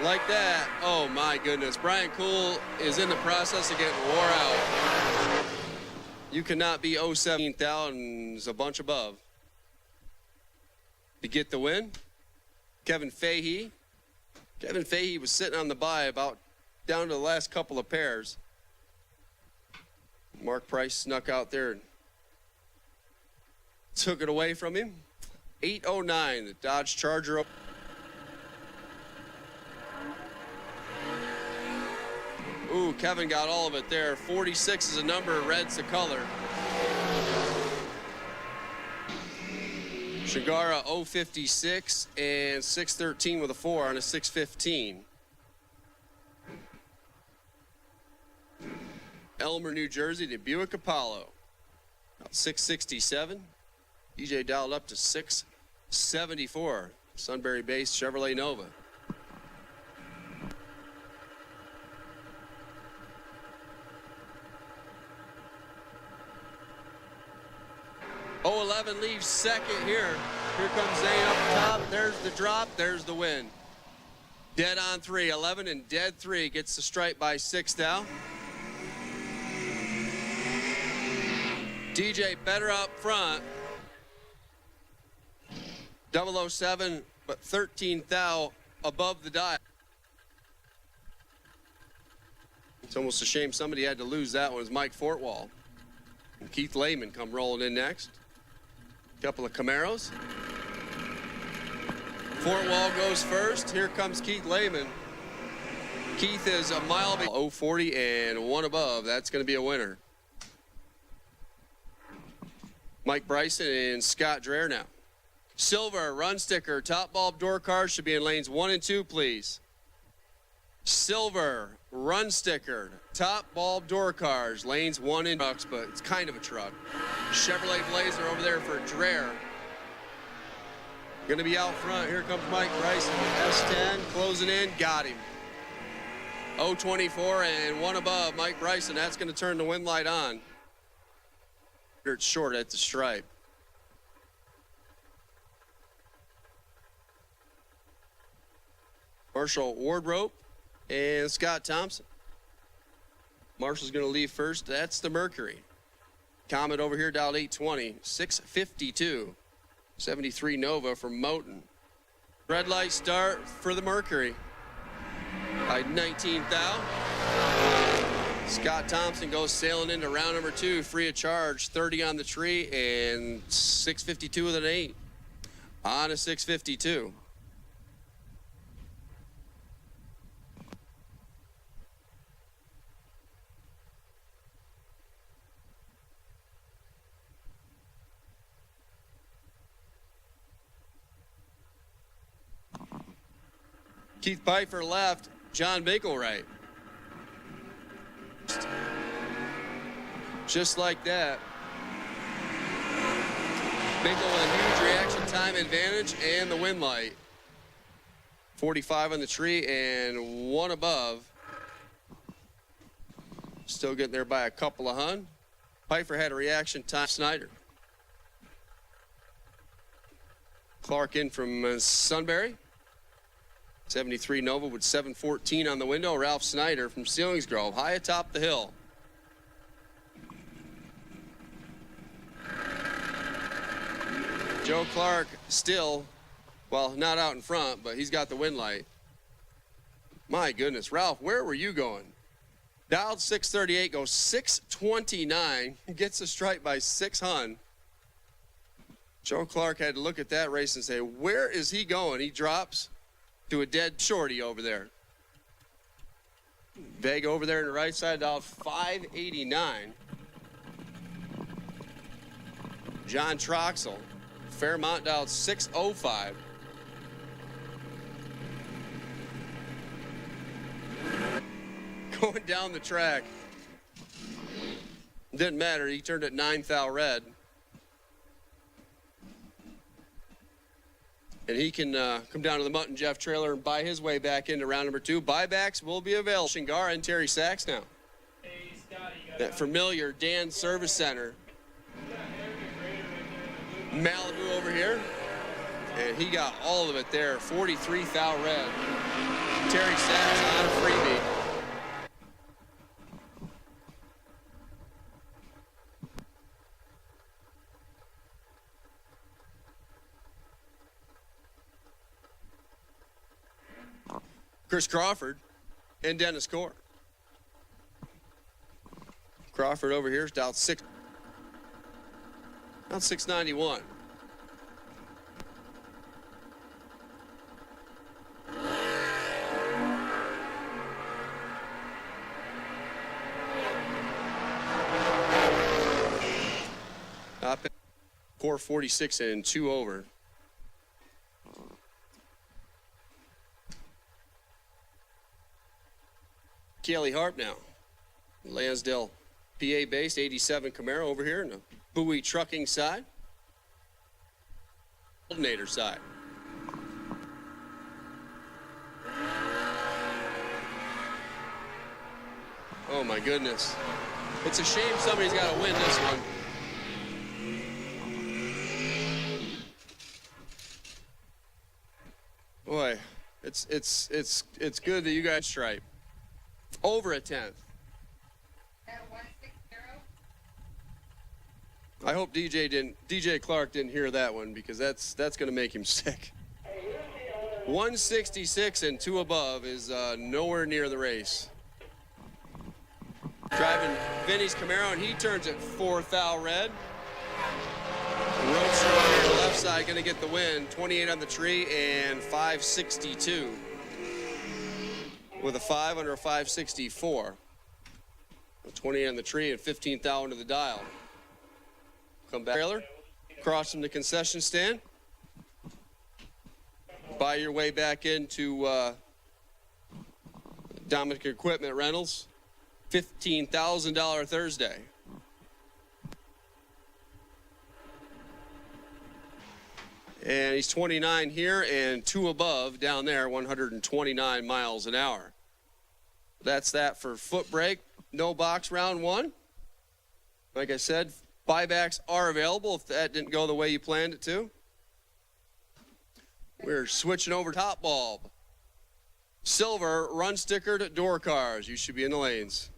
like that. Oh my goodness. Brian Cool is in the process of getting wore out. You cannot be 17,000s a bunch above. To get the win, Kevin Fahey. Kevin Fahey was sitting on the bye about down to the last couple of pairs. Mark Price snuck out there and took it away from him. 809, the Dodge Charger. Ooh, Kevin got all of it there. 46 is a number, red's the color. Shigara 056 and 613 with a 4 on a 615. Elmer, New Jersey to Buick Apollo. About 667. DJ dialed up to 674. Sunbury-based Chevrolet Nova. .011 leaves second here. Here comes Zane up top. There's the drop. There's the win. Dead on 3. 11 and dead 3 gets the stripe by 6 now. DJ better up front. 007, but 13 thou above the dial. It's almost a shame somebody had to lose that one. It was Mike Fortwall. And Keith Lehman come rolling in next. Couple of Camaros. Fortwall goes first. Here comes Keith Lehman. Keith is a mile below 040 and 1 above. That's going to be a winner. Mike Bryson and Scott Dreher now. Silver, run sticker, top bulb door cars should be in lanes 1 and 2, please. Silver, run sticker, top bulb door cars, lanes 1 and 2, but it's kind of a truck. Chevrolet Blazer over there for Dreher. Gonna be out front. Here comes Mike Bryson. S10 closing in, got him. 024 and 1 above, Mike Bryson. That's gonna turn the wind light on. It's short at the stripe. Marshall Wardrope and Scott Thompson. Marshall's going to leave first. That's the Mercury. Comet over here dialed 820, 652. 73 Nova from Moten. Red light start for the Mercury. By 19 thou. Scott Thompson goes sailing into round number 2, free of charge, 30 on the tree and 652 with an 8 on a 652. Keith Pfeiffer left, John Binkle right. Just like that. Binkle with a huge reaction time advantage and the wind light. 45 on the tree and 1 above. Still getting there by a couple of hun. Pfeiffer had a reaction time. Snyder. Clark in from Sunbury. 73 Nova with 714 on the window. Ralph Snyder from Selinsgrove, high atop the hill. Joe Clark still, well, not out in front, but he's got the wind light. My goodness, Ralph, where were you going? Dialed 638, goes 629, gets the stripe by 6 hun. Joe Clark had to look at that race and say, where is he going? He drops to a dead shorty over there. Vega over there on the right side, dialed 589. John Troxel. Fairmont dialed 605. Going down the track. Didn't matter, he turned at 9 thou red. And he can come down to the Mutt and Jeff trailer and buy his way back into round number 2. Buybacks will be available. Shingara and Terry Sachs now. Hey, Scotty, that familiar Dan Service Center. Malibu over here. And he got all of it there. 43 thou red. Terry Sachs on a freebie. Chris Crawford and Dennis Core. Crawford over here is down 691. Up at Core 46 and 2 over. Kelly Harp now. Lansdale, PA based, 87 Camaro over here in the Bowie trucking side. Coordinator side. Oh my goodness. It's a shame somebody's got to win this one. Boy, it's good that you guys stripe. Over a 10th. I hope DJ Clark didn't hear that one, because that's going to make him sick. 166 and 2 above is nowhere near the race. Driving Vinny's Camaro, and he turns it 4th thou red. Roadster on the left side going to get the win. 28 on the tree and 562. With a 5 under a 564. 28 on the tree and 15 thou under the dial. Come back, trailer, cross from the concession stand. Buy your way back into Dominic Equipment Rentals. $15,000 Thursday. And he's 29 here and 2 above down there, 129 miles an hour. That's that for Footbrake. No box round 1. Like I said, buybacks are available if that didn't go the way you planned it to. We're switching over top bulb. Silver run stickered door cars. You should be in the lanes.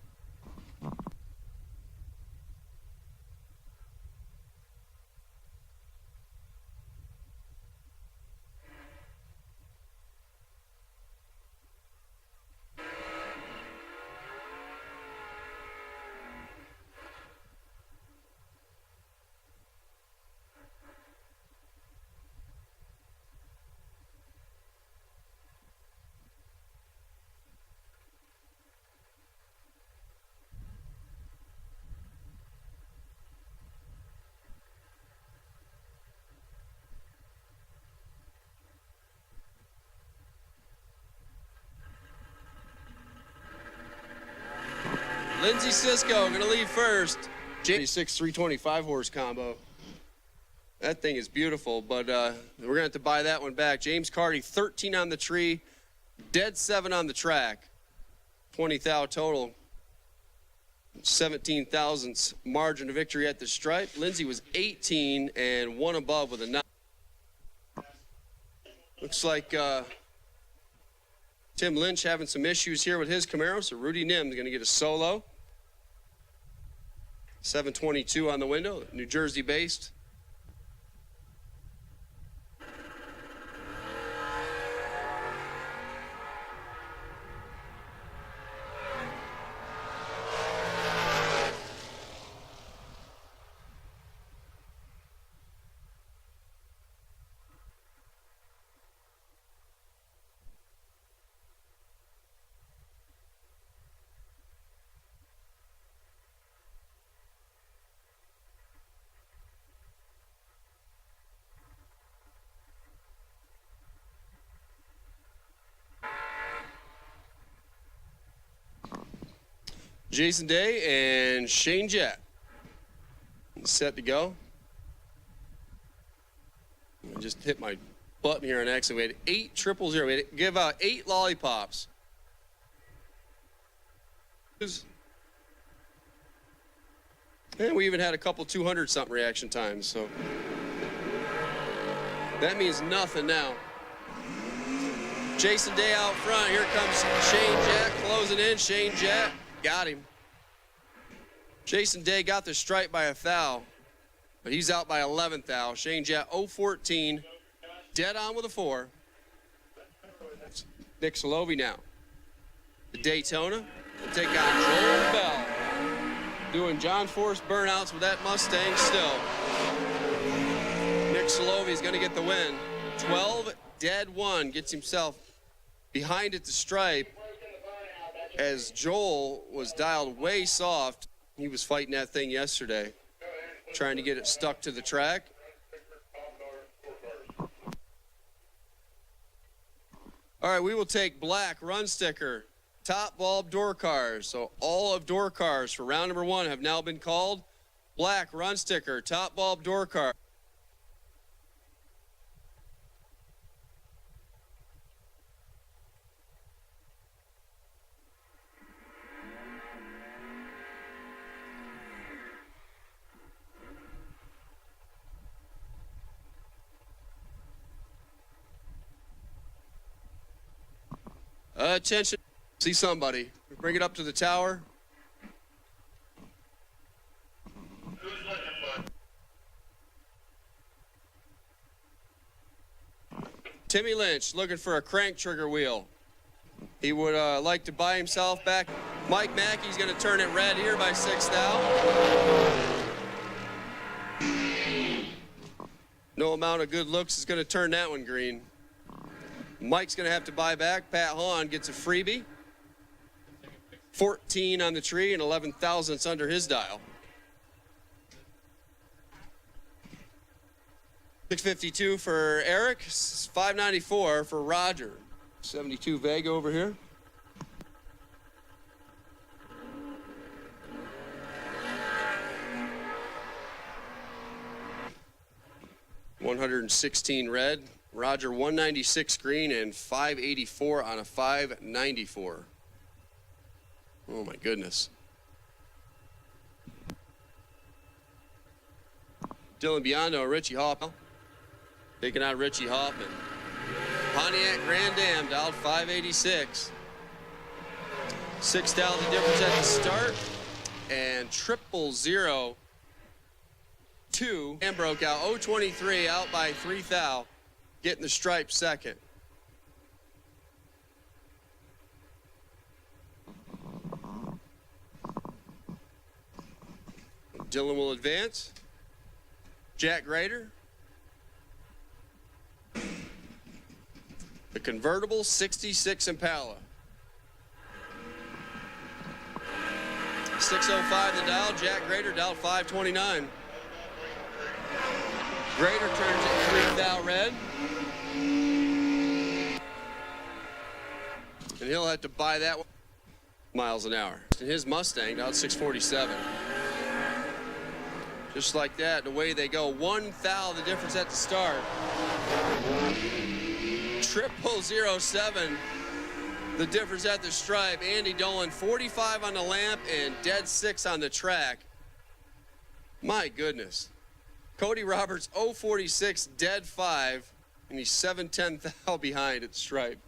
Lindsey Cisco going to lead first. 86 325 horse combo. That thing is beautiful, but we're going to have to buy that one back. James Carty, 13 on the tree, dead 7 on the track. 20 thou total. 17 thousandths margin of victory at the stripe. Lindsey was 18 and 1 above with a 9. Looks like Tim Lynch having some issues here with his Camaro, so Rudy Nim's going to get a solo. 722 on the window, New Jersey based. Jason Day and Shane Jett set to go. I just hit my button here on accident. We had 8 000. We had to give out 8 lollipops. And we even had a couple 200-something reaction times, so that means nothing now. Jason Day out front. Here comes Shane Jett closing in. Shane Jett got him. Jason Day got the stripe by a thou, but he's out by 11 thou. Shane Jett 0-14, dead on with a 4. Nick Salovey now. The Daytona will take on Joel Bell. Doing John Force burnouts with that Mustang still. Nick Salovey is going to get the win. 12 dead 1, gets himself behind at the stripe as Joel was dialed way soft. He was fighting that thing yesterday, trying to get it stuck to the track. All right, we will take black run sticker, top bulb door cars. So all of door cars for round number 1 have now been called. Black run sticker, top bulb door car. Attention, see somebody. Bring it up to the tower. Timmy Lynch looking for a crank trigger wheel. He would like to buy himself back. Mike Mackey's going to turn it red here by 6 thou. No amount of good looks is going to turn that one green. Mike's going to have to buy back. Pat Hahn gets a freebie. 14 on the tree and 11 thousandths under his dial. 652 for Eric, 594 for Roger. 72 Vega over here. $116 red. Roger 196 green and 584 on a 594. Oh my goodness. Dylan Biondo, Richie Hoffman. Taking out Richie Hoffman. Pontiac Grand Am dialed 586. 6 thou the difference at the start. And 000-2 and broke out. 023 out by 3 thou. Getting the stripe second. Dylan will advance. Jack Grader. The convertible 66 Impala. 605 the dial. Jack Grader dialed 529. Grader turns it 3 thou red. And he'll have to buy that 1 miles an hour. And his Mustang dialed 647. Just like that, the way they go. 1 thou the difference at the start. 0007 the difference at the stripe. Andy Dolan 45 on the lamp and dead 6 on the track. My goodness. Cody Roberts 046 dead 5 and he's 7/10 thou behind at the stripe.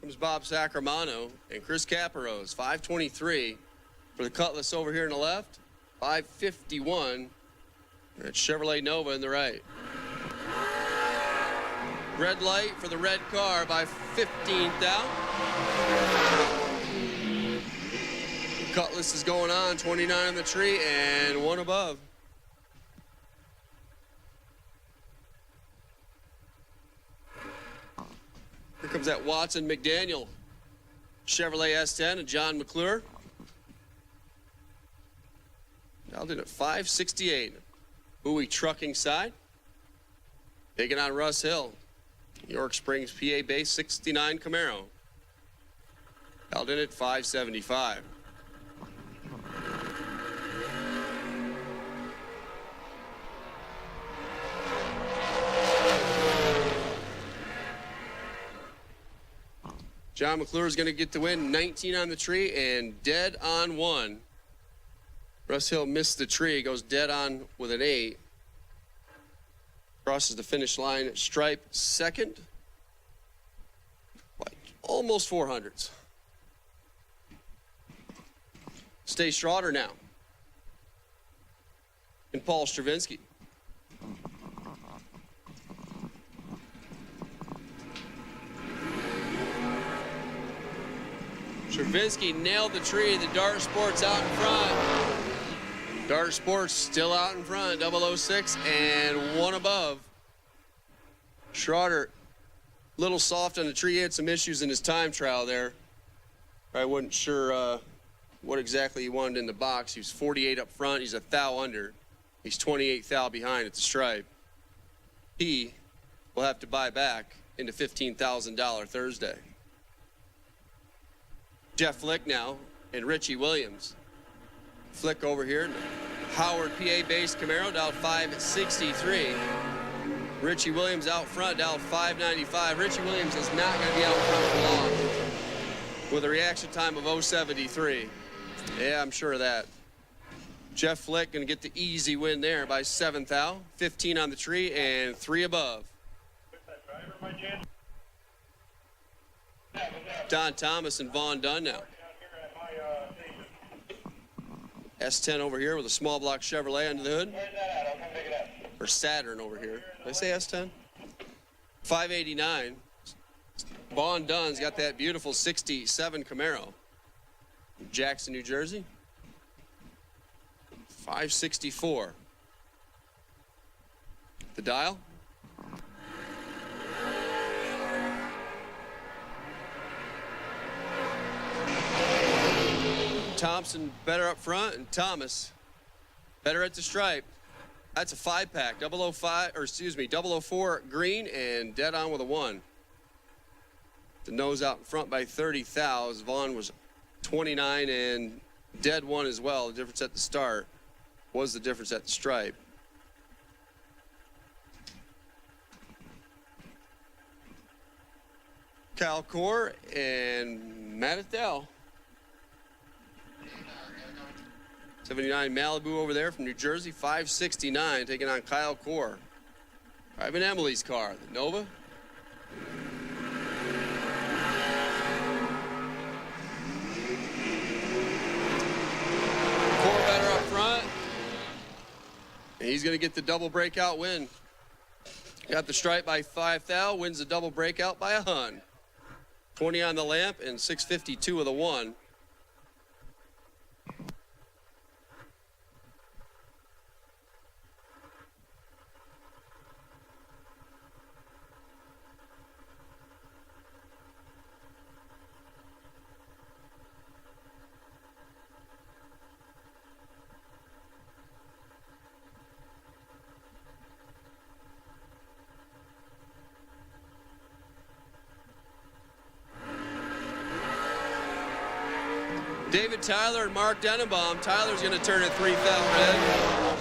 Comes Bob Sacramento and Chris Caparose, 523 for the Cutlass over here on the left, 551. That's Chevrolet Nova in the right. Red light for the red car by 15 thou. Cutlass is going on, 29 on the tree and 1 above. Here comes that Watson McDaniel Chevrolet S10 and John McClure. Dialed in at 568. Bowie Trucking side. Taking on Russ Hill. York Springs, PA base 69 Camaro. Dialed in at 575. John McClure is going to get the win. 19 on the tree and dead on 1. Russ Hill missed the tree, goes dead on with an 8. Crosses the finish line. Stripe second. Like almost 400s. Stay Schroeder now. And Paul Stravinsky. Stravinsky nailed the tree. The Dart Sports out in front. Dart Sports still out in front. 006 and 1 above. Schroeder, little soft on the tree. He had some issues in his time trial there. I wasn't sure what exactly he wanted in the box. He was 48 up front. He's a thou under. He's 28 thou behind at the stripe. He will have to buy back into $15,000 Thursday. Jeff Flick now and Richie Williams. Flick over here. Howard PA-based Camaro down 563. Richie Williams out front down 595. Richie Williams is not going to be out front for long with a reaction time of 073. Yeah, I'm sure of that. Jeff Flick going to get the easy win there by 7 thou. 15 on the tree and 3 above. Don Thomas and Vaughn Dunn now. S10 over here with a small block Chevrolet under the hood. Or Saturn over here. Did I say S10? 589. Vaughn Dunn's got that beautiful 67 Camaro. Jackson, New Jersey. 564. The dial. Thompson better up front, and Thomas better at the stripe. That's a 5-pack, 004 green and dead on with a 1. The nose out in front by 30 thou. Vaughn was 29 and dead 1 as well. The difference at the start was the difference at the stripe. Kyle Core and Matt Adele. 79 Malibu over there from New Jersey, 569, taking on Kyle Core. Driving Emily's car, the Nova. Core better up front. And he's going to get the double breakout win. Got the stripe by 5 thou, wins the double breakout by a hun. 20 on the lamp and 652 with a 1. David Tyler and Mark Denenbaum. Tyler's going to turn it 3 thou red.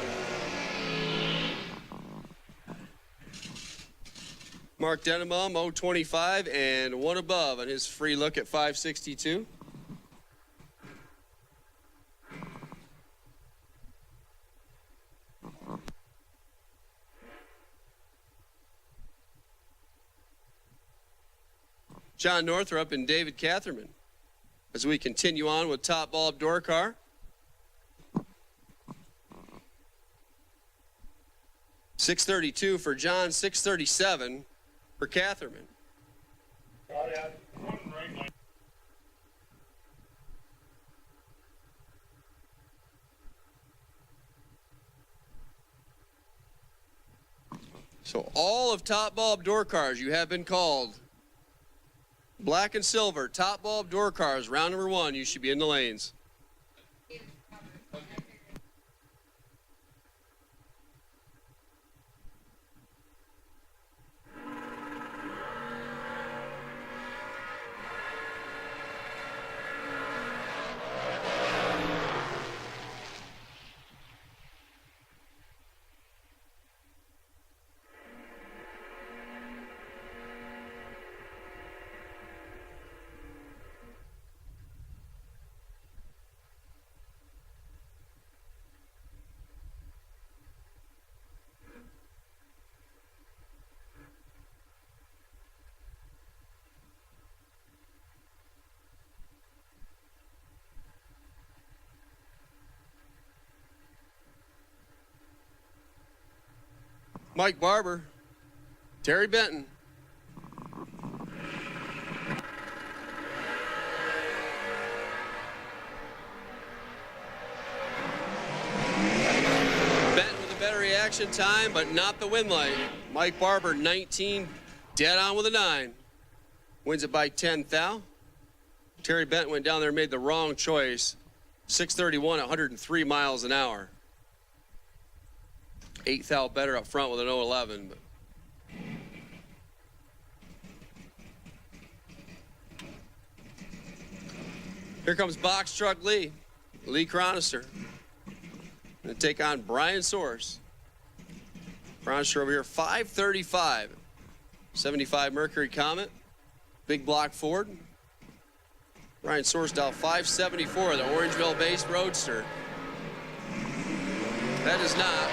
Mark Denenbaum, 025 and 1 above on his free look at 562. John Northrup and David Catherman. As we continue on with top bulb door car. $632 for John, $637 for Catherman. So all of top bulb door cars, you have been called. Black and silver, top bulb door cars, round number 1, you should be in the lanes. Mike Barber, Terry Benton. Benton with a better reaction time, but not the win light. Mike Barber, 19, dead on with a 9. Wins it by 10 thou. Terry Benton went down there and made the wrong choice. 631 at 103 miles an hour. 8 thou better up front with an 011. But here comes Box Truck Lee. Lee Chronister. Going to take on Brian Source. Chronister over here, 535. 75 Mercury Comet. Big block Ford. Brian Source dial 574, the Orangeville-based Roadster. That is not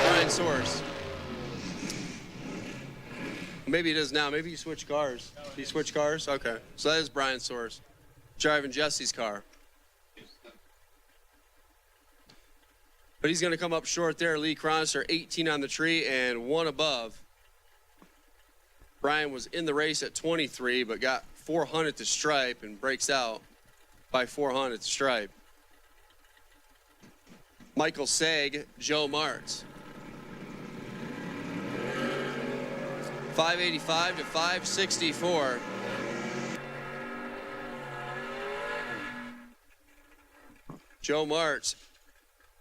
Brian Source. Maybe it is now. Maybe you switch cars. Do you switch cars? Okay. So that is Brian Source. Driving Jesse's car. But he's going to come up short there. Lee Chronister, 18 on the tree and 1 above. Brian was in the race at 23, but got 400 to stripe and breaks out by 400 to stripe. Michael Sag, Joe Martz. 585 to 564. Joe Martz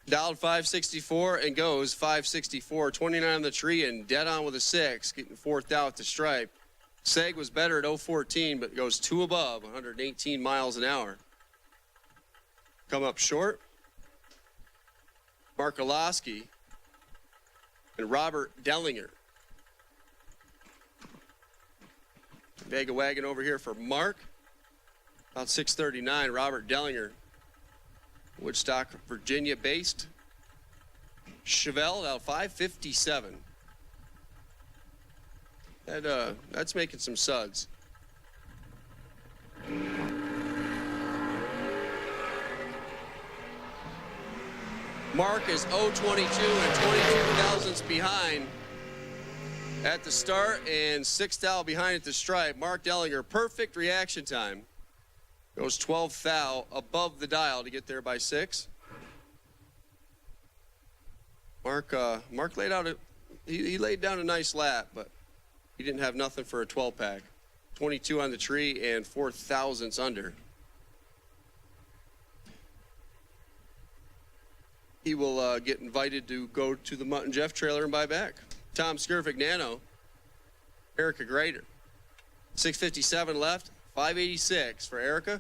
dialed 564 and goes 564. 29 on the tree and dead on with a 6, getting 4th out to stripe. Seg was better at 014, but goes 2 above, 118 miles an hour. Come up short. Mark Olosky and Robert Dellinger. Vega wagon over here for Mark. About 639, Robert Dellinger. Woodstock, Virginia based. Chevelle, now 557. That's making some suds. Mark is 022 and 22 thousandths behind at the start and 6 thou behind at the stripe. Mark Dellinger, perfect reaction time. Goes 12 thou above the dial to get there by 6. Mark laid out he laid down a nice lap, but he didn't have nothing for a 12-pack. 22 on the tree and 4 thousandths under. He will get invited to go to the Mutt and Jeff trailer and buy back. Tom Skirvignano, Erica Grader. 657 left, 586 for Erica.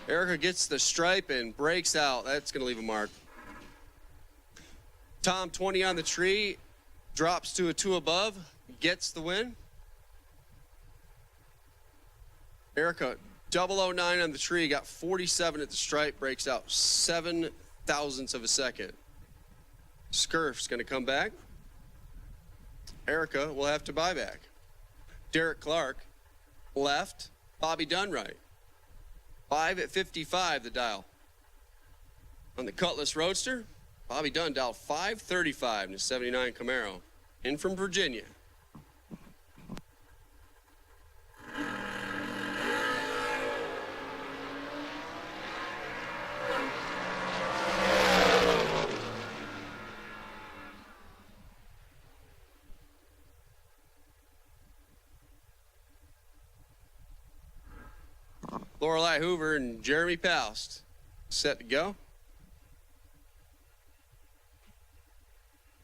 Erica gets the stripe and breaks out. That's going to leave a mark. Tom, 20 on the tree, drops to a 2 above, gets the win. Erica, 009 on the tree, got 47 at the stripe, breaks out 7 thousandths of a second. Scurf's going to come back. Erica will have to buy back. Derek Clark, left. Bobby Dunn right. 5 at 55, the dial. On the Cutlass Roadster, Bobby Dunn dialed 535 in the 79 Camaro. In from Virginia. Lorelei Hoover and Jeremy Poust set to go.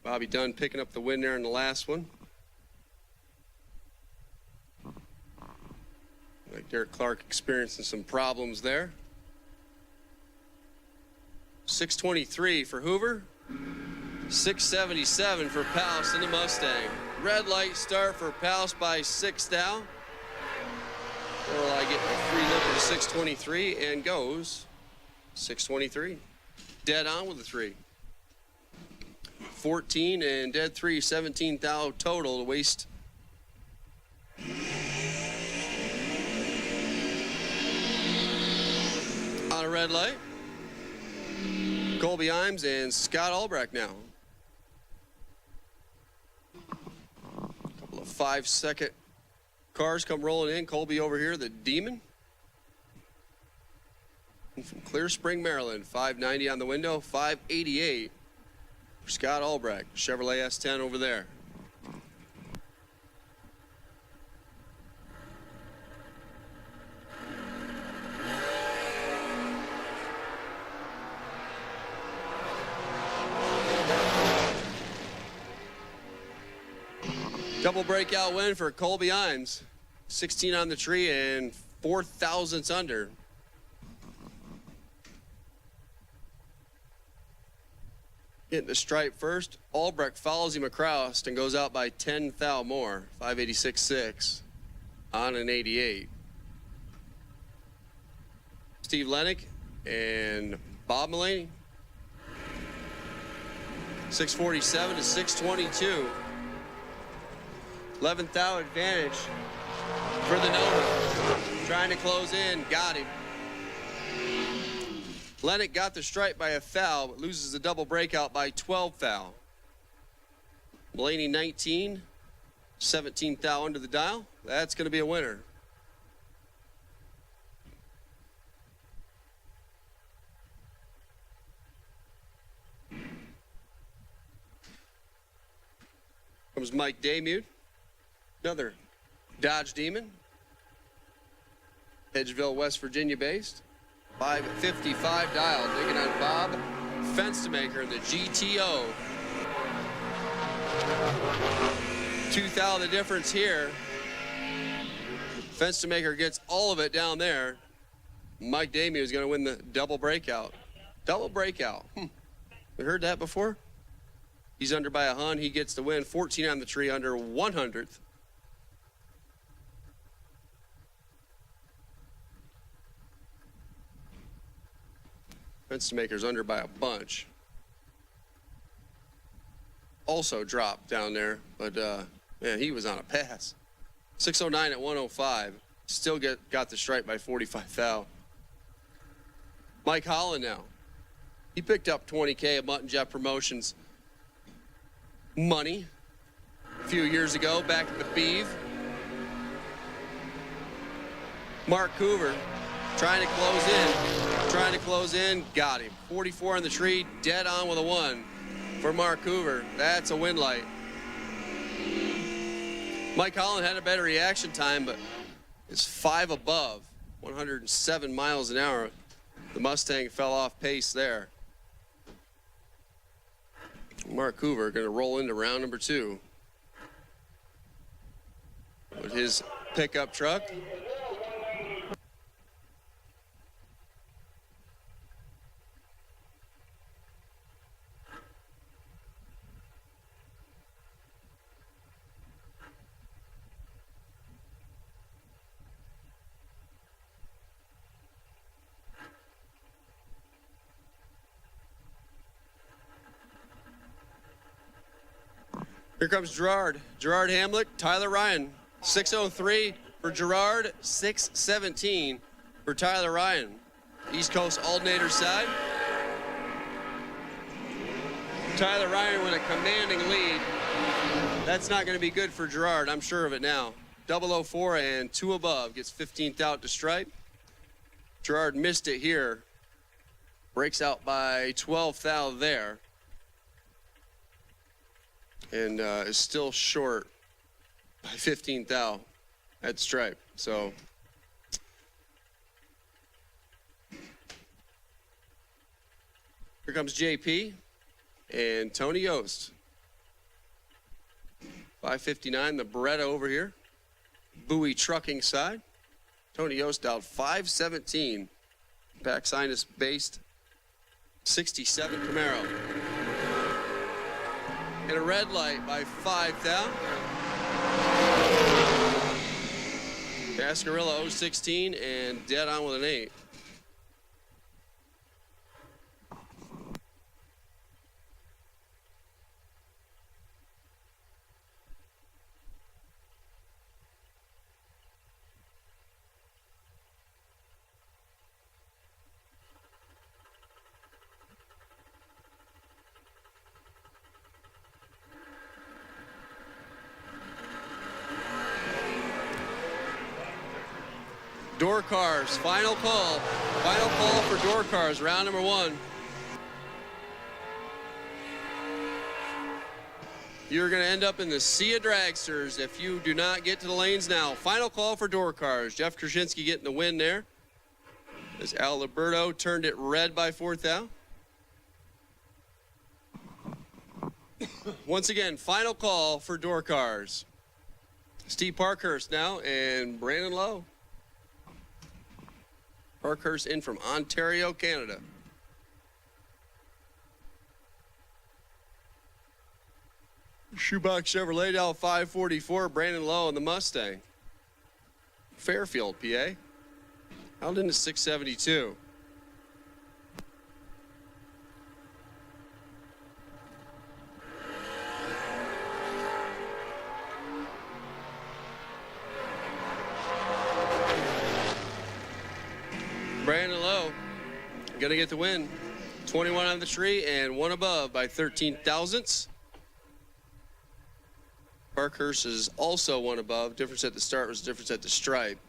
Bobby Dunn picking up the win there in the last one. Like Derek Clark experiencing some problems there. 623 for Hoover. 677 for Poust in the Mustang. Red light start for Poust by 6 thou. Lorelei getting a free look at 623 and goes 623. Dead on with the 3. 14 and dead 3, 17 thou total to waste on a red light. Colby Imes and Scott Albrecht now. A couple of 5-second cars come rolling in. Colby over here, the Demon. And from Clear Spring, Maryland, 590 on the window, 588 for Scott Albrecht. Chevrolet S10 over there. Double breakout win for Colby Imes. 16 on the tree and 4 thousandths under. Hitting the stripe first. Albrecht follows him across and goes out by 10 thou more. 586.6 on an 88. Steve Lennick and Bob Mulaney. 647 to 622. 11th thou advantage for the Nova. Trying to close in, got him. Lennick got the stripe by a thou, but loses the double breakout by 12 thou. Mulaney 19, 17 thou under the dial. That's going to be a winner. Comes Mike Damude. Another Dodge Demon. Edgeville, West Virginia based. 555 dial. Digging on Bob Fenstermaker, the GTO. 2 thou the difference here. Fenstermaker gets all of it down there. Mike Damude is going to win the double breakout. Double breakout. We heard that before? He's under by a hun. He gets the win. 14 on the tree, under 100th. Fenstermaker's under by a bunch. Also dropped down there, but man, he was on a pass. 609 at 105. Still got the stripe by 45 thou. Mike Holland now. He picked up 20K of Mutt and Jeff Promotions money a few years ago back at the Beeve. Mark Coover trying to close in, got him. 44 on the tree, dead on with a 1 for Mark Hoover. That's a win light. Mike Holland had a better reaction time, but it's 5 above, 107 miles an hour. The Mustang fell off pace there. Mark Hoover going to roll into round number 2 with his pickup truck. Here comes Gerard Hamlick, Tyler Ryan. 603 for Gerard, 617 for Tyler Ryan. East Coast alternator side. Tyler Ryan with a commanding lead. That's not going to be good for Gerard, I'm sure of it now. 004 and 2 above, gets 15th out to stripe. Gerard missed it here. Breaks out by 12 thou there. And is still short by 15 thou at stripe. So here comes JP and Tony Yost. 559, the Beretta over here. Bowie trucking side. Tony Yost out 517. Back sinus based 67 Camaro. And a red light by 5 thou. Gascarilla 016 and dead on with an 8. Door cars, final call. Final call for door cars, round number 1. You're going to end up in the sea of dragsters if you do not get to the lanes now. Final call for door cars. Jeff Krasinski getting the win there. As Al Liberto turned it red by 4th out. Once again, final call for door cars. Steve Parkhurst now and Brandon Lowe. Parkhurst in from Ontario, Canada. Shoebox Chevrolet Dow 544, Brandon Lowe on the Mustang. Fairfield, PA. Held into 672. Brandon Lowe gonna get the win. 21 on the tree and 1 above by 13 thousandths. Parkhurst is also 1 above. Difference at the start was difference at the stripe.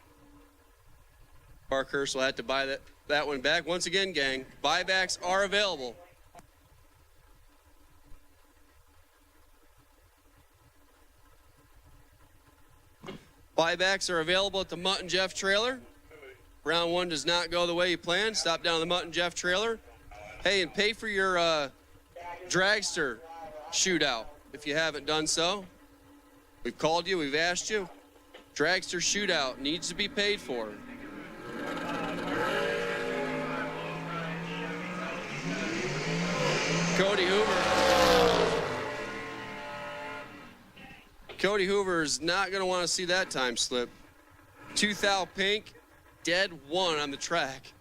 Parkhurst will have to buy that one back. Once again, gang, buybacks are available. Buybacks are available at the Mutt and Jeff trailer. Round 1 does not go the way you planned. Stop down the Mutt and Jeff trailer. Hey, and pay for your Dragster shootout if you haven't done so. We've called you, we've asked you. Dragster shootout needs to be paid for. Cody Hoover. Cody Hoover is not going to want to see that time slip. 2 thou pink, dead 1 on the track.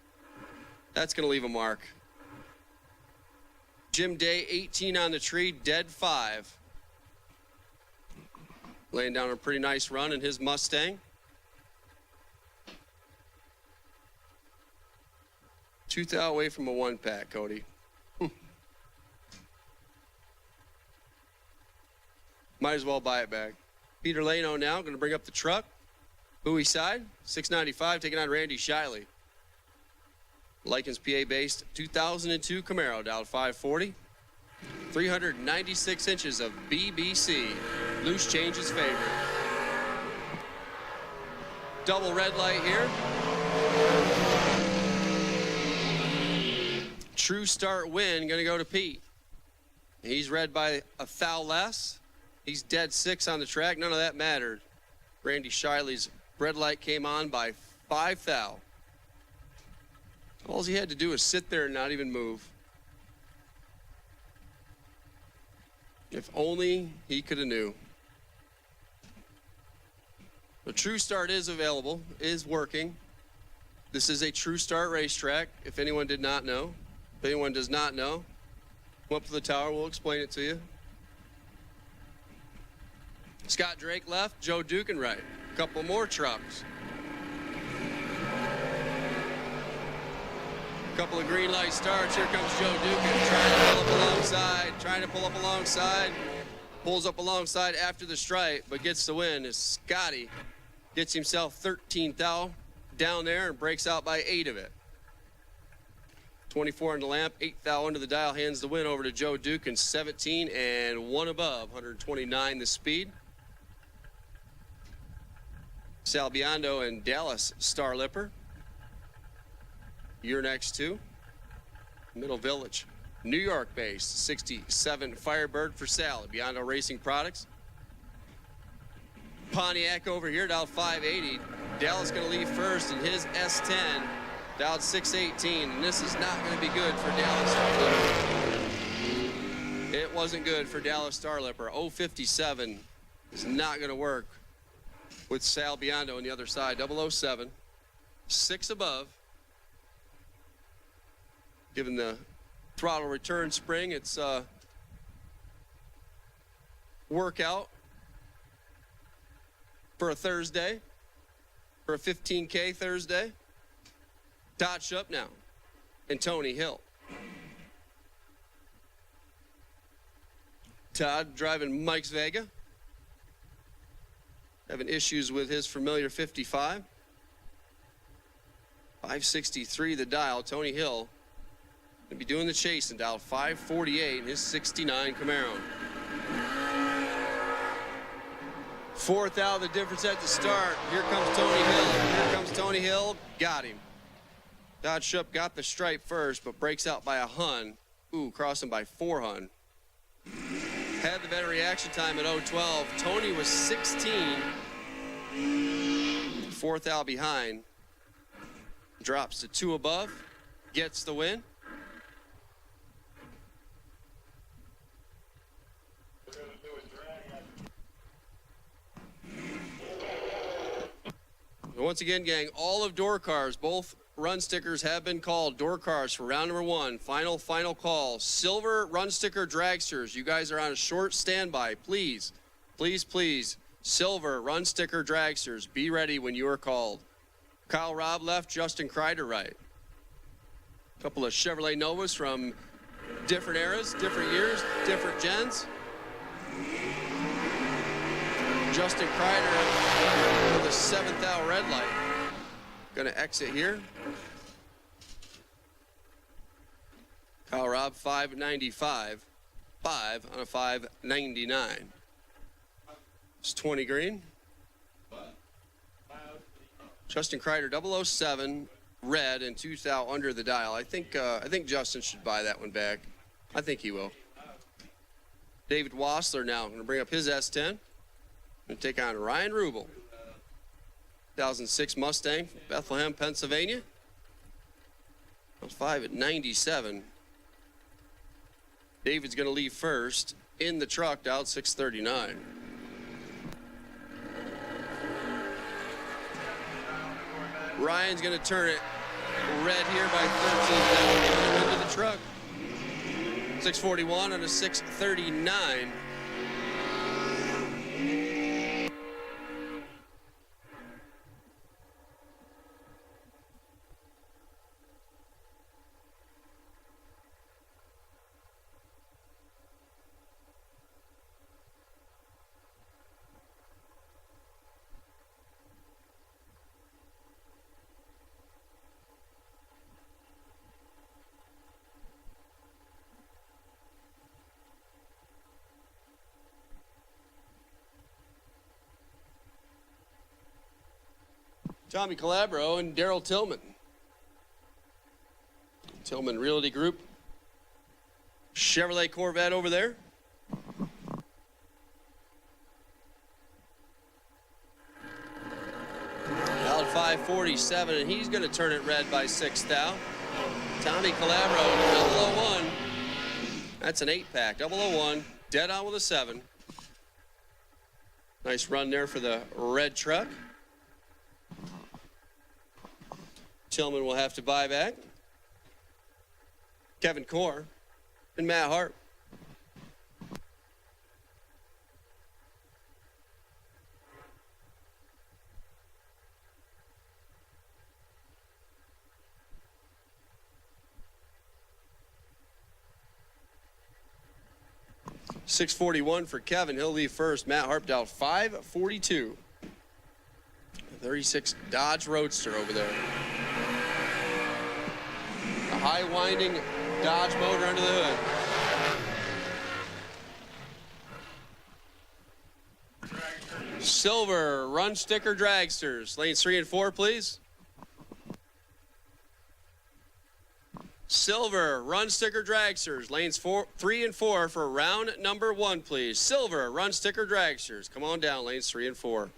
That's going to leave a mark. Jim Day, 18 on the tree, dead 5. Laying down a pretty nice run in his Mustang. 2 thou away from a 1-pack, Cody. Might as well buy it back. Peter Lano now going to bring up the truck. Bowie side, 695, taking on Randy Shiley. Likens PA based 2002 Camaro, dialed 540. 396 inches of BBC. Loose change is favored. Double red light here. True start win, gonna go to Pete. He's red by a thou less. He's dead 6 on the track, none of that mattered. Randy Shiley's red light came on by 5 thou. All he had to do was sit there and not even move. If only he could have knew. The True Start is available, is working. This is a True Start racetrack, if anyone did not know. If anyone does not know, come up to the tower, we'll explain it to you. Scott Drake left, Joe Dukin right. A couple more trucks. Couple of green light starts. Here comes Joe Dukin trying to pull up alongside. Pulls up alongside after the stripe, but gets the win as Scotty gets himself 13 thou down there and breaks out by 8 of it. 24 on the lamp, 8 thou under the dial, hands the win over to Joe Dukin, 17 and 1 above, 129 the speed. Sal Biondo and Dallas Starlipper. Your next 2. Middle Village, New York based, 67 Firebird for Sal, Biondo Racing Products. Pontiac over here, dialed 580. Dallas gonna leave first in his S10, dialed 618, and this is not gonna be good for Dallas Starlipper. It wasn't good for Dallas Starlipper. 057 is not gonna work with Sal Biondo on the other side. 007, 6 above. Given the throttle return spring, it's a workout for a Thursday, for a 15K Thursday. Todd Shupp now and Tony Hill. Todd driving Mike's Vega. Having issues with his familiar 55. 563 the dial. Tony Hill gonna be doing the chasing. Dial 548 in his 69 Camaro. Fourth out, the difference at the start. Here comes Tony Hill. Here comes Tony Hill. Got him. Dodge Shup got the stripe first, but breaks out by a hun. Ooh, crossing by 4 hun. Had the better reaction time at 0:12. Tony was 16. Fourth out behind. Drops to 2 above. Gets the win. Once again, gang, all of door cars, both run stickers have been called. Door cars for round number 1. Final call. Silver run sticker dragsters. You guys are on a short standby. Please, please, please. Silver run sticker dragsters. Be ready when you are called. Kyle Robb left, Justin Kreider right. A couple of Chevrolet Novas from different eras, different years, different gens. Justin Kreider with a 7th out red light. Gonna exit here. Kyle Robb 595. 5 on a 599. It's 20 green. Justin Kreider 007 red and 2 thou under the dial. I think Justin should buy that one back. I think he will. David Wassler now gonna bring up his S10. Gonna take on Ryan Rubel. 2006 Mustang from Bethlehem, Pennsylvania. That was 5 at 97. David's gonna leave first in the truck, dialed 639. Ryan's gonna turn it red here by 13 into the truck. 641 on a 639. Tommy Calabro and Daryl Tillman. Tillman Realty Group. Chevrolet Corvette over there. Out 547, and he's going to turn it red by 6 thou. Tommy Calabro, 001. That's an 8-pack, 001. Dead on with a 7. Nice run there for the red truck. Tillman will have to buy back. Kevin Core and Matt Hart. $641 for Kevin. He'll leave first. Matt Hart dialed 542. 36 Dodge Roadster over there. A high winding Dodge motor under the hood. Silver run sticker dragsters. Lanes 3 and 4, please. Silver run sticker dragsters. Lanes 3 and 4 for round number 1, please. Silver run sticker dragsters. Come on down, lanes 3 and 4.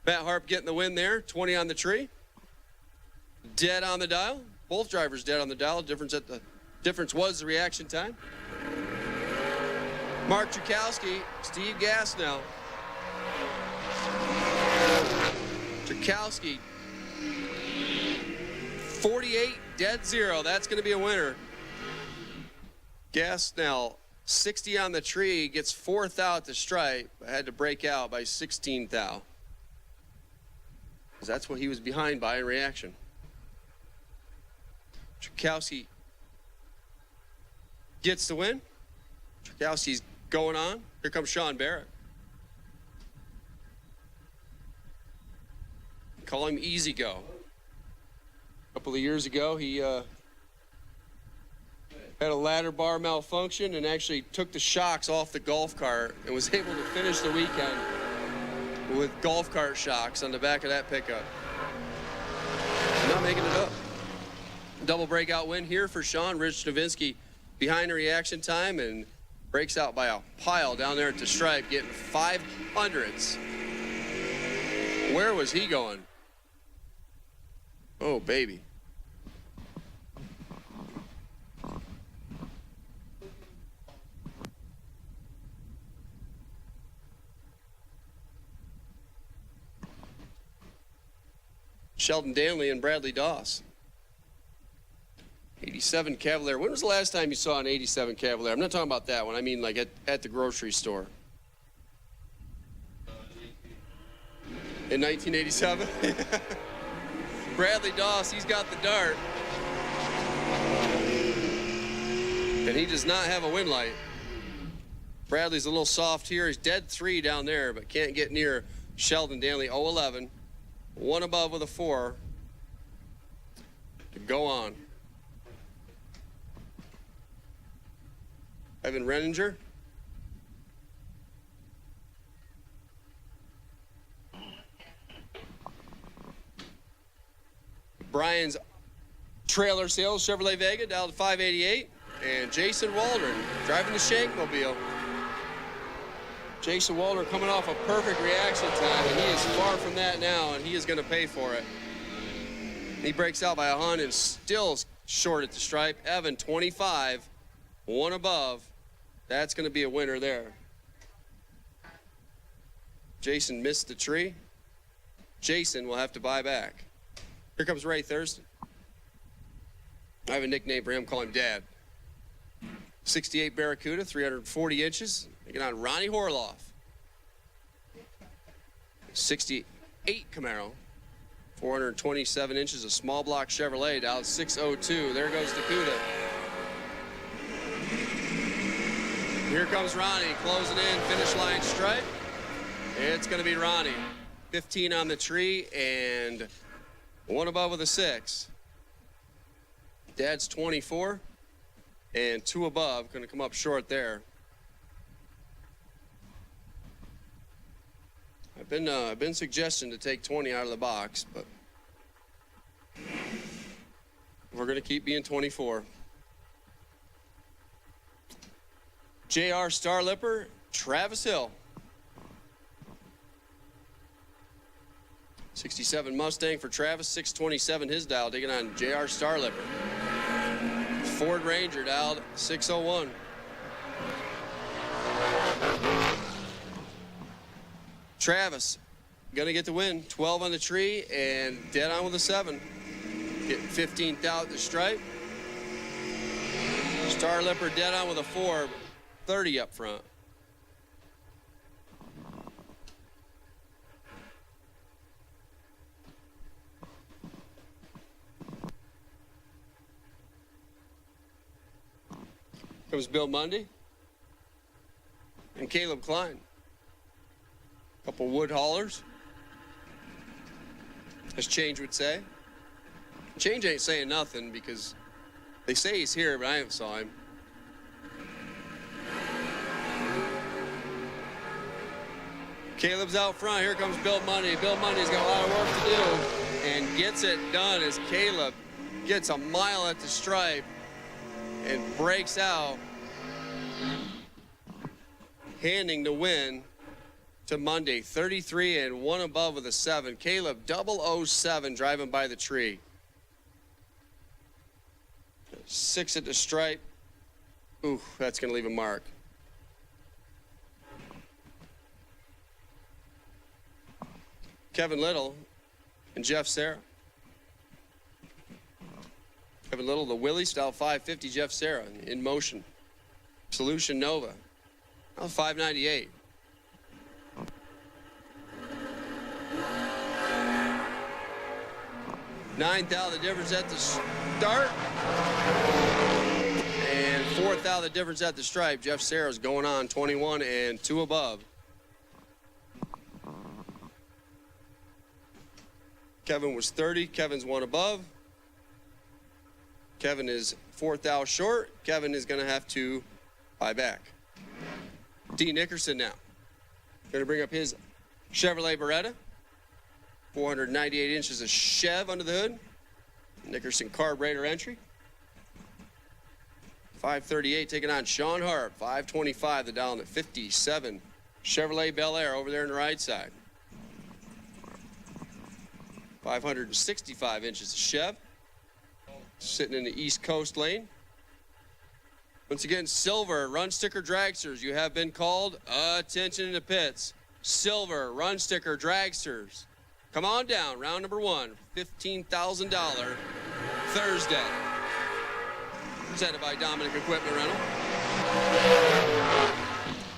Matt Harp getting the win there. 20 on the tree. Dead on the dial. Both drivers dead on the dial. Difference was the reaction time. Mark Czerkowski, Steve Gassnell. Czerkowski, 48, dead 0. That's going to be a winner. Gassnell, 60 on the tree, gets 4th out at the stripe. I had to break out by 16 thou. Because that's what he was behind by in reaction. Czerkowski gets the win. Czerkowski's going on. Here comes Sean Barrett. Call him Easy Go. A couple of years ago, he had a ladder bar malfunction and actually took the shocks off the golf cart and was able to finish the weekend with golf cart shocks on the back of that pickup. Not making it up. Double breakout win here for Sean. Rich Novinsky behind the reaction time and breaks out by a pile down there at the stripe, getting 500s. Where was he going? Oh, baby. Sheldon Danley and Bradley Doss. 87 Cavalier. When was the last time you saw an 87 Cavalier? I'm not talking about that one. I mean like at the grocery store. In 1987? Bradley Doss, he's got the dart. And he does not have a wind light. Bradley's a little soft here. He's dead 3 down there, but can't get near Sheldon Danley. 0-11. 1 above with a 4 to go on. Evan Renninger. Brian's trailer sales, Chevrolet Vega, down to 588. And Jason Waldron driving the Shankmobile. Jason Waldron coming off a perfect reaction time, and he is far from that now, and he is going to pay for it. He breaks out by a Hun and still short at the stripe. Evan, 25, 1 above. That's going to be a winner there. Jason missed the tree. Jason will have to buy back. Here comes Ray Thurston. I have a nickname for him, call him Dad. 68 Barracuda, 340 inches. Taking on Ronnie Horloff. 68 Camaro. 427 inches, a small block Chevrolet, down 602. There goes Dakuda. Here comes Ronnie, closing in, finish line stripe. It's going to be Ronnie. 15 on the tree and 1 above with a 6. Dad's 24 and 2 above, going to come up short there. I've been suggesting to take 20 out of the box, but we're going to keep being 24. JR Starlipper, Travis Hill. 67 Mustang for Travis, 627 his dial, taking on JR Starlipper. Ford Ranger dialed 601. Travis gonna get the win. 12 on the tree and dead on with a 7. Getting 15th out the stripe. Starlipper dead on with a 4. 30 up front. Comes Bill Mundy and Caleb Klein. Couple wood haulers, as Change would say. Change ain't saying nothing because they say he's here, but I haven't saw him. Caleb's out front. Here comes Bill Mundy. Bill Mundy's got a lot of work to do and gets it done as Caleb gets a mile at the stripe and breaks out, handing the win to Monday. 33 and 1 above with a 7. Caleb 007 driving by the tree. 6 at the stripe. Ooh, that's going to leave a mark. Kevin Little and Jeff Serra. Kevin Little, the Willie style 550. Jeff Serra in motion. Solution Nova. Now 598. 9th out of the difference at the start. And 4th out of the difference at the stripe. Jeff Serra's going on 21 and 2 above. Kevin was 30. Kevin's 1 above. Kevin is 4 thou short. Kevin is going to have to buy back. D. Nickerson now. Going to bring up his Chevrolet Beretta. 498 inches of Chev under the hood. Nickerson carburetor entry. 538 taking on Sean Harp. 525 the dial at 57. Chevrolet Bel Air over there on the right side. 565 inches of Chev. Sitting in the East Coast lane. Once again, silver run sticker dragsters. You have been called. Attention in the pits. Silver run sticker dragsters. Come on down. Round number 1. $15,000 Thursday. Presented by Dominic Equipment Rental.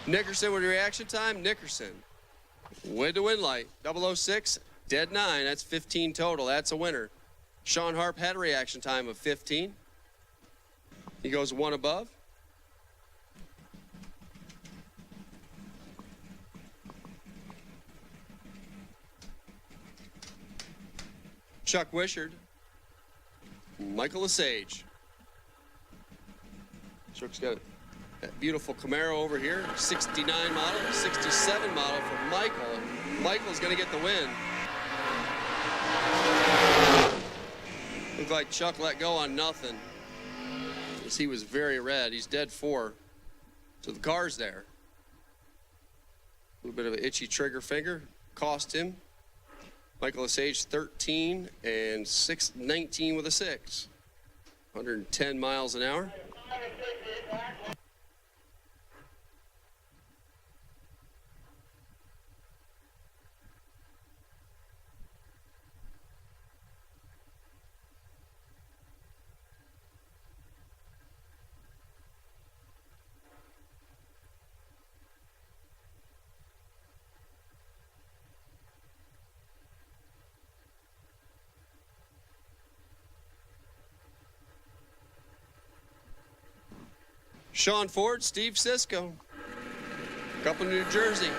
Nickerson with reaction time. Nickerson with the win light. 006, dead 9. That's 15 total. That's a winner. Sean Harp had a reaction time of 15. He goes 1 above. Chuck Wishard. Michael Lesage. Chuck's got that beautiful Camaro over here. 69 model, 67 model for Michael. Michael's going to get the win. Looks like Chuck let go on nothing. As he was very red. He's dead 4. So the car's there. A little bit of an itchy trigger finger. Cost him. Michael Lesage 13 and 19 with a 6. 110 miles an hour. Sean Ford, Steve Cisco. Couple New Jersey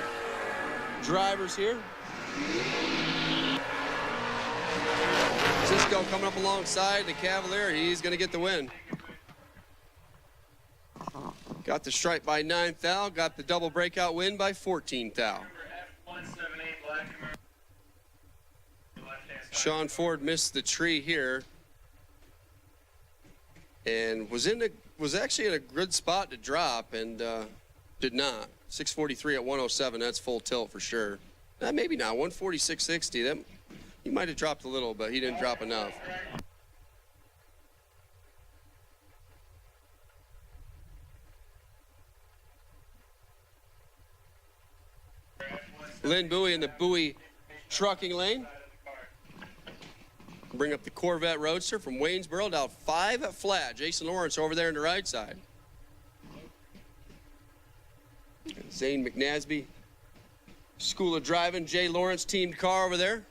drivers here. Cisco coming up alongside the Cavalier. He's going to get the win. Got the stripe by 9 thou. Got the double breakout win by 14 thou. Sean Ford missed the tree here and was actually in a good spot to drop and did not. 643 at 107, that's full tilt for sure. Maybe not, 146.60. That he might have dropped a little, but he didn't drop enough. Lynn Bowie in the Bowie trucking lane. Bring up the Corvette Roadster from Waynesboro, down 5 at flat. Jason Lawrence over there on the right side. Zane McNasby, School of Driving, Jay Lawrence teamed car over there.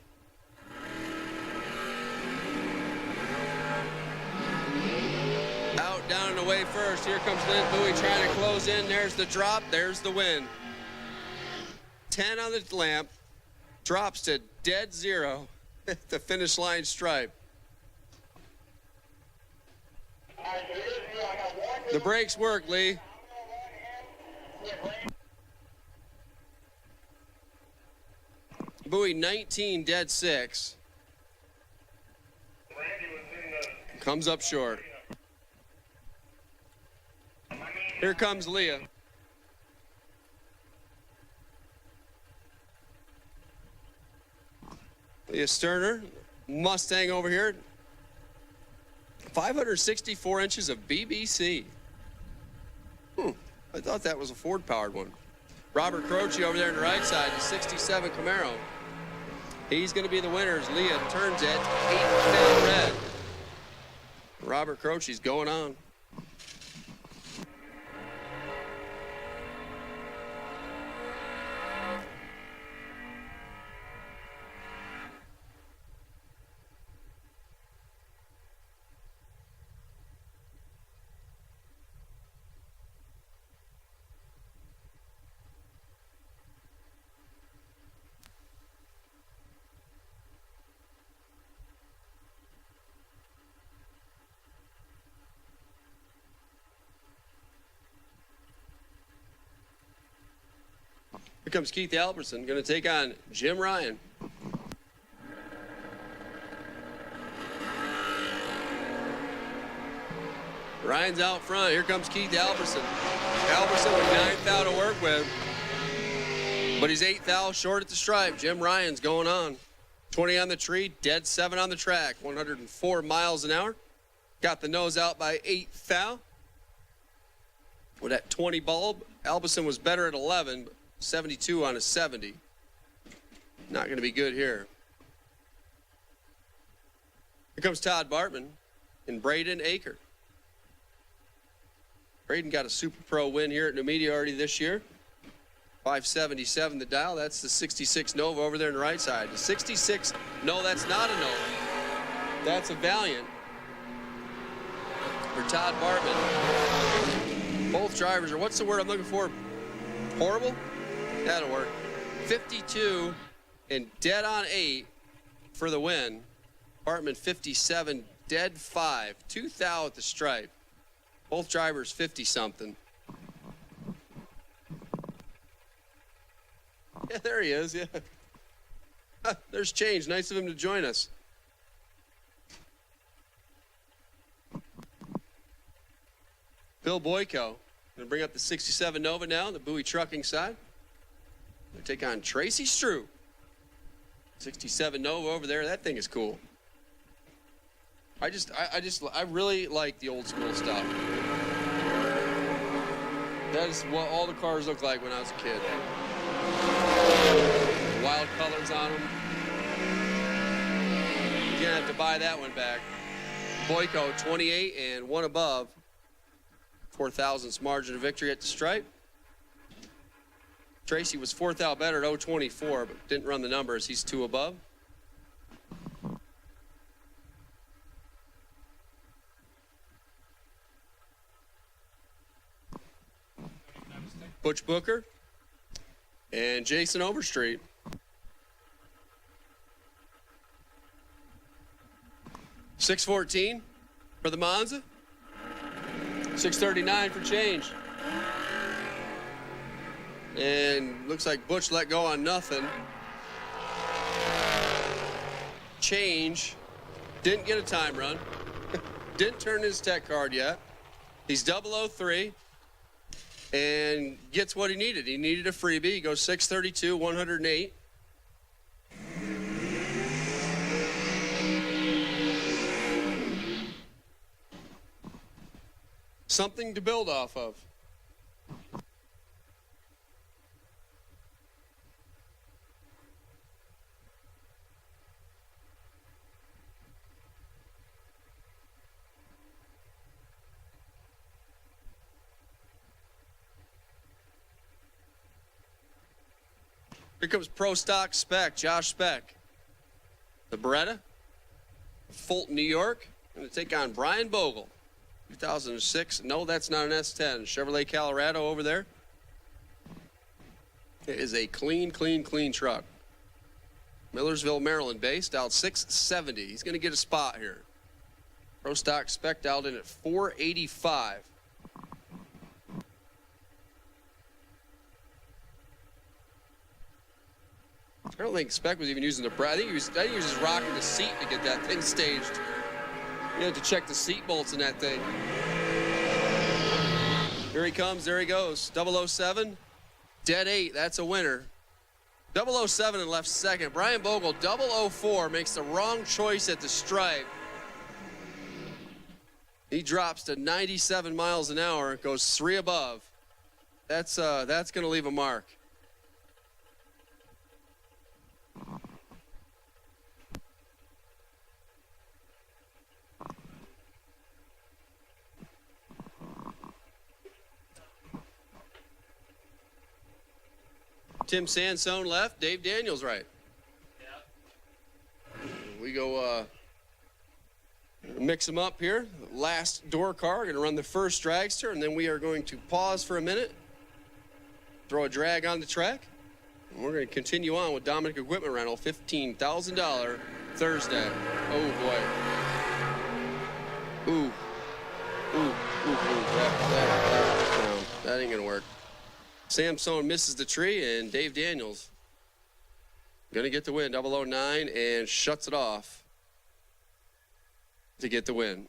Out, down and away first. Here comes Lynn Bowie trying to close in. There's the drop. There's the win. 10 on the lamp. Drops to dead 0. The finish line stripe. The brakes work, Lee. Bowie 19, dead 6. Comes up short. Here comes Leah. Leah Sterner, Mustang over here. 564 inches of BBC. I thought that was a Ford-powered one. Robert Croce over there on the right side, the 67 Camaro. He's going to be the winner as Leah turns it 8 down red. Robert Croce's going on. Here comes Keith Albertson, going to take on Jim Ryan. Ryan's out front. Here comes Keith Albertson. Albertson with 9th thou to work with. But he's 8th thou short at the stripe. Jim Ryan's going on. 20 on the tree, dead 7 on the track. 104 miles an hour. Got the nose out by 8th thou. With that 20 bulb, Albertson was better at 11, but 72 on a 70. Not going to be good here. Here comes Todd Bartman and Braden Aker. Braden got a Super Pro win here at Numidia already this year. 577 the dial. That's the 66 Nova over there on the right side. The 66, no, that's not a Nova. That's a Valiant for Todd Bartman. Both drivers are, what's the word I'm looking for? Horrible? That'll work. 52 and dead on 8 for the win. Bartman 57, dead 5. 2 thou at the stripe. Both drivers 50-something. Yeah, there he is, yeah. There's change. Nice of him to join us. Bill Boyko. Going to bring up the 67 Nova now, the Bowie Trucking side. Going to take on Tracy Strew. 67 Nova over there. That thing is cool. I really like the old school stuff. That is what all the cars looked like when I was a kid. Wild colors on them. You're gonna have to buy that one back. Boyko 28 and 1 above. 4,000ths margin of victory at the stripe. Tracy was 4th out better at 024, but didn't run the numbers. He's 2 above. Butch Booker and Jason Overstreet. $614 for the Monza. $639 for change. And looks like Butch let go on nothing. Change didn't get a time run. Didn't turn his tech card yet. He's 003 and gets what he needed. He needed a freebie. He goes 632, 108. Something to build off of. Here comes Pro Stock Spec, Josh Speck. The Beretta, Fulton, New York. Going to take on Brian Bogle. 2006. No, that's not an S10. Chevrolet Colorado over there. It is a clean truck. Millersville, Maryland based, out 670. He's going to get a spot here. Pro Stock Spec dialed in at 485. I don't think Spec was even using the I think he was just rocking the seat to get that thing staged. You had to check the seat bolts in that thing. Here he comes, there he goes. 007, dead 8, that's a winner. 007 and left second. Brian Bogle, 004, makes the wrong choice at the stripe. He drops to 97 miles an hour, goes 3 above. That's gonna leave a mark. Tim Sansone left, Dave Daniels right. Yeah. We go mix them up here. Last door car, going to run the first dragster, and then we are going to pause for a minute, throw a drag on the track, and we're going to continue on with Dominic Equipment Rental, $15,000 Thursday. Oh boy. Ooh. That ain't going to work. Samson misses the tree, and Dave Daniels going to get the win. 009 and shuts it off to get the win.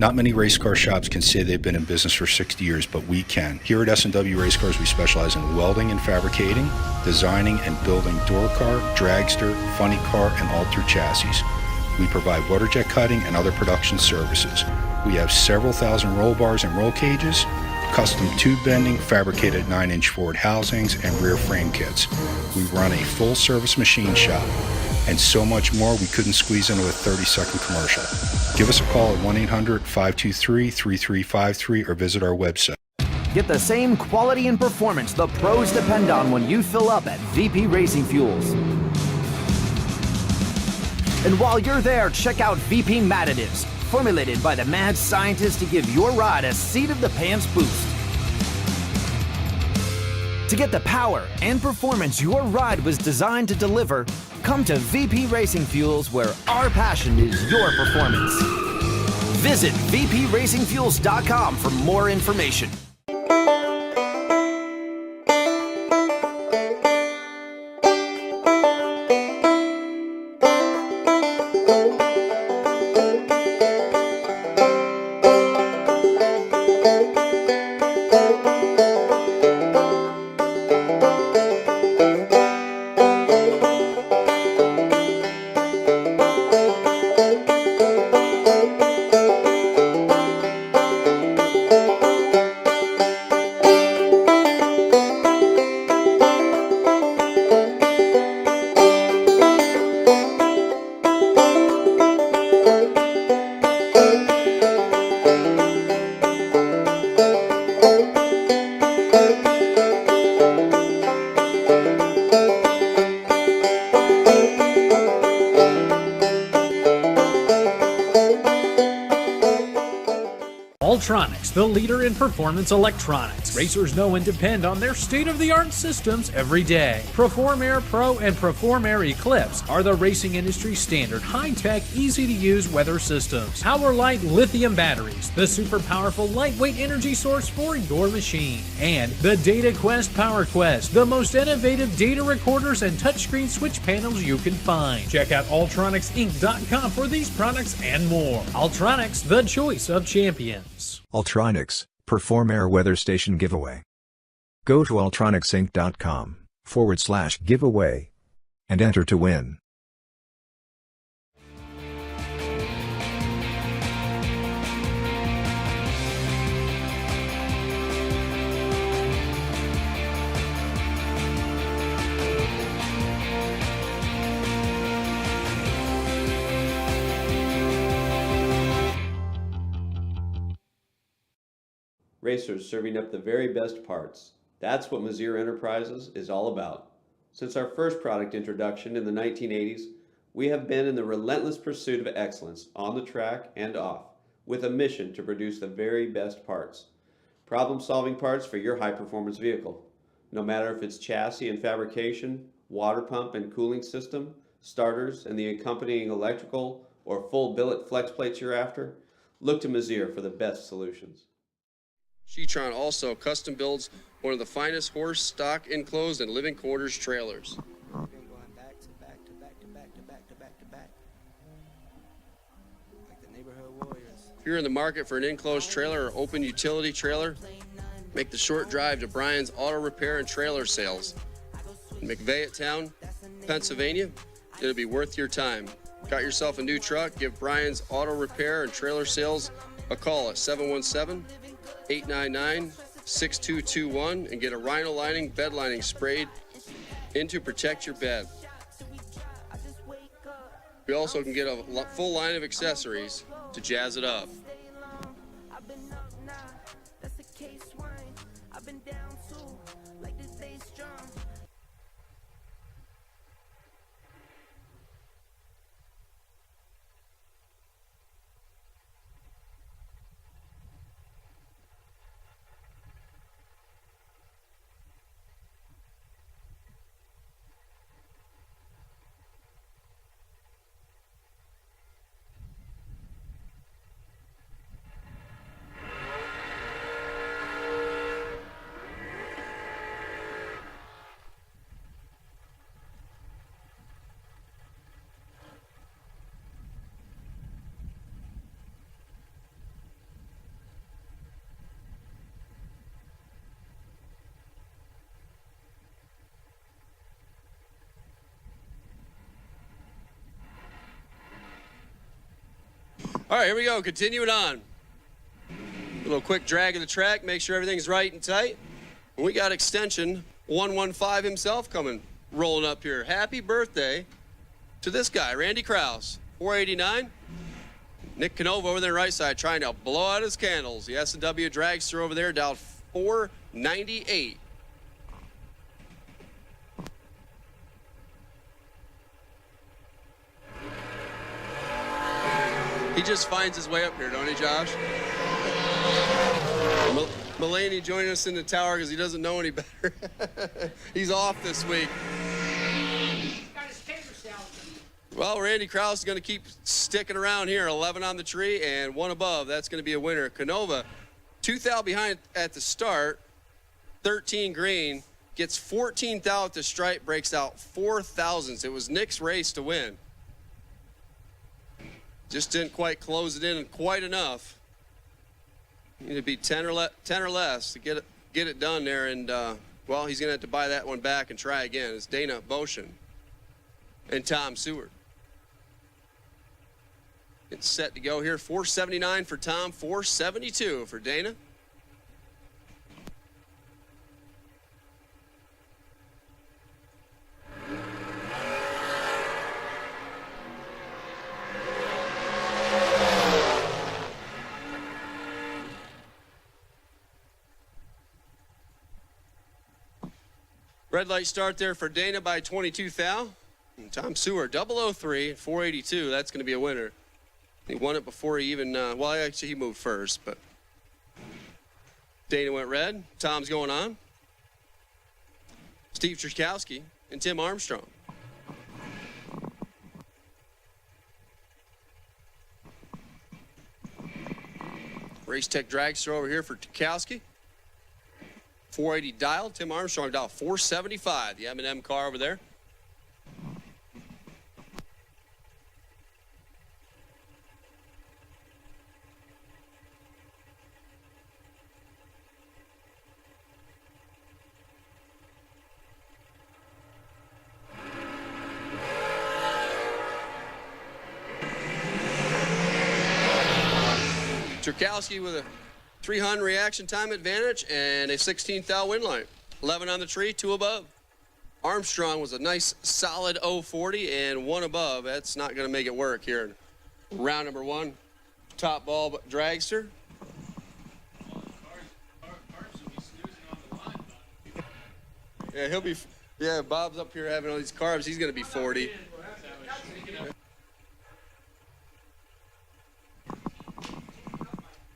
Not many race car shops can say they've been in business for 60 years, but we can. Here at S&W Race Cars, we specialize in welding and fabricating, designing and building door car, dragster, funny car, and altered chassis. We provide water jet cutting and other production services. We have several thousand roll bars and roll cages, custom tube bending, fabricated 9-inch Ford housings, and rear frame kits. We run a full-service machine shop, and so much more we couldn't squeeze into a 30-second commercial. Give us a call at 1-800-523-3353 or visit our website. Get the same quality and performance the pros depend on when you fill up at VP Racing Fuels. And while you're there, check out VP Mad Additives, formulated by the mad scientists to give your ride a seat-of-the-pants boost. To get the power and performance your ride was designed to deliver, come to VP Racing Fuels, where our passion is your performance. Visit vpracingfuels.com for more information. Ultronics, the leader in performance electronics. Racers know and depend on their state-of-the-art systems every day. Perform-Air Pro and Perform-Air Eclipse are the racing industry's standard high-tech, easy-to-use weather systems. Power-Light lithium batteries, the super powerful lightweight energy source for your machine. And the Data Quest Power Quest, the most innovative data recorders and touchscreen switch panels you can find. Check out ultronicsinc.com for these products and more. Ultronics, the choice of champions. Ultronics, Perform-Air Weather Station Giveaway. Go to ultronicsinc.com/giveaway and enter to win. Racers serving up the very best parts. That's what Mazir Enterprises is all about. Since our first product introduction in the 1980s, we have been in the relentless pursuit of excellence on the track and off, with a mission to produce the very best parts. Problem-solving parts for your high-performance vehicle. No matter if it's chassis and fabrication, water pump and cooling system, starters and the accompanying electrical, or full billet flex plates you're after, look to Mazir for the best solutions. Shetron also custom builds one of the finest horse, stock, enclosed, and living quarters trailers. Been going back to back to back to back to back to back to back. Like the neighborhood warriors. If you're in the market for an enclosed trailer or open utility trailer, make the short drive to Brian's Auto Repair and Trailer Sales in McVeigh, Pennsylvania. It'll be worth your time. Got yourself a new truck? Give Brian's Auto Repair and Trailer Sales a call at 717-899-6221 and get a rhino lining, bed lining sprayed in to protect your bed. We also can get a full line of accessories to jazz it up. All right, here we go. Continuing on. A little quick drag of the track. Make sure everything's right and tight. And we got extension 115 himself coming, rolling up here. Happy birthday to this guy, Randy Krause, 489. Nick Canova over there right side trying to blow out his candles. The S&W Dragster over there dialed 498. He just finds his way up here, don't he, Josh? Mulaney joining us in the tower because he doesn't know any better. He's off this week. Well, Randy Krause is going to keep sticking around here. 11 on the tree and 1 above. That's going to be a winner. Canova, 2 thou behind at the start, 13 green, gets 14 thou at the stripe, breaks out 4 thousandths. It was Nick's race to win. Just didn't quite close it in quite enough. You need to be 10 or less to get it done there. And, well, he's going to have to buy that one back and try again. It's Dana Boshin and Tom Seward. It's set to go here. 479 for Tom, 472 for Dana. Red light start there for Dana by 22 thou. And Tom Seward, 003, 482. That's going to be a winner. He won it before he even, well, actually he moved first, but Dana went red. Tom's going on. Steve Trzaskowski and Tim Armstrong. Race Tech Dragster over here for Trzaskowski. 480 dialed. Tim Armstrong dialed 475. The M&M car over there. Trzaskowski with a 300 reaction time advantage and a 16th thou win line. 11 on the tree, 2 above. Armstrong was a nice solid 040 and 1 above. That's not going to make it work here in round number 1. Top ball Dragster. Yeah, he'll be. Yeah, Bob's up here having all these carbs. He's going to be 40.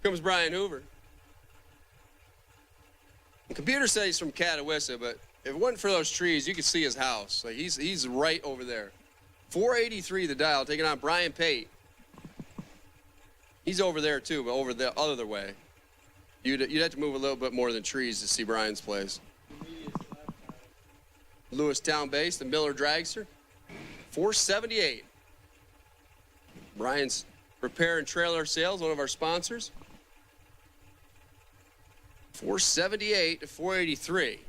Comes Brian Hoover. The computer says he's from Catawissa, but if it wasn't for those trees, you could see his house. Like he's right over there. 483 the dial, taking on Brian Pate. He's over there too, but over the other way. You'd have to move a little bit more than trees to see Brian's place. Lewistown base, the Miller Dragster. 478. Brian's Repair and Trailer Sales, one of our sponsors. 478 to 483.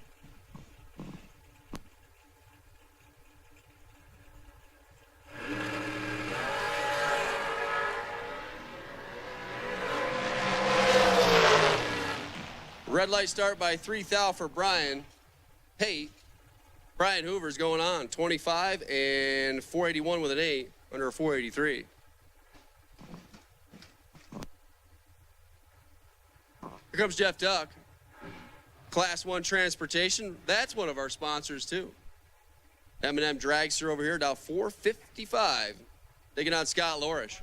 Red light start by 3,000 for Brian Haight. Brian Hoover's going on 25 and 481 with an 8 under a 483. Here comes Jeff Duck. Class 1 Transportation. That's one of our sponsors too. M&M Dragster over here, down 455. Taking on Scott Lorish.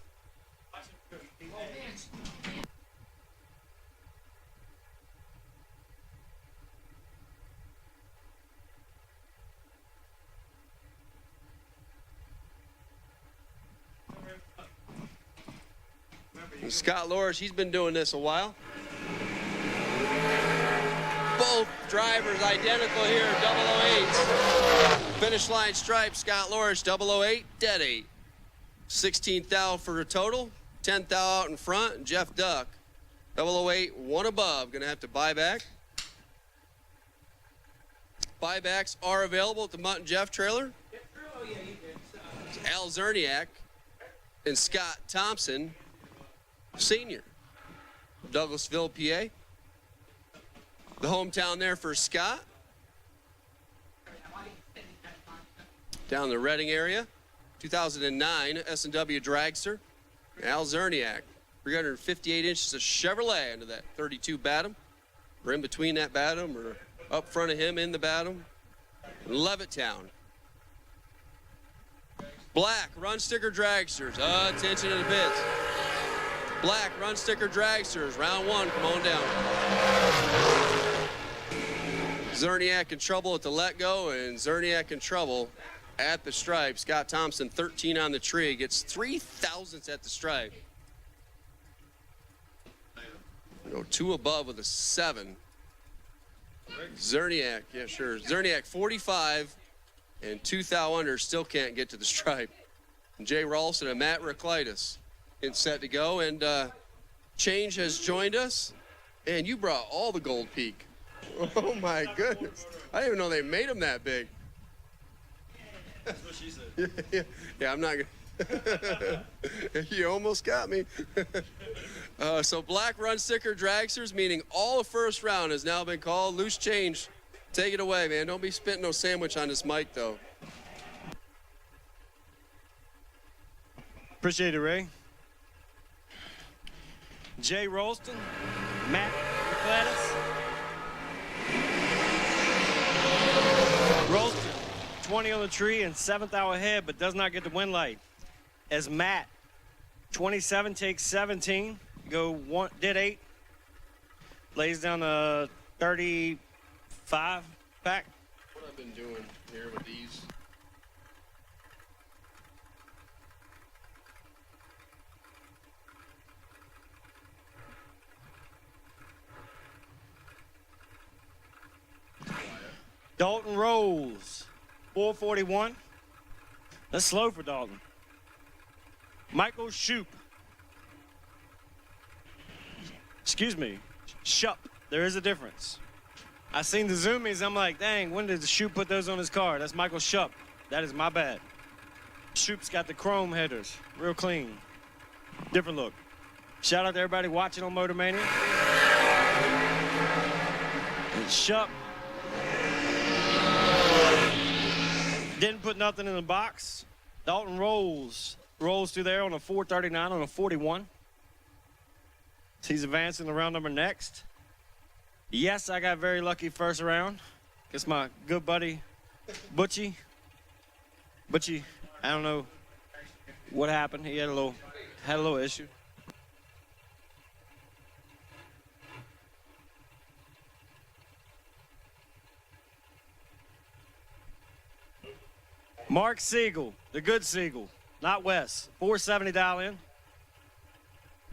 And Scott Lorish, he's been doing this a while. Both drivers identical here, 008s. Finish line stripe, Scott Lorish, 008, dead 8. 16,000 for a total, 10,000 out in front, and Jeff Duck, 008, one above, gonna have to buy back. Buybacks are available at the Mutt and Jeff trailer. Al Zerniak and Scott Thompson, Senior, Douglasville, PA. The hometown there for Scott. Down the Reading area. 2009 S&W Dragster. Al Zerniak. 358 inches of Chevrolet under that 32 Batum. Or in between that Batum or up front of him in the Batum. Levittown. Black run sticker dragsters. Attention to the pits. Black run sticker dragsters. Round 1, come on down. Zerniak in trouble at the let go, and Zerniak in trouble at the stripe. Scott Thompson, 13 on the tree, gets 3 thousandths at the stripe. Go 2 above with a 7. Zerniak, yeah, sure. Zerniak, 45 and 2 thou under, still can't get to the stripe. And Jay Ralston and Matt Reclitus in set to go, and Change has joined us, and you brought all the Gold Peak. Oh my goodness. I didn't even know they made them that big. That's what she said. Yeah, I'm not gonna. You almost got me. So black run sticker dragsters, meaning all the first round has now been called. Loose change. Take it away, man. Don't be spitting no sandwich on this mic, though. Appreciate it, Ray. Jay Ralston, Matt Reclitus. Ralston, 20 on the tree and 7th hour ahead, but does not get the win light. As Matt, 27 takes 17, go one, dead 8, lays down a 35 pack. What I've been doing here with these. Dalton Rolls, 441. That's slow for Dalton. Michael Shoup. Excuse me, Shup. There is a difference. I seen the zoomies. I'm like, dang, when did the Shoup put those on his car? That's Michael Shup. That is my bad. Shoup's got the chrome headers, real clean. Different look. Shout out to everybody watching on Motor Mania. And Shup didn't put nothing in the box. Dalton rolls through there on a 439 on a 41. He's advancing the round number next. Yes, I got very lucky first round. It's my good buddy, Butchie. Butchie, I don't know what happened. He had a little issue. Mark Siegel, the good Siegel, not Wes, 470 dial in.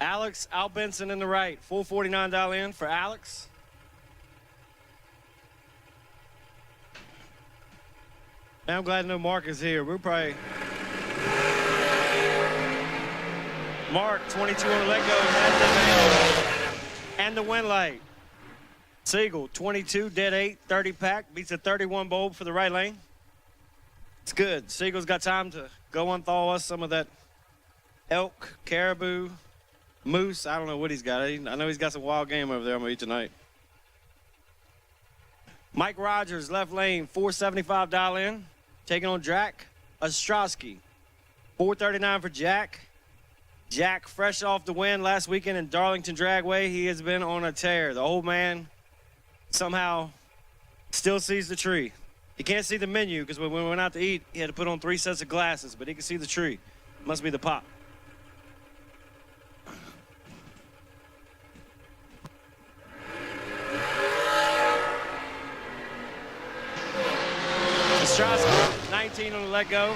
Alex Albenson in the right, 449 dial in for Alex. Now I'm glad to know Mark is here. We're probably Mark, 22 on the let go, has the advantage. And the win light. Siegel, 22, dead 8, 30 pack, beats a 31 bulb for the right lane. It's good. Siegel's got time to go unthaw us some of that elk, caribou, moose. I don't know what he's got. I know he's got some wild game over there I'm going to eat tonight. Mike Rogers, left lane, 475 dial in. Taking on Jack Ostrowski. 439 for Jack. Jack, fresh off the win last weekend in Darlington Dragway. He has been on a tear. The old man somehow still sees the tree. He can't see the menu because when we went out to eat, he had to put on 3 sets of glasses, but he can see the tree. Must be the pop. Ostrowski, 19 on the let go.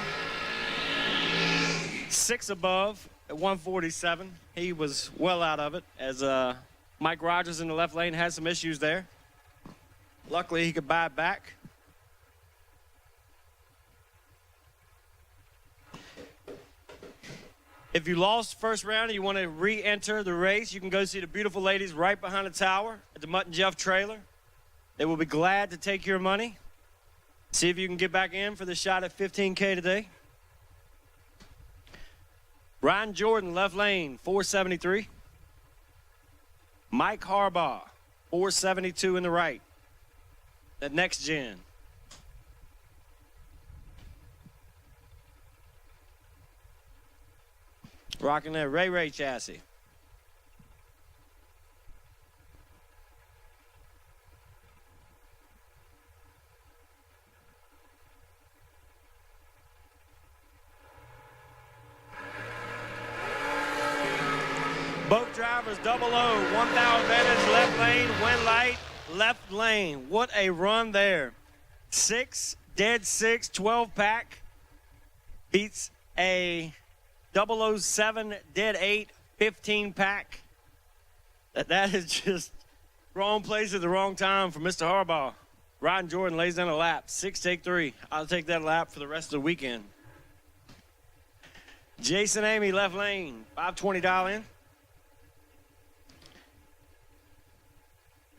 6 above at 147. He was well out of it as Mike Rogers in the left lane had some issues there. Luckily, he could buy it back. If you lost first round and you want to re-enter the race, you can go see the beautiful ladies right behind the tower at the Mutt and Jeff trailer. They will be glad to take your money. See if you can get back in for the shot at $15K today. Ryan Jordan, left lane, 473. Mike Harbaugh, 472 in the right. That next gen. Rocking that Ray chassis. Both drivers, 0-0, 1,000 advantage, left lane, win light, left lane. What a run there. 6, dead 6, 12 pack. Beats a 007, dead 8, 15 pack. That is just wrong place at the wrong time for Mr. Harbaugh. Ryan Jordan lays down a lap, 6, take 3. I'll take that lap for the rest of the weekend. Jason Amy, left lane, 520 dial in.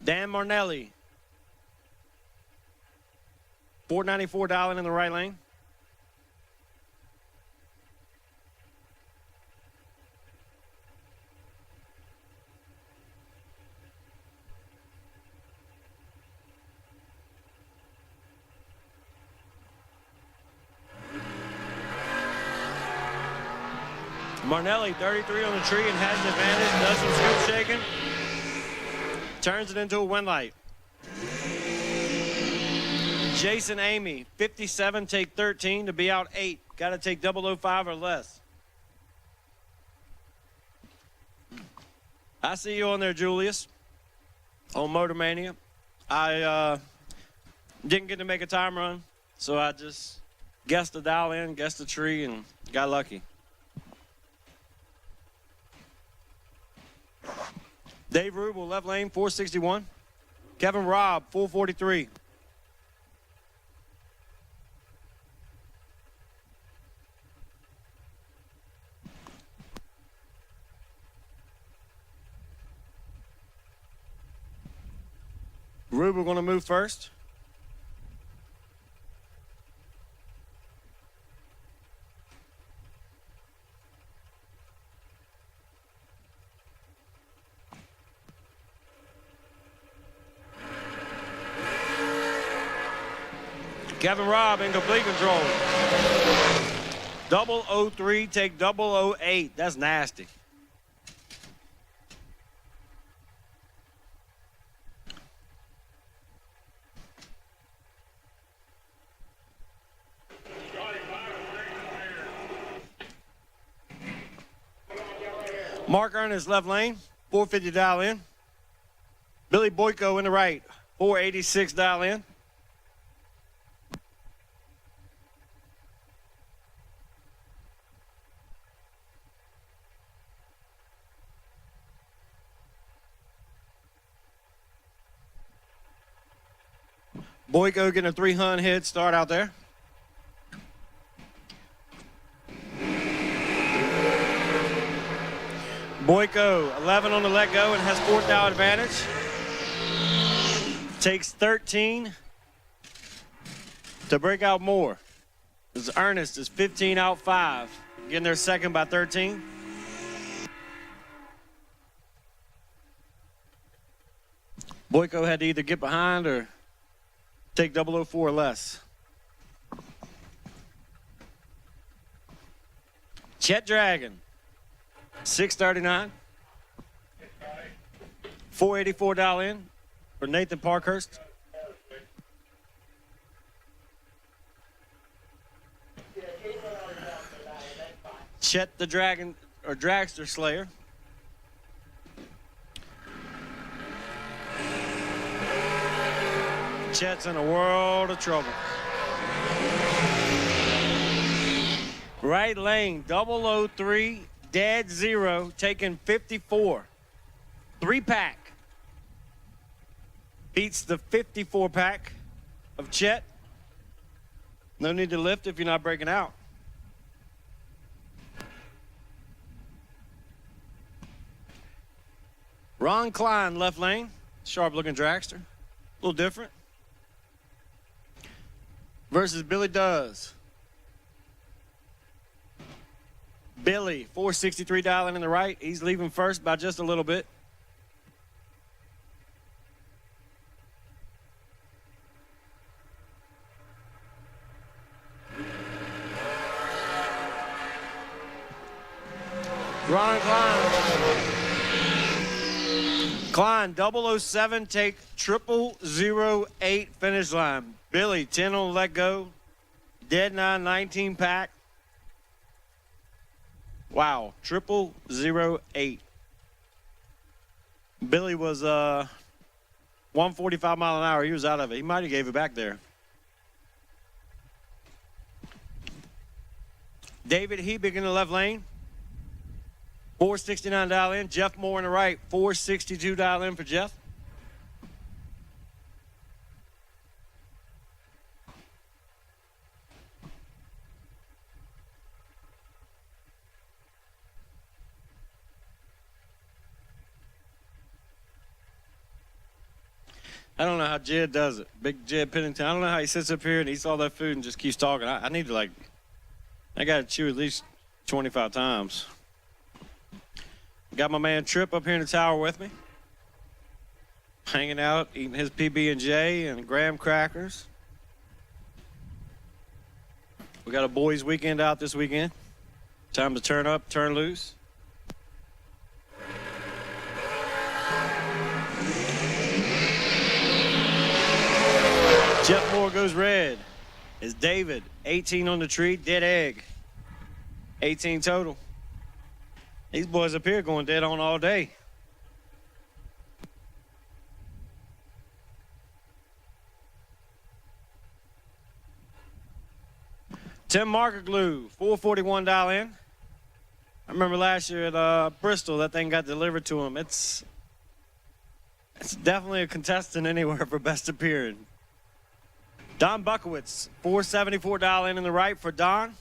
Dan Marnelli, 494 dial in the right lane. Marnelli, 33 on the tree and has the advantage, does some scoop shaking. Turns it into a win light. Jason Amy, 57, take 13 to be out 8. Got to take 005 or less. I see you on there, Julius, on Motor Mania. I didn't get to make a time run, so I just guessed the dial in, guessed the tree, and got lucky. Dave Rubel, left lane, 461. Kevin Robb, 443. Rubel going to move first. Kevin Robb in complete control. 003, take 008. That's nasty. Mark Ernest, left lane, 450 dial in. Billy Boyko in the right, 486 dial in. Boyko getting a 300 head start out there. Boyko, 11 on the let go and has fourth down advantage. Takes 13 to break out more. This Ernest is 15 out 5. Getting their second by 13. Boyko had to either get behind or take 004 or less. Chet Dragon, 639. $484 in for Nathan Parkhurst. Chet the Dragon, or Dragster Slayer. Chet's in a world of trouble. Right lane, 003, dead zero, taking 54. 3-pack. Beats the 54-pack of Chet. No need to lift if you're not breaking out. Ron Klein, left lane. Sharp-looking dragster. A little different. Versus Billy Does. Billy, $463 in the right. He's leaving first by just a little bit. Ron Klein. Klein, 007, take 0008 finish line. Billy, 10 on let go. Dead 9, 19 pack. Wow, 0008. Billy was 145 mile an hour. He was out of it. He might have gave it back there. David Hebig in the left lane. $469 in. Jeff Moore in the right. $462 in for Jeff. I don't know how Jed does it. Big Jed Pennington. I don't know how he sits up here and eats all that food and just keeps talking. I need to, I got to chew at least 25 times. Got my man Tripp up here in the tower with me. Hanging out, eating his PB&J and graham crackers. We got a boys' weekend out this weekend. Time to turn up, turn loose. Jeff Moore goes red. Is David, 18 on the tree, dead egg. 18 total. These boys up here going dead on all day. Tim Markerglue, $441 in. I remember last year at Bristol, that thing got delivered to him. It's definitely a contestant anywhere for best appearing. Don Buckowitz, $474 in the right for Don.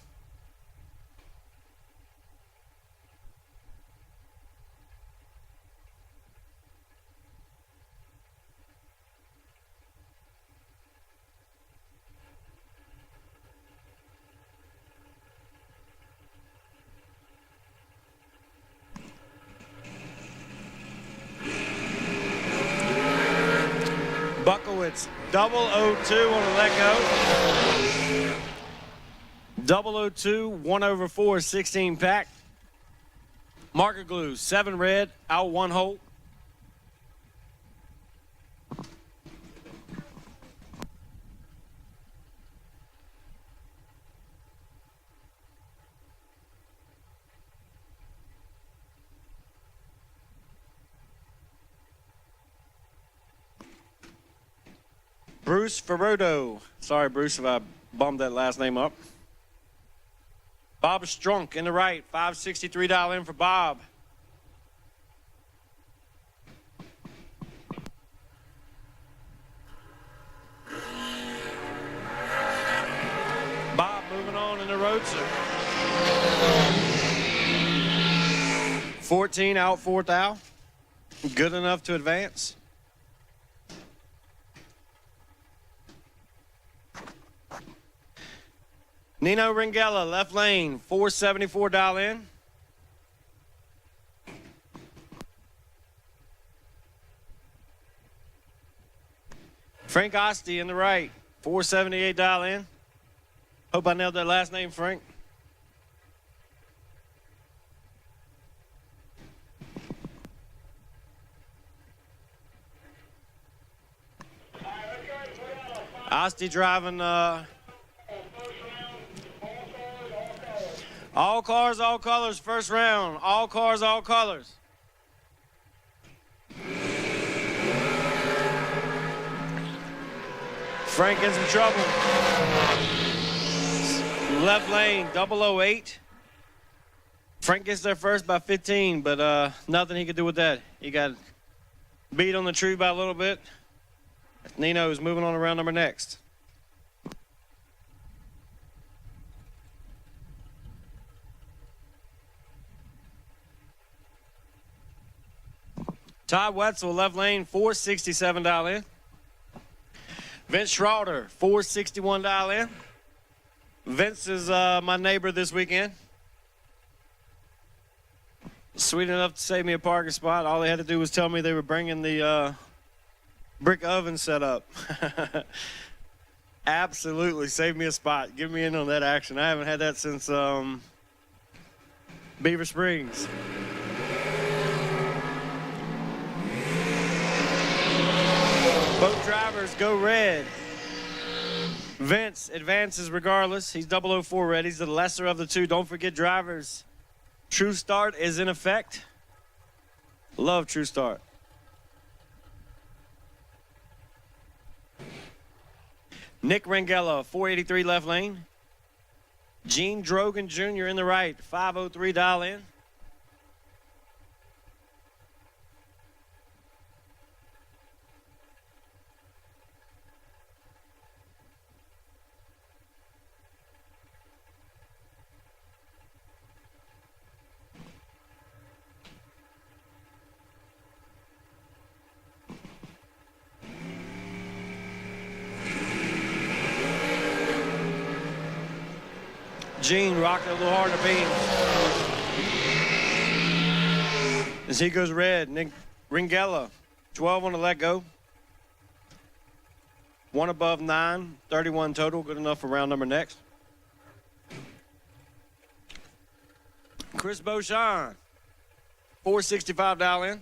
Buckowitz, 002 on the let go. 002, 1/4, 16 pack. Marker glue, 7 red, out 1 hole. Bruce Ferrodo. Sorry, Bruce, if I bummed that last name up. Bob Strunk in the right. $563 in for Bob. Bob moving on in the roadster. 14 out, fourth out. Good enough to advance. Nino Ringella, left lane, 474 dial in. Frank Osti in the right, 478 dial in. Hope I nailed that last name, Frank. Osti driving all cars, all colors, first round. All cars, all colors. Frank in some trouble. Left lane, 008. Frank gets there first by 15, but nothing he could do with that. He got beat on the tree by a little bit. Nino is moving on to round number next. Todd Wetzel, left lane, 467 dial in. Vince Schroeder, 461 dial in. Vince is my neighbor this weekend. Sweet enough to save me a parking spot. All they had to do was tell me they were bringing the brick oven set up. Absolutely saved me a spot. Give me in on that action. I haven't had that since Beaver Springs. Both drivers go red. Vince advances regardless. He's 004 red. He's the lesser of the two. Don't forget, drivers, True Start is in effect. Love True Start. Nick Rangella, 483 left lane. Gene Drogan Jr. in the right, 503 dial in. Gene rocked it a little hard to beam. As he goes red, Nick Ringella, 12 on the let go. 1 above 9, 31 total, good enough for round number next. Chris Beauchamp, 465 dial in.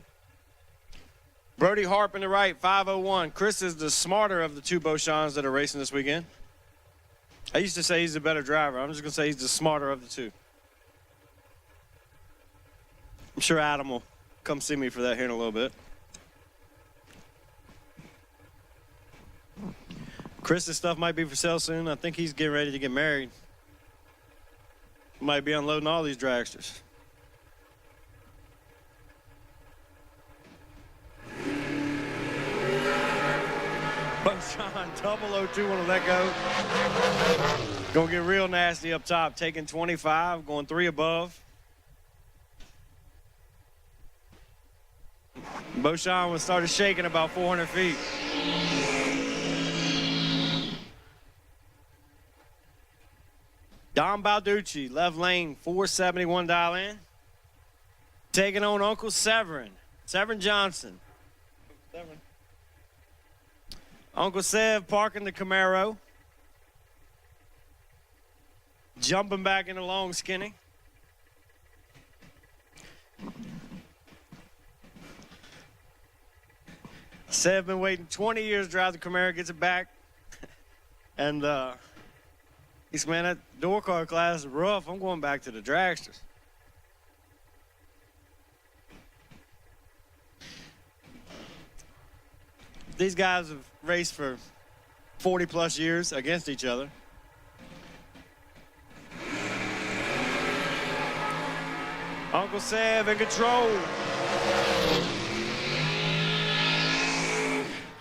Brody Harp in the right, 501. Chris is the smarter of the two Beauchamps that are racing this weekend. I used to say he's a better driver. I'm just going to say he's the smarter of the two. I'm sure Adam will come see me for that here in a little bit. Chris's stuff might be for sale soon. I think he's getting ready to get married. Might be unloading all these dragsters. Beauchamp, 002 on the let go. Gonna get real nasty up top, taking 25, going 3 above. Beauchamp was started shaking about 400 feet. Don Balducci, left lane, 471 dial in. Taking on Uncle Severin, Severin Johnson. Uncle Sev parking the Camaro. Jumping back in the long skinny. Sev been waiting 20 years to drive the Camaro, gets it back. And he's, man, that door car class is rough. I'm going back to the dragsters. These guys have raced for 40 plus years against each other. Uncle Sev in control.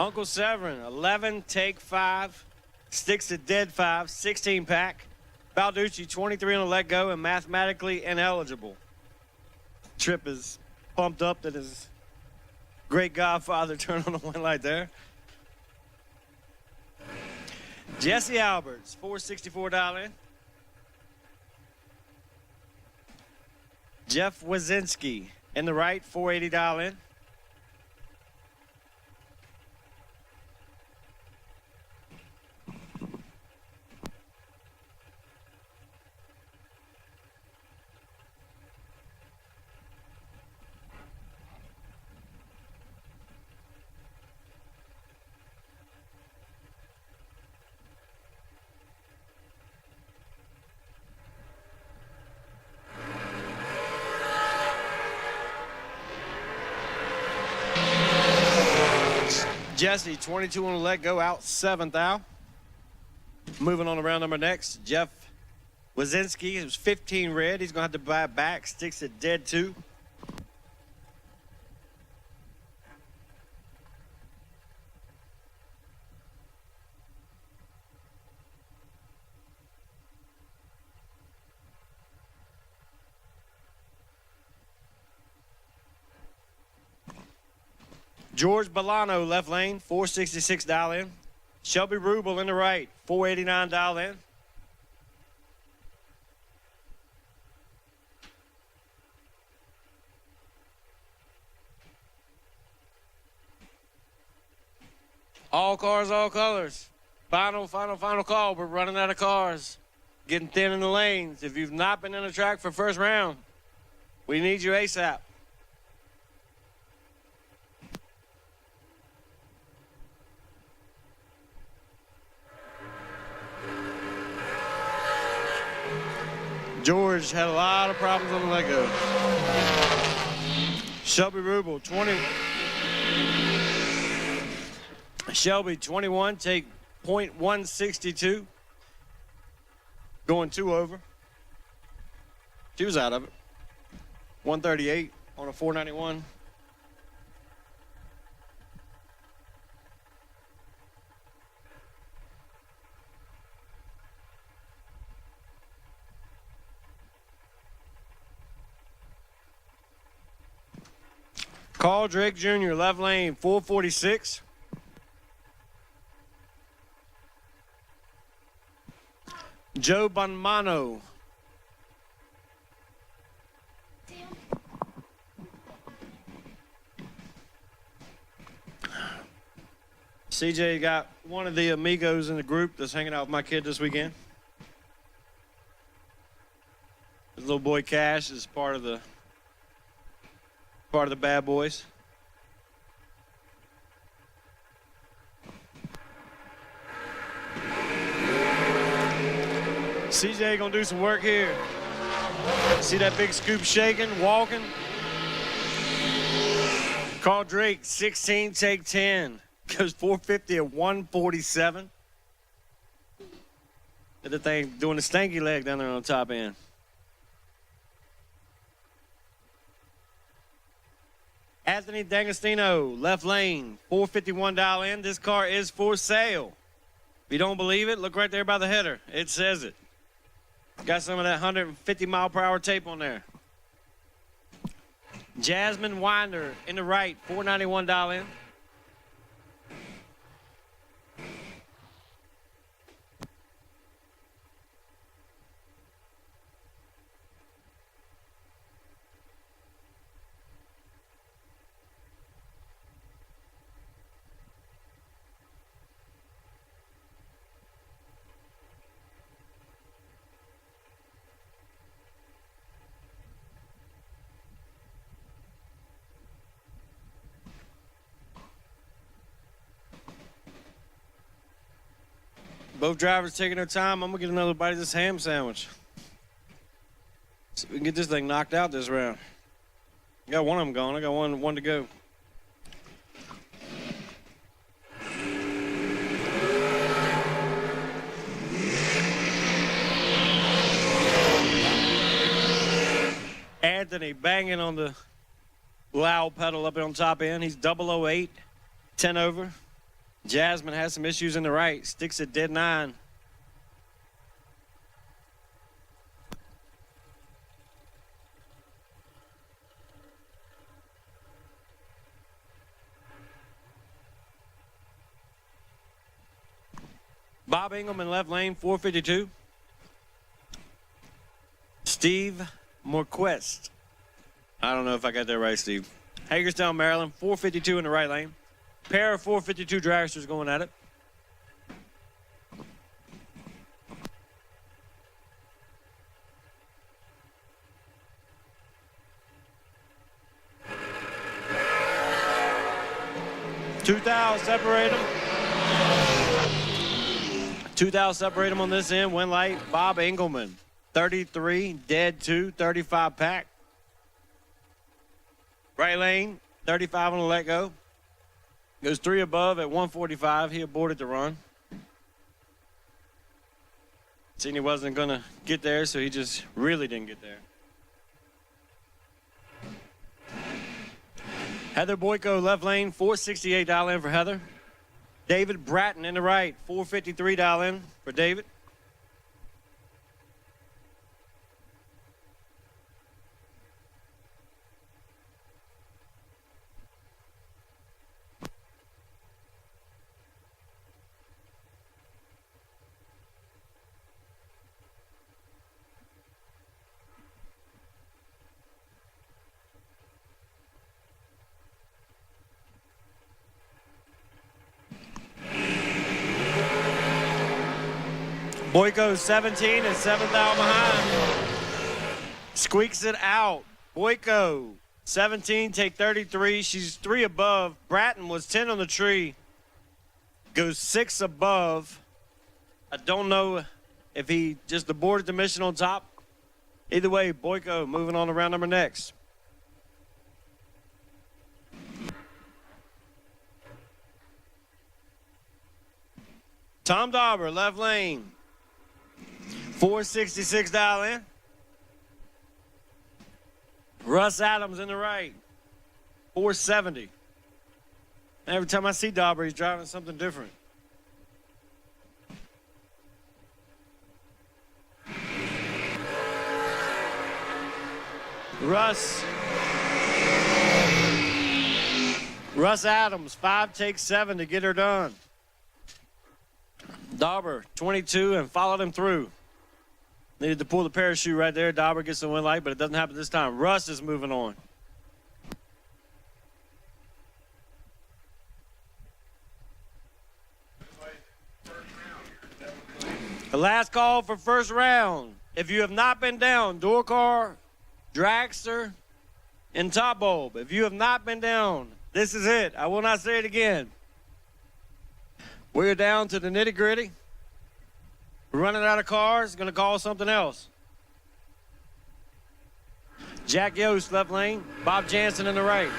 Uncle Severin, 11, take 5, sticks to dead 5, 16 pack. Balducci, 23 on the let go and mathematically ineligible. Trip is pumped up that his great godfather turned on the one light there. Jesse Alberts, $464. Jeff Wazinski in the right, $480. Jesse, 22 on the let go, out 7th out. Moving on to round number next, Jeff Wazinski, it was 15 red. He's going to have to buy it back, sticks at dead 2. George Bolano, left lane, $466 in. Shelby Rubel in the right, $489 in. All cars, all colors. Final call. We're running out of cars. Getting thin in the lanes. If you've not been in the track for first round, we need you ASAP. George had a lot of problems on the let go. Shelby Rubel, 20. Shelby, 21, take .162. Going 2 over. She was out of it. 138 on a 491. Carl Drake Jr., left lane, 446. Joe Bonmano. CJ got one of the amigos in the group that's hanging out with my kid this weekend. His little boy Cash is part of the bad boys. CJ gonna do some work here. See that big scoop shaking, walking? Carl Drake, 16, take 10. Goes 450 at 147. Did the thing doing the stanky leg down there on the top end. Anthony D'Agostino, left lane, $451 in. This car is for sale. If you don't believe it, look right there by the header. It says it. Got some of that 150-mile-per-hour tape on there. Jasmine Winder in the right, $491 in. Both drivers taking their time. I'm going to get another bite of this ham sandwich. So we can get this thing knocked out this round. I got one of them gone. I got one to go. Anthony banging on the loud pedal up on top end. He's 008, 10 over. Jasmine has some issues in the right. Sticks at dead 9. Bob Engelman, left lane, 452. Steve Morquest. I don't know if I got that right, Steve. Hagerstown, Maryland, 452 in the right lane. Pair of 452 dragsters going at it. Two thou separate them. 2,000 separate them on this end. Win light, Bob Engelman. 33, dead 2, 35 pack. Right lane, 35 on the let go. Goes 3 above at 145. He aborted the run. Seen he wasn't going to get there, so he just really didn't get there. Heather Boyko, left lane, $468 dial in for Heather. David Bratton in the right, $453 dial in for David. Boyko 17 and 7 thou behind. Squeaks it out. Boyko 17, take 33. She's 3 above. Bratton was 10 on the tree. Goes 6 above. I don't know if he just aborted the mission on top. Either way, Boyko moving on to round number next. Tom Dauber, left lane. 466 dial in. Russ Adams in the right. 470. Every time I see Dauber, he's driving something different. Russ Adams, 5 takes 7 to get her done. Dauber, 22, and followed him through. Needed to pull the parachute right there. Dauber gets the win light, but it doesn't happen this time. Russ is moving on. The last call for first round. If you have not been down, door car, dragster, and top bulb. If you have not been down, this is it. I will not say it again. We're down to the nitty gritty. We're running out of cars. Going to call something else. Jack Yost, left lane. Bob Jansen in the right.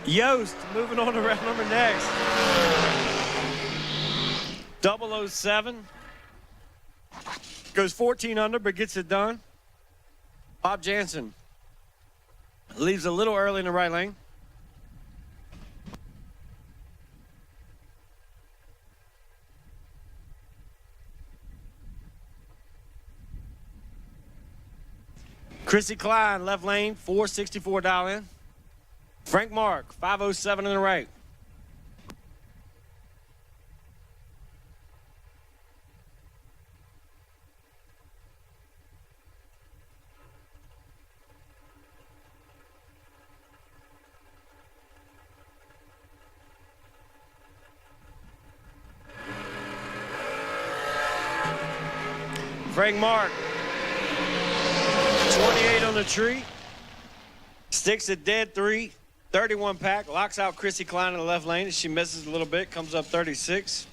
Yost moving on to round number next. 007. Goes 14 under, but gets it done. Bob Jansen leaves a little early in the right lane. Chrissy Klein, left lane, 464 dial in. Frank Mark, 507 in the right. Frank Mark, 28 on the tree, sticks a dead 3, 31 pack, locks out Chrissy Klein in the left lane. She misses a little bit, comes up 36.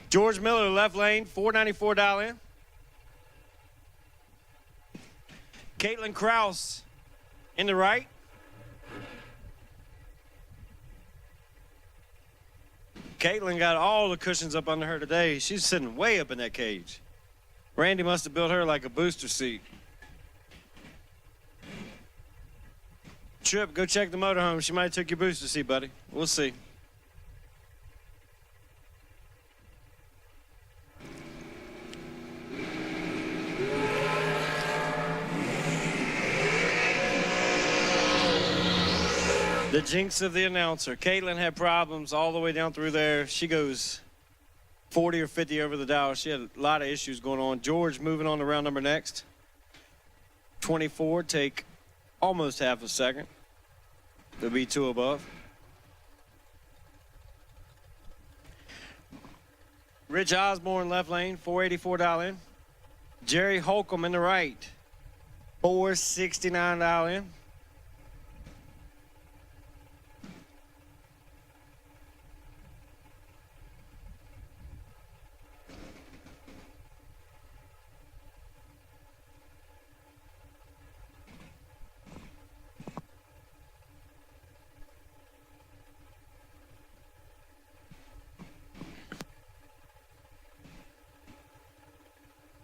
George Miller, left lane, 494 dial in. Caitlin Kraus in the right. Caitlin got all the cushions up under her today. She's sitting way up in that cage. Randy must have built her like a booster seat. Trip, go check the motorhome. She might have took your booster seat, buddy. We'll see. The jinx of the announcer. Caitlin had problems all the way down through there. She goes 40 or 50 over the dial. She had a lot of issues going on. George moving on to round number next. 24, take almost half a second. There'll be 2 above. Rich Osborne left lane, 484 dial in. Jerry Holcomb in the right, 469 dial in.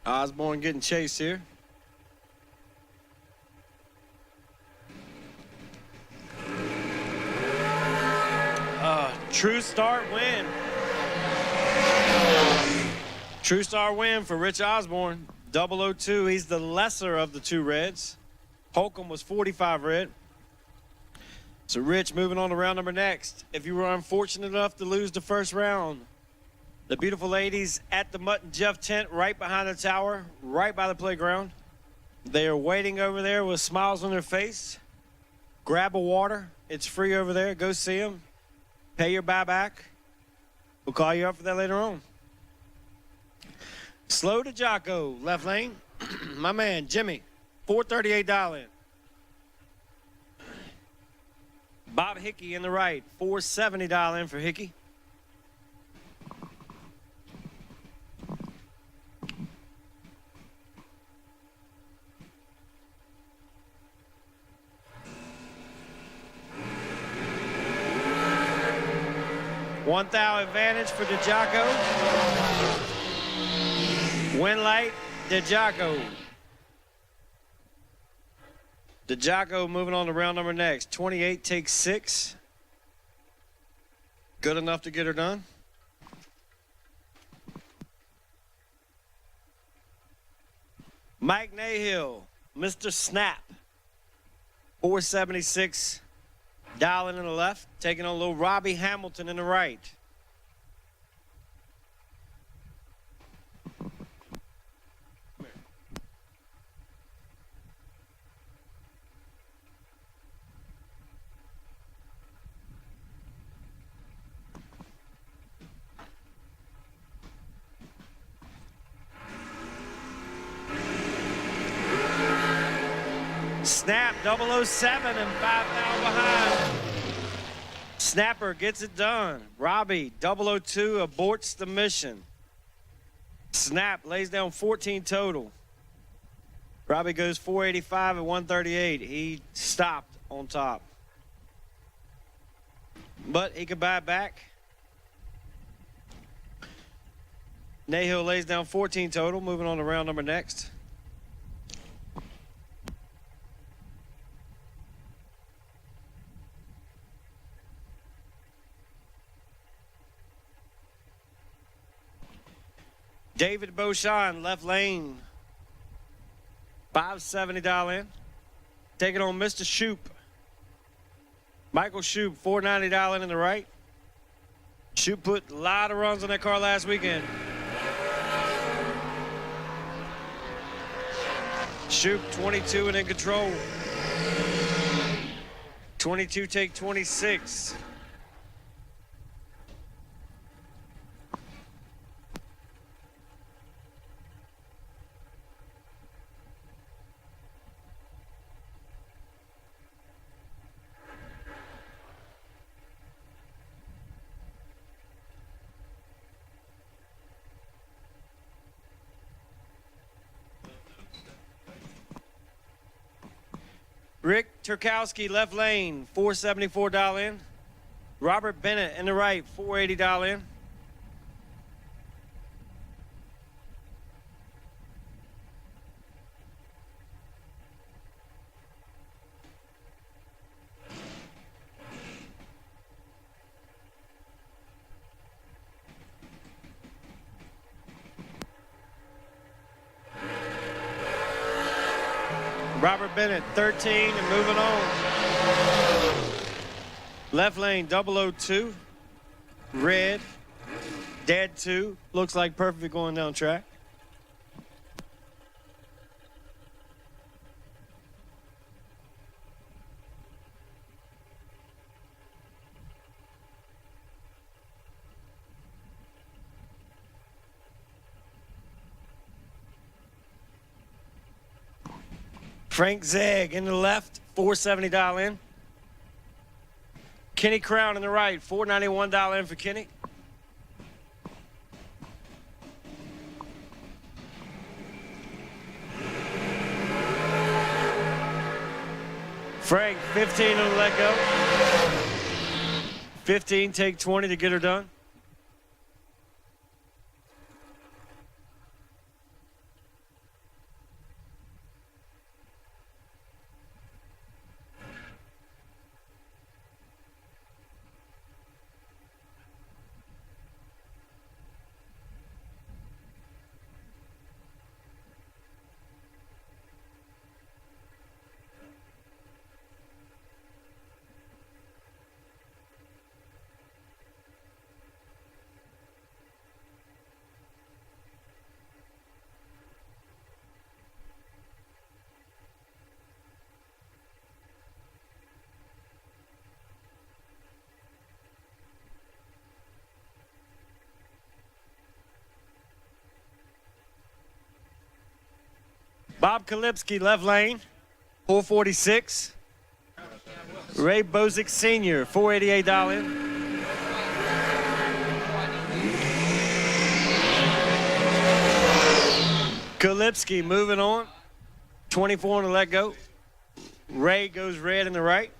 Osborne getting chased here. True start win. True star win for Rich Osborne. 002. He's the lesser of the 2 reds. Holcomb was 45 red. So Rich moving on to round number next. If you were unfortunate enough to lose the first round, the beautiful ladies at the Mutt and Jeff tent right behind the tower, right by the playground. They are waiting over there with smiles on their face. Grab a water. It's free over there. Go see them. Pay your buyback. We'll call you up for that later on. Slow to Jocko, left lane. My man, Jimmy, 438 dial in. Bob Hickey in the right, 470 dial in for Hickey. One thou advantage for DeJocko. Win light, DeJocko. DeJocko moving on to round number next. 28 takes 6. Good enough to get her done. Mike Nahill, Mr. Snap. 476. Dialing in the left, taking on little Robbie Hamilton in the right. Snap, 007 and 5 now behind. Snapper gets it done. Robbie, 002 aborts the mission. Snap lays down 14 total. Robbie goes 485 at 138. He stopped on top. But he could buy it back. Nahill lays down 14 total. Moving on to round number next. David Beauchamp, left lane. 570 dial in. Taking on Mr. Shoop. Michael Shoop, 490 dial in the right. Shoop put a lot of runs on that car last weekend. Shoop, 22 and in control. 22 take 26. Rick Turkowski, left lane, 474 dial in. Robert Bennett in the right, 480 dial in. Robert Bennett, 13 and moving on. Left lane 002. Red. Dead 2. Looks like perfect going down track. Frank Zeg in the left, $470 in. Kenny Crown in the right, $491 in for Kenny. Frank, 15 on the let go. 15, take 20 to get her done. Bob Kalipski, left lane, 446. Ray Bozick Sr., $488 in. Kalipski moving on, 24 on the let go. Ray goes red in the right.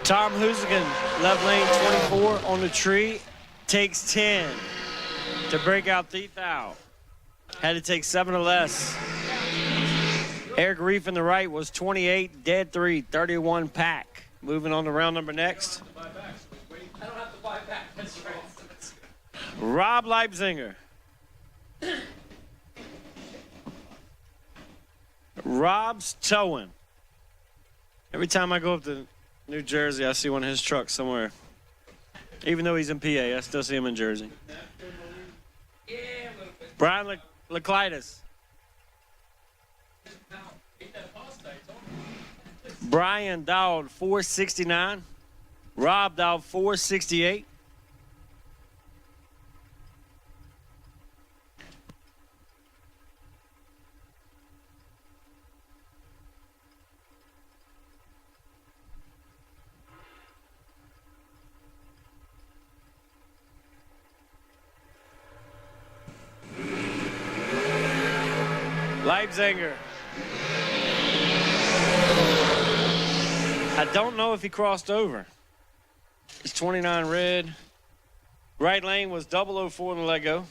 Tom Hoosigan, left lane 24 on the tree, takes 10 to break out Thethau. Had to take 7 or less. Eric Reef in the right was 28, dead 3, 31 pack. Moving on to round number next. Rob Leipzinger. Rob's towing. Every time I go up to New Jersey, I see one of his trucks somewhere. Even though he's in PA, I still see him in Jersey. Brian Leclitus. Brian Dowd, 469. Rob Dowd, 468. Leipzinger. I don't know if he crossed over. It's 29 red. Right lane was 004 in the let go.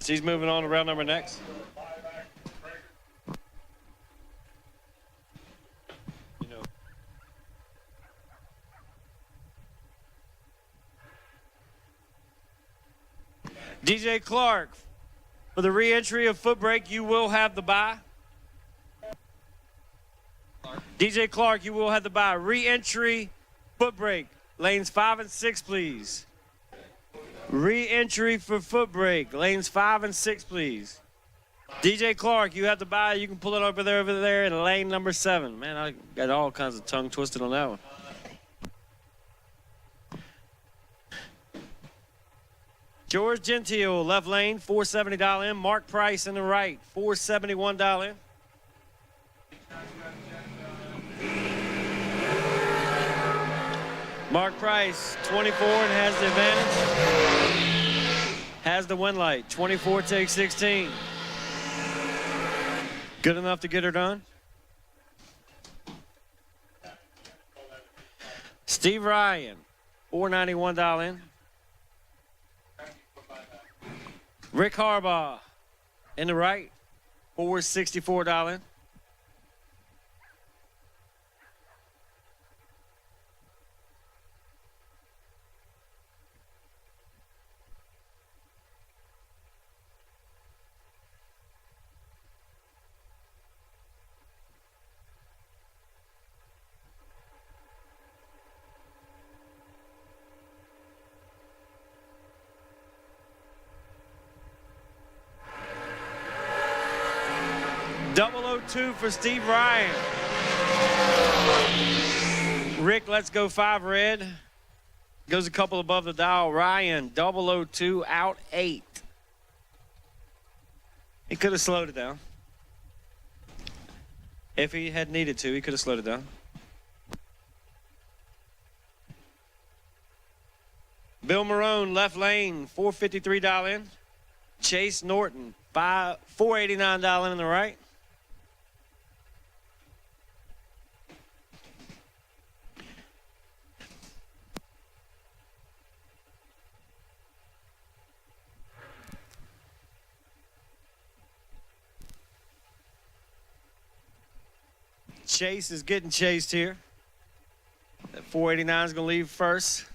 So he's moving on to round number next. DJ Clark. For the re-entry of Footbrake, you will have the bye. DJ Clark, you will have the bye. Re-entry, Footbrake. Lanes 5 and 6, please. Re-entry for Footbrake. Lanes 5 and 6, please. DJ Clark, you have the bye. You can pull it over there in lane number 7. Man, I got all kinds of tongue twisted on that one. George Gentile, left lane, $470 in. Mark Price in the right, $471 in. Mark Price, 24 and has the advantage. Has the win light, 24 takes 16. Good enough to get her done. Steve Ryan, $491 in. Rick Harbaugh in the right, $464 in. $002 for Steve Ryan. Rick, let's go 5 red. Goes a couple above the dial. Ryan, 002 out 8. He could have slowed it down. If he had needed to, he could have slowed it down. Bill Marone, left lane, $453 in. Chase Norton, $489 in the right. Chase is getting chased here. That 489 is going to leave first.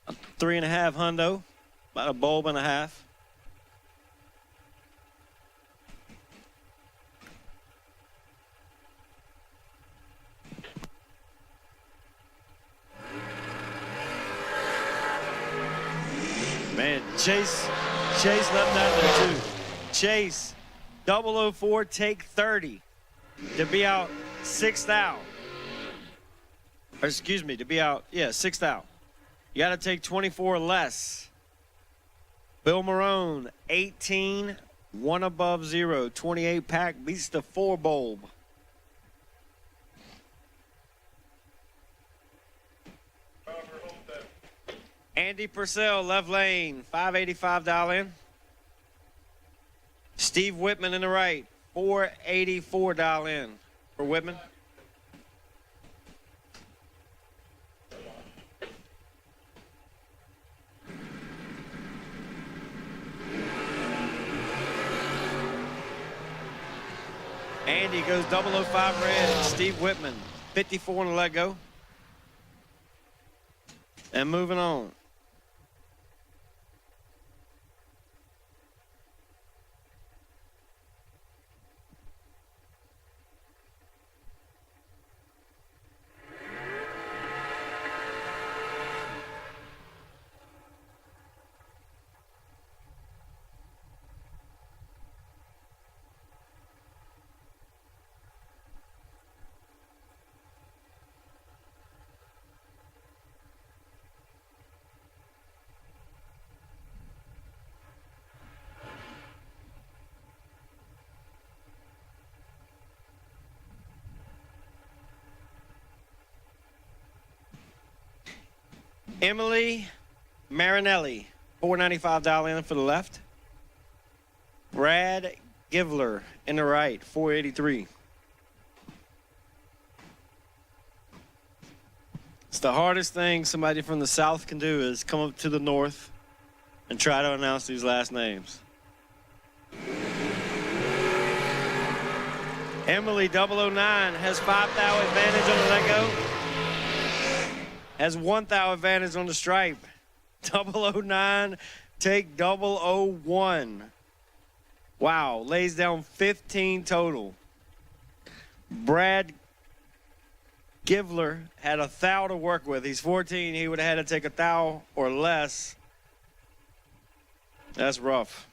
A 3.5 hundo, about a bulb and a half. Man, Chase left out there too. Chase, 004, take 30. To be out 6th out. Or excuse me, to be out, 6th out. You got to take 24 or less. Bill Marone, 18, 1 above 0. 28 pack beats the 4 bulb. Andy Purcell, left lane, $585 in. Steve Whitman in the right. $484 in for Whitman. Andy goes 005 red. Steve Whitman, 54 and a let go. And moving on. Emily Marinelli, $495 in for the left. Brad Givler in the right, $483. It's the hardest thing somebody from the South can do is come up to the North and try to announce these last names. Emily 009 has 5 thou advantage on the let go. Has 1 thou advantage on the stripe. 009, take 001. Wow, lays down 15 total. Brad Givler had a thou to work with. He's 14. He would have had to take a thou or less. That's rough.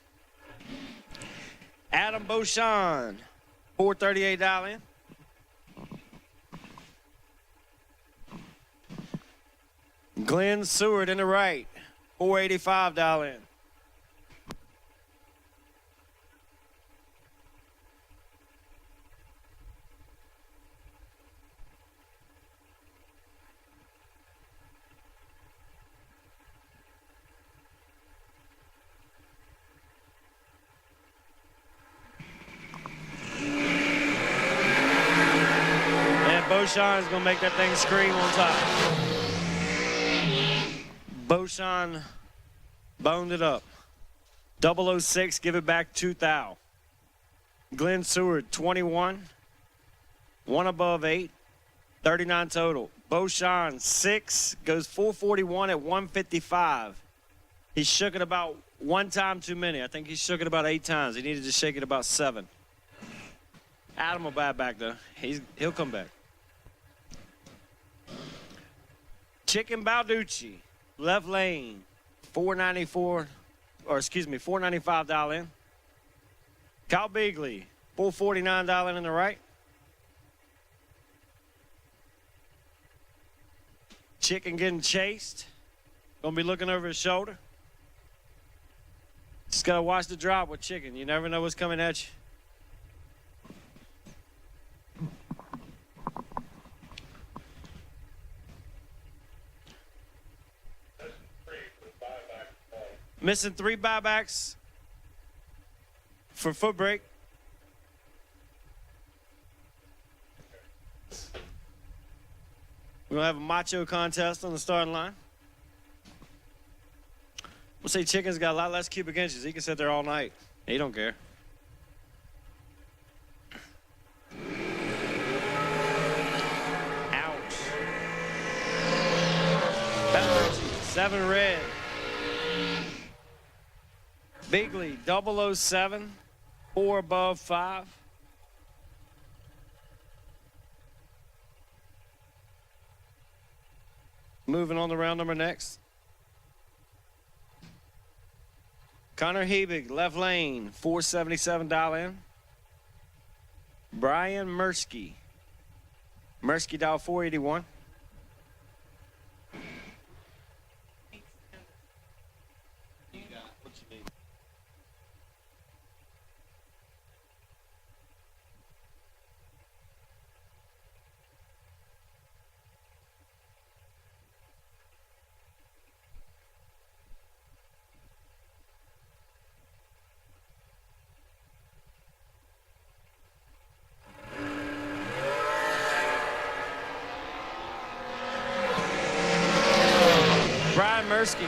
Adam Beauchamp, $438 in. Glenn Seward in the right, $485 in. And Beauchamp is going to make that thing scream on top. Boshan boned it up. 006, give it back 2,000. Glenn Seward, 21. One above 8. 39 total. Boshan, 6, goes 441 at 155. He shook it about one time too many. I think he shook it about 8 times. He needed to shake it about 7. Adam will bat back, though. He'll come back. Chicken Balducci, left lane, 495 dial in. Kyle Beagley, 449 dial in the right. Chicken getting chased. Gonna be looking over his shoulder. Just gotta watch the drop with Chicken. You never know what's coming at you. Missing 3 buybacks for Footbrake. We're gonna have a macho contest on the starting line. We'll say Chicken's got a lot less cubic inches. He can sit there all night. He don't care. Ouch. Balducci, 7 red. Beagley, 007, 4 above 5. Moving on to round number next. Connor Hebig, left lane, 477 dial in. Brian Mursky. Mursky dial 481. Mursky,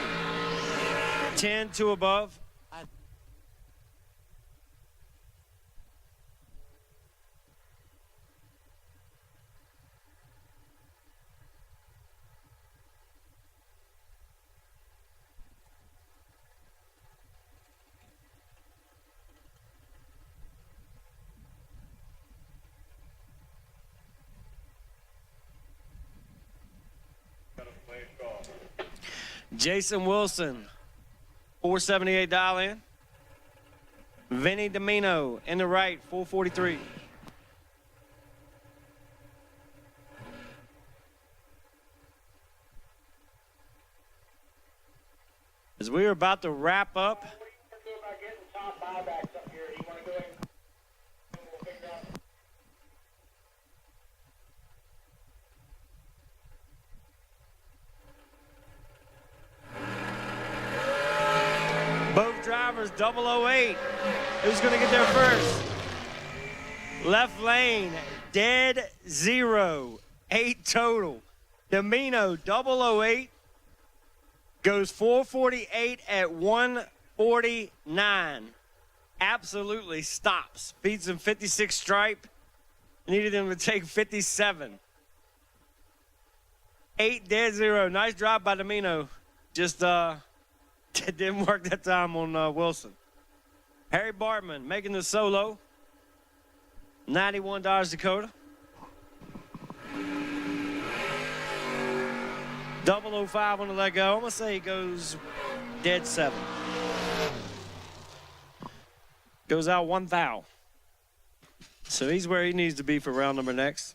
10 to above. Jason Wilson, 478 dial in. Vinny Domino in the right, 443. As we are about to wrap up. Both drivers, 008. Who's going to get there first? Left lane, dead 0. 8 total. Domino, 008. Goes 448 at 149. Absolutely stops. Beats him 56 stripe. Needed him to take 57. 8 dead 0. Nice drive by Domino. Just didn't work that time on Wilson. Harry Bartman making the solo. 91 Dodge Dakota. 005 on the let go. I'm going to say he goes dead 7. Goes out 1,000. So he's where he needs to be for round number next.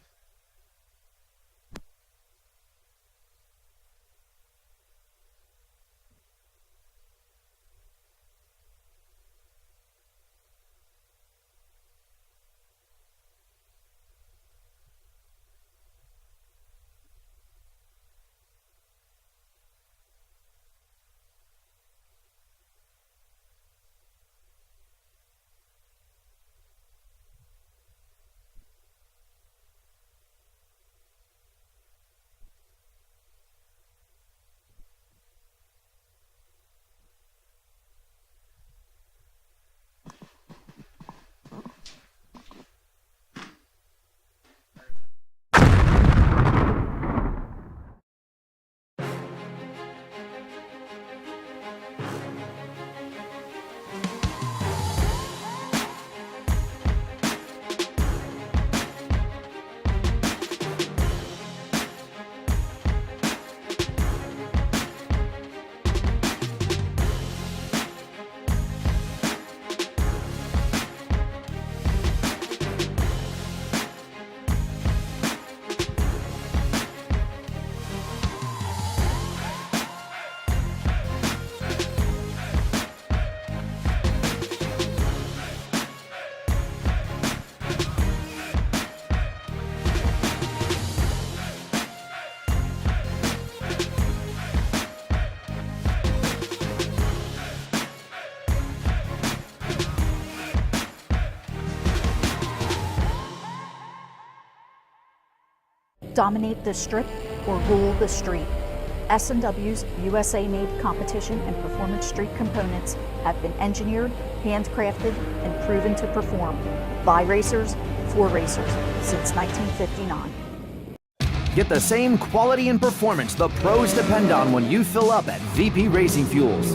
Dominate the strip or rule the street. S&W's USA-made competition and performance street components have been engineered, handcrafted, and proven to perform by racers for racers since 1959. Get the same quality and performance the pros depend on when you fill up at VP Racing Fuels.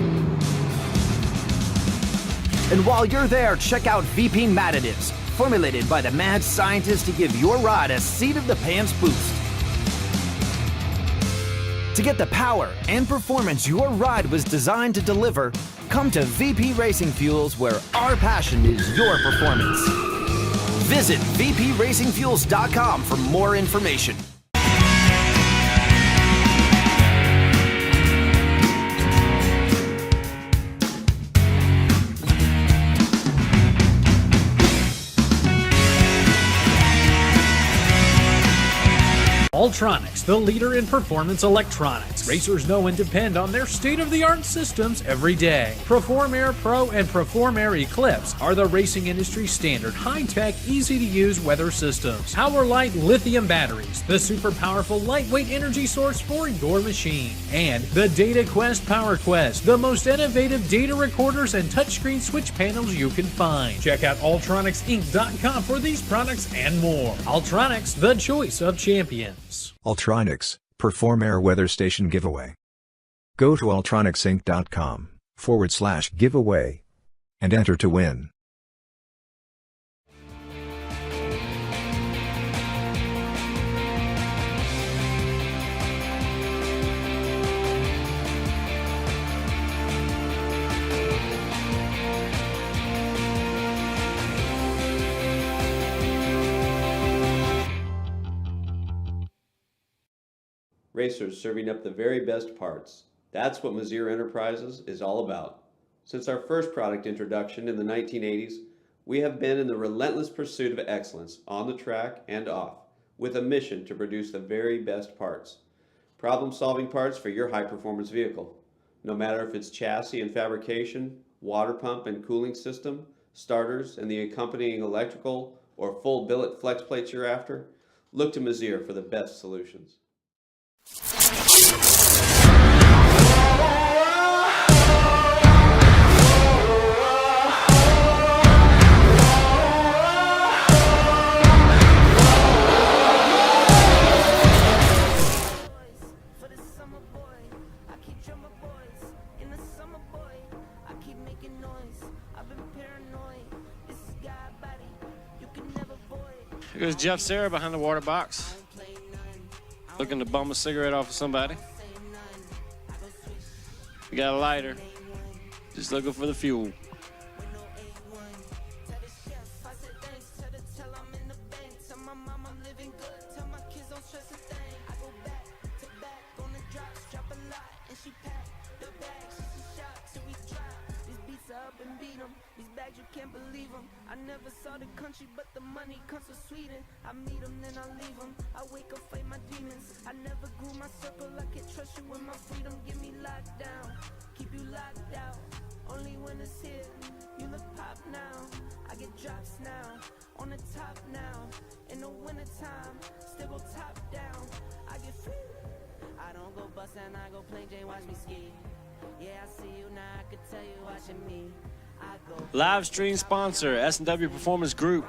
And while you're there, check out VP Matt Additives, formulated by the mad scientists to give your ride a seat-of-the-pants boost. To get the power and performance your ride was designed to deliver, come to VP Racing Fuels, where our passion is your performance. Visit vpracingfuels.com for more information. Ultronics, the leader in performance electronics. Racers know and depend on their state-of-the-art systems every day. Perform Air Pro and Perform Air Eclipse are the racing industry standard high-tech, easy-to-use weather systems. Power-light lithium batteries, the super powerful lightweight energy source for your machine. And the Data Quest Power Quest, the most innovative data recorders and touchscreen switch panels you can find. Check out ultronicsinc.com for these products and more. Ultronics, the choice of champions. Ultronics, Perform Air Weather Station Giveaway. Go to ultronicsinc.com/giveaway and enter to win. Racers serving up the very best parts. That's what Mazir Enterprises is all about. Since our first product introduction in the 1980s, we have been in the relentless pursuit of excellence on the track and off, with a mission to produce the very best parts. Problem-solving parts for your high-performance vehicle. No matter if it's chassis and fabrication, water pump and cooling system, starters and the accompanying electrical, or full billet flex plates you're after, look to Mazir for the best solutions. Here goes Jeff Serra behind the water box, looking to bum a cigarette off of somebody. We got a lighter, just looking for the fuel. You can't believe them. I never saw the country, but the money comes from Sweden. I meet them, then I leave them. I wake up, fight my demons. I never grew my circle. I can't trust you with my freedom. Get me locked down, keep you locked out. Only when it's here, you look pop now. I get drops now, on the top now. In the wintertime, still go top down. I get free. I don't go bust and I go plain Jane, watch me ski. Yeah, I see you now, I could tell you watching me. Live stream sponsor, S&W Performance Group.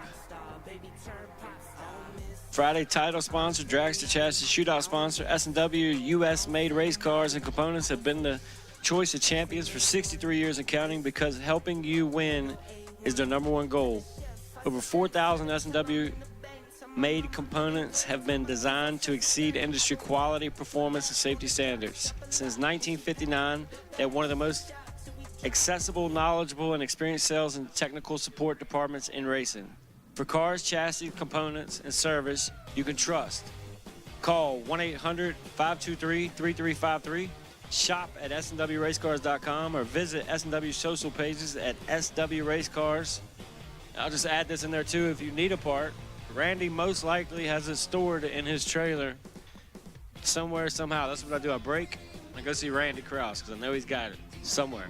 Friday title sponsor, Dragster Chassis Shootout sponsor. S&W US-made race cars and components have been the choice of champions for 63 years and counting, because helping you win is their '1 goal. Over 4,000 S&W made components have been designed to exceed industry quality, performance, and safety standards. Since 1959, they're one of the most accessible, knowledgeable, and experienced sales and technical support departments in racing. For cars, chassis, components, and service you can trust, call 1-800-523-3353, shop at swracecars.com, or visit S&W social pages at SW Racecars. I'll just add this in there too, if you need a part, Randy most likely has it stored in his trailer somewhere, somehow. That's what I do. I break, I go see Randy Krause, because I know he's got it somewhere.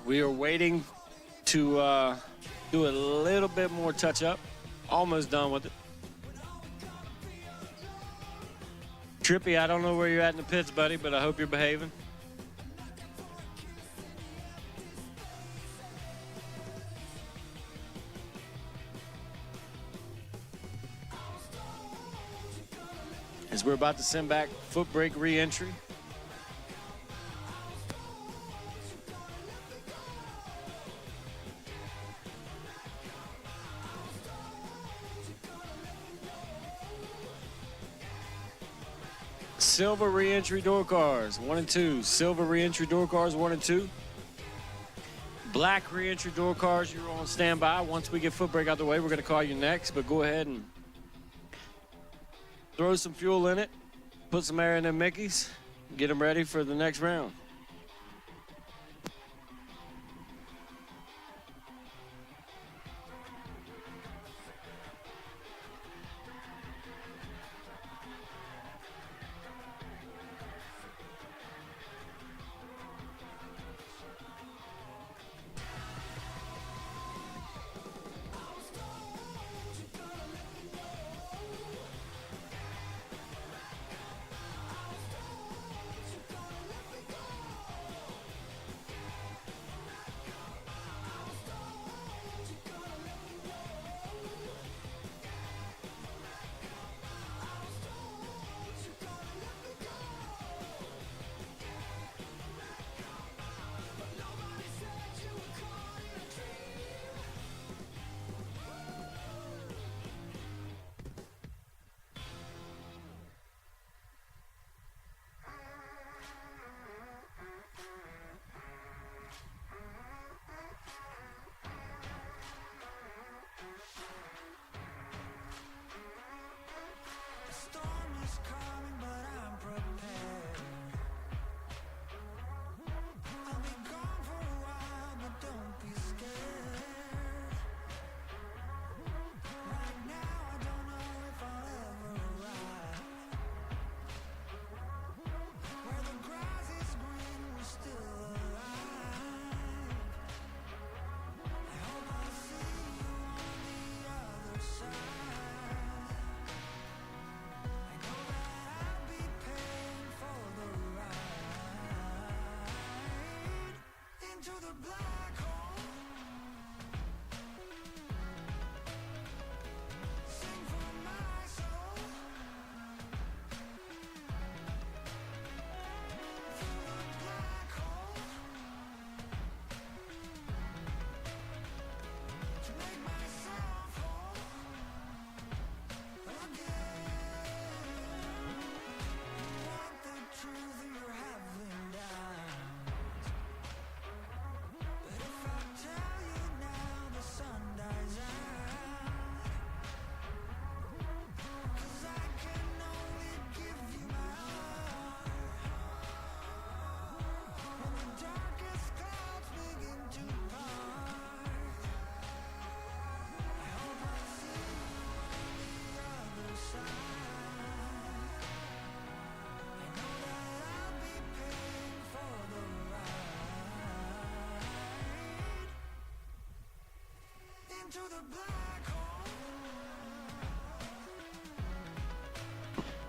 We are waiting to do a little bit more touch up. Almost done with it. Trippy, I don't know where you're at in the pits, buddy, but I hope you're behaving. As we're about to send back Footbrake re-entry. Silver re-entry door cars, 1 and 2. Silver re-entry door cars, 1 and 2. Black re-entry door cars, you're on standby. Once we get Footbrake out the way, we're going to call you next, but go ahead and throw some fuel in it, put some air in them Mickeys, get them ready for the next round.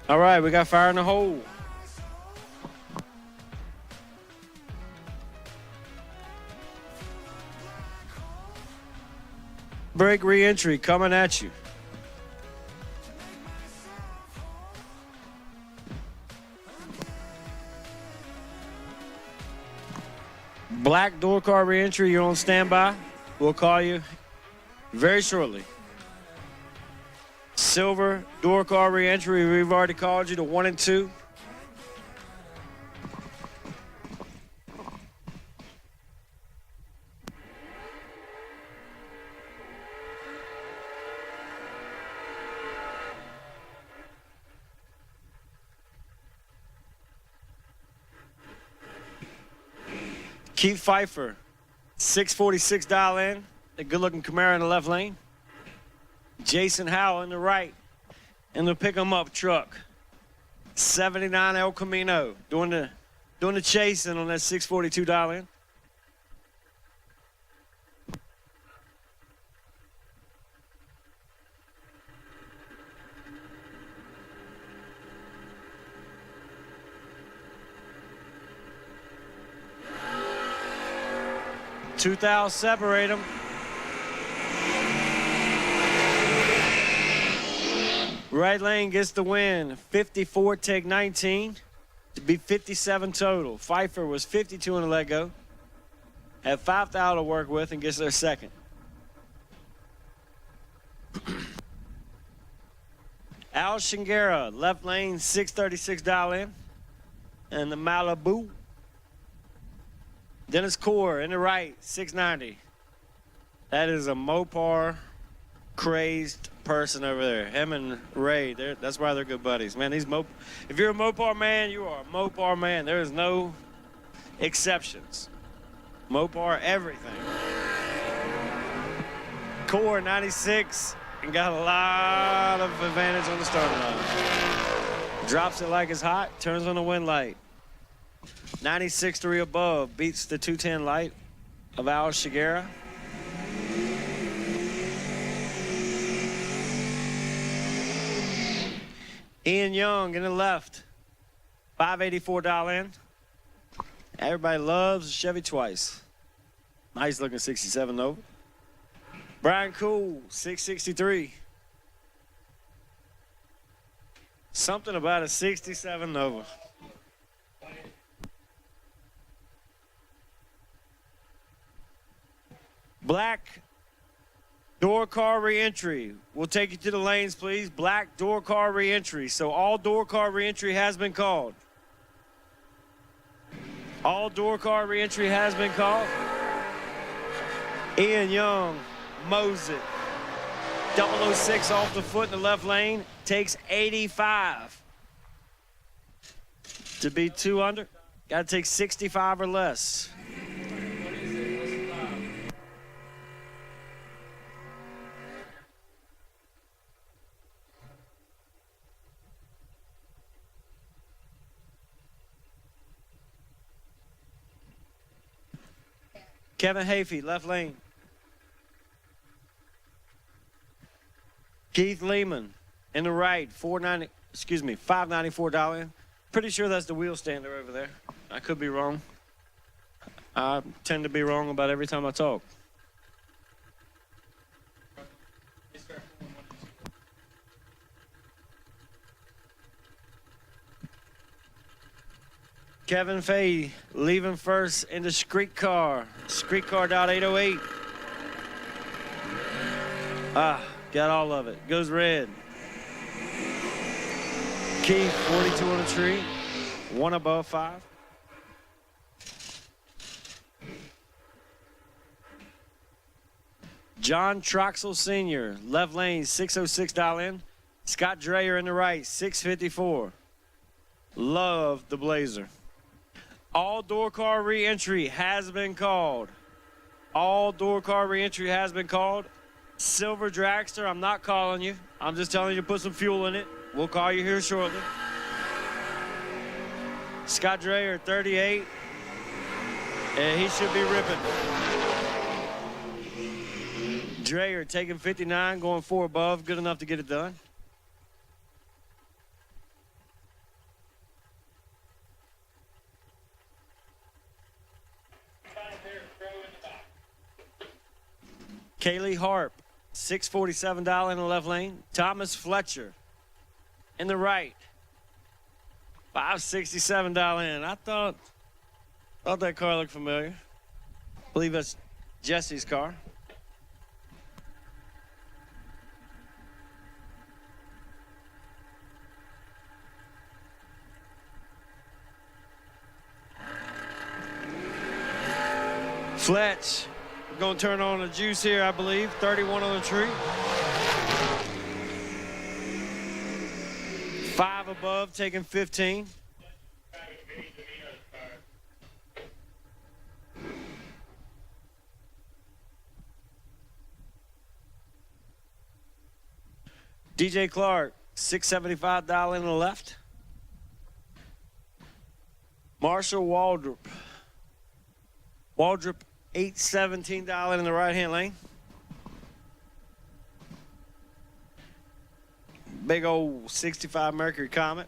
All right, we got fire in the hole. Brake re-entry coming at you. Black door car re-entry, you're on standby. We'll call you very shortly. Silver door car re-entry, we've already called you to 1 and 2. Keith Pfeiffer, 646 dial in, the good-looking Camaro in the left lane. Jason Howell in the right, in the pick-em-up truck. 79 El Camino, doing the chasing on that 642 dial in. Two thou separate them. Right lane gets the win. 54 take 19 to be 57 total. Pfeiffer was 52 in the let go. Had 5 thou to work with and gets their second. Al Shingera, left lane, 636 dial in. And the Malibu. Dennis Core in the right, 690. That is a Mopar crazed person over there. Him and Ray, that's why they're good buddies. Man, if you're a Mopar man, you are a Mopar man. There is no exceptions. Mopar everything. Core 96 and got a lot of advantage on the starting line. Drops it like it's hot, turns on the wind light. 96.3 above, beats the 210 light of Al Shigera. Ian Young in the left, 584 dial in. Everybody loves Chevy twice. Nice looking 67 Nova. Brian Cool, 663. Something about a 67 Nova. Black door car reentry. We'll take you to the lanes, please. Black door car reentry. So all door car reentry has been called. All door car reentry has been called. Ian Young mows it. 006 off the foot in the left lane. Takes 85. To be 2 under, got to take 65 or less. Kevin Hafey, left lane. Keith Lehman in the right, 594 dial in. Pretty sure that's the wheel stander over there. I could be wrong. I tend to be wrong about every time I talk. Kevin Fay leaving first in the street car. Street car dot 808. Got all of it. Goes red. Keith, 42 on the tree. 1 above 5. John Troxel Sr., left lane, 606 dial in. Scott Dreyer in the right, 654. Love the Blazer. All door car re-entry has been called. All door car re-entry has been called. Silver Dragster, I'm not calling you. I'm just telling you to put some fuel in it. We'll call you here shortly. Scott Dreyer, 38. And he should be ripping. Dreyer taking 59, going 4 above. Good enough to get it done. Kaylee Harp, 647 dial in the left lane. Thomas Fletcher in the right, 567 dial in. I thought that car looked familiar. I believe that's Jesse's car. Fletch. Going to turn on the juice here, I believe. 31 on the tree. 5 above, taking 15. DJ Clark, 675 dial in on the left. Marshall Waldrop. 817 dial in the right-hand lane. Big old 65 Mercury Comet.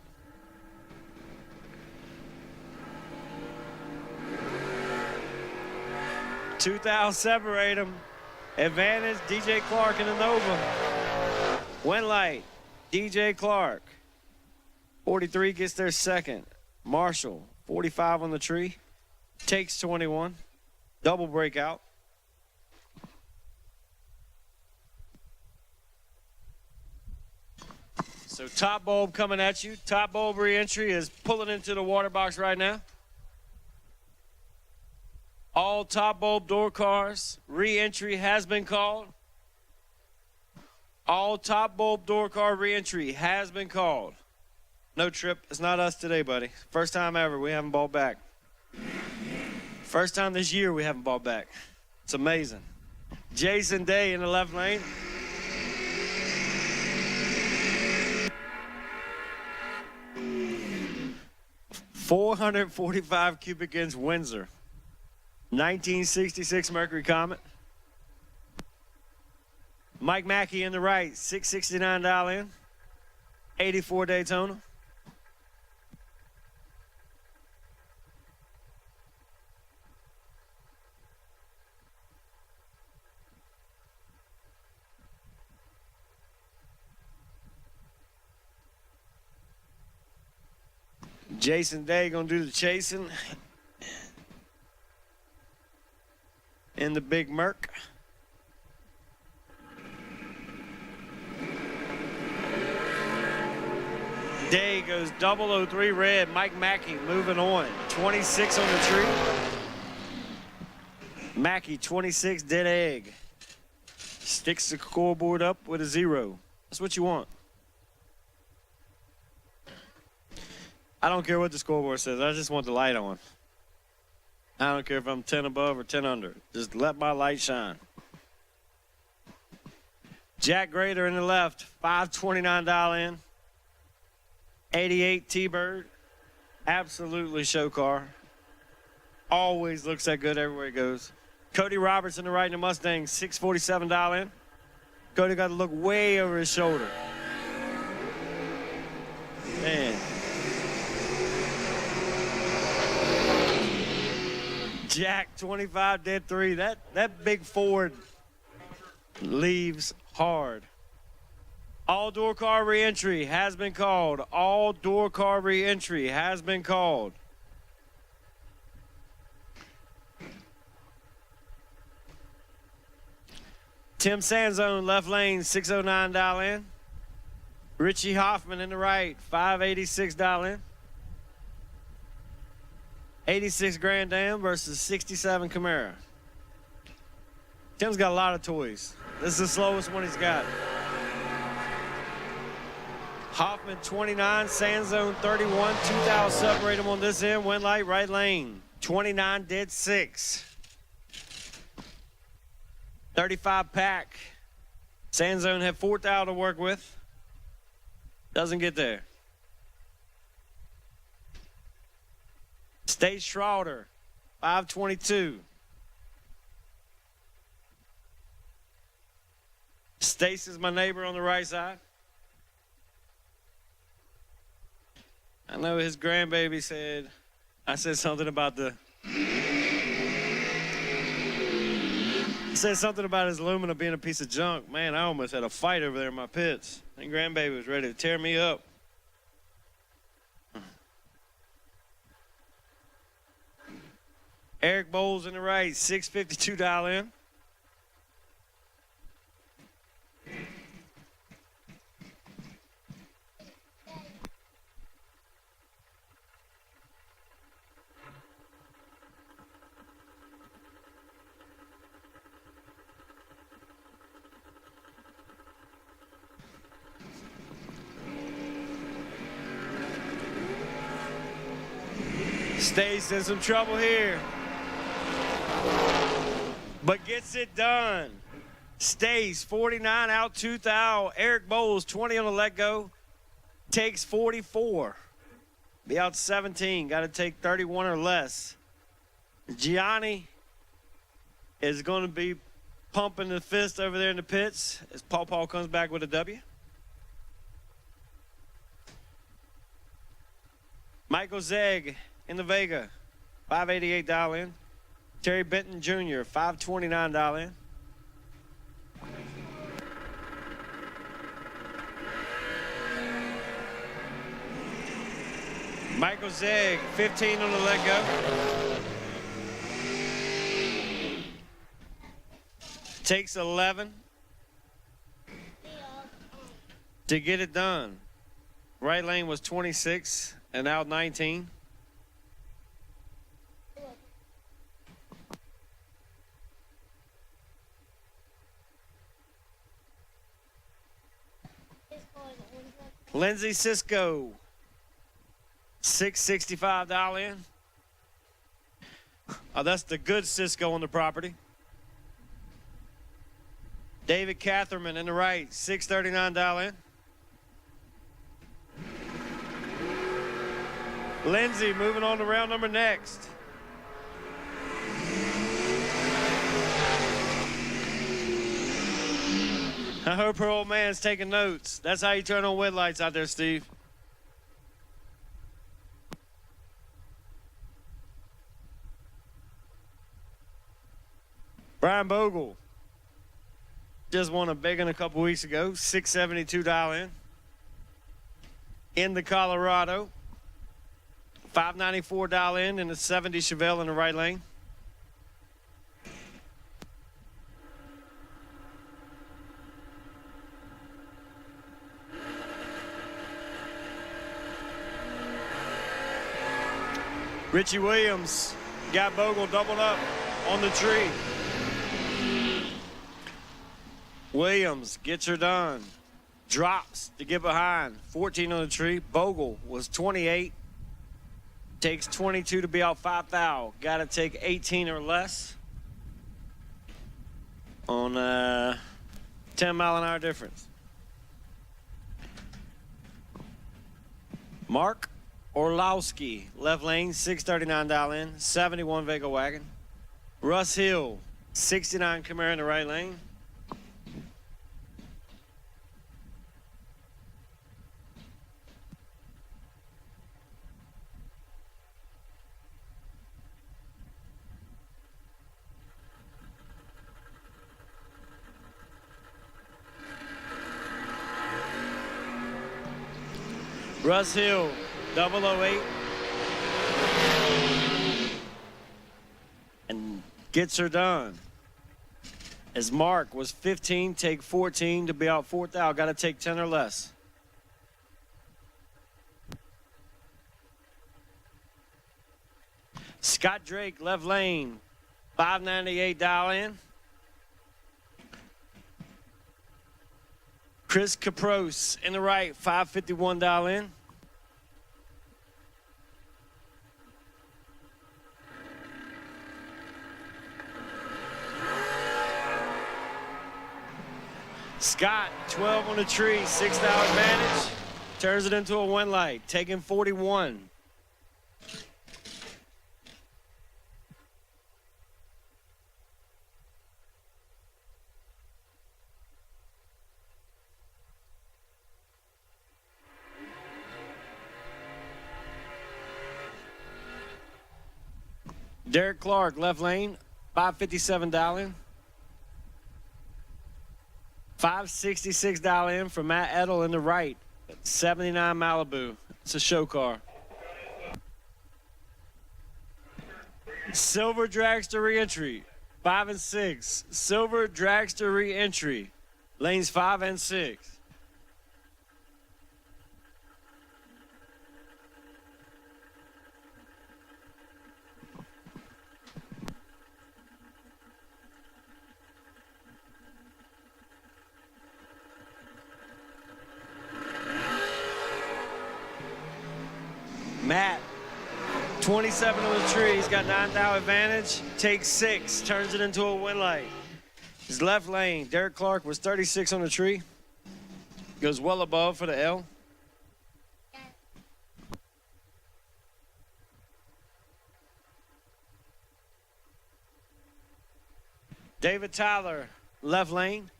2,000 separate them. Advantage, DJ Clark in the Nova. Win light, DJ Clark. 43 gets their second. Marshall, 45 on the tree. Takes 21. Double breakout. So top bulb coming at you. Top bulb re-entry is pulling into the water box right now. All top bulb door cars. Re-entry has been called. All top bulb door car re-entry has been called. No trip. It's not us today, buddy. First time ever we haven't balled back. First time this year we haven't balled back. It's amazing. Jason Day in the left lane. $445 cubic inch Windsor. 1966 Mercury Comet. Mike Mackey in the right, $669 dial in. 84 Daytona. Jason Day gonna do the chasing in the big Merc. Day goes 003 red. Mike Mackey moving on. 26 on the tree. Mackey 26 dead egg. Sticks the scoreboard up with a 0. That's what you want. I don't care what the scoreboard says. I just want the light on. I don't care if I'm 10 above or 10 under. Just let my light shine. Jack Grader in the left, $529 dial in. 88 T-Bird. Absolutely show car. Always looks that good everywhere he goes. Cody Roberts in the right in the Mustang, $647 dial in. Cody got to look way over his shoulder. Man. Jack 25 dead 3. That big Ford leaves hard. All door car re-entry has been called. All door car re-entry has been called. Tim Sanzone left lane, 609 dial in. Richie Hoffman in the right, 586 dial in. 86 Grand Am versus 67 Camaro. Tim's got a lot of toys. This is the slowest one he's got. Hoffman 29, Sanzone 31, 2,000 separate them on this end. Win light, right lane. 29 dead 6. 35 pack. Sanzone had 4,000 to work with. Doesn't get there. State Schroeder, 522. Stace is my neighbor on the right side. I know his grandbaby said, I said something about the, he said something about his Lumina being a piece of junk. Man, I almost had a fight over there in my pits. And grandbaby was ready to tear me up. Eric Bowles in the right, 652 dial in. Stays in some trouble here, but gets it done. Stays 49 out 2,000. Eric Bowles 20 on the let go. Takes 44. Be out 17. Got to take 31 or less. Gianni is going to be pumping the fist over there in the pits as Paul comes back with a W. Michael Zegg in the Vega, 588 dial in. Terry Benton Jr., $529 in. Michael Zegg, 15 on the let go. Takes 11 to get it done. Right lane was 26 and out 19. Lindsay Cisco, $665 in. That's the good Cisco on the property. David Catherman in the right, $639 in. Lindsay moving on to round number next. I hope her old man's taking notes. That's how you turn on wet lights out there, Steve. Brian Bogle just won a big one a couple weeks ago, $672 in the Colorado. $594 in the 70 Chevelle in the right lane. Richie Williams got Bogle doubled up on the tree. Williams gets her done. Drops to get behind. 14 on the tree. Bogle was 28. Takes 22 to be out 5 thou. Got to take 18 or less on 10-mile-an-hour difference. Mark Orlowski, left lane, $639 in, 71 Vega wagon. Russ Hill, 69 Camaro in the right lane. Russ Hill, 008. And gets her done. As Mark was 15, take 14 to be out 4 thou. Got to take 10 or less. Scott Drake, left lane, $598 in. Chris Capros in the right, $551 in. Scott, 12 on the tree, 6 thou advantage. Turns it into a one light, taking 41. Derek Clark, left lane, $557 in. $566 in for Matt Edel in the right, 79 Malibu. It's a show car. Silver Dragster re-entry, 5 and 6. Silver Dragster re-entry, lanes 5 and 6. Matt, 27 on the tree. He's got 9 thou advantage. Takes 6, turns it into a win light. His left lane, Derek Clark was 36 on the tree. Goes well above for the L. David Tyler, left lane.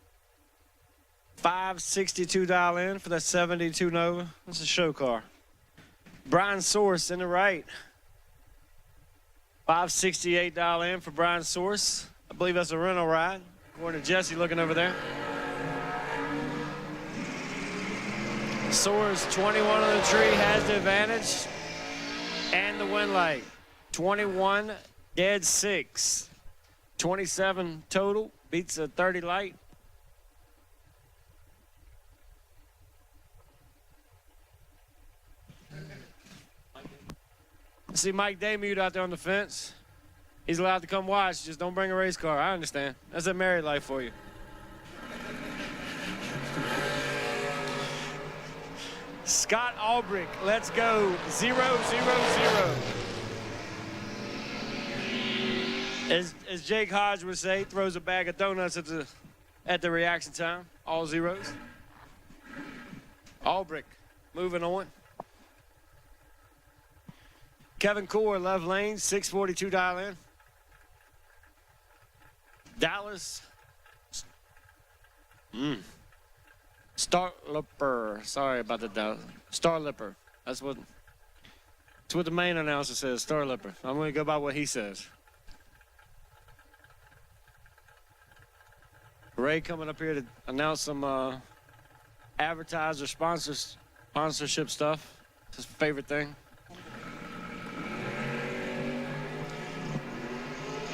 $562 in for that 72 Nova. That's a show car. Brian Source in the right. $568 in for Brian Source. I believe that's a rental ride. According to Jesse looking over there. Source, 21 on the tree, has the advantage. And the win light. 21, dead 6. 27 total, beats a 30 light. I see Mike Daymute out there on the fence. He's allowed to come watch, just don't bring a race car. I understand. That's a married life for you. Scott Albrecht, let's go. 0-0-0. As Jake Hodge would say, throws a bag of donuts at the reaction time. All zeros. Albrecht moving on. Kevin Core, left lane, 642 dial in. Dallas. Starlipper. Sorry about the Dallas. Starlipper. That's what the main announcer says, Starlipper. I'm going to go by what he says. Ray coming up here to announce some advertiser sponsorship stuff. It's his favorite thing.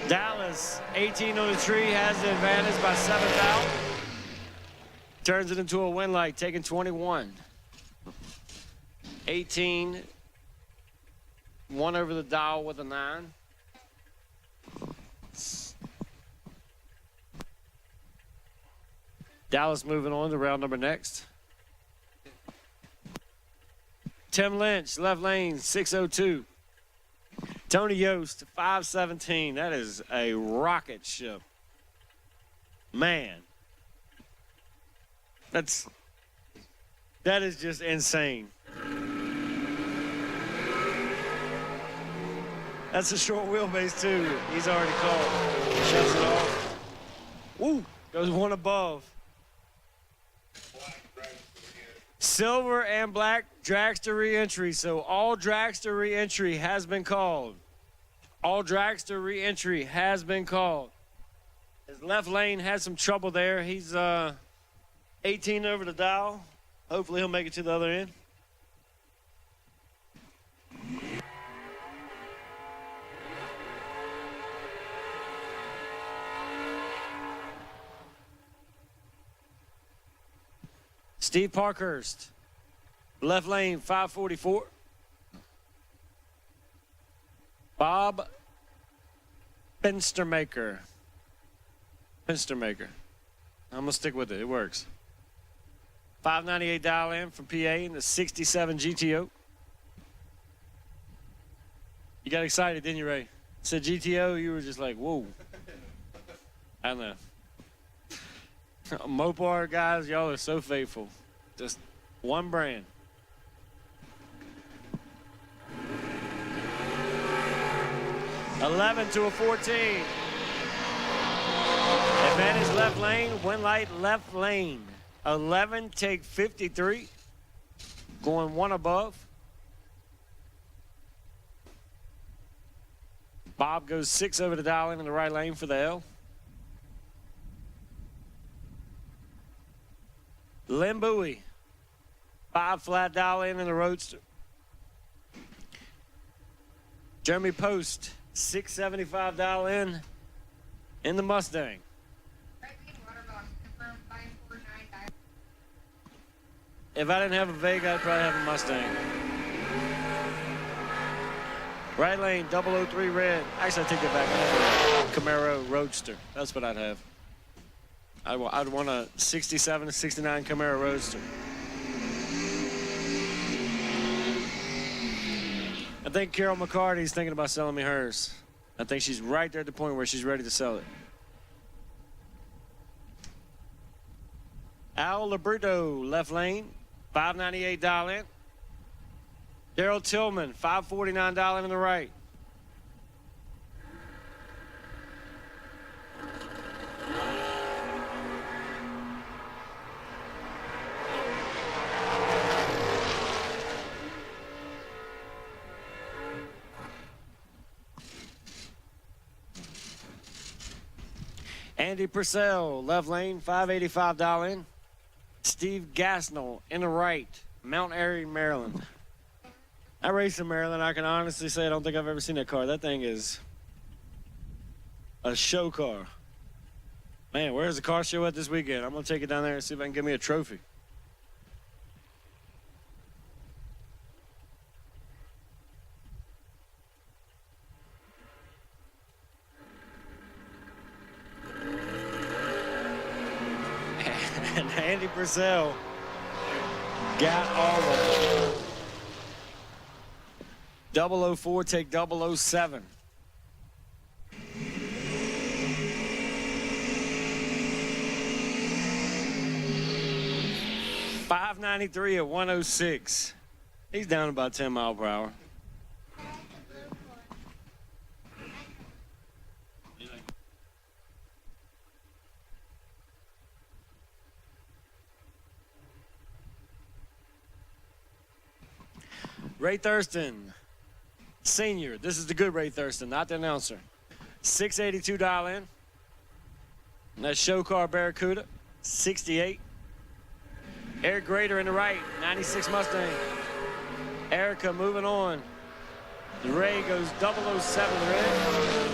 Dallas, 18 on the tree, has the advantage by 7 out. Turns it into a win light, taking 21. 18, 1 over the dial with a 9. Dallas moving on to round number next. Tim Lynch, left lane, 602. Tony Yost, 517. That is a rocket ship. Man. That is just insane. That's a short wheelbase too. He's already called. Shuts it off. Woo! Goes one above. Silver and black Dragster re-entry. So all Dragster re-entry has been called. All Dragster re-entry has been called. His left lane had some trouble there. He's 18 over the dial. Hopefully he'll make it to the other end. Steve Parkhurst, left lane, 544. Bob Pinstermaker. I'm gonna stick with it, it works. 598 dial in from PA in the 67 GTO. You got excited, didn't you, Ray? Said GTO, you were just like, whoa. I don't know. Mopar guys, y'all are so faithful. Just one brand. $11 to a 14. Advantage left lane, win light left lane. 11 take 53. Going one above. Bob goes 6 over the dial in the right lane for the L. Lynn Bowie, 5 flat dial in the Roadster. Jeremy Post, 675 dial in the Mustang. If I didn't have a Vega, I'd probably have a Mustang. Right lane, 003 red. Actually, I take that back. I'd have a Camaro Roadster. That's what I'd have. I'd want a 67 to 69 Camaro Roadster. I think Carol McCarty's thinking about selling me hers. I think she's right there at the point where she's ready to sell it. Al Labruto, left lane, 598 dial in. Daryl Tillman, 549 dial in the right. Andy Purcell, left lane, $585 in. Steve Gasnell in the right, Mount Airy, Maryland. I race in Maryland. I can honestly say I don't think I've ever seen that car. That thing is a show car. Man, where's the car show at this weekend? I'm going to take it down there and see if I can get me a trophy. And Andy Purcell got all of them. 004 take 007. .593 at 106. He's down about 10 miles per hour. Ray Thurston, senior. This is the good Ray Thurston, not the announcer. $682 in. And that's show car Barracuda, 68. Eric Grader in the right, 96 Mustang. Erica moving on. Ray goes 007 red.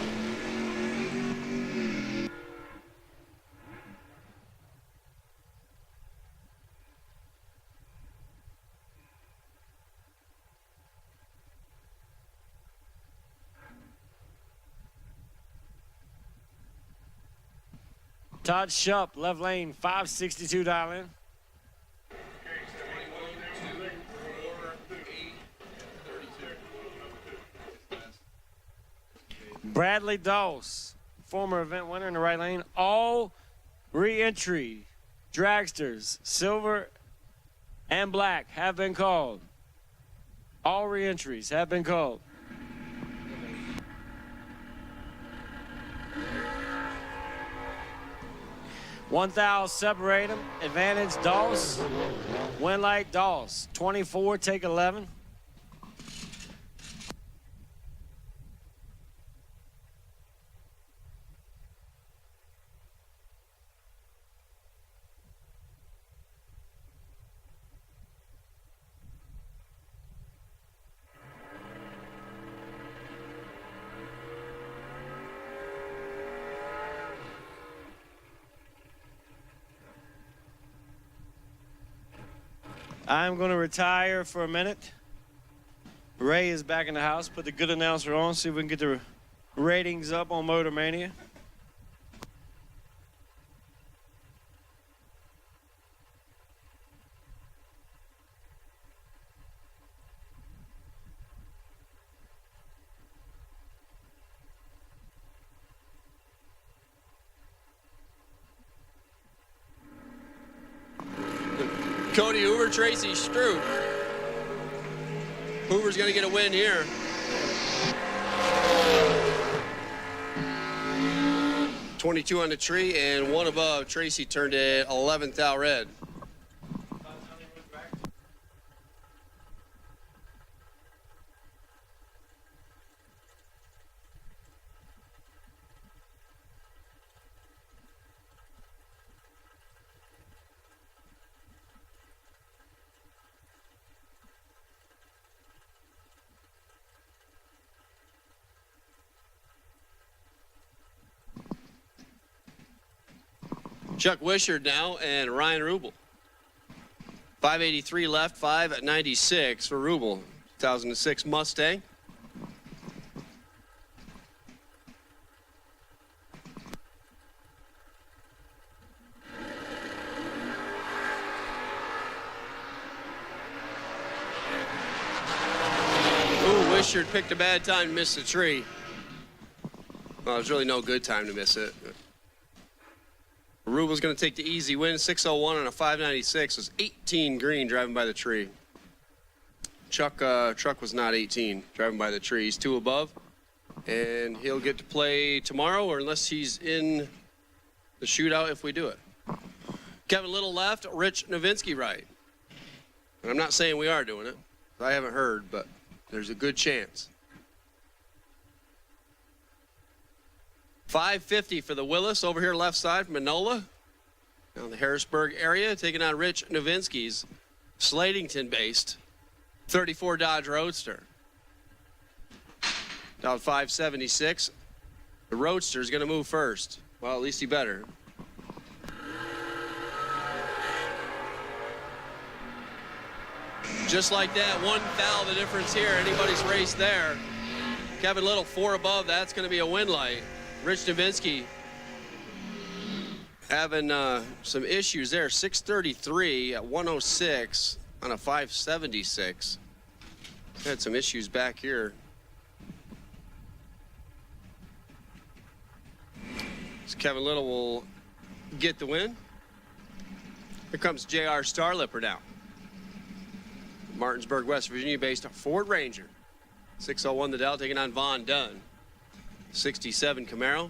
Todd Shupp, left lane, $562 in. Bradley Doss, former event winner in the right lane. All re-entry dragsters, silver and black, have been called. All re-entries have been called. $1,000 separate them. Advantage Doss. Win like Doss. 24 take 11. I'm going to retire for a minute. Ray is back in the house. Put the good announcer on, see if we can get the ratings up on Motor Mania. Cody Hoover, Tracy Stroop. Hoover's going to get a win here. .22 on the tree and one above. Tracy turned it 11th out red. Chuck Wishard now and Ryan Rubel. 583 left, 5 at 96 for Rubel. 2006 Mustang. Ooh, Wishard picked a bad time to miss the tree. Well, there's really no good time to miss it. Rubel's going to take the easy win. 601 on a 596. Was 18 green driving by the tree. Truck was not 18 driving by the tree. He's 2 above. And he'll get to play tomorrow, or unless he's in the shootout if we do it. Kevin Little left, Rich Novinsky right. And I'm not saying we are doing it. I haven't heard, but there's a good chance. 550 for the Willis over here left side from Manola. Down the Harrisburg area, taking on Rich Novinsky's Slatington-based 34 Dodge Roadster. Down 576. The Roadster is going to move first. Well, at least he better. Just like that, 1 foul the difference here. Anybody's race there. Kevin Little 4 above. That's going to be a win light. Rich Novinsky having some issues there. 633 at 106 on a 576. Had some issues back here. So Kevin Little will get the win. Here comes J.R. Starlipper now. Martinsburg, West Virginia based Ford Ranger. 601 the Dell taking on Von Dunn. 67 Camaro,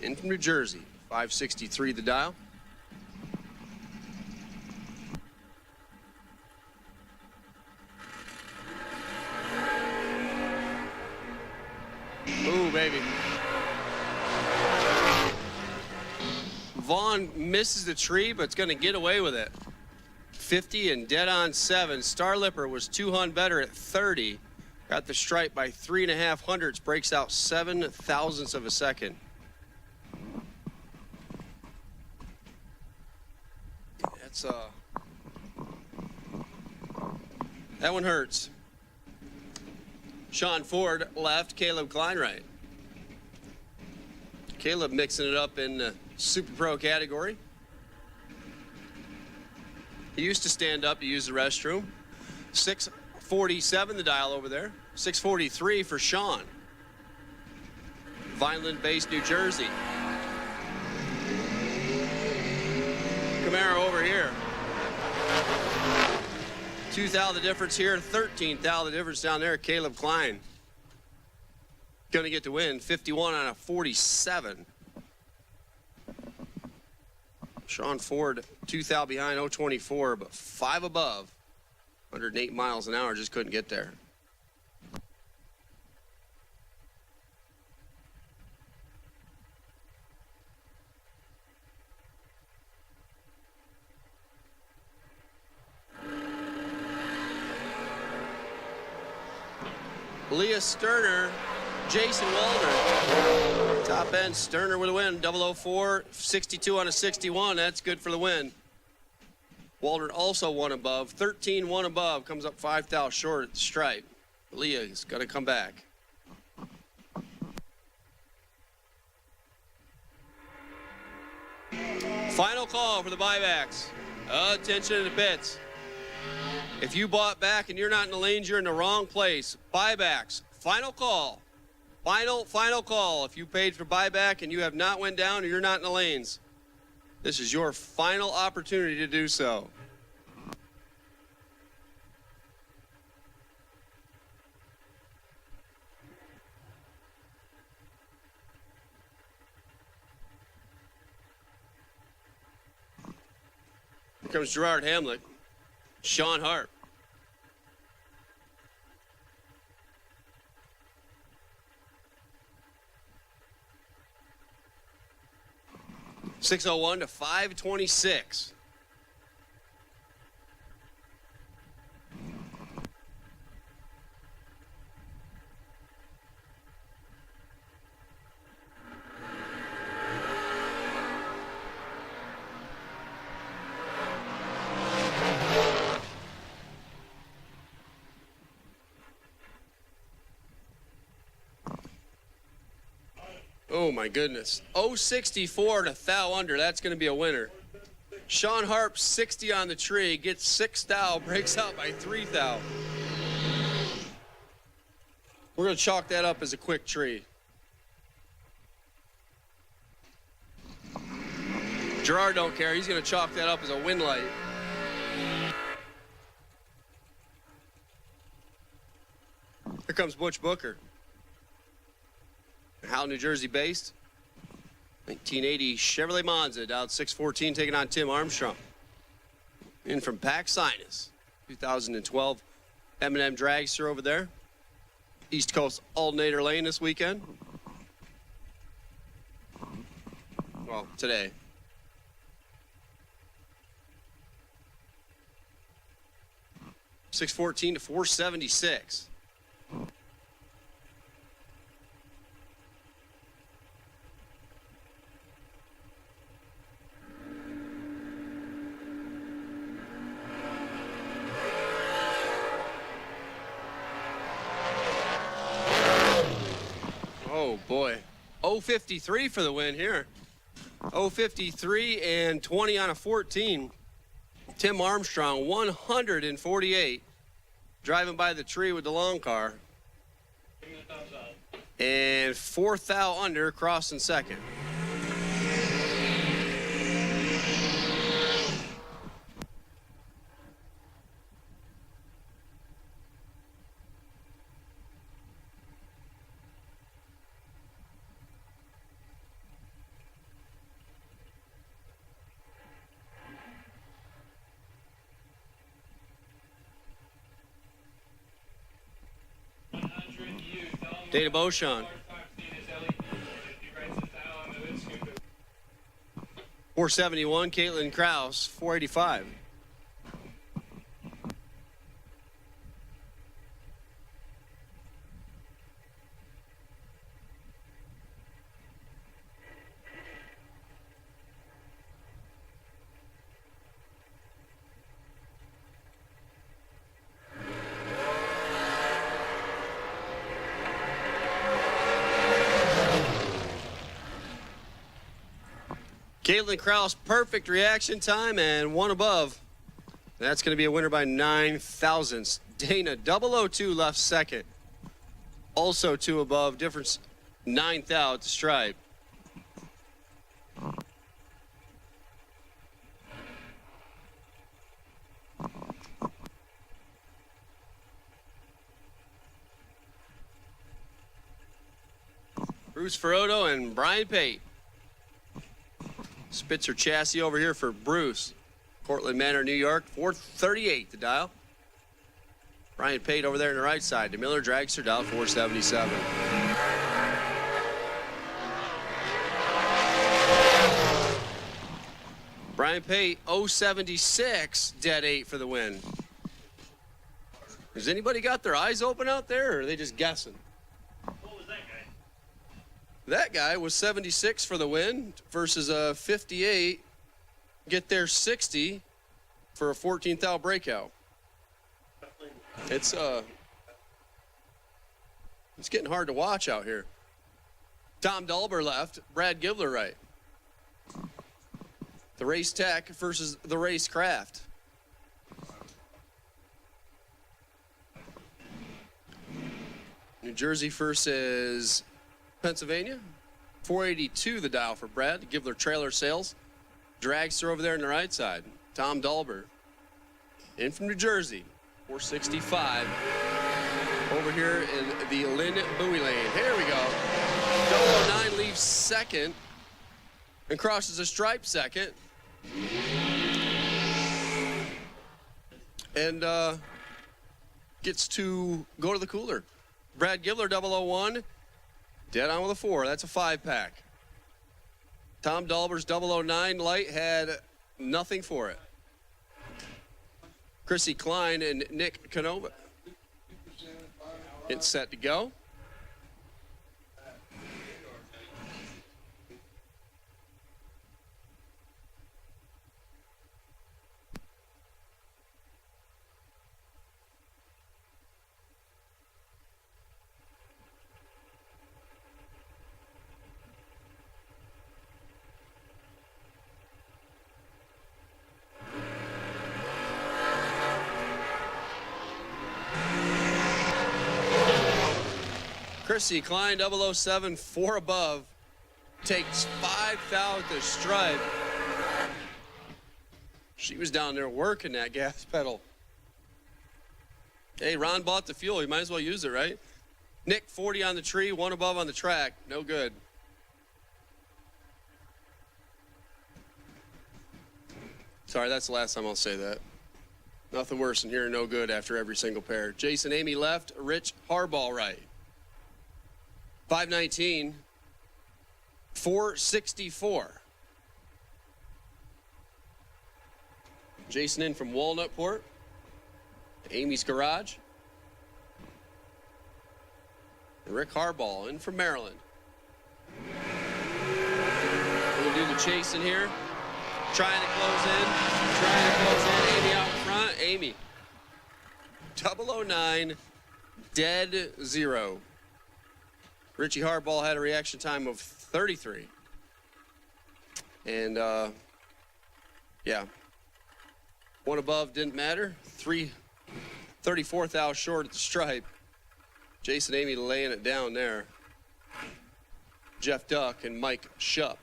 in from New Jersey. 563 the dial. Ooh, baby. Vaughn misses the tree, but it's going to get away with it. 50 and dead on 7. Starlipper was 2 hun better at 30. Got the stripe by 3.5 hundredths, breaks out 7 thousandths of a second. That's that one hurts. Sean Ford left, Caleb Klein right. Caleb mixing it up in the Super Pro category. He used to stand up to use the restroom. 647 the dial over there. 643 for Sean. Vineland-based New Jersey. Camaro over here. 2 thou the difference here, 13 thou the difference down there. Caleb Klein going to get the win. 51 on a 47. Sean Ford 2 thou behind, 024, but 5 above. 108 miles an hour, just couldn't get there. Leah Sterner, Jason Waldron. Top end, Sterner with a win. 004, 62 on a 61. That's good for the win. Waldron also 1 above. 13, 1 above. Comes up 5 thou short at the stripe. Leah's got to come back. Final call for the buybacks. Attention in the pits. If you bought back and you're not in the lanes, you're in the wrong place. Buybacks. Final call. Final call. If you paid for buyback and you have not went down or you're not in the lanes, this is your final opportunity to do so. Here comes Gerard Hamlet. Sean Harp. .601 to 526. Oh my goodness. 064 to thou under. That's going to be a winner. Sean Harp 60 on the tree, gets 6 thou, breaks out by 3 thou. We're going to chalk that up as a quick tree. Gerard don't care. He's going to chalk that up as a win light. Here comes Butch Booker. Howell, New Jersey based. 1980 Chevrolet Monza, down 614, taking on Tim Armstrong. In from Pack Sinus. 2012 M&M Dragster over there. East Coast Alternator Lane this weekend. Well, today. $614 to $476. Oh boy. 053 for the win here. 053 and 20 on a 14. Tim Armstrong, 148. Driving by the tree with the long car. And 4th thou under, crossing second. Data Beauchamp. 471, Caitlin Kraus, 485. Caitlin Kraus, perfect reaction time and one above. That's going to be a winner by 9 thousandths. Dana, 002 left second. Also 2 above, difference 9 thou at the stripe. Bruce Ferrotto and Brian Pate. Spitzer chassis over here for Bruce. Portland Manor, New York, 438 the dial. Brian Pate over there on the right side. The Miller Dragster dial 477. Brian Pate, 076, dead 8 for the win. Has anybody got their eyes open out there, or are they just guessing? That guy was 76 for the win versus a 58. Get there 60 for a 14th thou breakout. It's getting hard to watch out here. Tom Dalber left, Brad Gibler right. The Race Tech versus the Race Craft. New Jersey versus Pennsylvania, 482 the dial for Brad. Gibler trailer sales. Dragster over there on the right side. Tom Dalber. In from New Jersey, 465. Over here in the Lynn Bowie lane. Here we go. 009 leaves second and crosses a stripe second. And gets to go to the cooler. Brad Gibler, 001. Dead on with a 4. That's a 5-pack. Tom Dalber's 009 light had nothing for it. Chrissy Klein and Nick Canova. It's set to go. Chrissy Klein, 007, 4 above, takes 5 thou at the stripe. She was down there working that gas pedal. Hey, Ron bought the fuel. You might as well use it, right? Nick, 40 on the tree, 1 above on the track. No good. Sorry, that's the last time I'll say that. Nothing worse than hearing no good after every single pair. Jason Amy left, Rich Harbaugh right. 519, 464. Jason in from Walnutport. Amy's Garage. And Rick Harbaugh in from Maryland. We'll do the chase in here. Trying to close in. Amy out front. Amy. 009, dead 0. Richie Harbaugh had a reaction time of 33. And, yeah. One above didn't matter. 34 thou short at the stripe. Jason Amy laying it down there. Jeff Duck and Mike Shupp.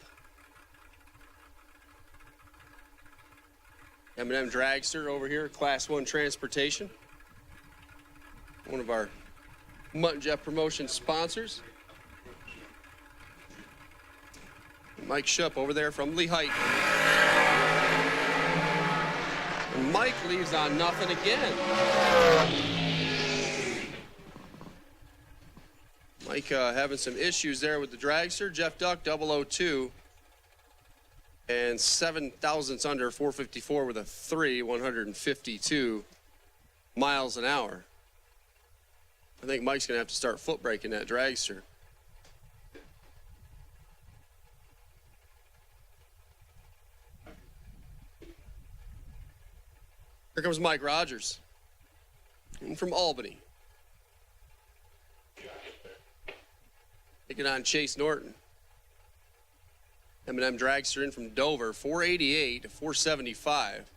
M&M Dragster over here, Class 1 Transportation. One of our Mutt and Jeff Promotion sponsors. Mike Shupp over there from Lehigh. And Mike leaves on nothing again. Mike having some issues there with the Dragster. Jeff Duck, 002. And 7 thousandths under 454 with a 3, 152 miles an hour. I think Mike's going to have to start foot braking that Dragster. Here comes Mike Rogers. And from Albany. Taking on Chase Norton. M&M Dragster in from Dover, 488 to 475.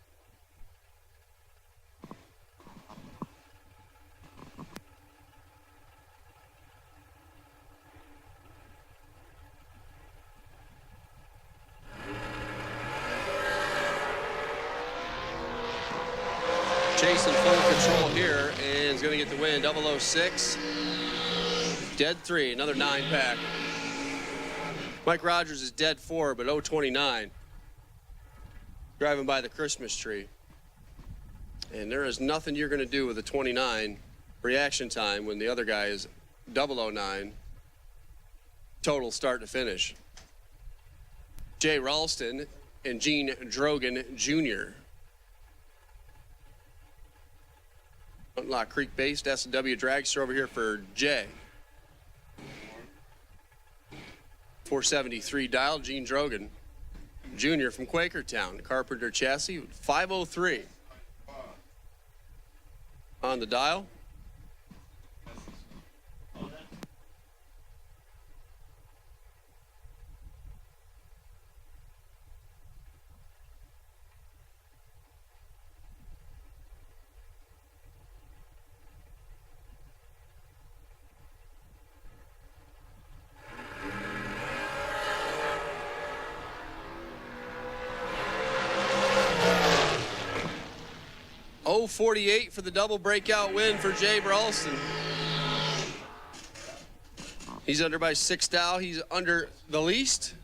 Chase in full control here and is going to get the win. 006. Dead 3, another 9-pack. Mike Rogers is dead 4, but 029. Driving by the Christmas tree. And there is nothing you're going to do with a 29 reaction time when the other guy is 009. Total start to finish. Jay Ralston and Gene Drogan Jr. Lock Creek-based S&W Dragster over here for Jay. 473 dial, Gene Drogan Jr. from Quakertown. Carpenter chassis, 503 on the dial. .048 for the double breakout win for Jay Ralston. He's under by 6 thou. He's under the least.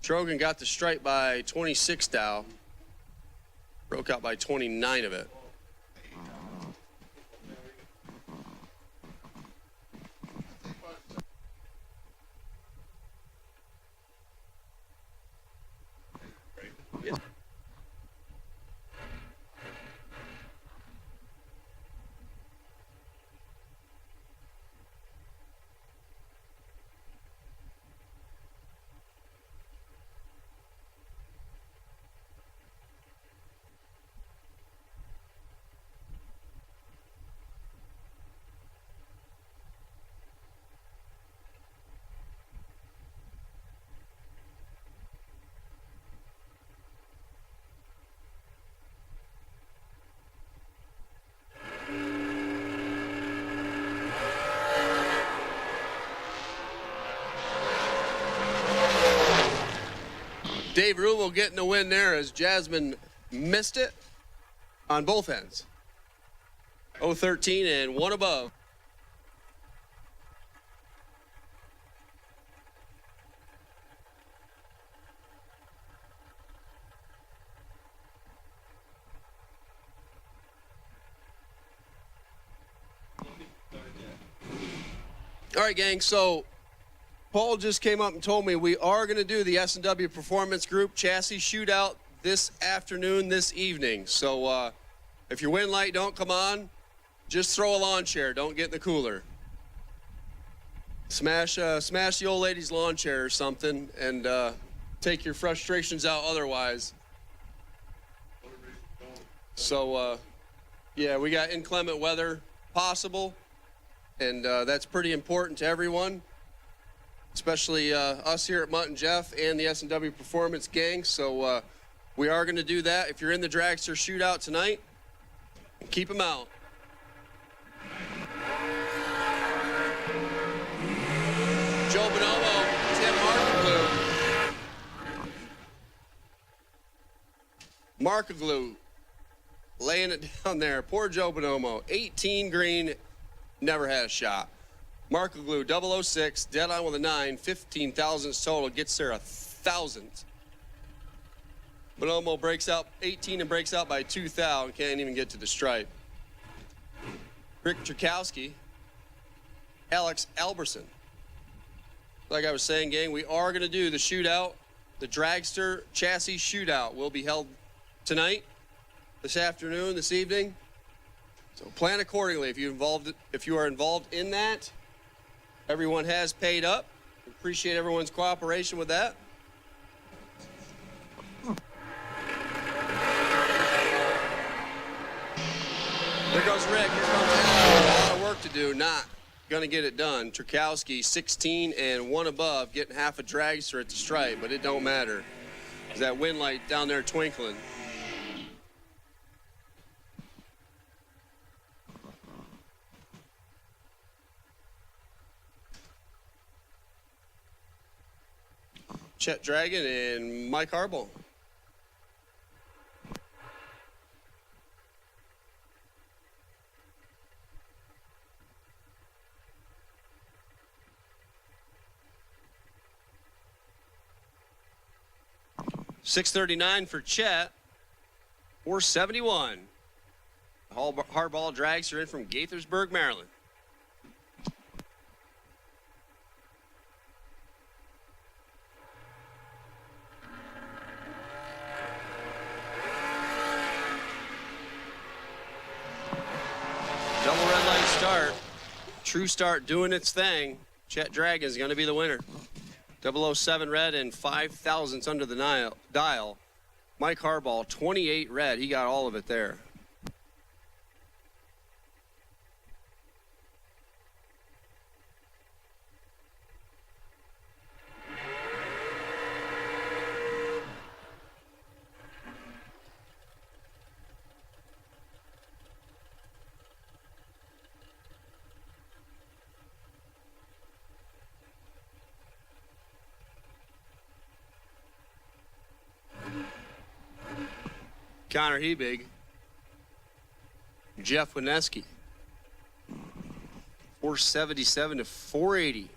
Drogan got the stripe by 26 thou. Broke out by 29 of it. Dave Ruble getting the win there as Jasmine missed it on both ends. 013 and 1 above. All right, gang, so Paul just came up and told me we are going to do the S&W Performance Group Chassis Shootout this afternoon, this evening. So if your wind light don't come on, just throw a lawn chair. Don't get in the cooler. Smash the old lady's lawn chair or something, and take your frustrations out otherwise. So, yeah, we got inclement weather possible, and that's pretty important to everyone, especially us here at Mutt and Jeff and the S&W Performance Gang. So we are going to do that. If you're in the Dragster Shootout tonight, keep them out. Joe Bonomo, Tim Markaglu laying it down there. Poor Joe Bonomo, 18 green, never had a shot. Markaglu, 006, dead on with a 9, 15 thousandths total, gets there 1,000th. Bonomo breaks out 18 and breaks out by 2 thou and can't even get to the stripe. Rick Trukowski, Alex Alberson. Like I was saying, gang, we are going to do the shootout. The Dragster chassis shootout will be held tonight, this afternoon, this evening. So plan accordingly if you are involved in that. Everyone has paid up. Appreciate everyone's cooperation with that. There goes Rick. Here comes Alex. A lot of work to do. Not gonna get it done. Trukowski, 16 and 1 above, getting half a dragster at the stripe, but it don't matter. There's that wind light down there twinkling. Chet Dragon and Mike Harbaugh. $639 for Chet. 471. Harbaugh Dragster in from Gaithersburg, Maryland. Double red light start. True Start doing its thing. Chet Dragon is going to be the winner. 007 red and 5 thousandths under the dial. Mike Harbaugh, 28 red. He got all of it there. Connor Hebig, Jeff Wineski, 477 to 480.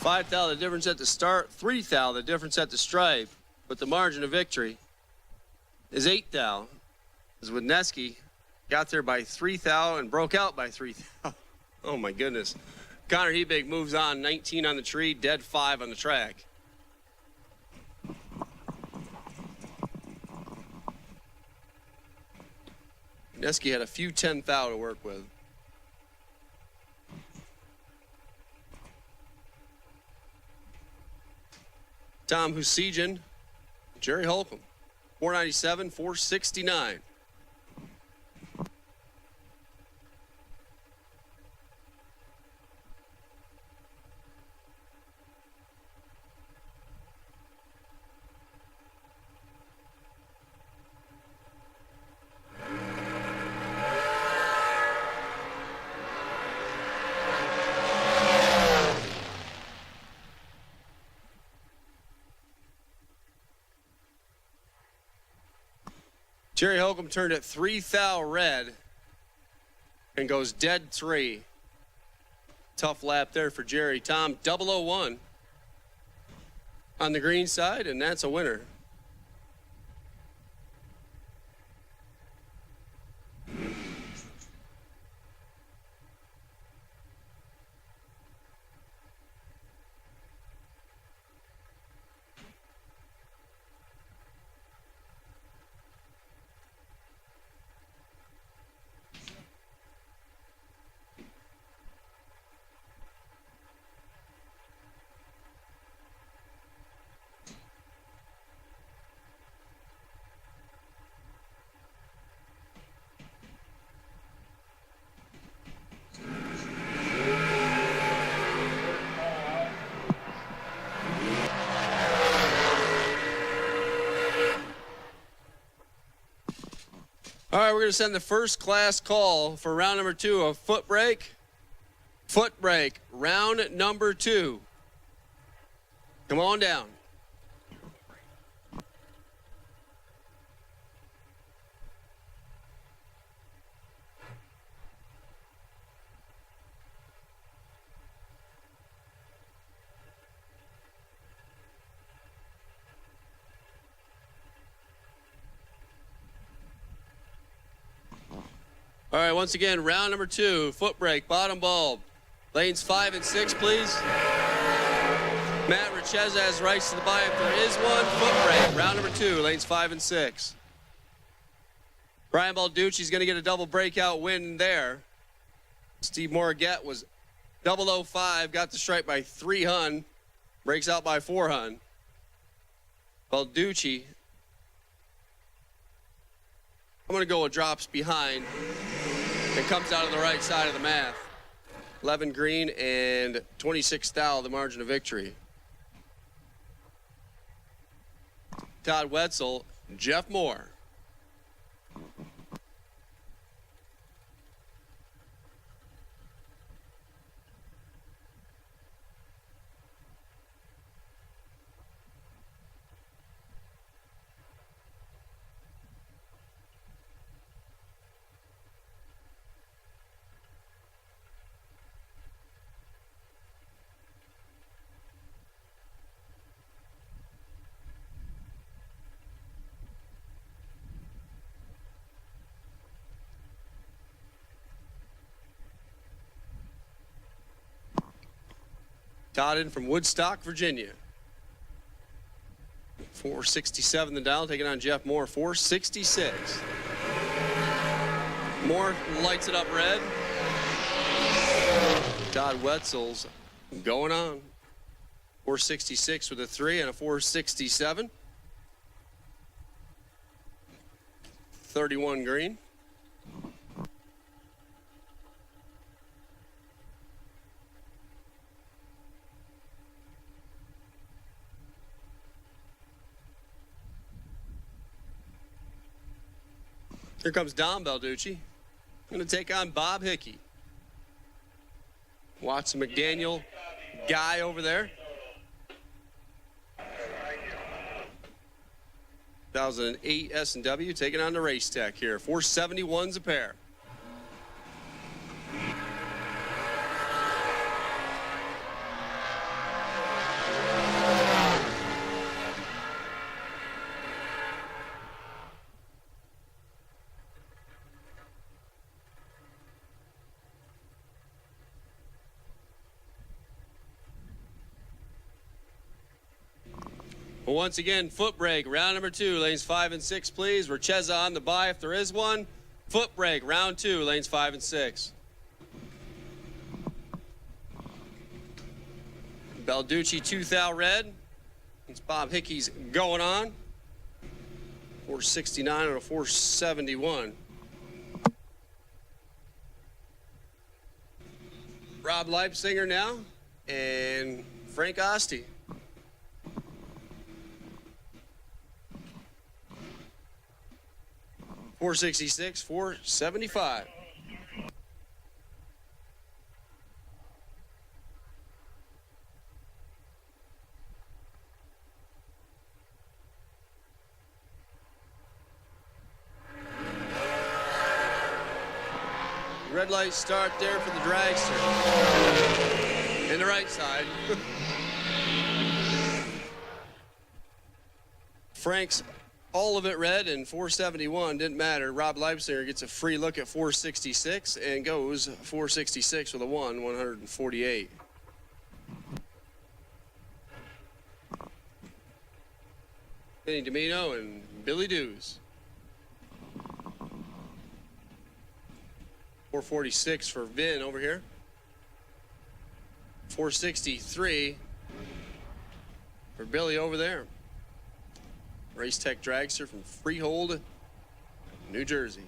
$5 thou the difference at the start, $3 thou the difference at the stripe, but the margin of victory is $8 thou. As Wisneski got there by 3 thou and broke out by 3 thou. Oh my goodness. Connor Hebig moves on, 19 on the tree, dead 5 on the track. Wisneski had a few 10 thou to work with. Tom Husijan, Jerry Holcomb, 497, 469. Jerry Holcomb turned at 3 thou red and goes dead 3. Tough lap there for Jerry. Tom, 001 on the green side, and that's a winner. All right, we're going to send the first class call for round number 2 of Footbrake. Footbrake, round number 2. Come on down. All right, once again, round number 2, Footbrake, bottom bulb. Lanes 5 and 6, please. Matt Richeza has rights to the buy if there is one. Footbrake, round number 2, lanes 5 and 6. Brian Balducci's going to get a double breakout win there. Steve Moragette was 005, got the stripe by 3 hun, breaks out by 4 hun. Balducci, I'm going to go with drops behind and comes out on the right side of the math. 11 green and 26 thou, the margin of victory. Todd Wetzel, Jeff Moore. Todd in from Woodstock, Virginia. 467 the dial, taking on Jeff Moore, 466. Moore lights it up red. Todd Wetzel's going on. 466 with a 3 and a 467. 31 green. Here comes Dom Balducci. Going to take on Bob Hickey. Watson McDaniel guy over there. 2008 S&W taking on the Race Tech here. 471's a pair. Well, once again, Footbrake, round number 2, lanes 5 and 6, please. Richeza on the buy if there is one. Footbrake, round 2, lanes 5 and 6. Balducci, 2 thou red. It's Bob Hickey's going on. 469 and a 471. Rob Leipziger now, and Frank Oste. $466, $475. Red light start there for the Dragster. In the right side. Frank's all of it red, and 471 didn't matter. Rob Leipziger gets a free look at 466 and goes 466 with a 148. Benny Domino and Billy Dews. 446 for Vin over here. 463 for Billy over there. Race Tech Dragster from Freehold, New Jersey.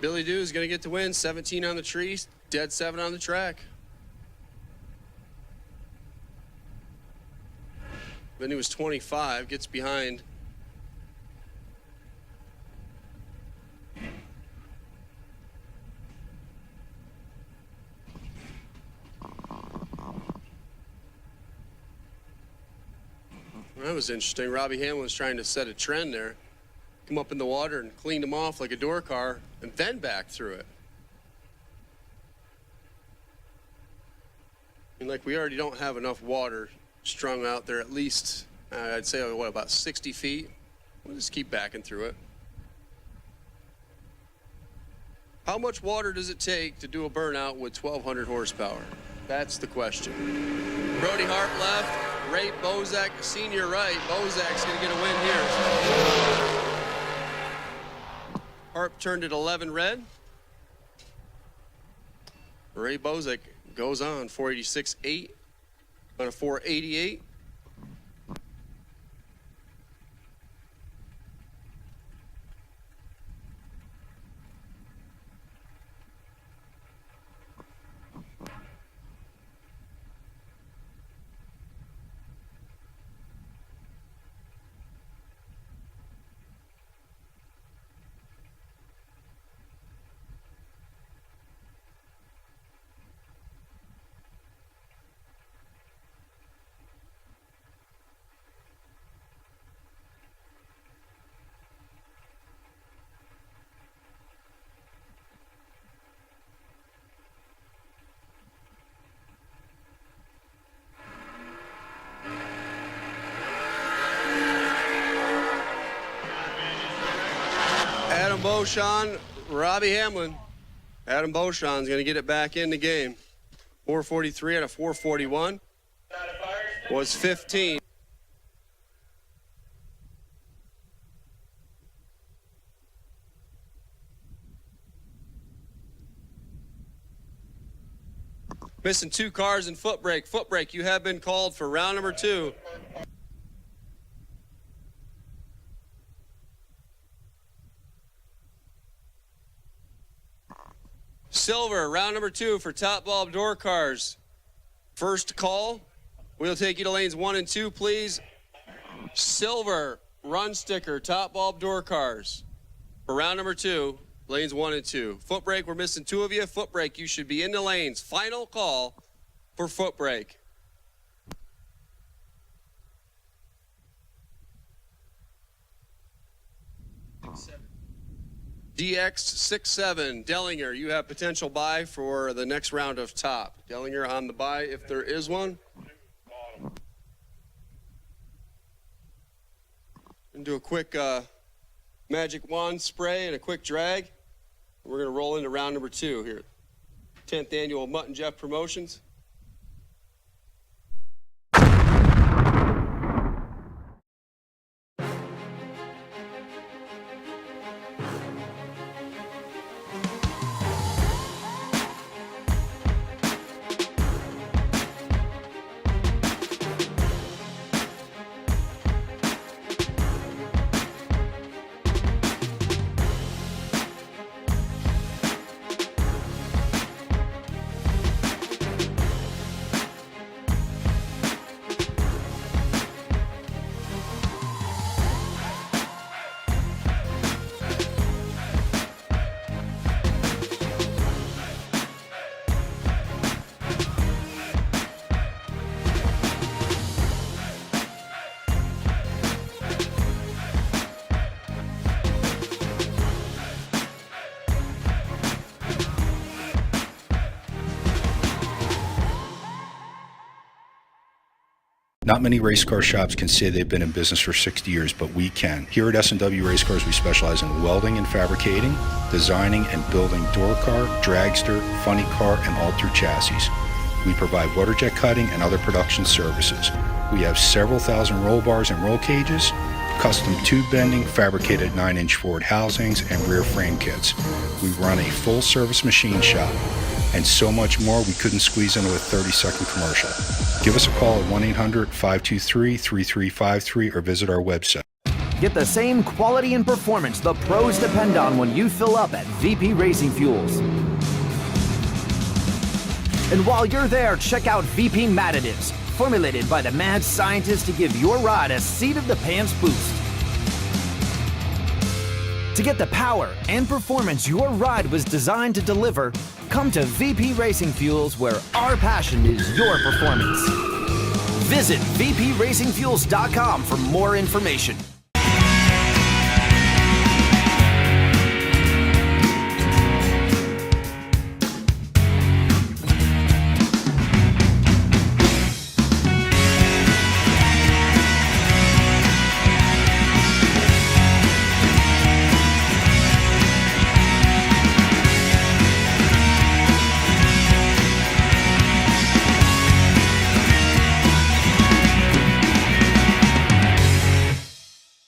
Billy Dew is going to get the win. 17 on the tree, dead 7 on the track. Then he was 25, gets behind. That was interesting. Robbie Hamlin was trying to set a trend there. Come up in the water and cleaned him off like a door car and then back through it. And like we already don't have enough water strung out there, at least, I'd say, what, about 60 feet? We'll just keep backing through it. How much water does it take to do a burnout with 1,200 horsepower? That's the question. Brody Harp left, Ray Bozak, senior right. Bozak's gonna get a win here. Harp turned at 11 red. Ray Bozak goes on 486.8 on a 488. Adam Beauchamp, Robbie Hamlin. Adam Beauchamp's going to get it back in the game. 443 out of 441 was 15. Missing 2 cars in Footbrake. Footbrake, you have been called for round number 2. Silver, round number 2 for top bulb door cars. First call. We'll take you to lanes 1 and 2, please. Silver, run sticker, top bulb door cars. For round number 2, lanes 1 and 2. Footbrake, we're missing 2 of you. Footbrake, you should be in the lanes. Final call for Footbrake. DX67, Dellinger, you have potential buy for the next round of top. Dellinger on the buy if there is one. And do a quick magic wand spray and a quick drag. We're going to roll into round number 2 here. 10th annual Mutt and Jeff Promotions. Not many race car shops can say they've been in business for 60 years, but we can. Here at S&W Race Cars, we specialize in welding and fabricating, designing and building door car, dragster, funny car, and altered chassis. We provide water jet cutting and other production services. We have several thousand roll bars and roll cages, custom tube bending, fabricated 9-inch forward housings, and rear frame kits. We run a full-service machine shop, and so much more we couldn't squeeze into a 30-second commercial. Give us a call at 1-800-523-3353 or visit our website. Get the same quality and performance the pros depend on when you fill up at VP Racing Fuels. And while you're there, check out VP Madditives, formulated by the mad scientists to give your ride a seat-of-the-pants boost. To get the power and performance your ride was designed to deliver, come to VP Racing Fuels, where our passion is your performance. Visit vpracingfuels.com for more information.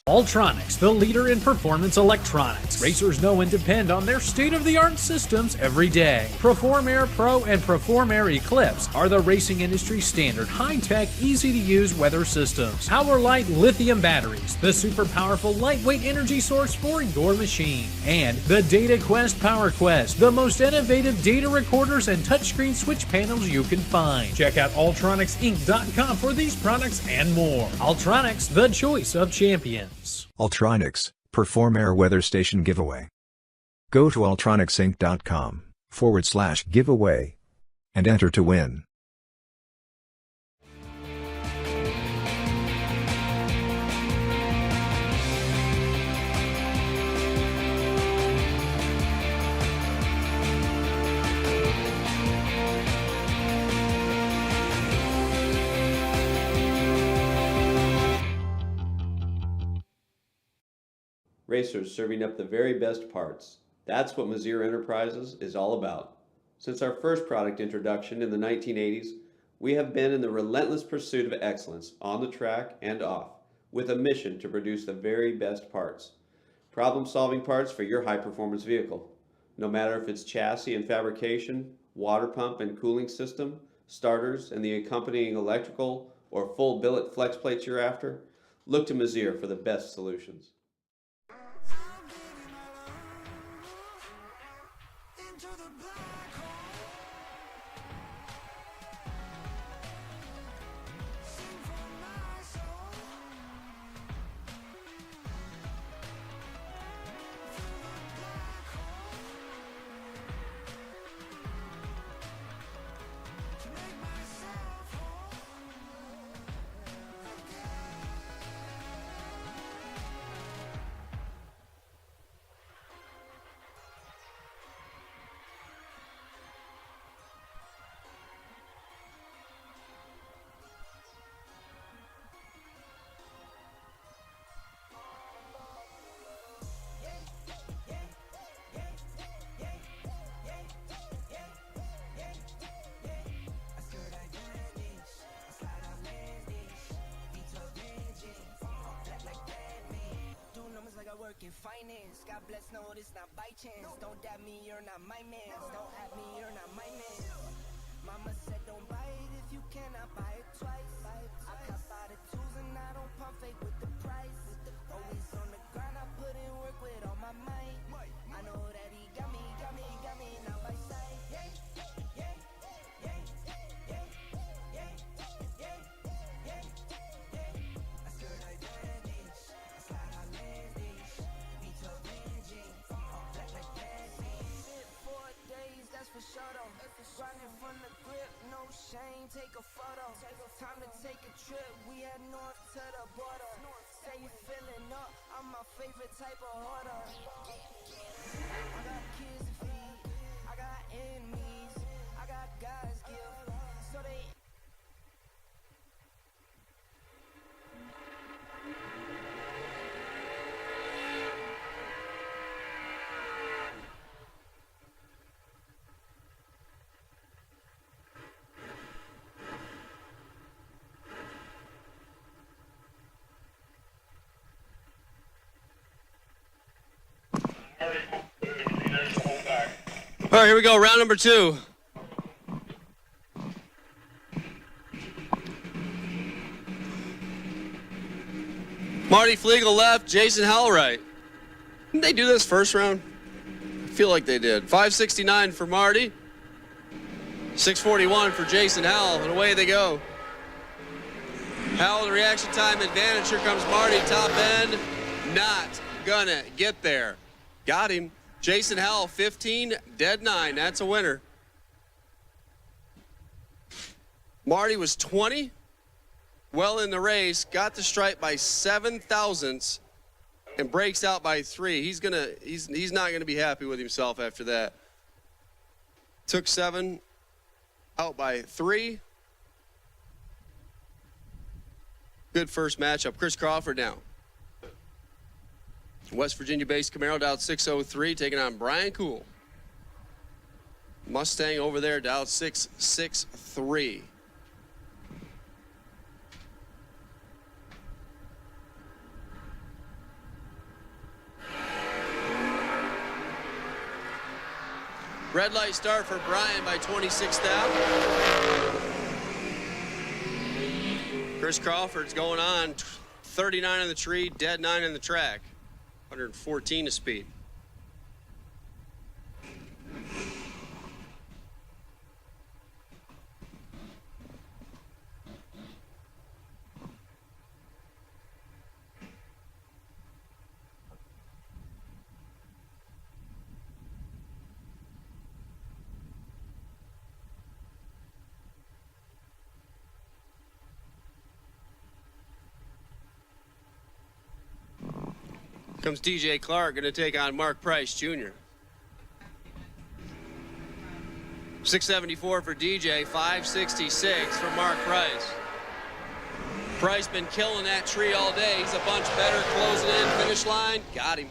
Ultronics, the leader in performance electronics. Racers know and depend on their state-of-the-art systems every day. Perform Air Pro and Perform Air Eclipse are the racing industry standard, high-tech, easy-to-use weather systems. Power-Light lithium batteries, the super powerful lightweight energy source for your machine. And the Data Quest Power Quest, the most innovative data recorders and touchscreen switch panels you can find. Check out ultronicsinc.com for these products and more. Ultronics, the choice of champions. Ultronics, Perform Air Weather Station Giveaway. Go to ultronicsinc.com/giveaway and enter to win. Racers serving up the very best parts. That's what Mazir Enterprises is all about. Since our first product introduction in the 1980s, we have been in the relentless pursuit of excellence on the track and off, with a mission to produce the very best parts. Problem-solving parts for your high-performance vehicle. No matter if it's chassis and fabrication, water pump and cooling system, starters and the accompanying electrical, or full billet flex plates you're after, look to Mazir for the best solutions. In finance, God bless, no, it's not by chance. Don't doubt me, you're not my man. Don't at me, you're not my man. Mama said don't buy it if you cannot buy it twice. I cop by the tools and I don't pump fake with the price. Always on the grind, I put in work with all my might. I know that he got me now by sight. Grinding from the grip, no shame, take a photo. Time to take a trip, we head north to the border. Say you feeling up, I'm my favorite type of hoarder. I got kids to feed, I got enemies, I got God's gift, so they right, here we go. Round number 2. Marty Flegel left, Jason Howell right. Didn't they do this first round? I feel like they did. 569 for Marty. 641 for Jason Howell, and away they go. Howell, the reaction time advantage. Here comes Marty, top end. Not gonna get there. Got him. Jason Howell, 15, dead 9. That's a winner. Marty was 20, well in the race, got the stripe by 7 thousandths, and breaks out by 3. He's not gonna be happy with himself after that. Took 7, out by 3. Good first matchup. Chris Crawford now. West Virginia-based Camaro dialed 603, taking on Brian Cool. Mustang over there dialed 663. Red light start for Brian by 26 down. Chris Crawford's going on, 39 on the tree, dead 9 on the track, 114 to speed. Comes DJ Clark, going to take on Mark Price Jr. 674 for DJ, 566 for Mark Price. Price been killing that tree all day. He's a bunch better closing in, finish line. Got him.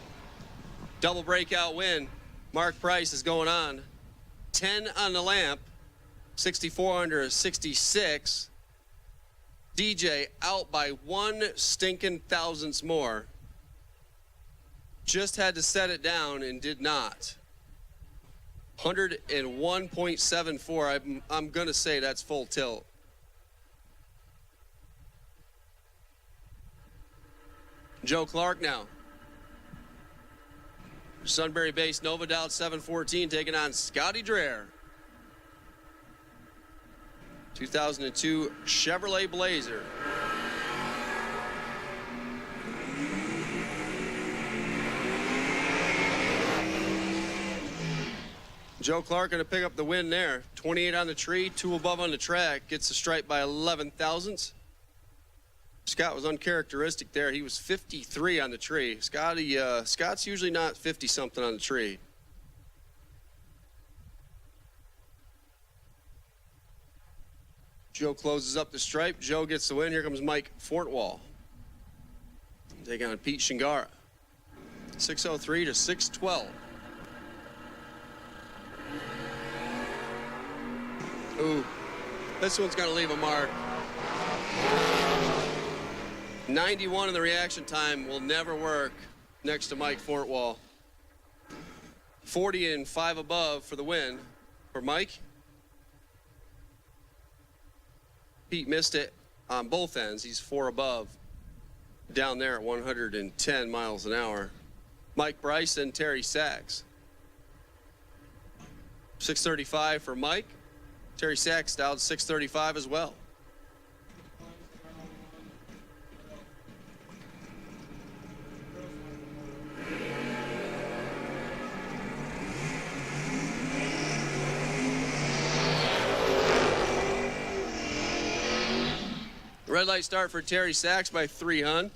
Double breakout win. Mark Price is going on. 10 on the lamp, 64 under a 66. DJ out by 1 stinking thousandths more. Just had to set it down and did not. 101.74. I'm going to say that's full tilt. Joe Clark now. Sunbury-based Nova dialed 714, taking on Scotty Dreher. 2002 Chevrolet Blazer. Joe Clark going to pick up the win there. 28 on the tree, 2 above on the track. Gets the stripe by 11 thousandths. Scott was uncharacteristic there. He was 53 on the tree. Scott's usually not 50-something on the tree. Joe closes up the stripe. Joe gets the win. Here comes Mike Fortwall. Taking on Pete Shingara. 603 to 612. Ooh, this one's going to leave a mark. 91 in the reaction time will never work next to Mike Fortwall. 40 and 5 above for the win for Mike. Pete missed it on both ends. He's 4 above down there at 110 miles an hour. Mike Bryce and Terry Sachs. 635 for Mike. Terry Sachs dialed 635 as well. Red light start for Terry Sachs by 3 hun.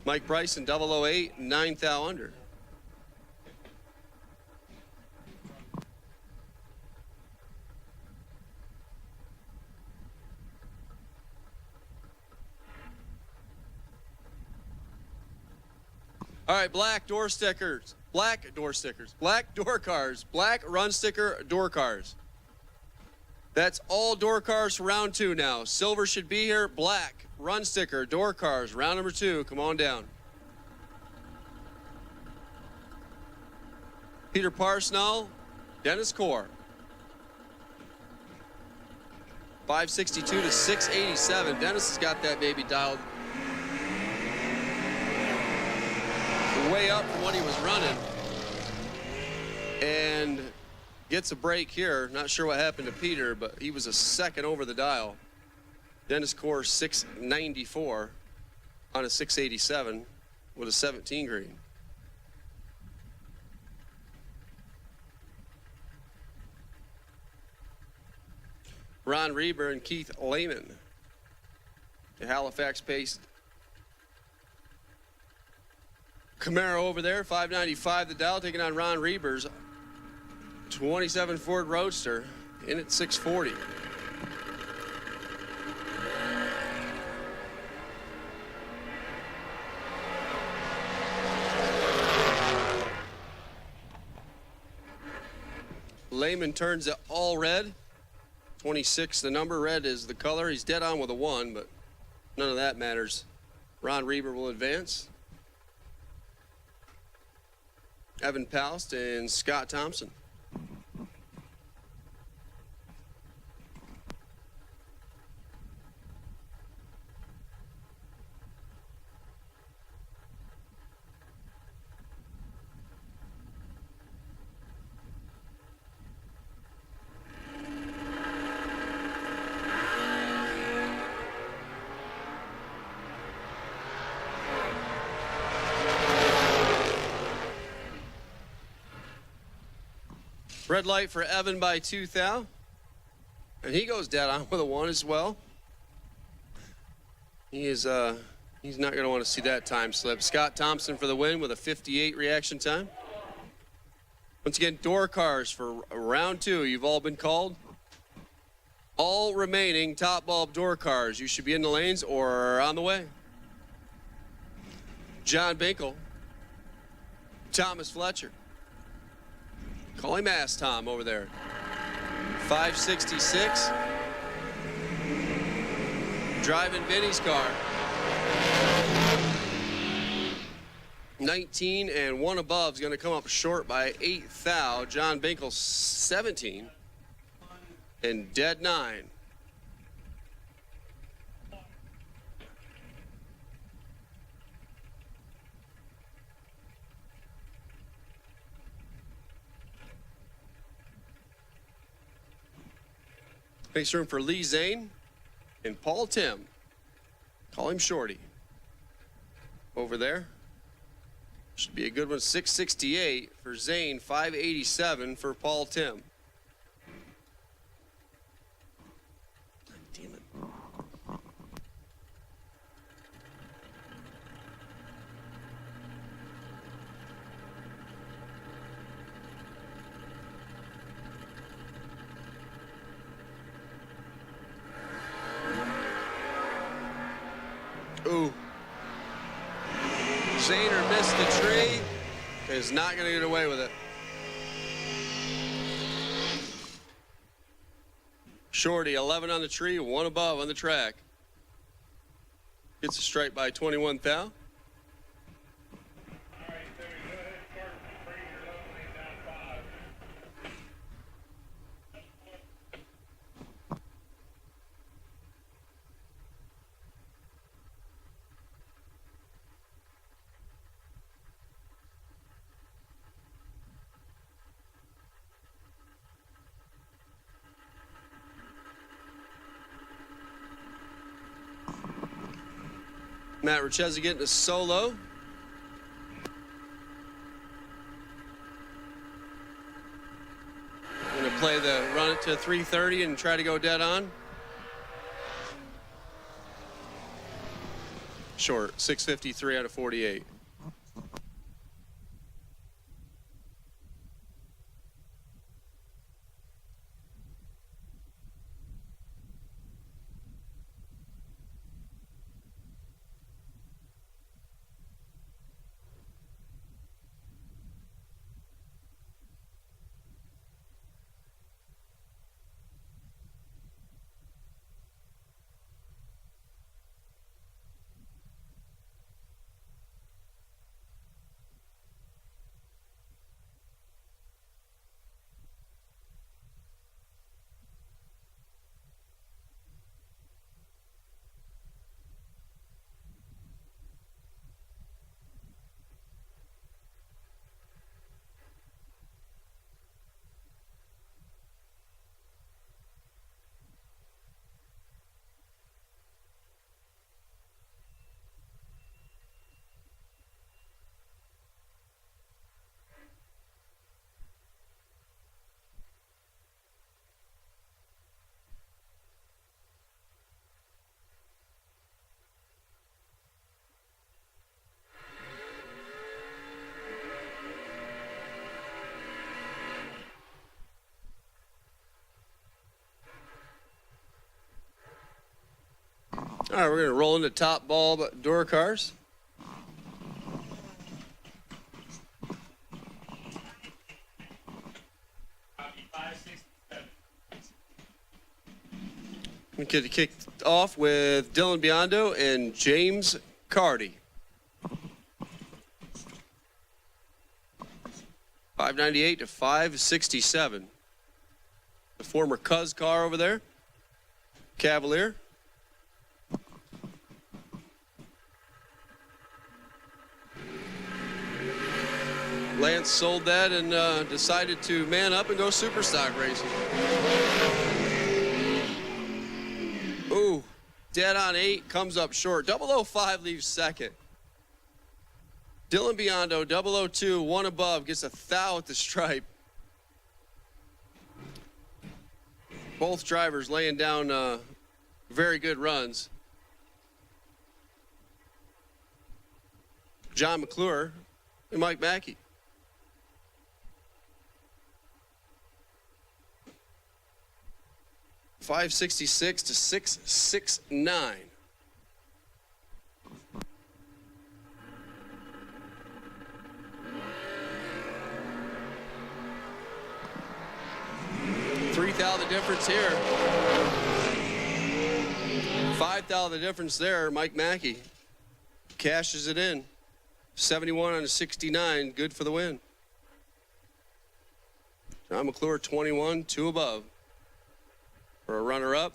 Mike Bryson 008, 9 thou under. All right, black door stickers, black door cars, black run sticker door cars. That's all door cars for round 2 now. Silver should be here, black, run sticker, door cars, round number 2, come on down. Peter Parsnell, Dennis Core. 562 to 687. Dennis has got that baby dialed way up from what he was running. And gets a break here. Not sure what happened to Peter, but he was a second over the dial. Dennis Core 694 on a 687 with a 17 green. Ron Reber and Keith Lehman. The Halifax-based Camaro over there, 595 the dial, taking on Ron Reber's 27 Ford Roadster in at 640. Lehman turns it all red. 26 the number, red is the color. He's dead on with a 1, but none of that matters. Ron Reber will advance. Evan Palst and Scott Thompson. Red light for Evan by 2 thou. And he goes dead on with a 1 as well. He's not going to want to see that time slip. Scott Thompson for the win with a 58 reaction time. Once again, door cars for round 2. You've all been called. All remaining top bulb door cars. You should be in the lanes or on the way. John Binkle. Thomas Fletcher. Call him Ass Tom over there. 566. Driving Vinny's car. 19 and 1 above is going to come up short by 8 thou. John Binkle 17 and dead 9. Makes room for Lee Zane and Paul Tim. Call him Shorty. Over there. Should be a good one. 668 for Zane, 587 for Paul Tim. Damn it. Ooh. Zaner missed the tree. Is not going to get away with it. Shorty, 11 on the tree, 1 above on the track. Gets a strike by 21 thou. Matt Richezzi getting a solo. Going to play the run it to 330 and try to go dead on. Short, 653 out of 48. right, we're going to roll into top bulb door cars. We get kicked off with Dylan Biondo and James Cardy. 598 to 567. The former Cuz car over there. Cavalier. Lance sold that and decided to man up and go super stock racing. Ooh, dead on 8, comes up short. 005 leaves second. Dylan Biondo, 002, one above, gets a thou at the stripe. Both drivers laying down very good runs. John McClure and Mike Mackey. .566 to 669. $3,000 the difference here. $5,000 the difference there. Mike Mackey cashes it in. 71 on a 69, good for the win. John McClure 21, 2 above. For a runner-up,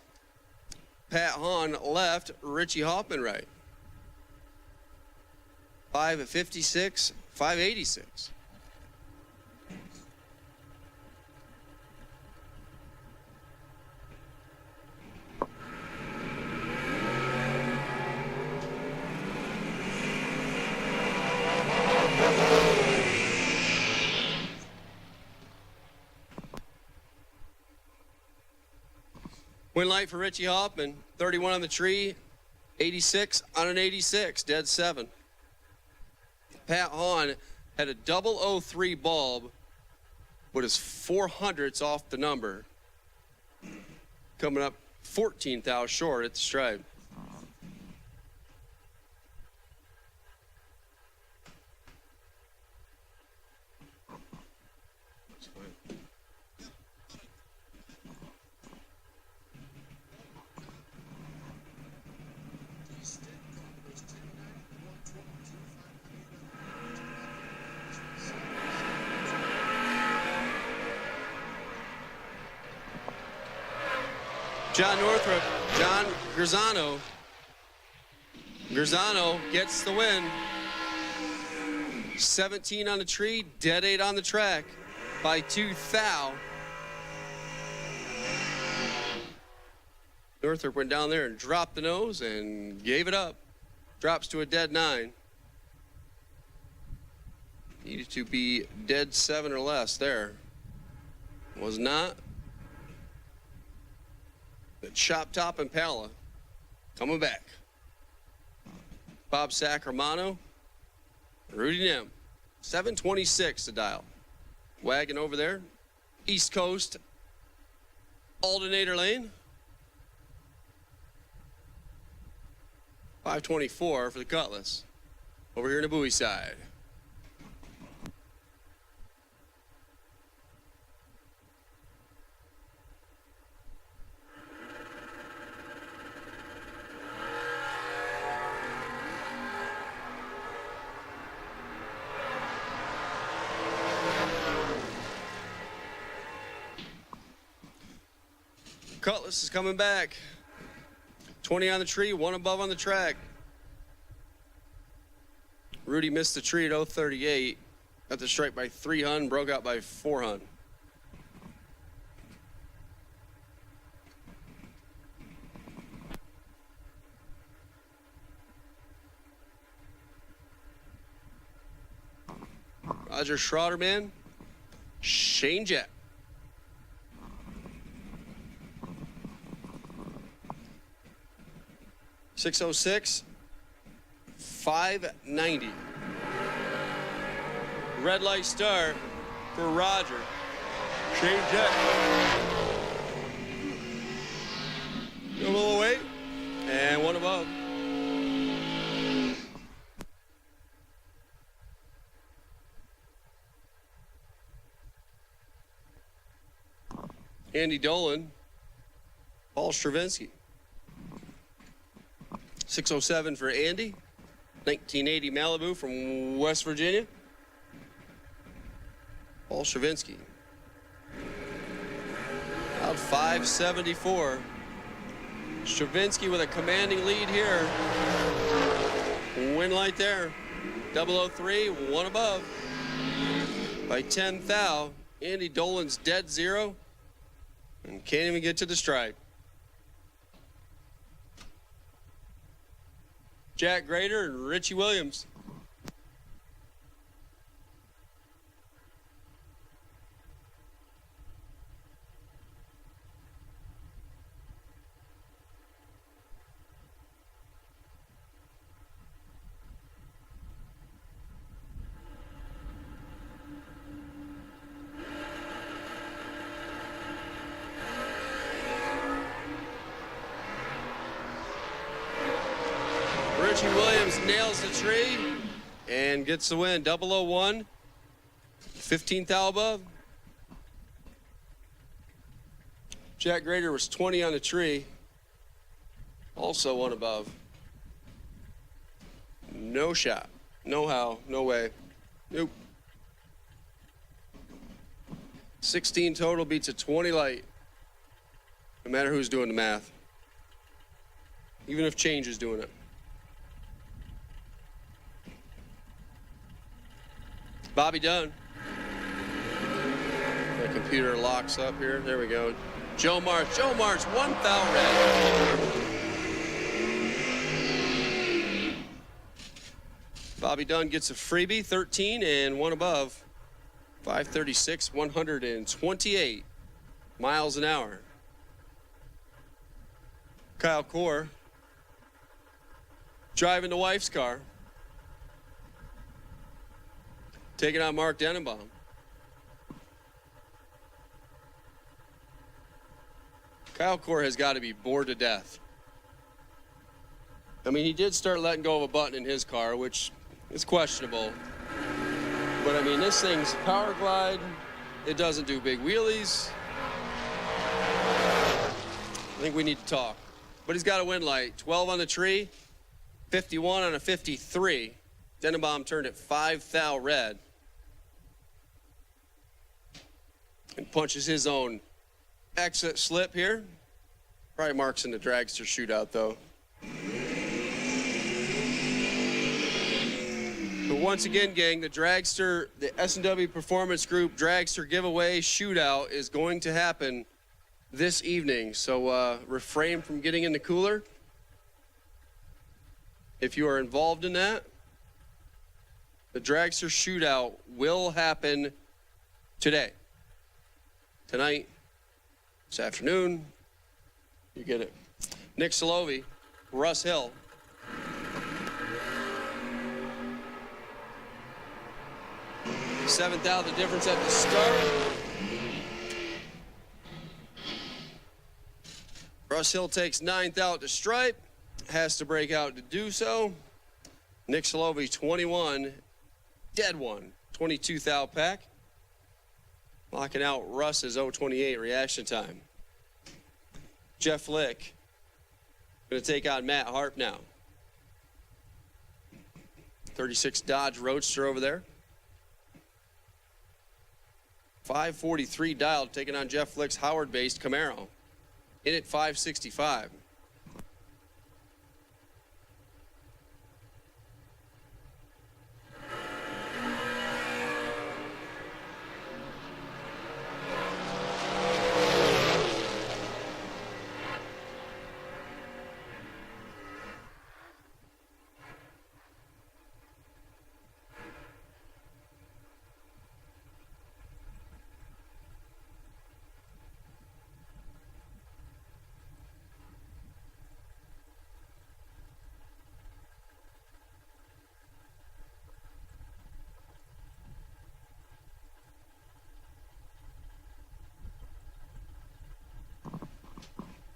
Pat Hahn left, Richie Hoffman right. 556, 586. Win light for Richie Hoffman, 31 on the tree, 86 on an 86, dead 7. Pat Hahn had a 003 bulb, but his 400s off the number. Coming up 14,000 short at the stripe. John Northrup, John Grisano. Grisano gets the win. 17 on the tree, dead 8 on the track by 2 thou. Northrup went down there and dropped the nose and gave it up. Drops to a dead 9. Needed to be dead 7 or less there. Was not. But Chop Top and Pala coming back. Bob Sacramano, Rudy Nim, 726 to dial. Wagon over there, East Coast, Alternator Lane. 524 for the Cutlass. Over here in the Bowie side. Cutlass is coming back. 20 on the tree, 1 above on the track. Rudy missed the tree at 038. Got the strike by 3 hun, broke out by 4 hun. Roger Schroederman, Shane Jett. .606, 590. Red light start for Roger. Shane Jett. A little weight and 1 above. Andy Dolan, Paul Stravinsky. 607 for Andy. 1980 Malibu from West Virginia. Paul Stravinsky. Out 574. Stravinsky with a commanding lead here. Win light there. 003, one above. By 10 thou. Andy Dolan's dead zero and can't even get to the stripe. Jack Grader and Richie Williams. Richie Williams nails the tree and gets the win. 001, 15 thou above. Jack Grader was 20 on the tree, also one above. No shot, no how, no way, nope. 16 total beats a 20 light, no matter who's doing the math, even if Change is doing it. Bobby Dunn. The computer locks up here. There we go. Joe March. Joe March, 1 thou red. Bobby Dunn gets a freebie, 13 and one above. 536, 128 miles an hour. Kyle Core driving the wife's car. Taking on Mark Denenbaum. Kyle Core has got to be bored to death. I mean, he did start letting go of a button in his car, which is questionable. But I mean, this thing's power glide. It doesn't do big wheelies. I think we need to talk. But he's got a win light. 12 on the tree, 51 on a 53. Denenbaum turned it 5 thou red. And punches his own exit slip here. Probably marks in the Dragster shootout, though. But once again, gang, the Dragster, the S&W Performance Group Dragster giveaway shootout is going to happen this evening. So refrain from getting in the cooler if you are involved in that. The Dragster shootout will happen today. Tonight, this afternoon, you get it. Nick Solovi, Russ Hill. Seventh out, the difference at the start. Russ Hill takes 9th out to stripe, has to break out to do so. Nick Solovi, 21, dead one, 22 thou pack. Locking out Russ's 028 reaction time. Jeff Lick going to take on Matt Harp now. 36 Dodge Roadster over there. 543 dialed, taking on Jeff Lick's Howard-based Camaro. In at 565.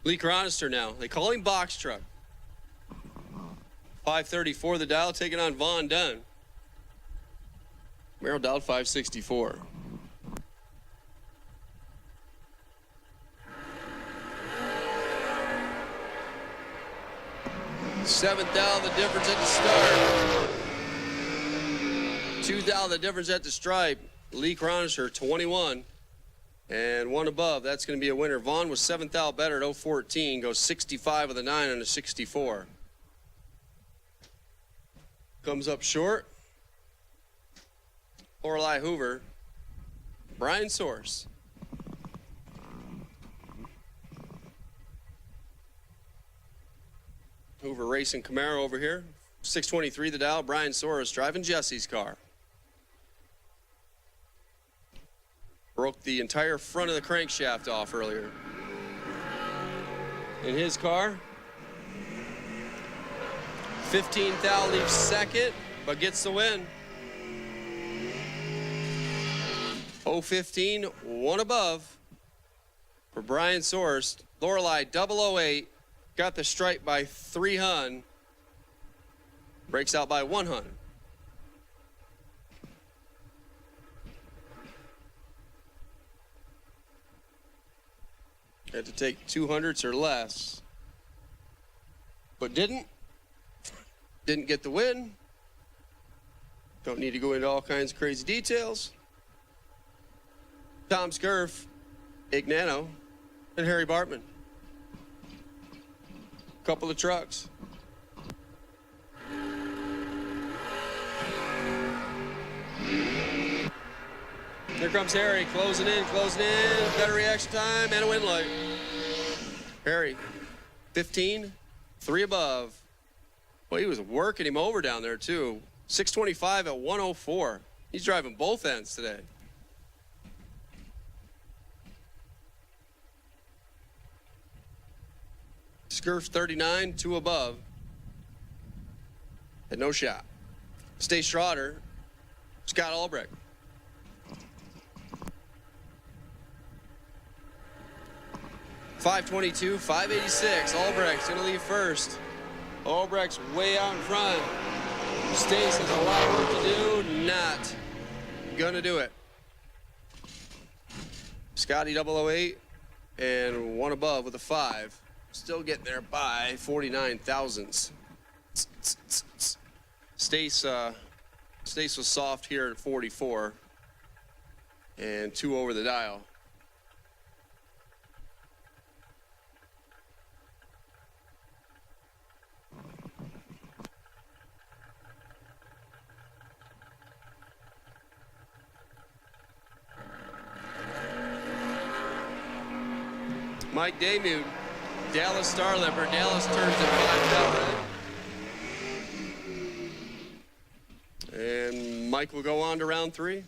Lee Cronister now. They call him Box Truck. 534 the dial, taking on Vaughn Dunn. Merrill dialed 564. 7th thou, the difference at the start. 2 thou, the difference at the stripe. Lee Cronisher, 21. And 1 above, that's going to be a winner. Vaughn was 7th thou better at 014, goes 65 with a 9 and a 64. Comes up short. Lorelei Hoover. Brian Source. Hoover racing Camaro over here. 623 the Dow. Brian Soros driving Jesse's car. Broke the entire front of the crankshaft off earlier. In his car. 15 thou leaves second, but gets the win. 015, 1 above for Brian Source. Lorelei 008. Got the stripe by 3 hun. Breaks out by 1 hun. Had to take 200s or less. But didn't. Didn't get the win. Don't need to go into all kinds of crazy details. Tom Scurf, Ignano, and Harry Bartman. Couple of trucks. Here comes Harry, closing in, better reaction time, and a win light. Harry, 15, 3 above. Well, he was working him over down there, too. 625 at 104. He's driving both ends today. Scurf 39, 2 above. Had no shot. Stay Schroeder, Scott Albrecht. .522, 586. Albrecht's gonna leave first. Albrecht's way out in front. Stace has a lot of work to do. Not gonna do it. Scotty 008 and 1 above with a 5. Still getting there by 49 thousandths. Stace was soft here at 44 and 2 over the dial. Mike Damude, Dallas Starlimper. Dallas turns at 5 red. And Mike will go on to round 3.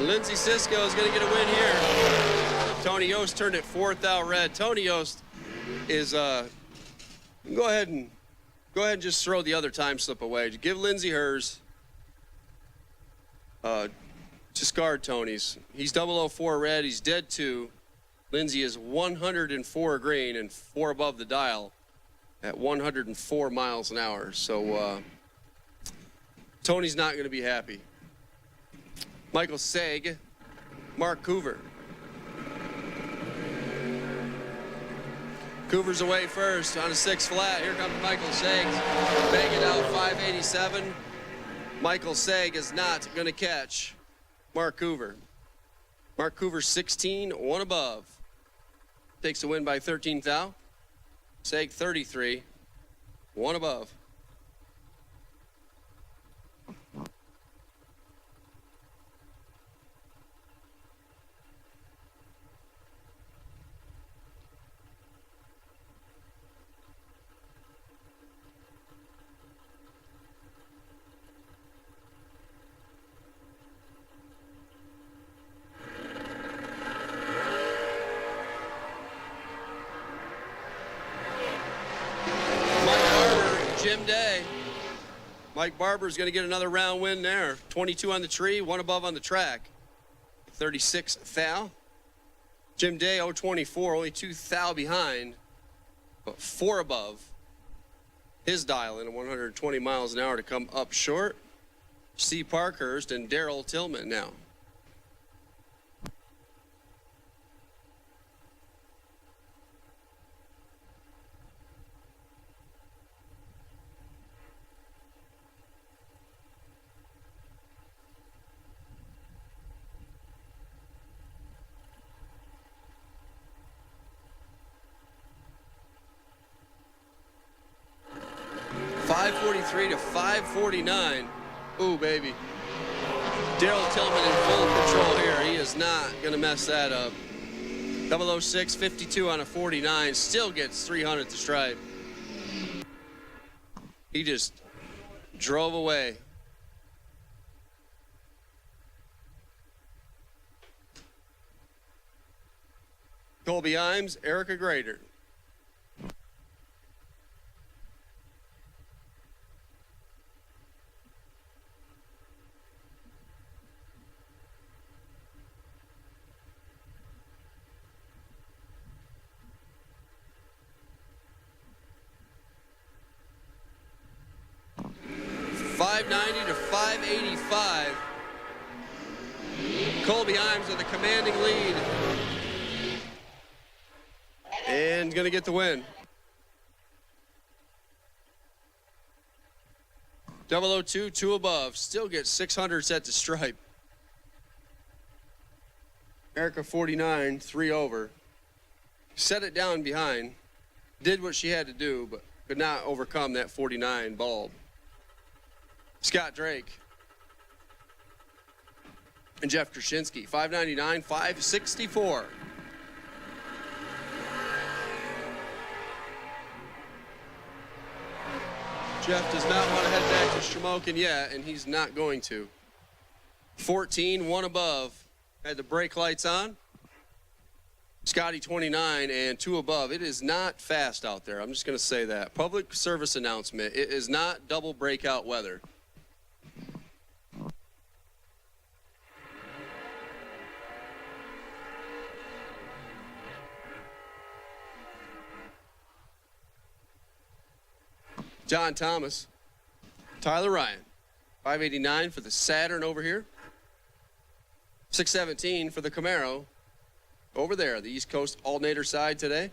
Lindsey Cisco is going to get a win here. Tony Yost turned it 4th out red. Tony Yost is go ahead and just throw the other time slip away. Give Lindsey hers. Just guard Tony's. He's 004 red. He's dead 2. Lindsey is 104 green and 4 above the dial at 104 miles an hour. So Tony's not going to be happy. Michael Saig, Mark Coover. Coover's away first on a 6 flat. Here comes Michael Saig, banging out 587. Michael Saig is not going to catch Mark Coover. Mark Coover 16, 1 above. Takes the win by 13 thou. Saig 33, 1 above. Jim Day. Mike Barber's going to get another round win there. 22 on the tree, 1 above on the track. 36 thou. Jim Day, 024, only 2 thou behind, but 4 above. His dial in at 120 miles an hour to come up short. C. Parkhurst and Daryl Tillman now. .543 to 549. Ooh, baby. Daryl Tillman in full control here. He is not going to mess that up. 006, 52 on a 49. Still gets 300 to stripe. He just drove away. Colby Imes, Erica Grader. .590 to 585. Colby Imes with a commanding lead. And going to get the win. 002, 2 above. Still gets 600 set to stripe. Erica 49, 3 over. Set it down behind. Did what she had to do, but could not overcome that 49 bulb. Scott Drake and Jeff Krasinski, 599, 564. Jeff does not want to head back to Shamokin yet, and he's not going to. 14, 1 above. Had the brake lights on. Scotty 29 and 2 above. It is not fast out there. I'm just going to say that. Public service announcement. It is not double breakout weather. John Thomas, Tyler Ryan, 589 for the Saturn over here, 617 for the Camaro over there, the East Coast alternator side today.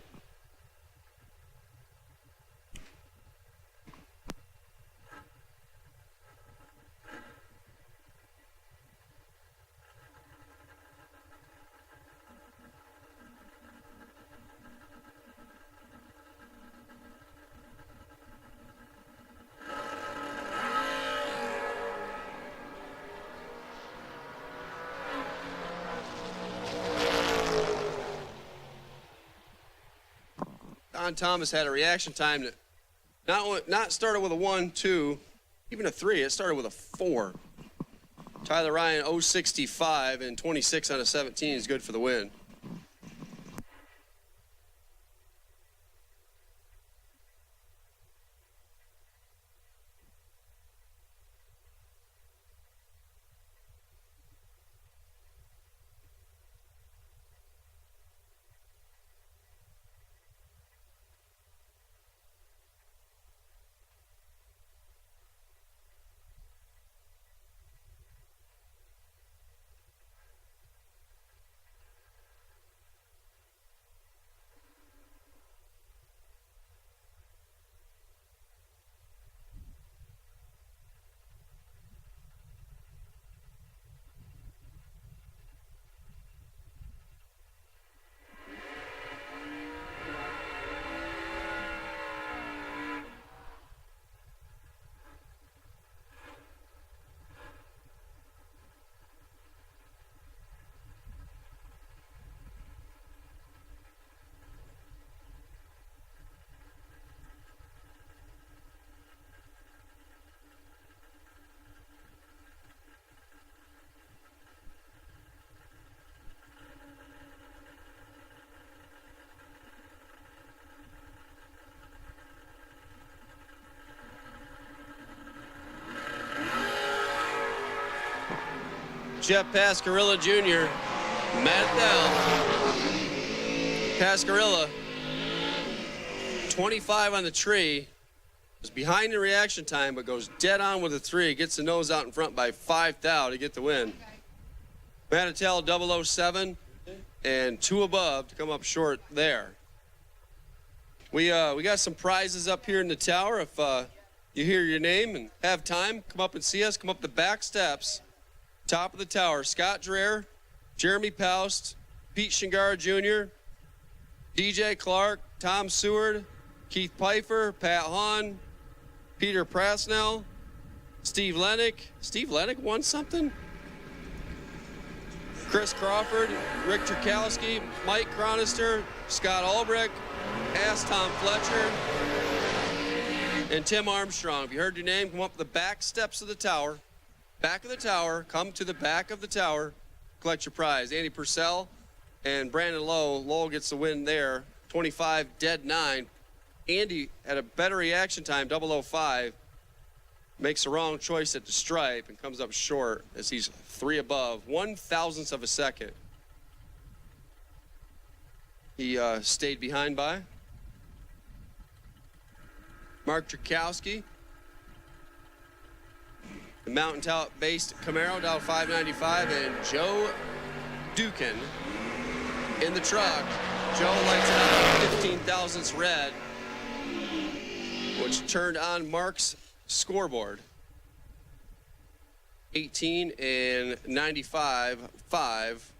Don Thomas had a reaction time that not started with a 1, 2, even a 3. It started with a 4. Tyler Ryan, 065 and 26 on a 17 is good for the win. Jeff Pascarilla Jr. Mad down. Pascarilla, 25 on the tree. Was behind in reaction time, but goes dead on with a 3. Gets the nose out in front by 5 thou to get the win. Manatel 007 and 2 above to come up short there. We got some prizes up here in the tower. If you hear your name and have time, come up and see us. Come up the back steps, top of the tower. Scott Dreher, Jeremy Paust, Pete Shingar Jr., DJ Clark, Tom Seward, Keith Pfeiffer, Pat Hahn, Peter Prasnell, Steve Lennick. Steve Lennick won something? Chris Crawford, Rick Trukowski, Mike Cronister, Scott Albrecht, Ask Tom Fletcher, and Tim Armstrong. If you heard your name, come up the back steps of the tower. Back of the tower, come to the back of the tower, collect your prize. Andy Purcell and Brandon Lowe. Lowe gets the win there. 25, dead 9. Andy had a better reaction time, 005. Makes the wrong choice at the stripe and comes up short as he's 3 above, 1/1000th of a second. He stayed behind by Mark Trukowski. The Mountain Tout-based Camaro, down 595, and Joe Dukin in the truck. Joe lights it out 15 thousandths red, which turned on Mark's scoreboard. 18 and 95, 5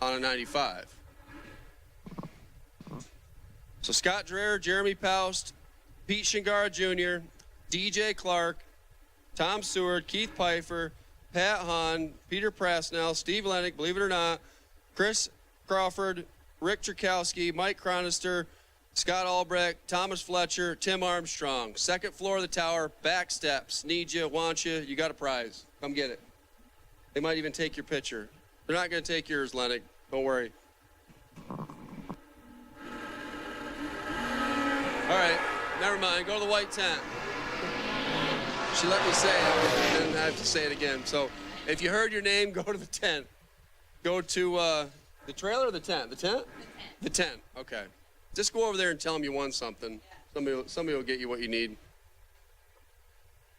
on a 95. So Scott Dreher, Jeremy Paust, Pete Shingar Jr., DJ Clark, Tom Seward, Keith Pfeiffer, Pat Hahn, Peter Prasnell, Steve Lennick, believe it or not, Chris Crawford, Rick Trukowski, Mike Cronister, Scott Albrecht, Thomas Fletcher, Tim Armstrong. Second floor of the tower, back steps. Need you, want you, you got a prize. Come get it. They might even take your picture. They're not going to take yours, Lennick. Don't worry. All right, never mind. Go to the white tent. She let me say it, and I have to say it again. So if you heard your name, go to the tent. Go to the trailer or the tent? The tent? The tent, okay. Just go over there and tell them you won something. Somebody will get you what you need.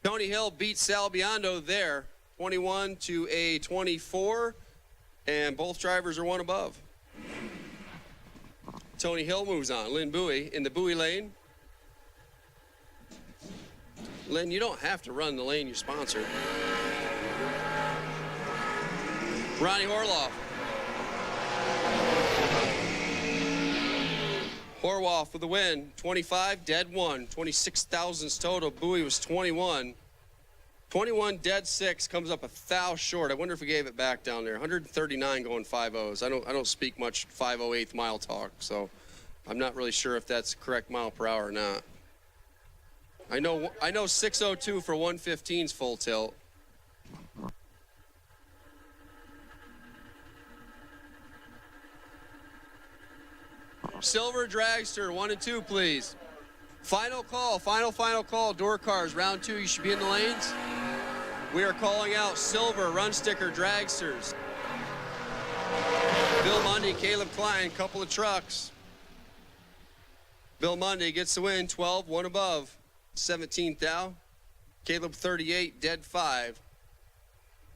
Tony Hill beats Sal Biondo there, 21 to a 24, and both drivers are 1 above. Tony Hill moves on. Lynn Bowie in the Bowie lane. Lynn, you don't have to run the lane you sponsored. Ronnie Horloff. Horloff with the win. 25, dead 1. 26 thousandths total. Bowie was 21. 21, dead 6, comes up a thou short. I wonder if we gave it back down there. 139 going 5.0s. I don't speak much 5.08 mile talk, so I'm not really sure if that's correct mile per hour or not. I know 602 for 115's full tilt. Silver Dragster, 1 and 2, please. Final call, final call. Door cars, round 2, you should be in the lanes. We are calling out Silver Run Sticker Dragsters. Bill Mundy, Caleb Klein, couple of trucks. Bill Mundy gets the win, 12, 1 above. 17 thou. Caleb 38, dead 5.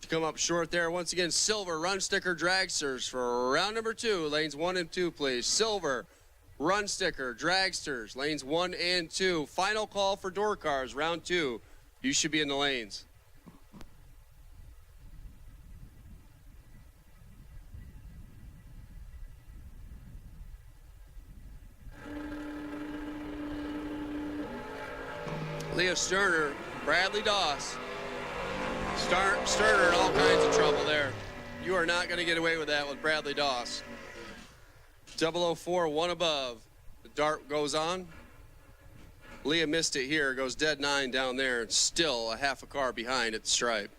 To come up short there, once again, Silver Run Sticker Dragsters for round number 2. Lanes 1 and 2, please. Silver Run Sticker Dragsters, lanes 1 and 2. Final call for door cars, round 2. You should be in the lanes. Leo Sterner, Bradley Doss. Sterner in all kinds of trouble there. You are not going to get away with that with Bradley Doss. 004, 1 above. The dart goes on. Leah missed it here, goes dead 9 down there. It's still a half a car behind at the stripe.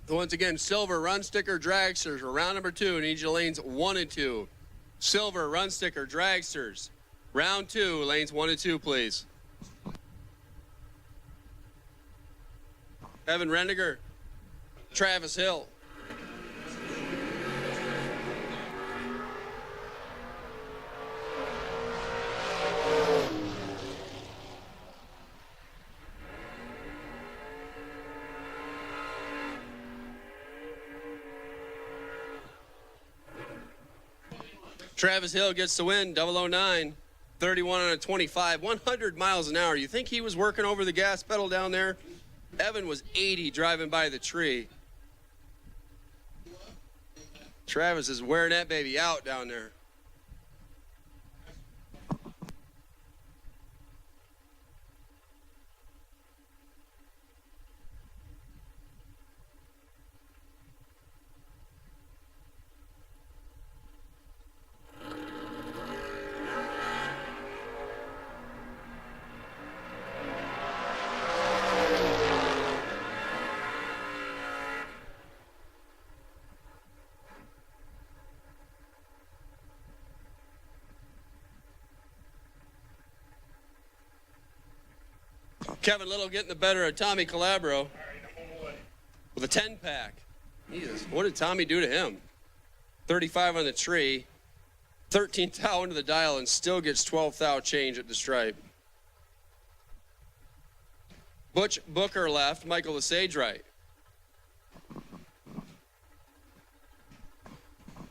Once again, Silver Run Sticker Dragsters for round number 2. Need your lanes 1 and 2. Silver, run sticker, dragsters. Round 2, lanes 1 and 2, please. Evan Rendiger, Travis Hill. Travis Hill gets the win, 009, 31 on a 25, 100 miles an hour. You think he was working over the gas pedal down there? Evan was 80 driving by the tree. Travis is wearing that baby out down there. Kevin Little getting the better of Tommy Calabro with a 10-pack. Jesus, what did Tommy do to him? 35 on the tree, 13 thou into the dial, and still gets 12 thou change at the stripe. Butch Booker left, Michael Lesage right.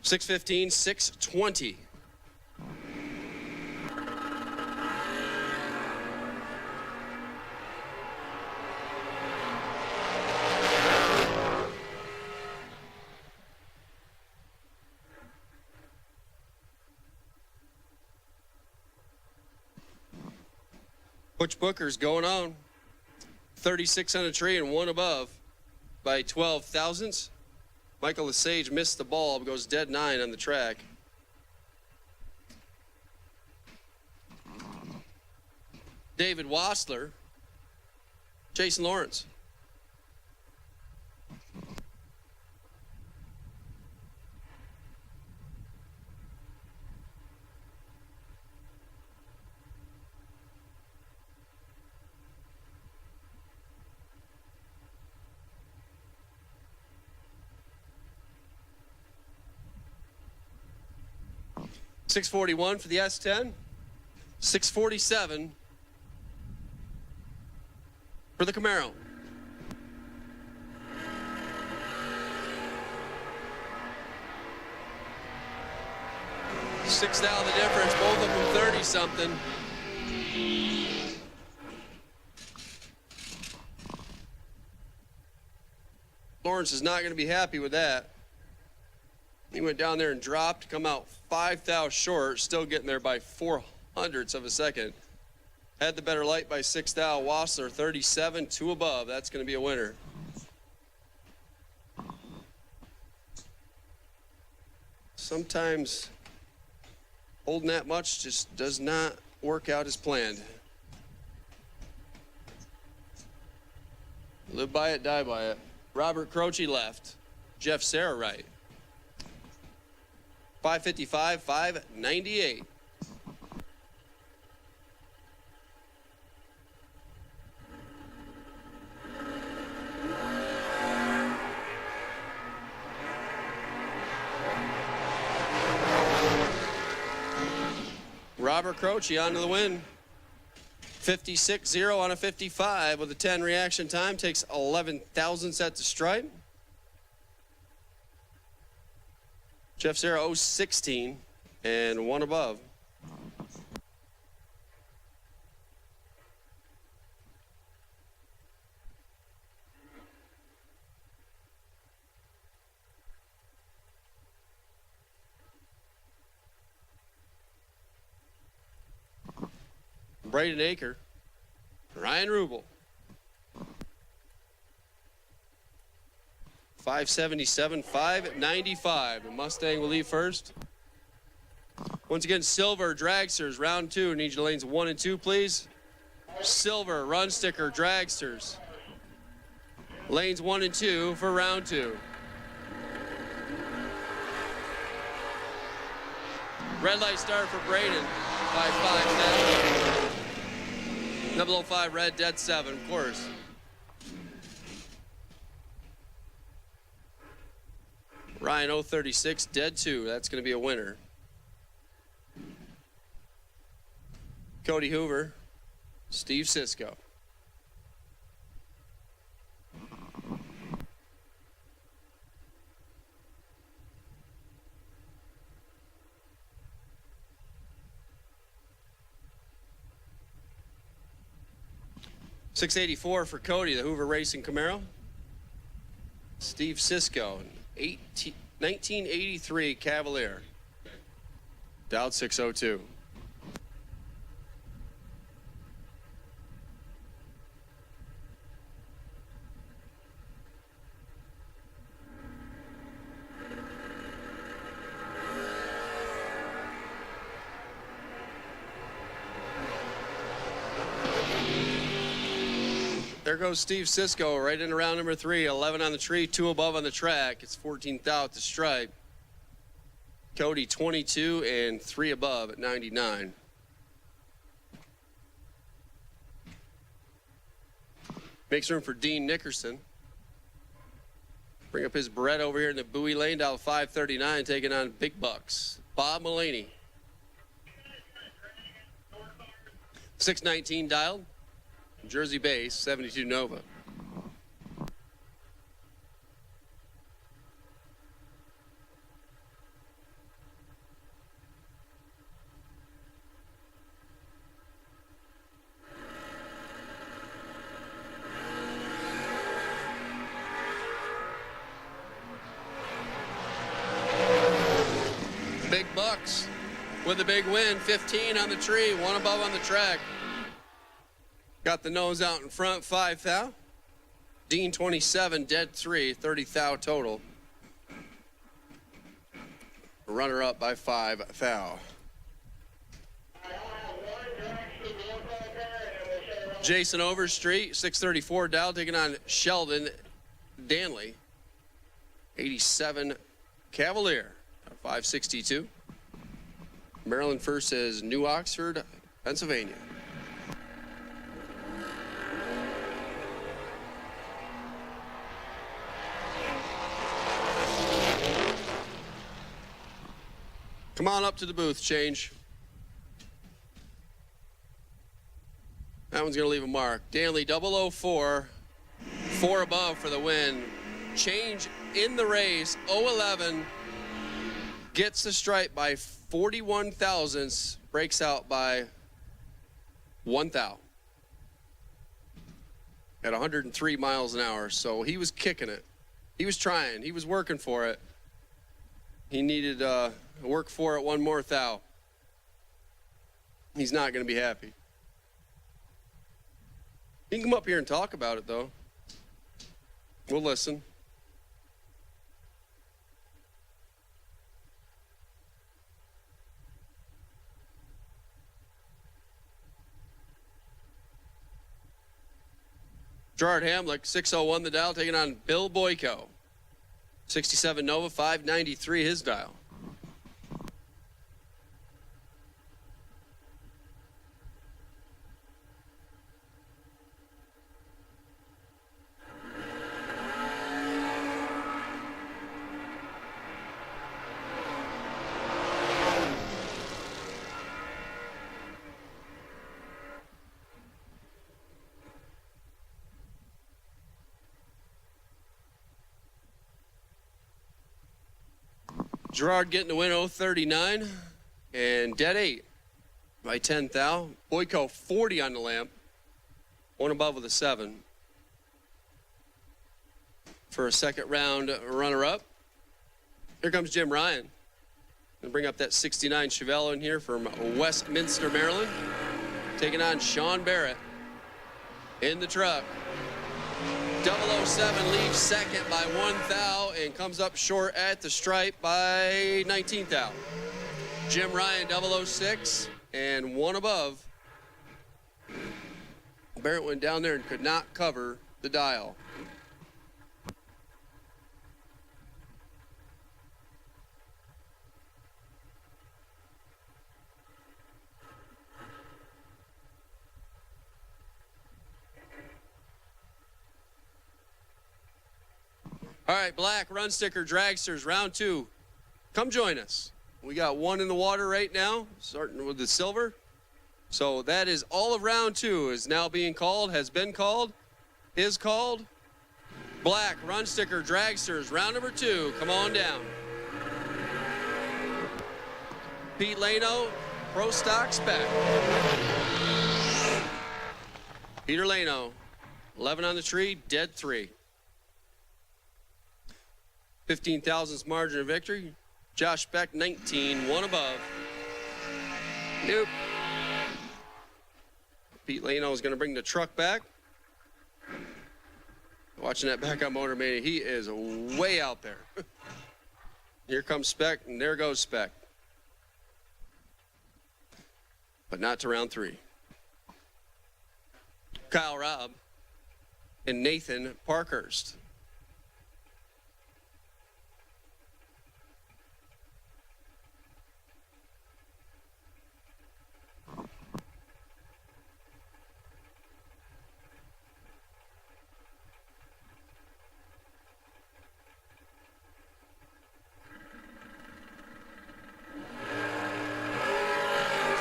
615, 620. Butch Booker's going on. 36 on a tree and 1 above by 12 thousandths. Michael Lesage missed the ball, goes dead 9 on the track. David Wassler, Jason Lawrence. $641 for the S10, $647 for the Camaro. $6 the difference, both of them 30-something. Lawrence is not going to be happy with that. He went down there and dropped, come out 5 thou short, still getting there by 0.04 of a second. Had the better light by 6 thou. Wassler 37, 2 above. That's going to be a winner. Sometimes holding that much just does not work out as planned. Live by it, die by it. Robert Croce left. Jeff Serra right. 555, 598. Robert Croce on to the win. 56-0 on a 55 with a 10 reaction time. Takes 11 thousandths at the stripe. Jeff Serra 016 and 1 above. Braden Aker, Ryan Rubel. 577, 595. The Mustang will leave first. Once again, silver dragsters, round 2. Need your lanes 1 and 2, please. Silver run sticker dragsters. Lanes 1 and 2 for round 2. Red light start for Braden by 5 now. 005 red, dead 7, of course. Ryan 036, dead 2. That's going to be a winner. Cody Hoover, Steve Sisko. $684 for Cody, the Hoover Racing Camaro. Steve Sisko, 1983 Cavalier. Dialed 602. There goes Steve Sisko right in around number 3, 11 on the tree, 2 above on the track. It's 14th out at the stripe. Cody 22 and 3 above at 99. Makes room for Dean Nickerson. Bring up his Beretta over here in the Bowie lane, dial 539, taking on Big Bucks. Bob Mulaney. 619 dialed. Jersey base, 72 Nova. Big Bucks with a big win, 15 on the tree, 1 above on the track. Got the nose out in front, 5 thou. Dean 27, dead 3, 30 thou total. Runner up by 5 thou. Jason Overstreet, 634 dial, taking on Sheldon Danley, 87 Cavalier, 562. Maryland first is New Oxford, Pennsylvania. Come on up to the booth, change. That one's gonna leave a mark. Danley 004, 4 above for the win. Change in the race, 011, gets the stripe by 41 thousandths, breaks out by 1 thou. At 103 miles an hour, so he was kicking it. He was trying, he was working for it. He needed work for it 1 more thou. He's not going to be happy. You can come up here and talk about it, though. We'll listen. Gerard Hamlick, 601 the dial, taking on Bill Boyko. 67 Nova, 593 his dial. Gerard getting the win, 039, and dead 8 by 10 thou. Boyko 40 on the lamp, 1 above with a 7. For a second round runner-up, here comes Jim Ryan. Gonna bring up that 69 Chevelle in here from Westminster, Maryland, taking on Sean Barrett in the truck. 007 leaves second by 1 thou and comes up short at the stripe by 19 thou. Jim Ryan 006 and 1 above. Barrett went down there and could not cover the dial. All right, black run sticker dragsters, round 2. Come join us. We got one in the water right now, starting with the silver. So that is all of round 2 is now being called, has been called, is called. Black run sticker dragsters, round number 2. Come on down. Pete Lano, Pro Stock Spec. Peter Lano, 11 on the tree, dead 3. 15 thousandths margin of victory. Josh Beck, 19, one above. Nope. Pete Lano is going to bring the truck back. Watching that back on Motor Mania, he is way out there. Here comes Spec, and there goes Spec. But not to round 3. Kyle Robb and Nathan Parkhurst.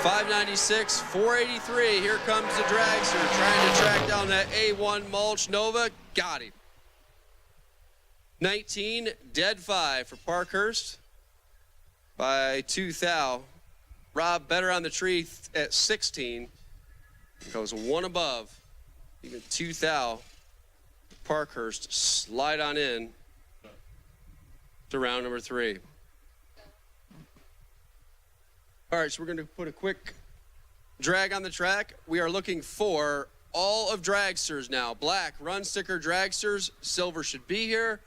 $596, $483. Here comes the dragster trying to track down that A1 Mulch Nova. Got him. 19, dead 5 for Parkhurst by 2 thou. Rob better on the tree at 16. Goes one above. Even 2 thou. Parkhurst slide on in to round number 3. All right, so we're going to put a quick drag on the track. We are looking for all of dragsters now. Black run sticker dragsters, silver should be here.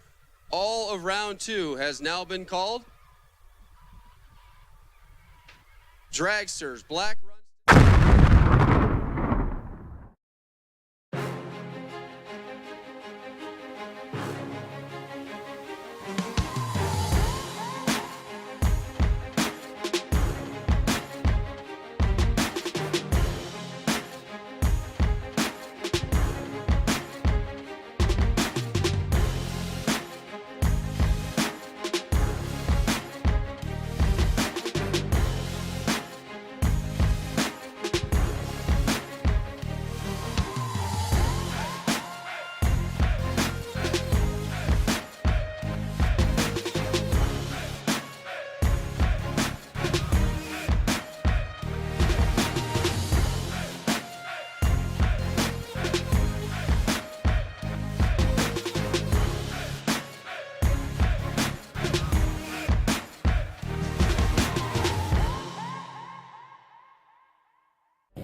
All of round 2 has now been called. Dragsters, black run.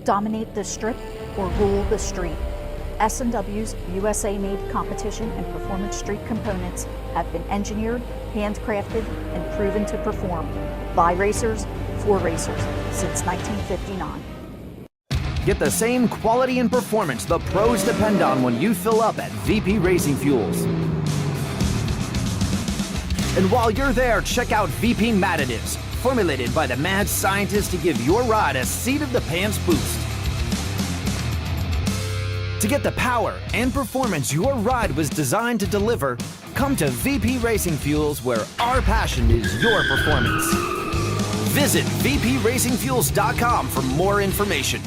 Dominate the strip or rule the street. S&W's USA-made competition and performance street components have been engineered, handcrafted, and proven to perform by racers for racers since 1959. Get the same quality and performance the pros depend on when you fill up at VP Racing Fuels. And while you're there, check out VP Mat Additives, formulated by the mad scientists to give your ride a seat-of-the-pants boost. To get the power and performance your ride was designed to deliver, come to VP Racing Fuels, where our passion is your performance. Visit vpracingfuels.com for more information.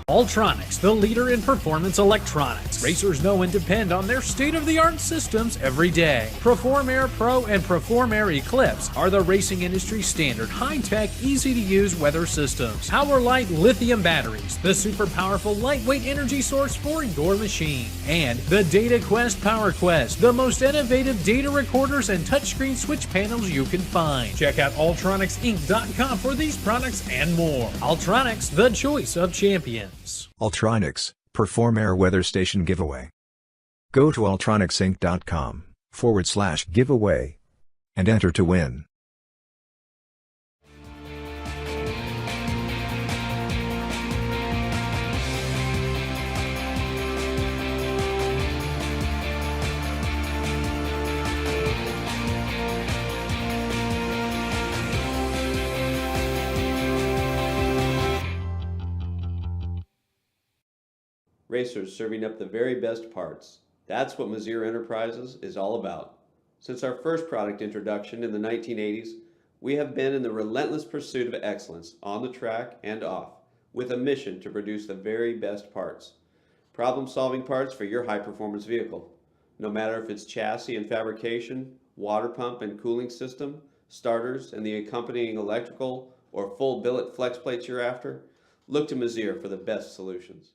Ultronics, the leader in performance electronics. Racers know and depend on their state-of-the-art systems every day. Perform Air Pro and Perform Air Eclipse are the racing industry standard high-tech, easy-to-use weather systems. Power-Light lithium batteries, the super powerful lightweight energy source for your machine. And the Data Quest Power Quest, the most innovative data recorders and touchscreen switch panels you can find. Check out ultronicsinc.com for these products and more. Ultronics, the choice of champions. Ultronics, Perform Air Weather Station Giveaway. Go to ultronicsinc.com. /giveaway and enter to win. Racers serving up the very best parts. That's what Mazir Enterprises is all about. Since our first product introduction in the 1980s, we have been in the relentless pursuit of excellence on the track and off, with a mission to produce the very best parts. Problem-solving parts for your high-performance vehicle. No matter if it's chassis and fabrication, water pump and cooling system, starters and the accompanying electrical, or full billet flex plates you're after, look to Mazir for the best solutions.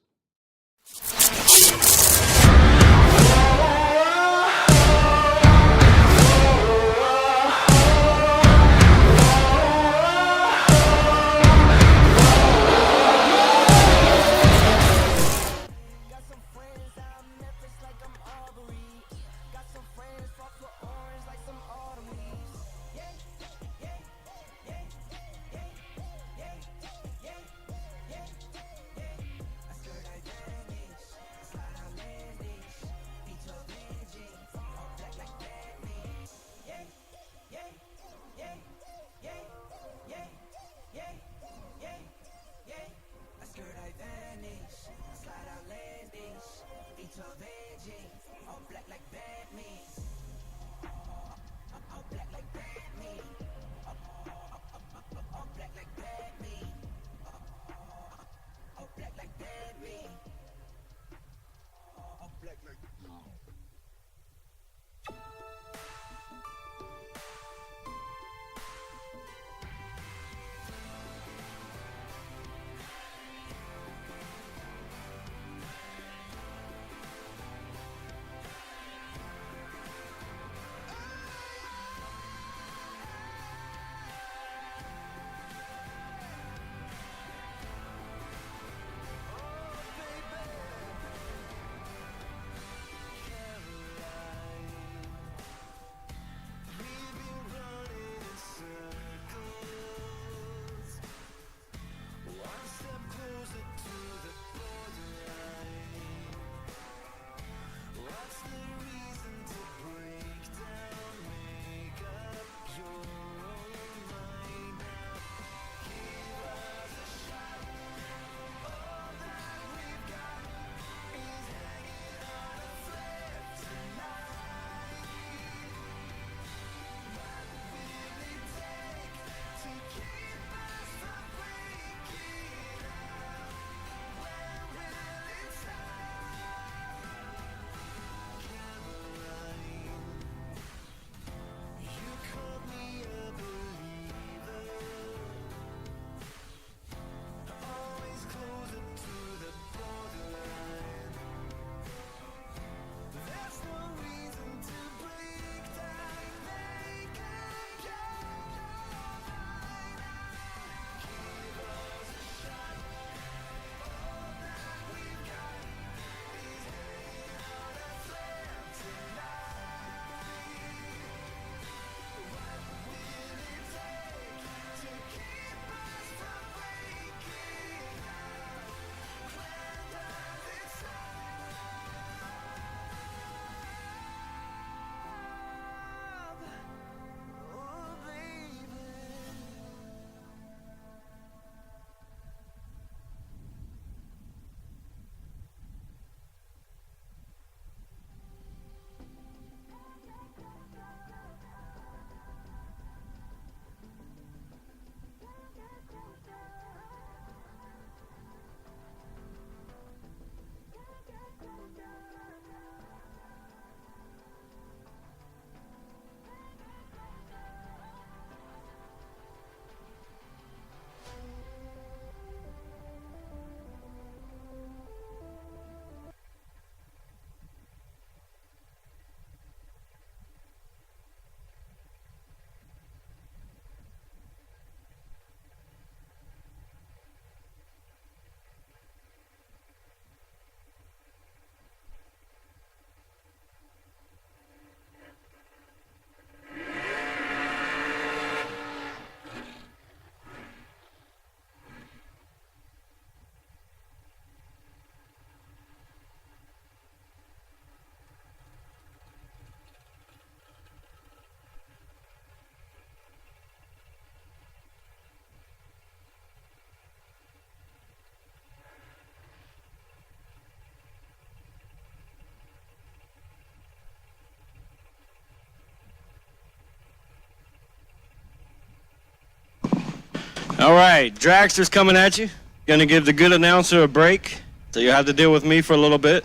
All right, Dragster's coming at you. Gonna give the good announcer a break, so you'll have to deal with me for a little bit.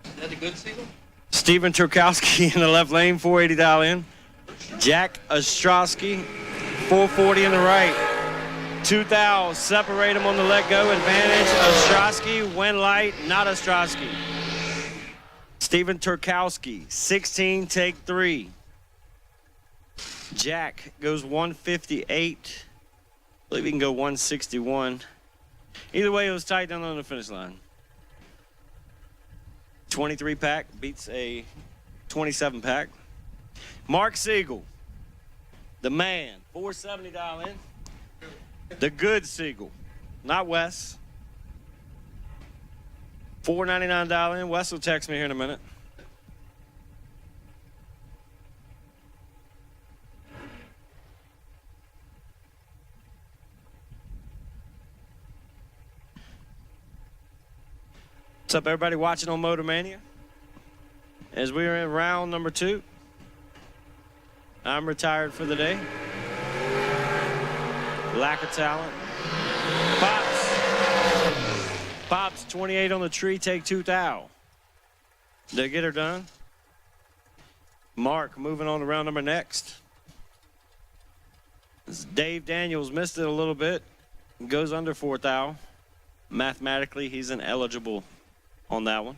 Is that a good single? Steven Turkowski in the left lane, 480 dial in. Jack Ostrowski, 440 in the right. 2,000, separate him on the let go. Advantage, Ostrowski, win light, not Ostrowski. Steven Turkowski, 16, take 3. Jack goes 158. I believe he can go 161. Either way, it was tight down on the finish line. 23 pack beats a 27 pack. Mark Siegel, the man, 470 dial in. The good Siegel, not Wes. 499 dial in. Wes will text me here in a minute. What's up, everybody watching on Motor Mania? As we are in round number 2, I'm retired for the day. Lack of talent. Pops, 28 on the tree, take 2,000. Did I get her done? Mark moving on to round number next. Dave Daniels missed it a little bit. Goes under 4,000. Mathematically, he's ineligible on that one.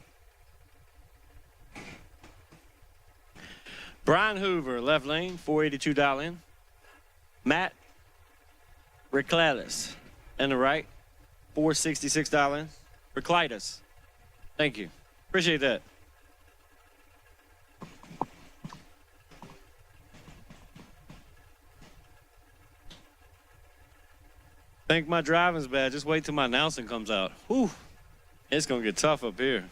Brian Hoover, left lane, 482 dial in. Matt Recladis in the right, 466 dial in. Recladis, thank you. Appreciate that. Think my driving's bad. Just wait till my announcing comes out. Whew. It's going to get tough up here.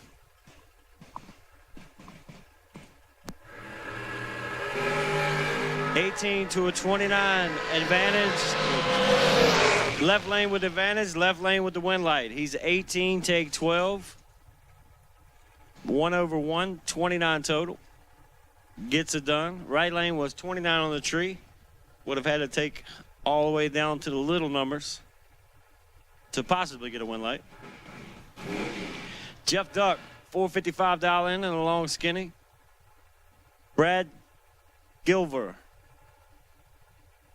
$18 to a 29 advantage. Left lane with advantage, left lane with the win light. He's 18, take 12. 1 over 1, 29 total. Gets it done. Right lane was 29 on the tree. Would have had to take all the way down to the little numbers to possibly get a win light. Jeff Duck, 455 dial in and a long skinny. Brad Givler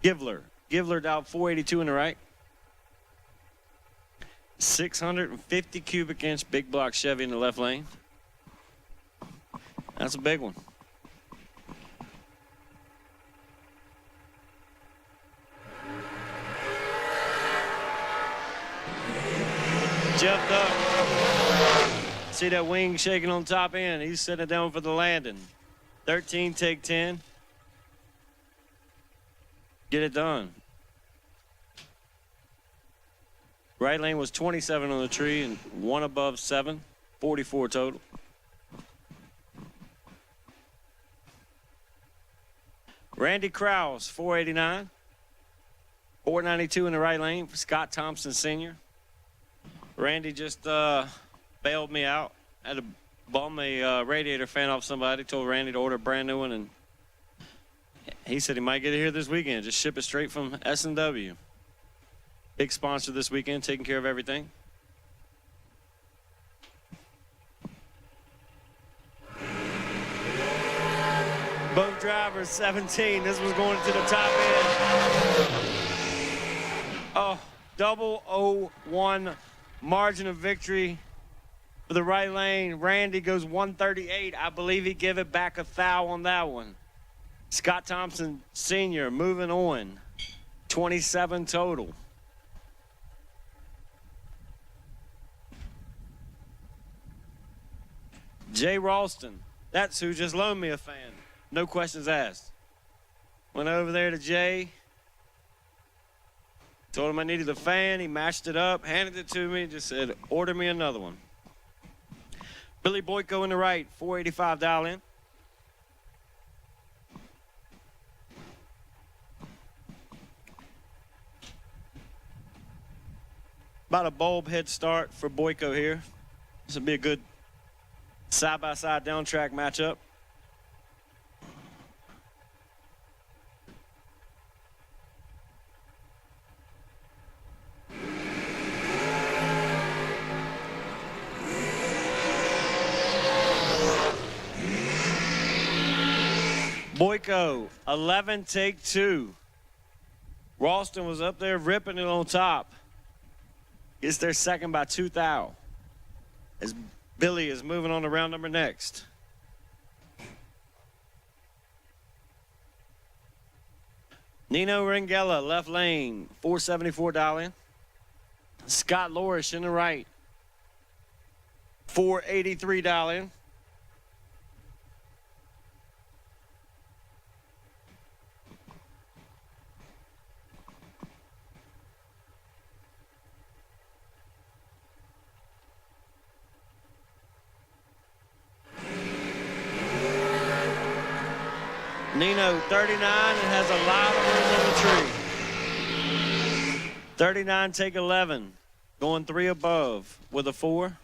dialed 482 in the right. 650 cubic inch big block Chevy in the left lane. That's a big one. Jeff Duck. See that wing shaking on top end. He's setting it down for the landing. 13, take 10. Get it done. Right lane was 27 on the tree and 1 above 7. 44 total. Randy Krause, 489. 492 in the right lane for Scott Thompson Sr. Randy just bailed me out. I had to bum a radiator fan off somebody. Told Randy to order a brand new one, and he said he might get it here this weekend. Just ship it straight from S&W. Big sponsor this weekend, taking care of everything. Both drivers, 17. This was going to the top end. Oh, 001 margin of victory for the right lane. Randy goes 138. I believe he gave it back a thou on that one. Scott Thompson Sr. moving on. 27 total. Jay Ralston. That's who just loaned me a fan. No questions asked. Went over there to Jay. Told him I needed a fan. He matched it up, handed it to me, just said, order me another one. Billy Boyko in the right, 485 dial in. About a bulb head start for Boyko here. This will be a good side-by-side down track matchup. Boyko, 11, take 2. Ralston was up there ripping it on top. Gets their second by 2 thou. As Billy is moving on to round number next. Nino Ringella, left lane, 474 dial-in. Scott Lorish in the right, 483 dial-in. Nino, 39, and has a lot of room on the tree. 39, take 11. Going 3 above with a 4.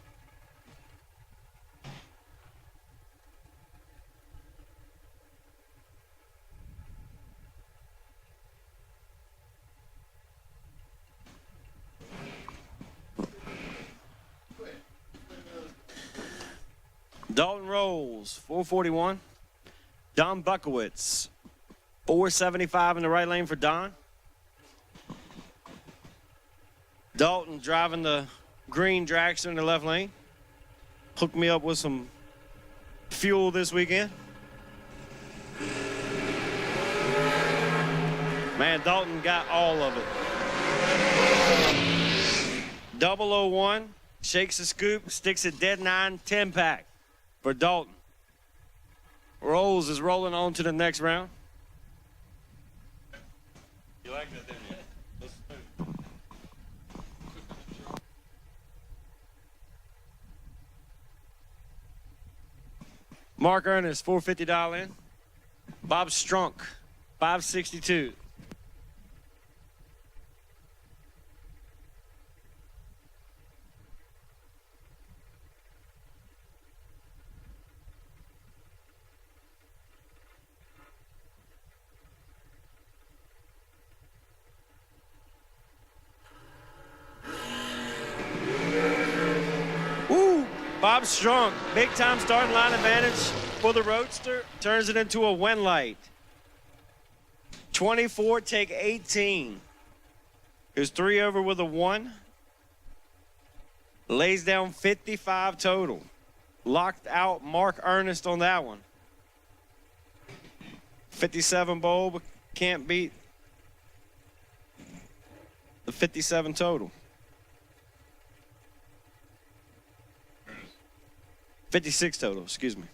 Dalton Rolls, 441. Don Buckowitz, 475 in the right lane for Don. Dalton driving the green Dragster in the left lane. Hooked me up with some fuel this weekend. Man, Dalton got all of it. 001, shakes the scoop, sticks it dead 9, 10-pack for Dalton. Rolls is rolling on to the next round. You like that, didn't you? Mark Ernest, 450 dial-in. Bob Strunk, 562. Bob Strunk, big time starting line advantage for the Roadster. Turns it into a win light. 24, take 18. Goes 3 over with a 1. Lays down 55 total. Locked out Mark Ernest on that one. 57 bowl, but can't beat the 57 total. 56 total, excuse me.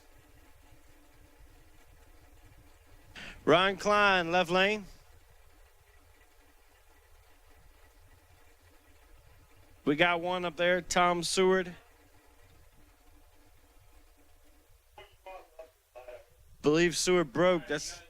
Ryan Klein, left lane. We got one up there, Tom Seward. Believe Seward broke. That's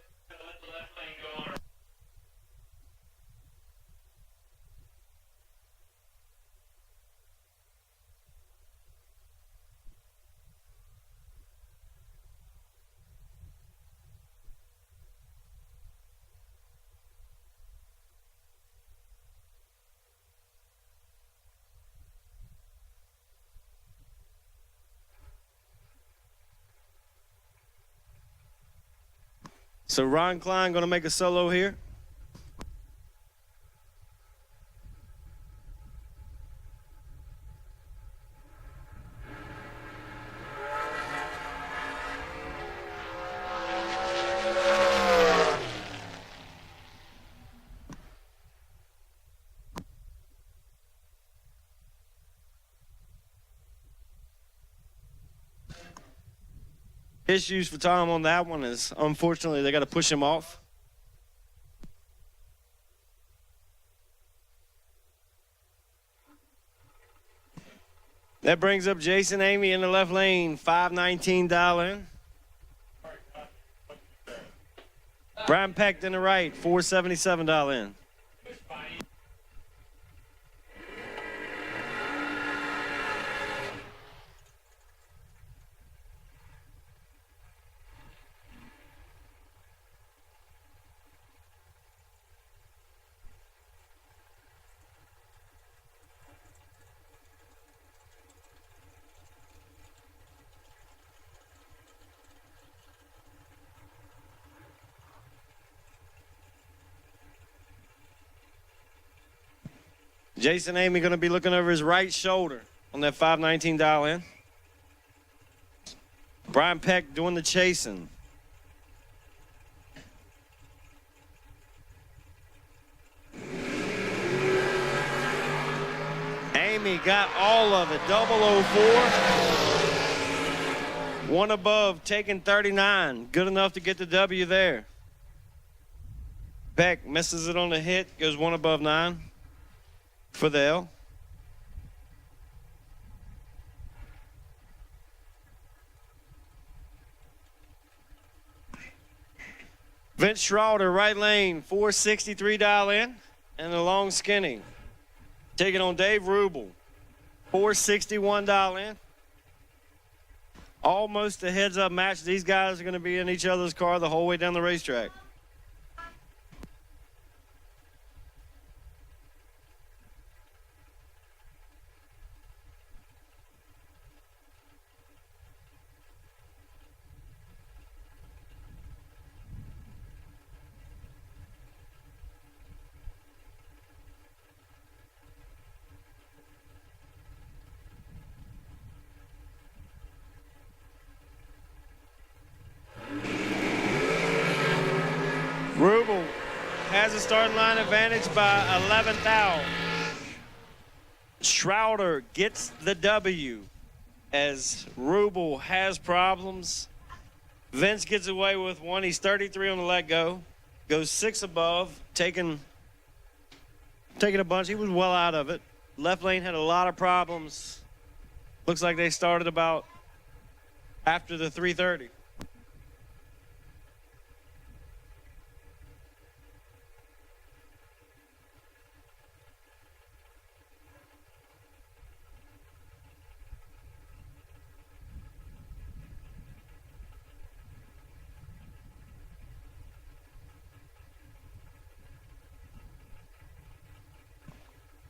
so Ron Klein going to make a solo here. Issues for Tom on that one is, unfortunately, they got to push him off. That brings up Jason Amy in the left lane, 519 dial-in. Brian Peck in the right, 477 dial-in. Jason Amy going to be looking over his right shoulder on that 519 dial in. Brian Peck doing the chasing. Amy got all of it. 004. One above, taking 39. Good enough to get the W there. Peck misses it on the hit, goes one above 9 for the L. Vince Schroeder, right lane, 463 dial in, and the long skinny. Taking on Dave Rubel, 461 dial in. Almost a heads-up match. These guys are going to be in each other's car the whole way down the racetrack. Rubel has a starting line advantage by 11th out. Schroeder gets the W as Rubel has problems. Vince gets away with one. He's 33 on the let go. Goes 6 above, taking a bunch. He was well out of it. Left lane had a lot of problems. Looks like they started about after the 330.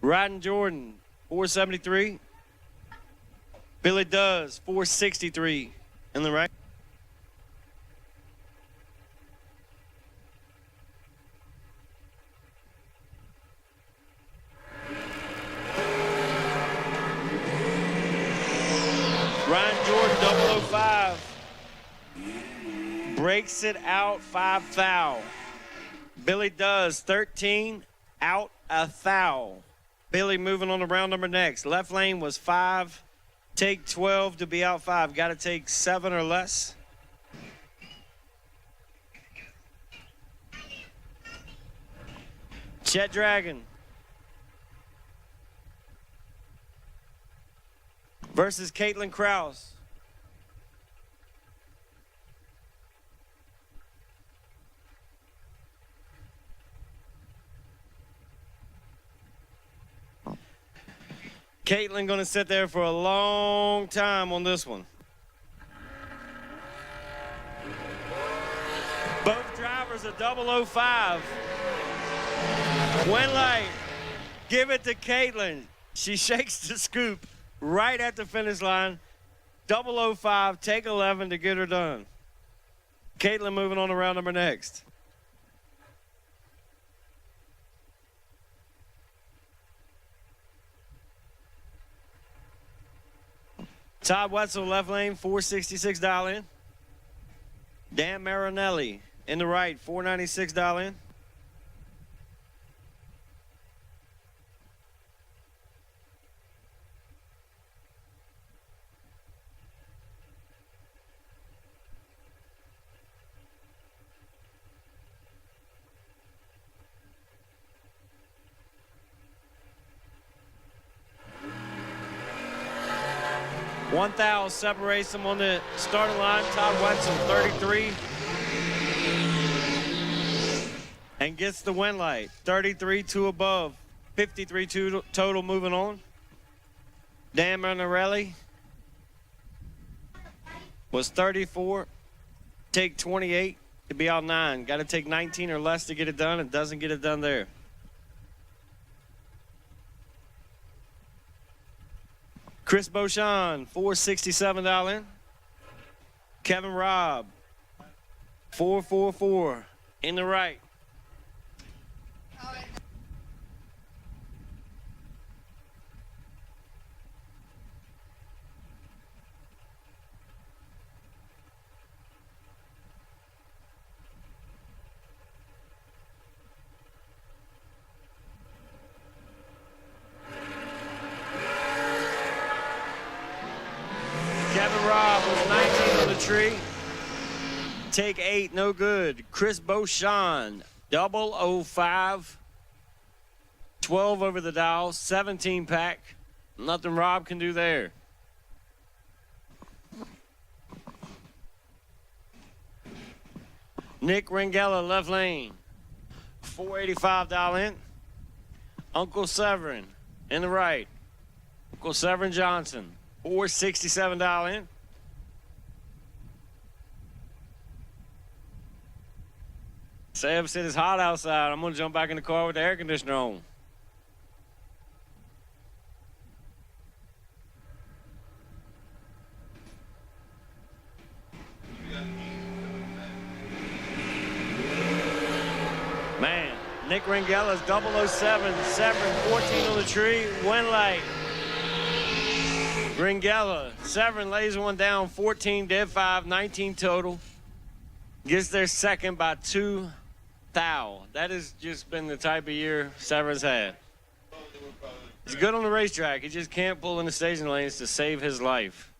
Rodden Jordan, 473. Billy Does, 463 in the right. Ryan Jordan, 005. Breaks it out, 5 thou. Billy Does, 13, out a thou. Billy moving on to round number next. Left lane was 5. Take 12 to be out 5. Got to take 7 or less. Chet Dragon versus Caitlin Krause. Caitlin going to sit there for a long time on this one. Both drivers are 005. Win light. Give it to Caitlin. She shakes the scoop right at the finish line. 005, take 11 to get her done. Caitlin moving on to round number next. Todd Wetzel, left lane, 466 dial in. Dan Marinelli in the right, 496 dial in. One thou separates them on the starting line. Todd Wetzel, 33. And gets the win light. 33, 2 above. 53, 2 total moving on. Dan Marinelli was 34. Take 28 to be out 9. Got to take 19 or less to get it done, and doesn't get it done there. Chris Beauchamp, 467 dial in. Kevin Robb, 444 in the right. tree. Take 8, no good. Chris Beauchamp, 005. 12 over the dial, 17 pack. Nothing Rob can do there. Nick Ringella, left lane. 485 dial in. Uncle Severin in the right. Uncle Severin Johnson, 467 dial in. Sam said it's hot outside. I'm going to jump back in the car with the air conditioner on. Man, Nick Ringella's 007, Severin 14 on the tree, win light. Ringella, Severin lays one down, 14, dead 5, 19 total. Gets their second by 2 thou. That has just been the type of year Severin's had. He's good on the racetrack. He just can't pull in the staging lanes to save his life.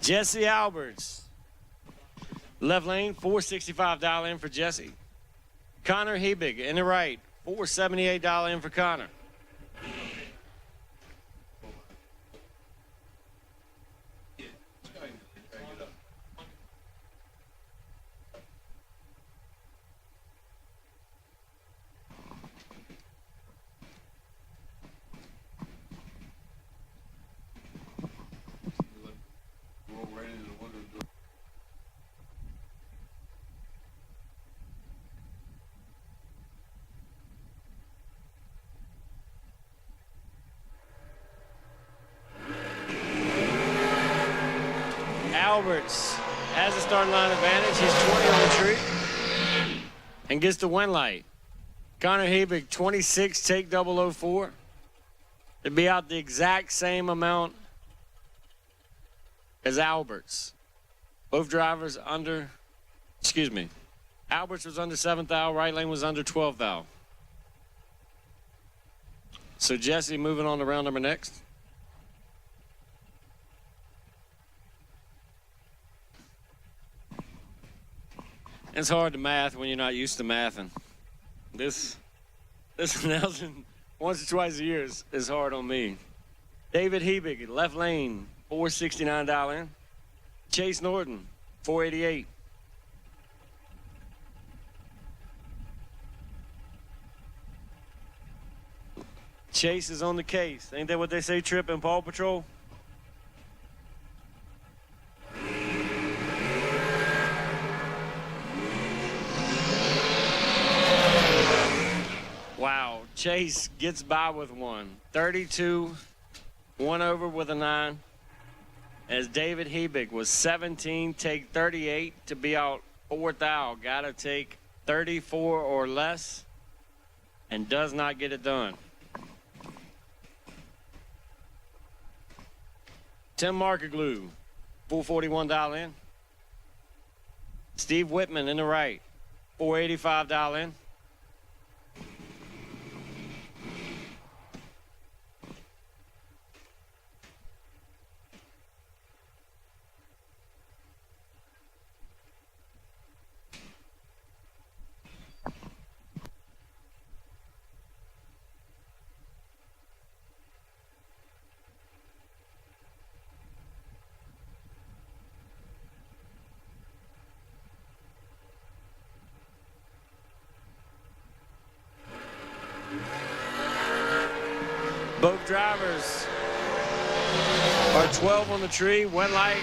Jesse Alberts. Left lane, 465 dial in for Jesse. Connor Hebig in the right, 478 dial in for Connor. Alberts has a starting line advantage. He's 20 on the tree and gets the win light. Connor Hebig, 26, take 004. It'd be out the exact same amount as Alberts. Both drivers under, Alberts was under 7th thou, right lane was under 12th thou. So Jesse moving on to round number next. It's hard to math when you're not used to mathing. This announcing once or twice a year is hard on me. David Hebig, left lane, 469 dial in. Chase Norton, 488. Chase is on the case. Ain't that what they say, Trip in Paw Patrol? Wow, Chase gets by with one. 32, 1 over with a 9. As David Hebig was 17, take 38 to be out 4th thou. Got to take 34 or less and does not get it done. Tim Markaglu, 441 dial in. Steve Whitman in the right, 485 dial in. Both drivers are 12 on the tree, win light.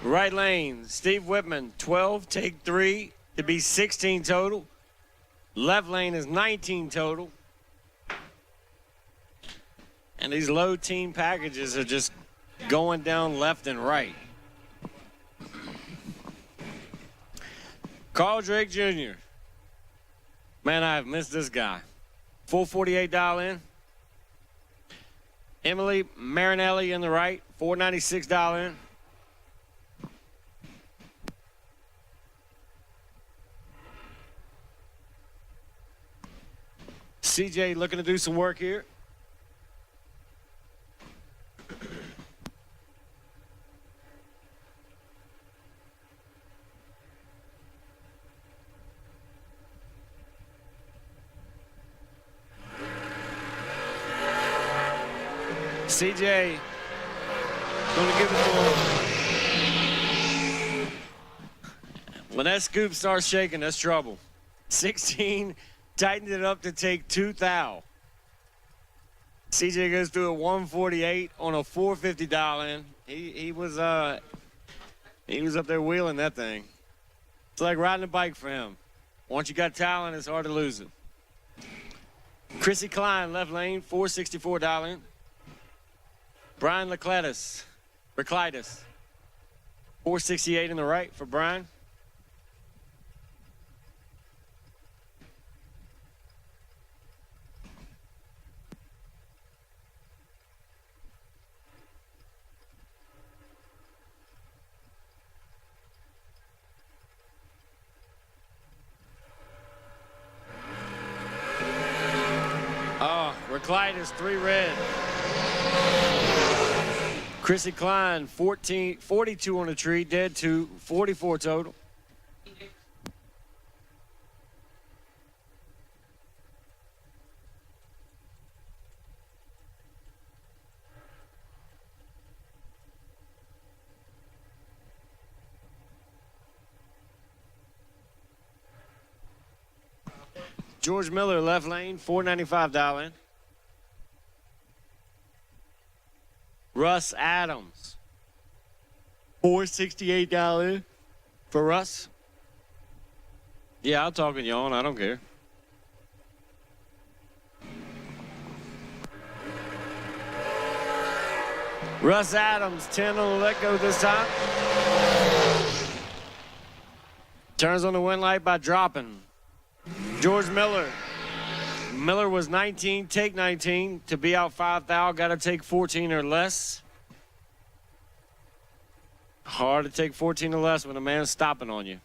Right lane, Steve Whitman, 12, take 3 to be 16 total. Left lane is 19 total. And these low team packages are just going down left and right. Carl Drake Jr. Man, I have missed this guy. 448 dial in. Emily Marinelli in the right, 496 dial in. CJ looking to do some work here. CJ gonna give it to him. When that scoop starts shaking, that's trouble. 16, tightened it up to take 2 thou. CJ goes through a 148 on a 450 dial in. He was up there wheeling that thing. It's like riding a bike for him. Once you got talent, it's hard to lose it. Chrissy Klein, left lane, 464 dial in. Brian Lecletus, 468 in the right for Brian. Reclitus, 3 red. Chrissy Klein, 42 on the tree, dead 2, 44 total. George Miller, left lane, 495 dial in. Russ Adams, 468 dial in for Russ. Yeah, I'll talk in yawn, I don't care. Russ Adams, 10 on the let go this time. Turns on the win light by dropping. George Miller. Miller was 19, take 19. To be out 5 thou, got to take 14 or less. Hard to take 14 or less when a man's stopping on you.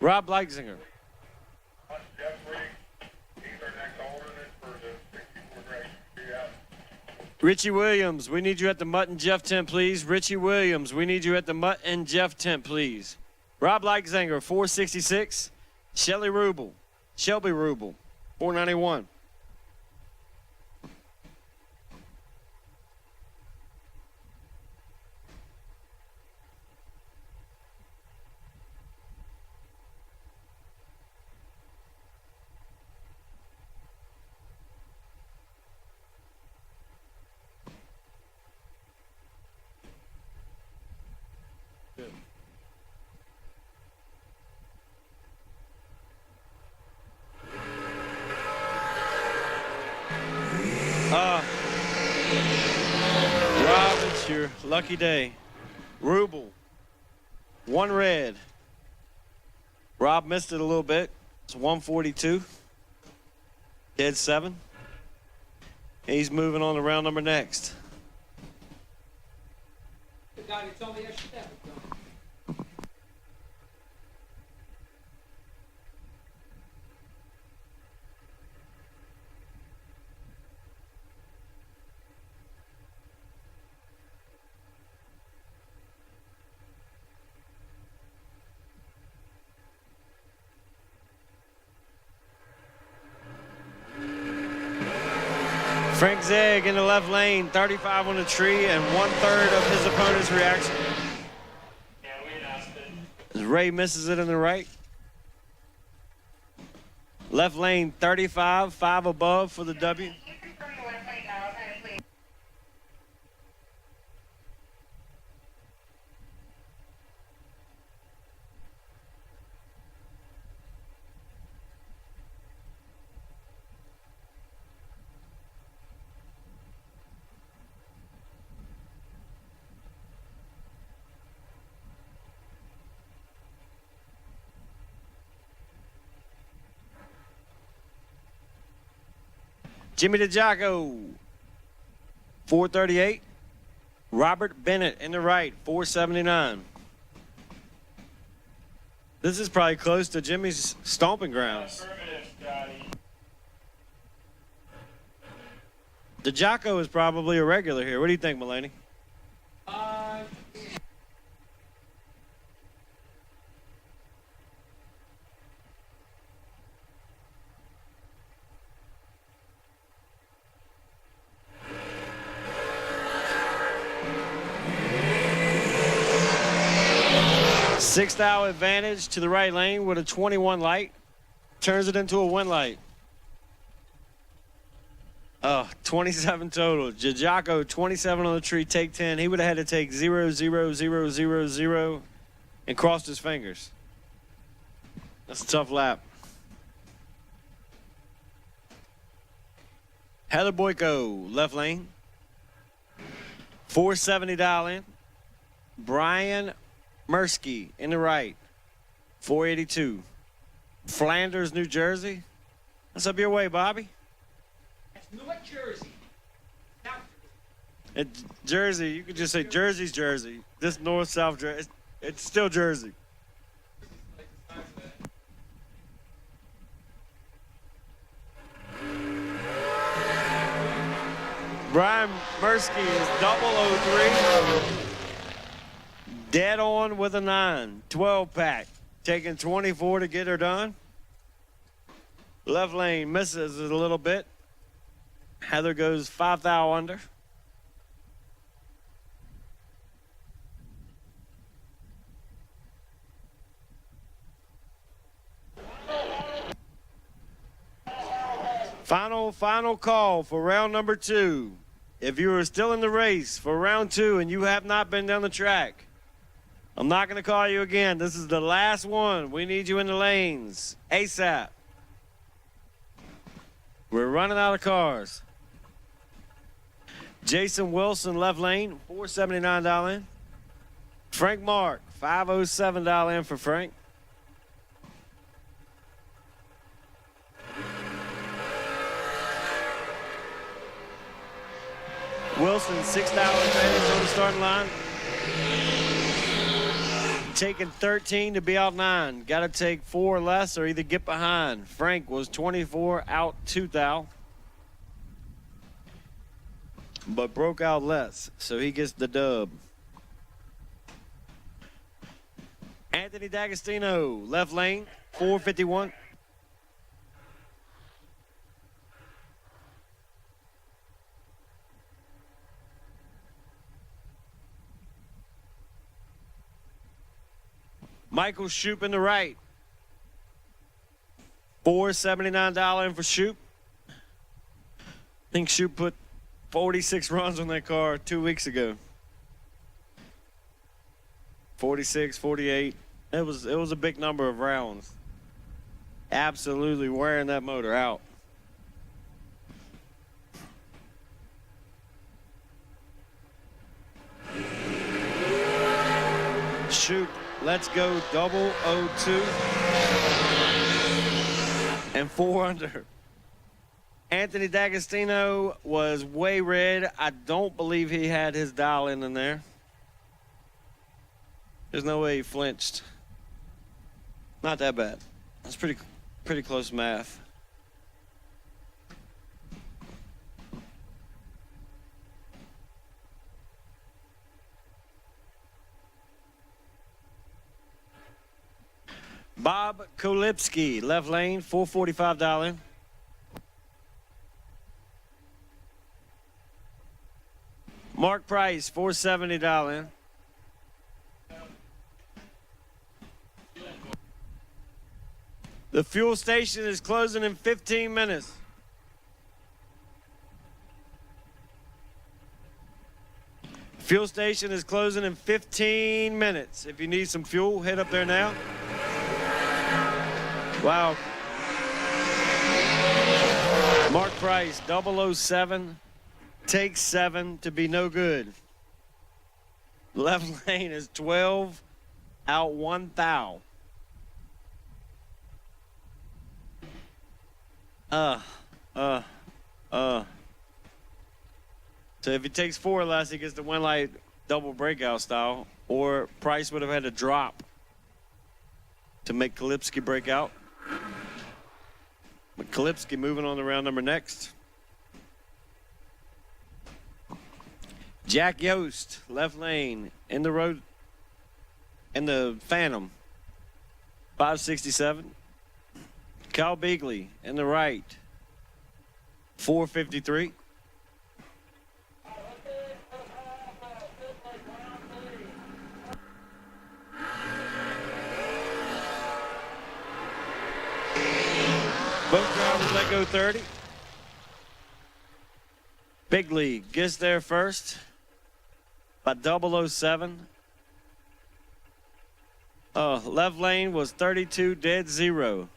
Rob Leitzinger. Richie Williams, we need you at the Mutt and Jeff tent, please. Richie Williams, we need you at the Mutt and Jeff tent, please. Rob Leitzinger, 466. Shelby Rubel, 491. Rob, it's your lucky day. Rubel, 1 red. Rob missed it a little bit. It's 142. Dead 7. He's moving on to round number next. The guy that told me I should have it done. Frank Zegg in the left lane, 35 on the tree, and 1/3 of his opponent's reaction. As Ray misses it in the right. Left lane, 35, 5 above for the W. Jimmy DeJaco, 438. Robert Bennett in the right, 479. This is probably close to Jimmy's stomping grounds. The Jocko is probably a regular here. What do you think, Mulaney? Sixth hour advantage to the right lane with a 21 light. Turns it into a win light. 27 total. Jajako, 27 on the tree, take 10. He would have had to take 0, 0, 0, 0, 0, and crossed his fingers. That's a tough lap. Heather Boyko, left lane. 470 dial in. Brian Mursky in the right. 482. Flanders, New Jersey. That's up your way, Bobby. North Jersey. South It's Jersey. You could just say Jersey's Jersey. This north-south Jersey. It's still Jersey. Brian Mursky is 003. Dead on with a 9. 12-pack. Taking 24 to get her done. Left lane misses it a little bit. Heather goes 5 thou under. Final call for round number 2. If you are still in the race for round 2 and you have not been down the track, I'm not going to call you again. This is the last one. We need you in the lanes ASAP. We're running out of cars. Jason Wilson, left lane, $479 in. Frank Mark, $507 in for Frank. Wilson, $6 advantage on the starting line. Taking 13 to be out 9. Got to take 4 or less or either get behind. Frank was 24 out 2 thou. But broke out less, so he gets the dub. Anthony D'Agostino, left lane, 451. Michael Shoop in the right. $479 in for Shoop. I think Shoop put 46 runs on that car 2 weeks ago. 46, 48. It was a big number of rounds. Absolutely wearing that motor out. Shoop, let's go 002 and 4 under. Anthony D'Agostino was way red. I don't believe he had his dial in there. There's no way he flinched. Not that bad. That's pretty close math. Bob Kolipski, left lane, $445. Mark Price, $470. The fuel station is closing in 15 minutes. Fuel station is closing in 15 minutes. If you need some fuel, head up there now. Wow. Mark Price, 007, takes 7 to be no good. Left lane is 12 out 1 thou. So if he takes 4 or less, he gets the win light double breakout style, or Price would have had to drop to make Kolipski break out. But Kolipski moving on to round number next. Jack Yost, left lane, in the road, in the Phantom, 567. Kyle Beagley, in the right, 453. Both drivers let go 30. Bigley gets there first by 007. Left lane was 32 dead 0.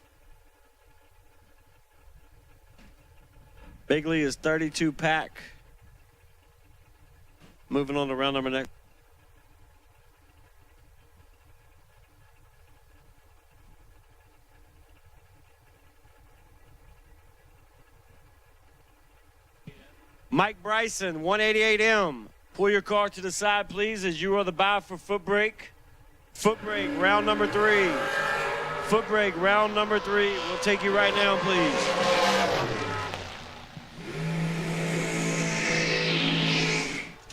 Bigley is 32 pack. Moving on to round number next. Mike Bryson, 188M. Pull your car to the side, please, as you are the buy for Footbrake. Footbrake, round number 3. Footbrake, round number 3. We'll take you right now, please.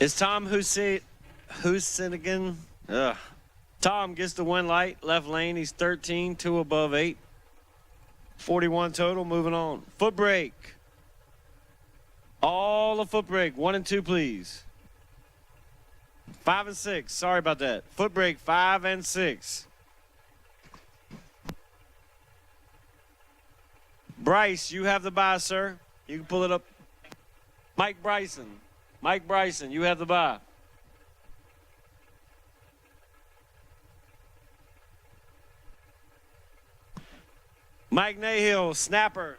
It's Tom Husinigan. Tom gets the one light, left lane. He's 13, 2 above 8. 41 total, moving on. Footbrake. All the Footbrake, 1 and 2, please. 5 and 6, sorry about that. Footbrake, 5 and 6. Bryce, you have the buy, sir. You can pull it up. Mike Bryson, you have the buy. Mike Nahill, snapper,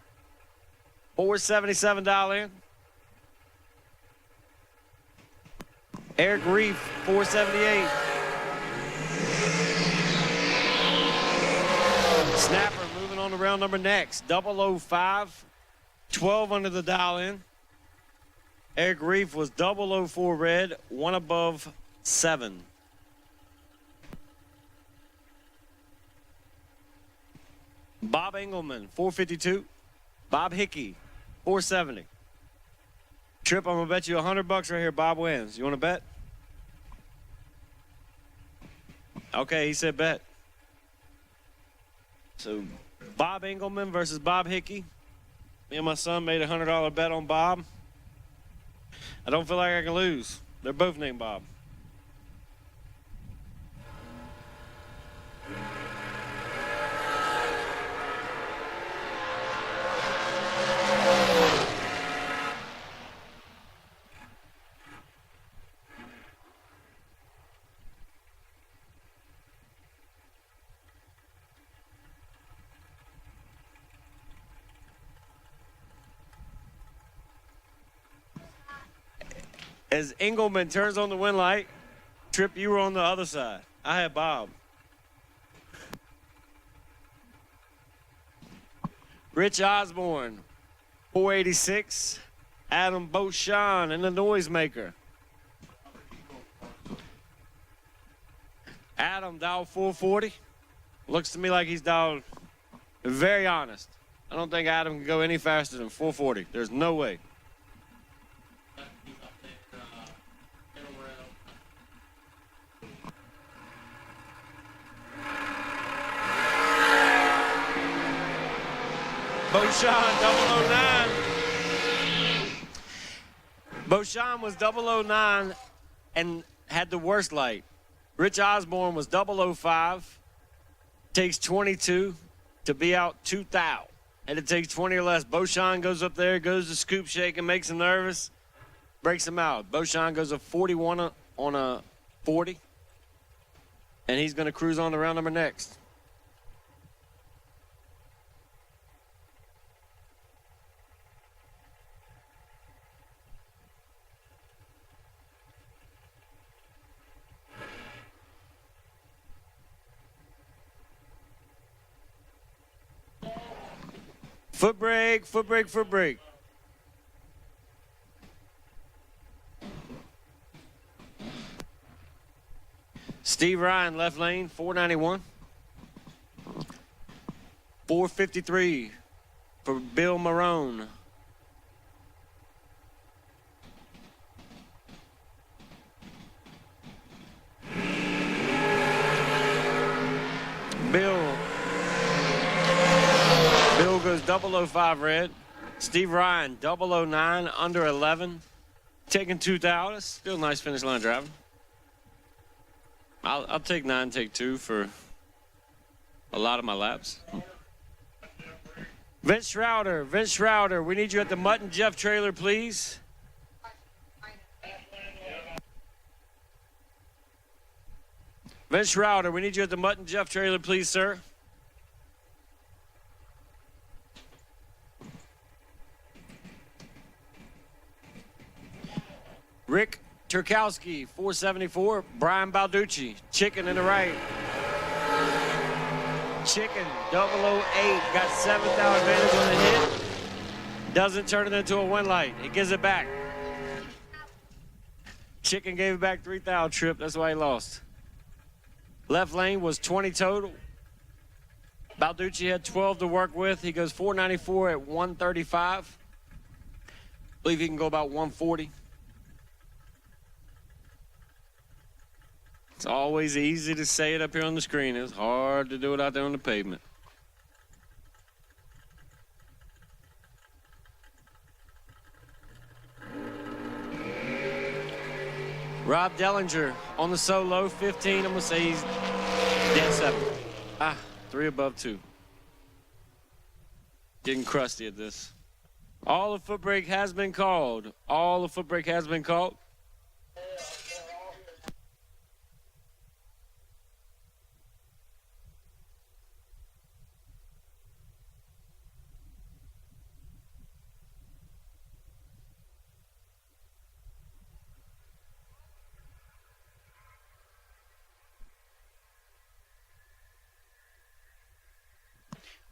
$477 in. Eric Reef, 478. Snapper moving on to round number next. 005, 12 under the dial in. Eric Reef was 004 red, 1 above 7. Bob Engelman, 452. Bob Hickey, 470. Trip, I'm gonna bet you $100 right here. Bob wins. You want to bet? Okay, he said bet. So, Bob Engelman versus Bob Hickey. Me and my son made a $100 bet on Bob. I don't feel like I can lose. They're both named Bob. As Engelman turns on the win light, Trip, you were on the other side. I had Bob. Rich Osborne, 486. Adam Beauchamp and the Noisemaker. Adam dialed 440. Looks to me like he's dialed very honest. I don't think Adam can go any faster than 440. There's no way. Beauchamp, 009. Beauchamp was 009 and had the worst light. Rich Osborne was 005. Takes 22 to be out 2,000. And it takes 20 or less. Beauchamp goes up there, goes to scoop shake and makes him nervous. Breaks him out. Beauchamp goes a 41 on a 40. And he's going to cruise on to round number next. Footbrake, Footbrake, Footbrake. Steve Ryan, left lane, 491. 453 for Bill Marone. 005 red. Steve Ryan, 009, under 11. Taking 2,000. Still nice finish line driving. I'll take 9, take 2 for a lot of my laps. Vince Schroeder, we need you at the Mutt and Jeff trailer, please. Vince Schroeder, we need you at the Mutt and Jeff trailer, please, sir. Rick Turkowski, 474. Brian Balducci, chicken in the right. Chicken, 008, got 7,000 advantage on the hit. Doesn't turn it into a win light. It gives it back. Chicken gave it back 3,000 trip. That's why he lost. Left lane was 20 total. Balducci had 12 to work with. He goes 494 at 135. Believe he can go about 140. It's always easy to say it up here on the screen. It's hard to do it out there on the pavement. Rob Dellinger on the solo, 15. I'm going to say he's dead 7. 3 above 2. Getting crusty at this. All the Footbrake has been called. All the Footbrake has been called.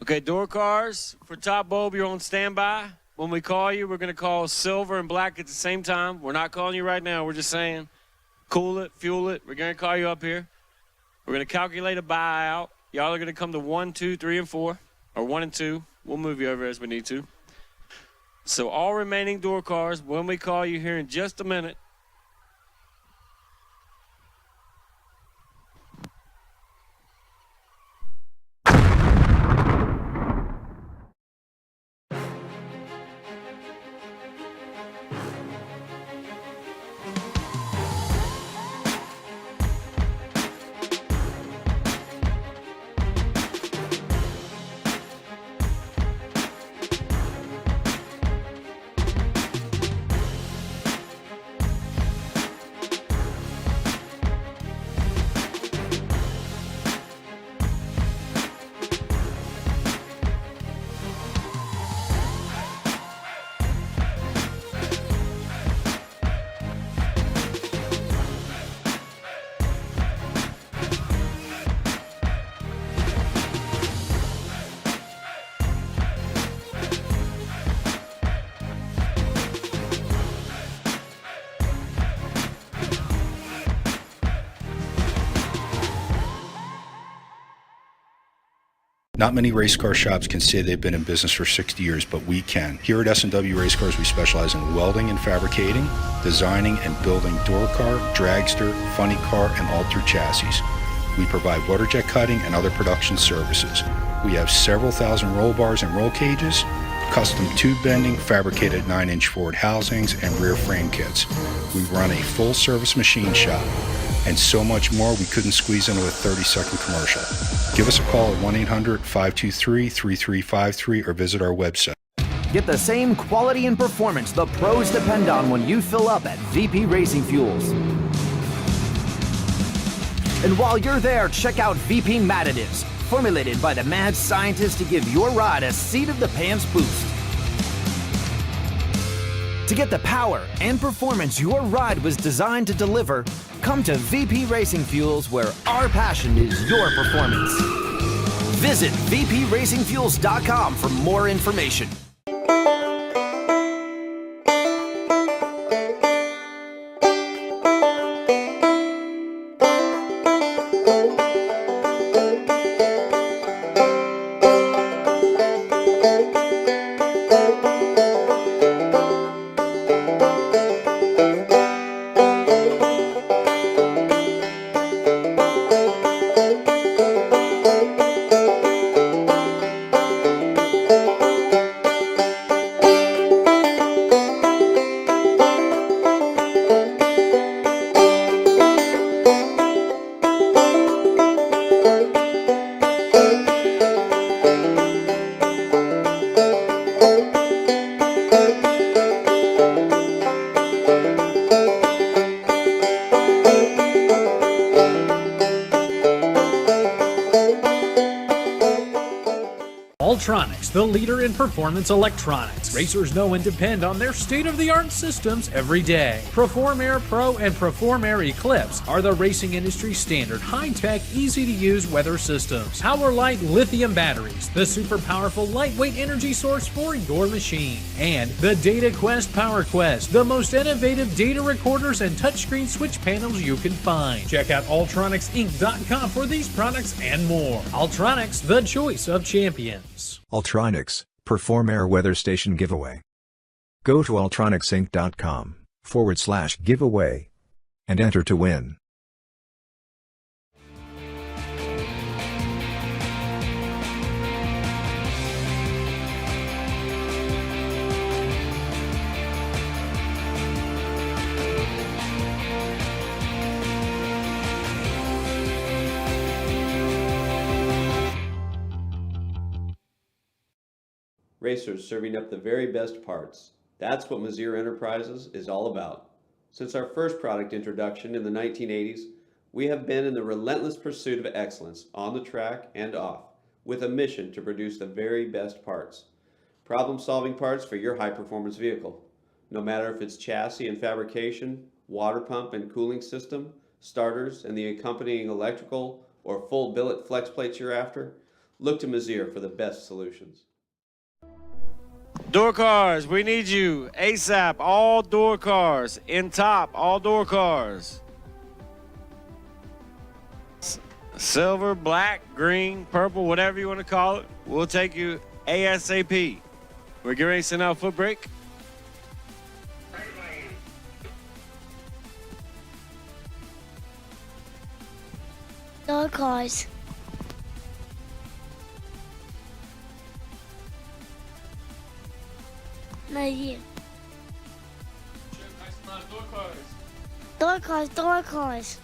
Okay, door cars for Top Bulb, you're on standby. When we call you, we're going to call silver and black at the same time. We're not calling you right now. We're just saying cool it, fuel it. We're going to call you up here. We're going to calculate a buyout. Y'all are going to come to 1, 2, 3, and 4, or 1 and 2. We'll move you over as we need to. So all remaining door cars, when we call you here in just a minute, Not many race car shops can say they've been in business for 60 years, but we can. Here at S&W Race Cars, we specialize in welding and fabricating, designing and building door car, dragster, funny car, and altered chassis. We provide water jet cutting and other production services. We have several thousand roll bars and roll cages, custom tube bending, fabricated 9-inch Ford housings, and rear frame kits. We run a full-service machine shop, and so much more we couldn't squeeze into a 30-second commercial. Give us a call at 1-800-523-3353 or visit our website. Get the same quality and performance the pros depend on when you fill up at VP Racing Fuels. And while you're there, check out VP Matt Additives, formulated by the mad scientists to give your ride a seat-of-the-pants boost. To get the power and performance your ride was designed to deliver, come to VP Racing Fuels, where our passion is your performance. Visit vpracingfuels.com for more information. Ultronics, the leader in performance electronics. Racers know and depend on their state-of-the-art systems every day. Perform Air Pro and Perform Air Eclipse are the racing industry standard, high-tech, easy-to-use weather systems. Power Light lithium batteries, the super powerful lightweight energy source for your machine. And the Data Quest Power Quest, the most innovative data recorders and touchscreen switch panels you can find. Check out ultronicsinc.com for these products and more. Ultronics, the choice of champions. Ultronics, Perform Air Weather Station Giveaway. Go to ultronicsinc.com/giveaway and enter to win. Racers serving up the very best parts. That's what Muzier Enterprises is all about. Since our first product introduction in the 1980s, we have been in the relentless pursuit of excellence on the track and off, with a mission to produce the very best parts. Problem-solving parts for your high-performance vehicle. No matter if it's chassis and fabrication, water pump and cooling system, starters and the accompanying electrical or full billet flex plates you're after, look to Muzier for the best solutions. Door cars, we need you ASAP. All door cars in top, all door cars. Silver, black, green, purple, whatever you want to call it. We'll take you ASAP. We're getting ready to send out Footbrake. Door cars. No, you. Door cars, door cars.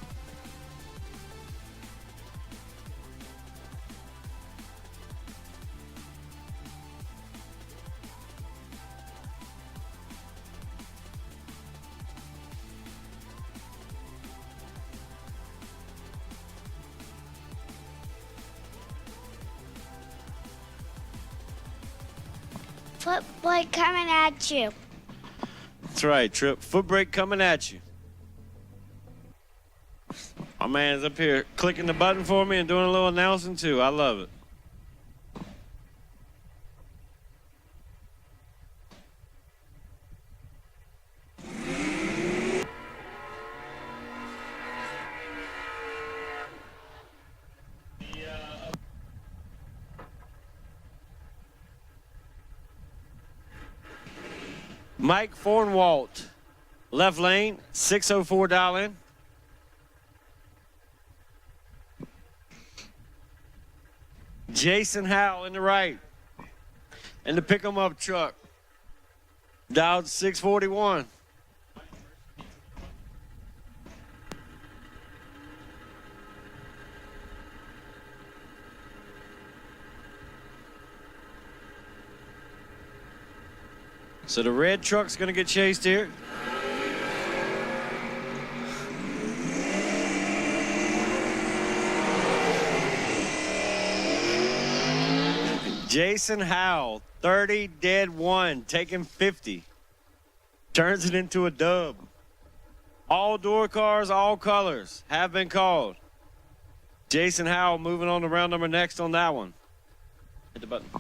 Footbrake coming at you. That's right, Trip. Footbrake coming at you. My man's up here clicking the button for me and doing a little announcing too. I love it. Mike Fornwalt, left lane, 604 dial in. Jason Howell in the right. In the pick 'em up truck. Dialed 641. So the red truck's gonna get chased here. Jason Howell, 30 dead 1, taking 50. Turns it into a dub. All door cars, all colors have been called. Jason Howell moving on to round number next on that one. Hit the button.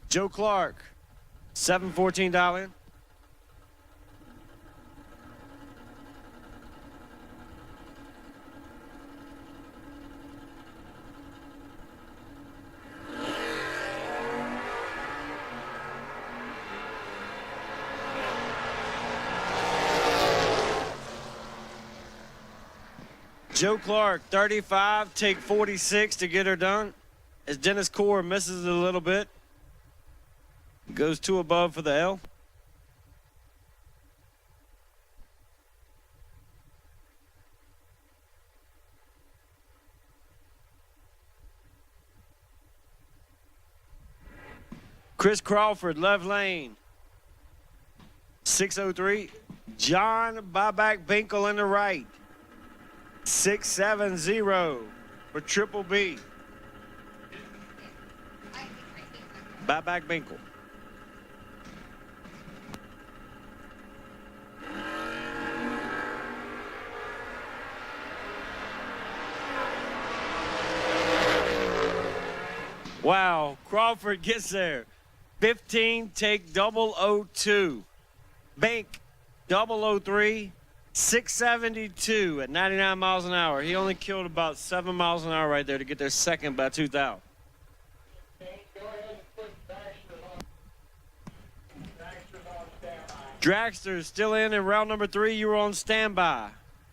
Joe Clark, 714 dial in. Joe Clark, 35, take 46 to get her done. As Dennis Core misses it a little bit. Goes 2 above for the L. Chris Crawford, left lane. 603. John Buyback Binkle in the right. 670 for Triple B. Back Binkle. Wow, Crawford gets there. 15, take 002. Bank 003, 672 at 99 miles an hour. He only killed about 7 miles an hour right there to get there second by 2,000. Dragsters still in round number 3. You were on standby.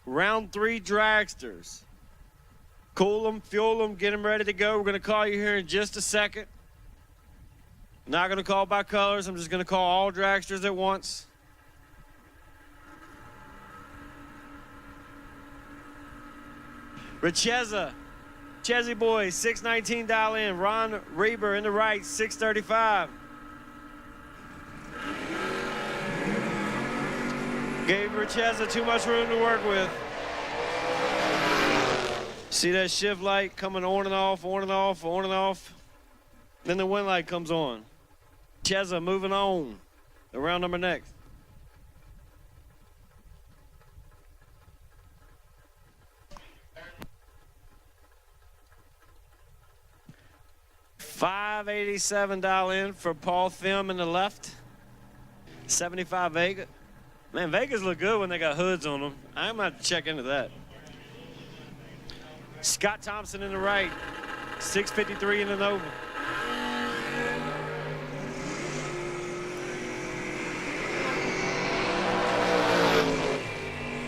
Round 3 Dragsters. Cool them, fuel them, get them ready to go. We're going to call you here in just a second. Not going to call by colors. I'm just going to call all Dragsters at once. Richeza, Chezzy Boy, 619 dial in. Ron Reber in the right, 635. Gave Richeza too much room to work with. See that shift light coming on and off, on and off, on and off. Then the wind light comes on. Cheza moving on. The round number next. $587 dial in for Paul Thim in the left. 75 Vega. Man, Vegas look good when they got hoods on them. I'm going to check into that. Scott Thompson in the right. 653 in the Nova.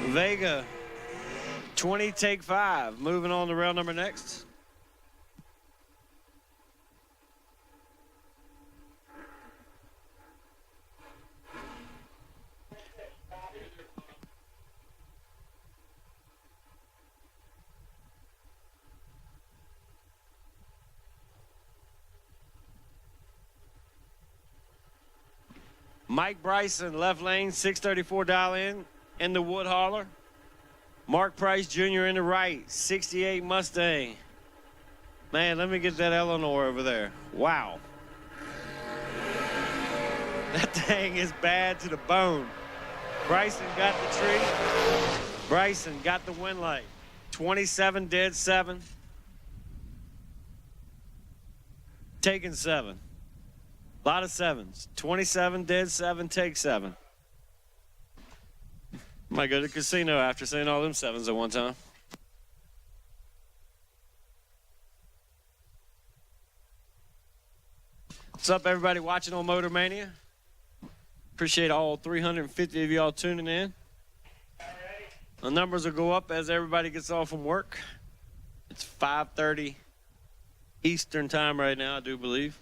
Vega, 20, take 5. Moving on to rail number next. Mike Bryson, left lane, 634 dial in the wood hauler. Mark Price Jr. in the right, 68 Mustang. Man, let me get that Eleanor over there. Wow. That thing is bad to the bone. Bryson got the tree. Bryson got the wind light. 27 dead 7. Taking 7. A lot of 7s. 27 dead 7, take 7. Might go to the casino after seeing all them 7s at one time. What's up, everybody watching on Motor Mania? Appreciate all 350 of y'all tuning in. The numbers will go up as everybody gets off from work. It's 5:30 Eastern time right now, I do believe.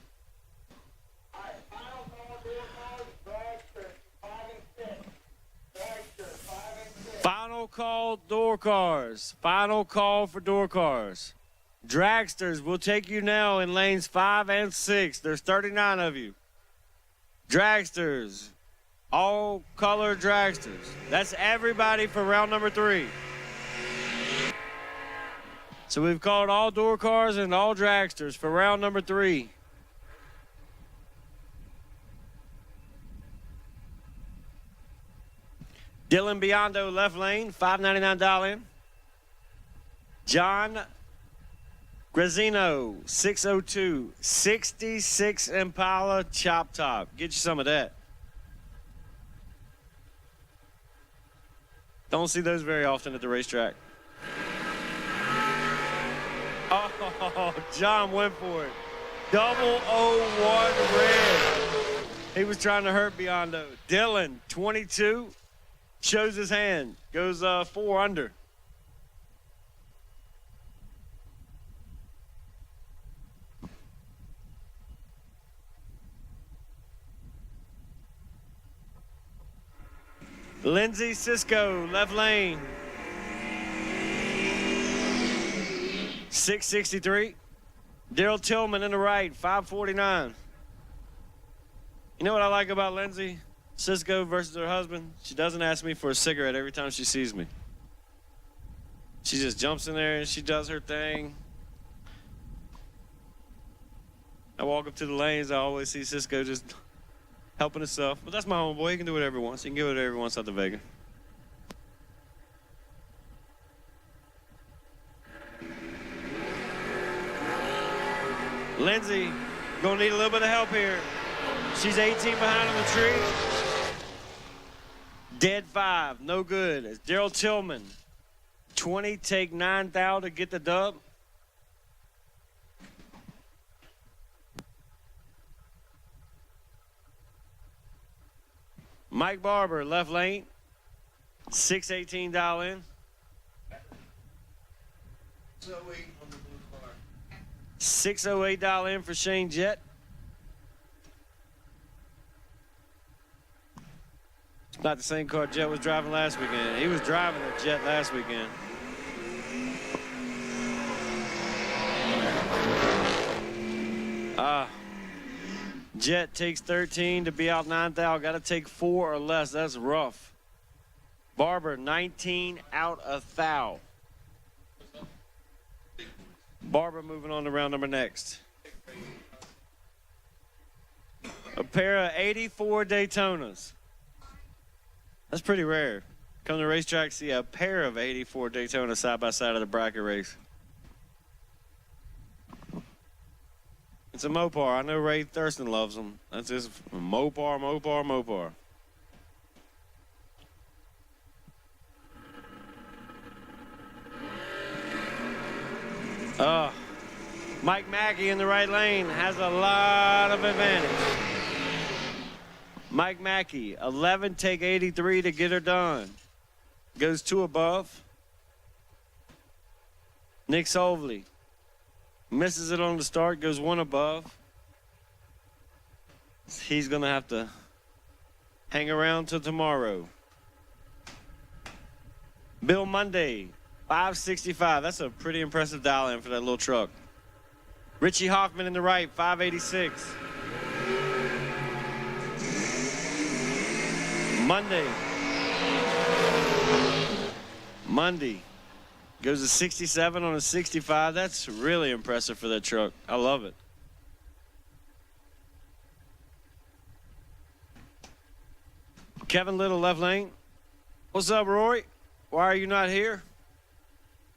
Final call, door cars. Final call for door cars. Dragsters will take you now in lanes 5 and 6. There's 39 of you. Dragsters, all color dragsters. That's everybody for round number 3. So we've called all door cars and all dragsters for round number 3. Dylan Biondo, left lane, $5.99 dial in. John Grazino, 602, 66 Impala chop top. Get you some of that. Don't see those very often at the racetrack. Oh, John went for it. 001 red. He was trying to hurt Biondo. Dylan, 22. Shows his hand, goes 4 under. Lindsay Cisco, left lane. 663. Daryl Tillman in the right, 549. You know what I like about Lindsay Cisco versus her husband? She doesn't ask me for a cigarette every time she sees me. She just jumps in there and she does her thing. I walk up to the lanes, I always see Cisco just helping himself. But that's my homeboy. He can do whatever he wants. He can get whatever he wants out the Vega. Lindsay, gonna need a little bit of help here. She's 18 behind on the tree. Dead 5, no good. It's Daryl Tillman. 20, take 9 thou to get the dub. Mike Barber, left lane. 618 dial in. 608 dial in for Shane Jett. It's not the same car Jett was driving last weekend. He was driving a Jett last weekend. Jett takes 13 to be out 9 thou. Got to take 4 or less. That's rough. Barber, 19 out of thou. Barber moving on to round number next. A pair of 84 Daytonas. That's pretty rare. Come to the racetrack, see a pair of 84 Daytonas side by side of the bracket race. It's a Mopar. I know Ray Thurston loves them. That's just Mopar, Mopar, Mopar. Mike Mackey in the right lane has a lot of advantage. Mike Mackey, 11, take 83 to get her done. Goes 2 above. Nick Solvley misses it on the start, goes 1 above. He's going to have to hang around till tomorrow. Bill Monday, 565. That's a pretty impressive dial in for that little truck. Richie Hoffman in the right, 586. Monday goes to 67 on a 65. That's really impressive for that truck. I love it. Kevin Little, left lane. What's up, Roy? Why are you not here?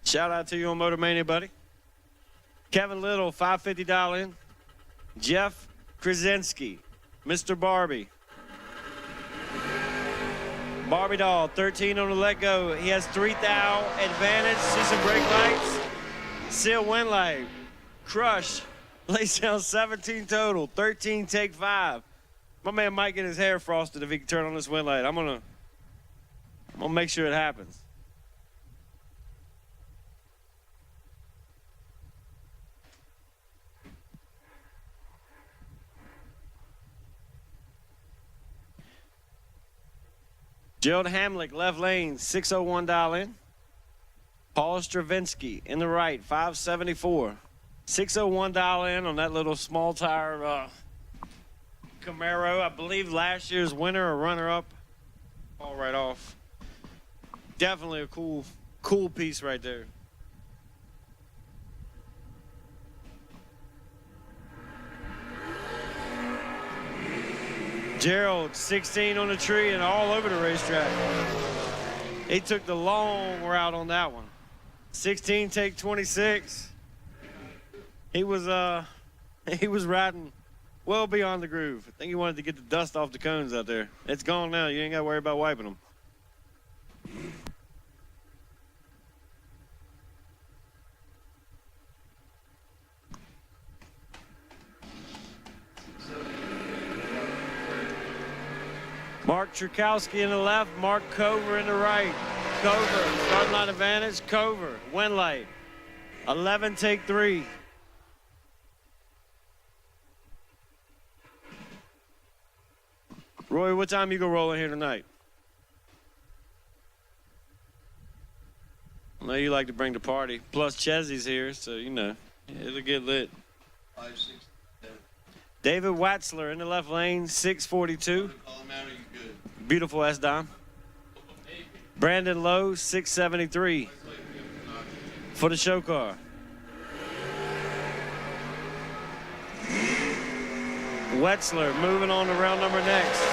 Shout out to you on Motor Mania, buddy. Kevin Little, 550 dial in. Jeff Krasinski, Mr. Barbie. Barbie doll, 13 on the let go. He has 3 thou advantage. See some brake lights. Seal wind light. Crush. Lays down 17 total. 13 take 5. My man might get his hair frosted if he can turn on this wind light. I'm gonna make sure it happens. Gerald Hamlick, left lane, 601 dial in. Paul Stravinsky in the right, 574. 601 dial in on that little small tire Camaro. I believe last year's winner or runner-up. All right off. Definitely a cool piece right there. Gerald, 16 on the tree and all over the racetrack. He took the long route on that one. 16, take 26. He was riding well beyond the groove. I think he wanted to get the dust off the cones out there. It's gone now. You ain't got to worry about wiping them. Mark Trukowski in the left, Mark Cover in the right. Cover, starting line advantage, Cover, wind light. 11, take 3. Roy, what time you go rolling here tonight? I know you like to bring the party. Plus Chesy's here, so you know, it'll get lit. 5, 6, 7. David Watzler in the left lane, 642. Beautiful S-Dom. Brandon Lowe, 673. for the show car. Wetzler moving on to round number next.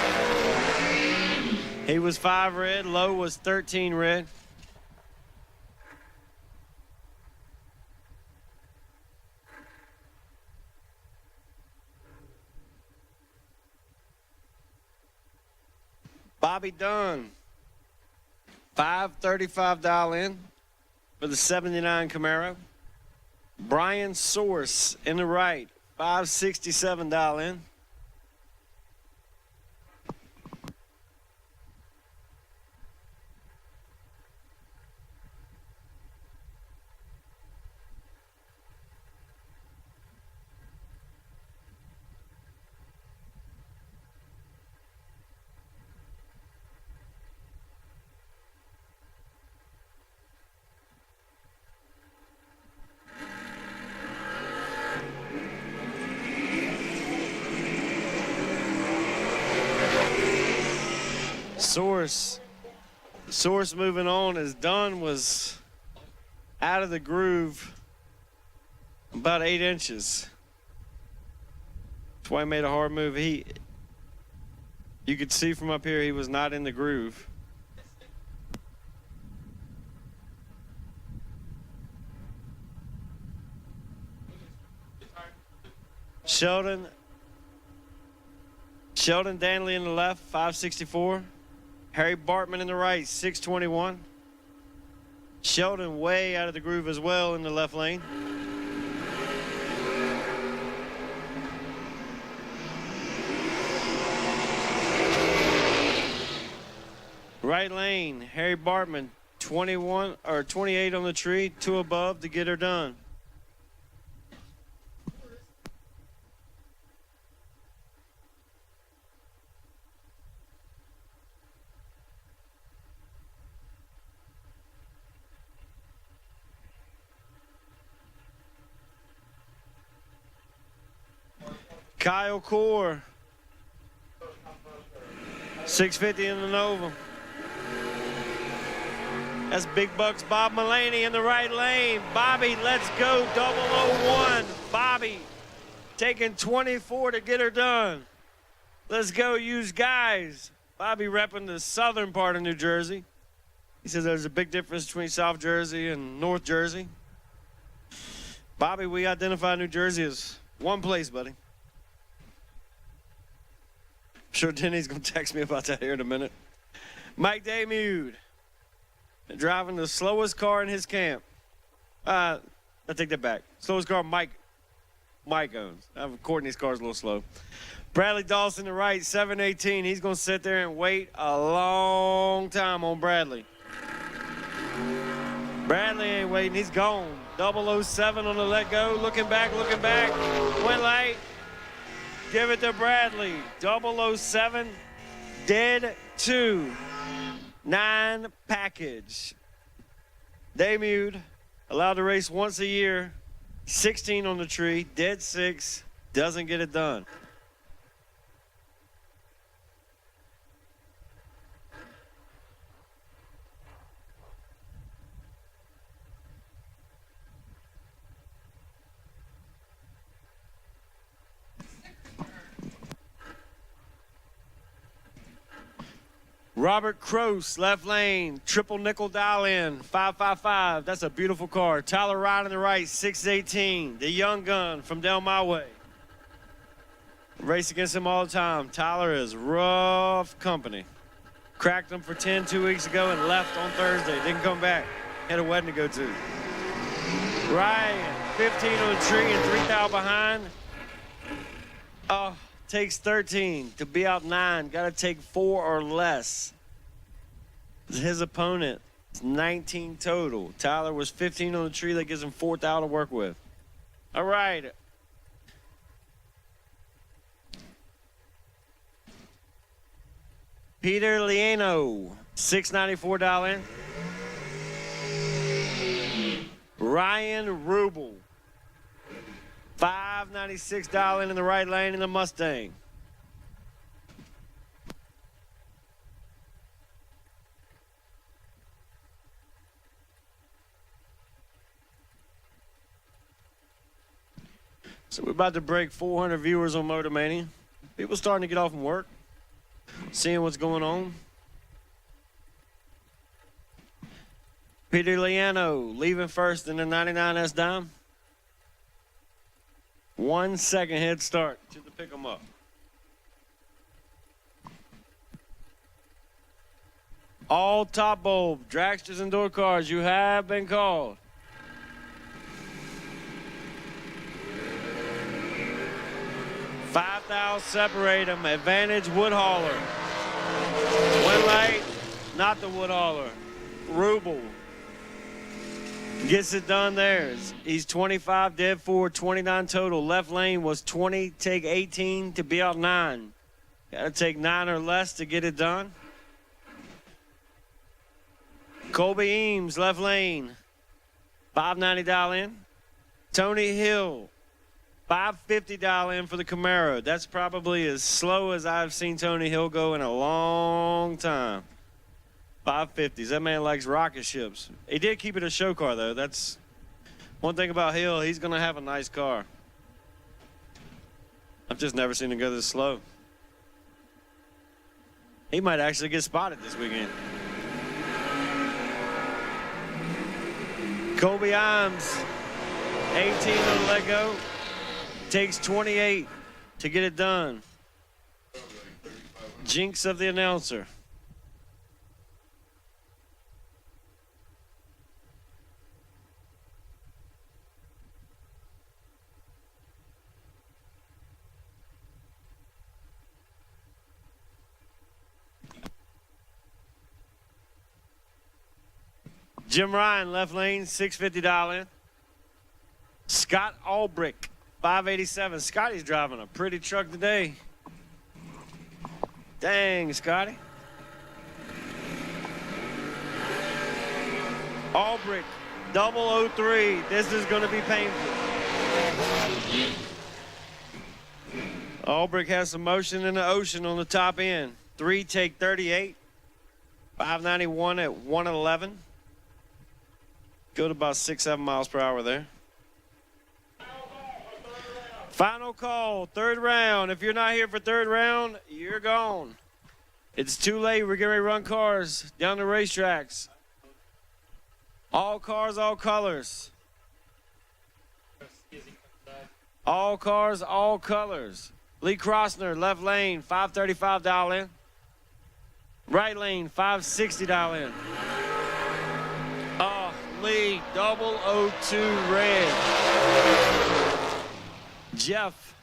He was 5 red, Lowe was 13 red. Bobby Dunn, 535 dial in for the 79 Camaro. Brian Source in the right, 567 dial in. Source moving on as Dunn was out of the groove about 8 inches. That's why he made a hard move. You could see from up here he was not in the groove. Sheldon Danley in the left, 564. Harry Bartman in the right, 621. Sheldon way out of the groove as well in the left lane. Right lane, Harry Bartman, 21 or 28 on the tree, 2 above to get her done. Kyle Core, 650 in the Nova. That's Big Bucks Bob Mullaney in the right lane. Bobby, let's go, 001. Bobby taking 24 to get her done. Let's go, use guys. Bobby repping the southern part of New Jersey. He says there's a big difference between South Jersey and North Jersey. Bobby, we identify New Jersey as one place, buddy. Sure, Denny's going to text me about that here in a minute. Mike Damude, driving the slowest car in his camp. I take that back. Slowest car Mike owns. Courtney's car's a little slow. Bradley Dawson to the right, 718. He's going to sit there and wait a long time on Bradley. Bradley ain't waiting. He's gone. 007 on the let go. Looking back. Went light. Give it to Bradley. 007, dead 2. 9 package. Damude, allowed to race once a year. 16 on the tree, dead 6, doesn't get it done. Robert Croce, left lane, triple nickel dial in, 555. That's a beautiful car. Tyler Ryan in the right, 618. The young gun from down my way. Race against him all the time. Tyler is rough company. Cracked him for 10 2 weeks ago and left on Thursday. Didn't come back. Had a wedding to go to. Ryan, 15 on the tree and 3 thou behind. Oh. Takes 13 to be out 9. Got to take 4 or less. His opponent is 19 total. Tyler was 15 on the tree. That gives him 4 thou to work with. All right. Peter Liano, 694 dial in. Ryan Rubel, 596 dial in the right lane in the Mustang. So we're about to break 400 viewers on Motor Mania. People starting to get off from work, seeing what's going on. Peter Liano leaving first in the 99S Dime. 1 second head start to the pick 'em up. All top bulb, dragsters and door cars, you have been called. $5,000 separate them. Advantage wood hauler. Wind light, not the wood hauler. Ruble gets it done there. He's 25, dead 4, 29 total. Left lane was 20, take 18 to be out 9. Got to take 9 or less to get it done. Colby Eames, left lane, $590 in. Tony Hill, $550 in for the Camaro. That's probably as slow as I've seen Tony Hill go in a long time. 550s. That man likes rocket ships. He did keep it a show car, though. That's one thing about Hill. He's going to have a nice car. I've just never seen him go this slow. He might actually get spotted this weekend. Colby Imes, 18 on the let go. Takes 28 to get it done. Jinx of the announcer. Jim Ryan, left lane, $650 in. Scott Albrick, $587. Scotty's driving a pretty truck today. Dang, Scotty. Albrick, 003. This is going to be painful. Albrick has some motion in the ocean on the top end. 3, take 38. 591 at 111. Go to about 6-7 miles per hour there. Final call, third round. If you're not here for third round, you're gone. It's too late. We're getting ready to run cars down the racetracks. All cars, all colors. All cars, all colors. Lee Crossner, left lane, $535 in. Right lane, $560 in. Lee, 002 red. Jeff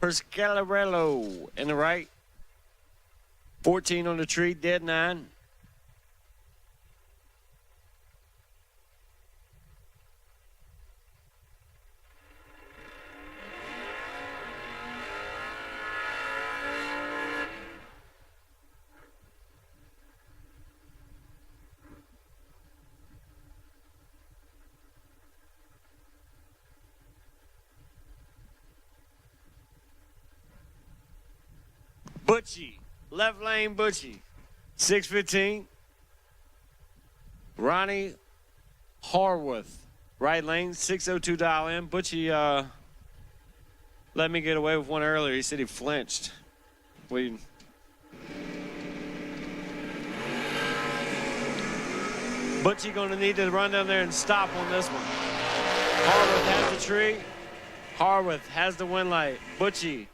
Perscalarello in the right. 14 on the tree, dead 9. Butchie, left lane Butchie, 615. Ronnie Harworth, right lane, $602 in. Butchie let me get away with one earlier. He said he flinched. Butchie gonna need to run down there and stop on this one. Harworth has the tree. Harworth has the wind light. Butchie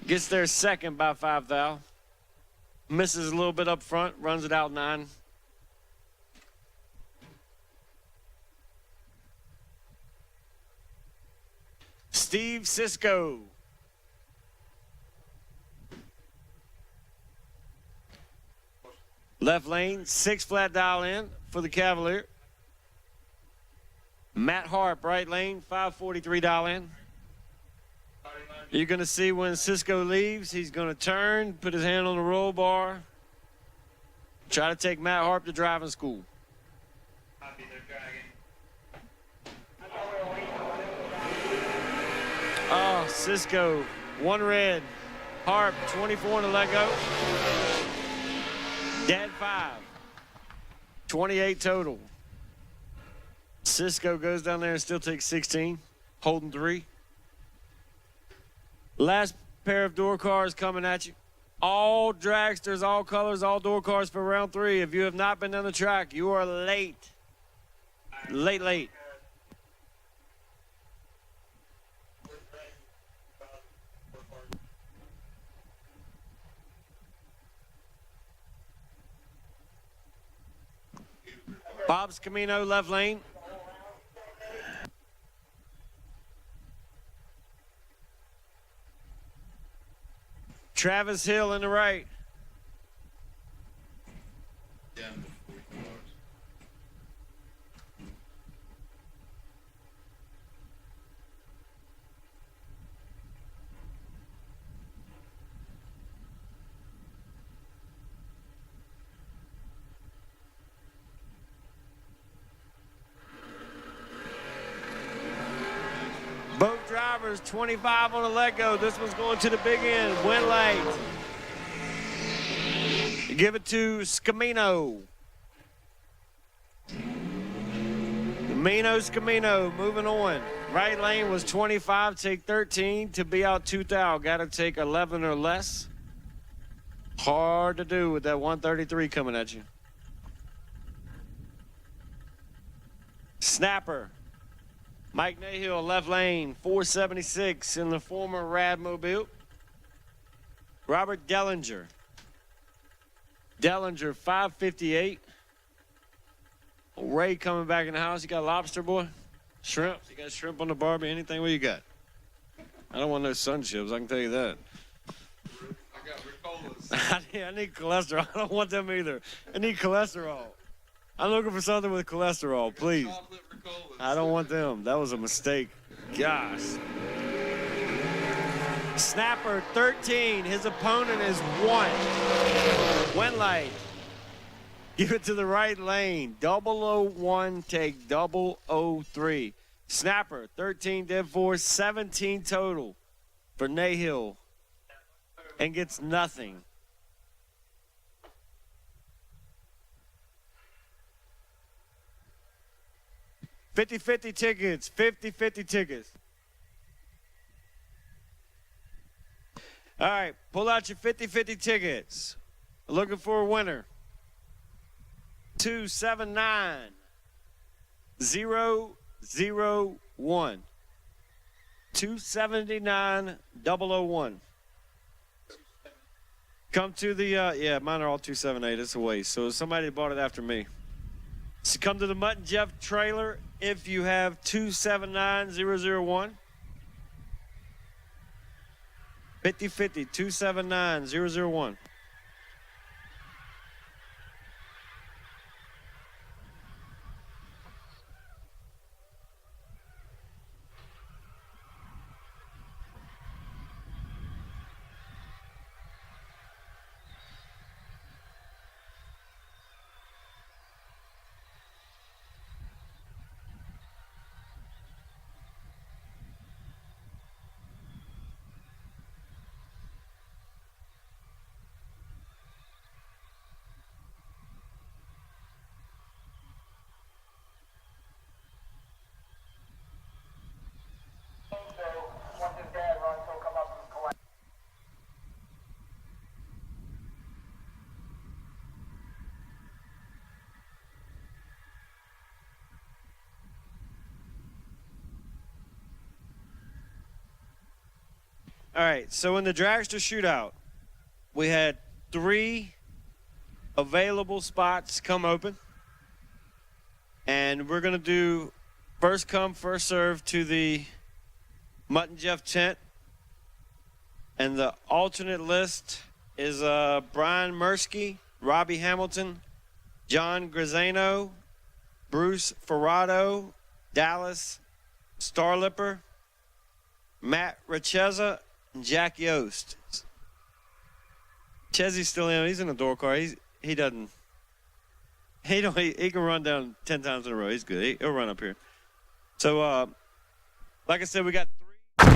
gets there second by 5 thou. Misses a little bit up front, runs it out 9. Steve Cisco. Left lane, 6 flat dial in for the Cavalier. Matt Harp, right lane, $543 in. You're going to see when Cisco leaves, he's going to turn, put his hand on the roll bar, try to take Matt Harp to driving school. Oh, Cisco, 1 red. Harp, 24 to let go. Dead 5. 28 total. Cisco goes down there and still takes 16. holding 3. Last pair of door cars coming at you. All dragsters, all colors, all door cars for round 3. If you have not been on the track, you are late. Late. Bob's Camino, left lane. Travis Hill in the right. Both drivers, 25 on the let go. This one's going to the big end. Win light. You give it to Scamino. Scamino, moving on. Right lane was 25, take 13 to be out 2,000. Got to take 11 or less. Hard to do with that 133 coming at you. Snapper. Mike Nahill, left lane, 476 in the former Radmobile. Robert Dellinger. 558. Ray coming back in the house. You got lobster, boy? Shrimp? You got shrimp on the barbie? Anything? What you got? I don't want no sun chips, I can tell you that. I got Ricolas. I need cholesterol. I don't want them either. I need cholesterol. I'm looking for something with cholesterol, please. I don't want them. That was a mistake. Gosh. Snapper, 13. His opponent is 1. Win light. Give it to the right lane. 001, take 003. Snapper, 13, dead 4, 17 total for Nahill. And gets nothing. 50-50 tickets, 50-50 tickets. All right, pull out your 50-50 tickets. Looking for a winner. 279 001. 279 001. Come to the, yeah, mine are all 278. It's a waste. So somebody bought it after me. So come to the Mutt and Jeff trailer if you have 279001. 50-50, 279001. All right, so in the Dragster Shootout, we had 3 available spots come open. And we're going to do first come, first serve to the Mutt and Jeff tent. And the alternate list is Brian Mursky, Robbie Hamilton, John Grisano, Bruce Ferrado, Dallas Starlipper, Matt Richeza, and Jack Yost. Chezzy's still in. He's in the door car. He can run down 10 times in a row. He's good. He'll run up here. So, like I said, we got 3.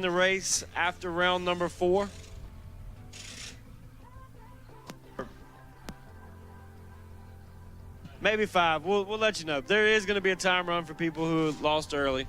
the race after round number 4. Maybe 5. We'll let you know. There is going to be a time run for people who lost early.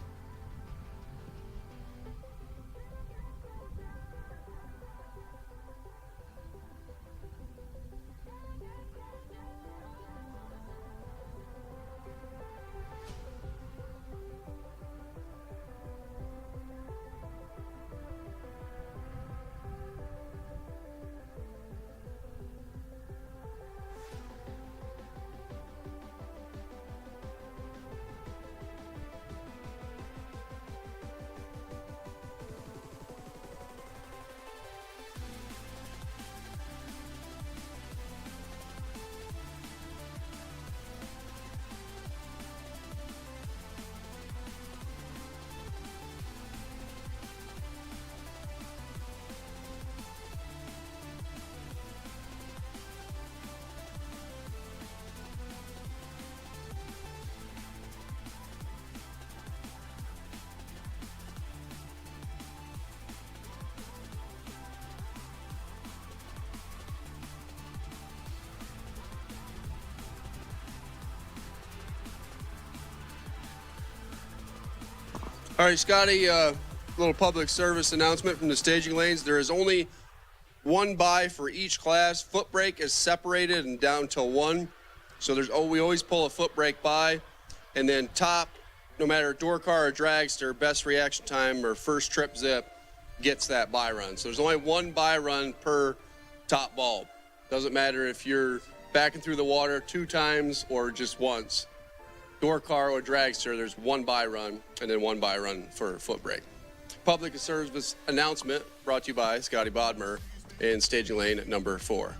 All right, Scotty, little public service announcement from the staging lanes. There is only one bye for each class. Footbrake is separated and down to 1. So we always pull a Footbrake bye. And then top, no matter door car or dragster, best reaction time or first trip zip gets that bye run. So there's only one bye run per top bulb. Doesn't matter if you're backing through the water 2 times or just once. Door car or dragster, there's one bye run and then one bye run for Footbrake. Public service announcement brought to you by Scotty Bodmer in staging lane at number 4.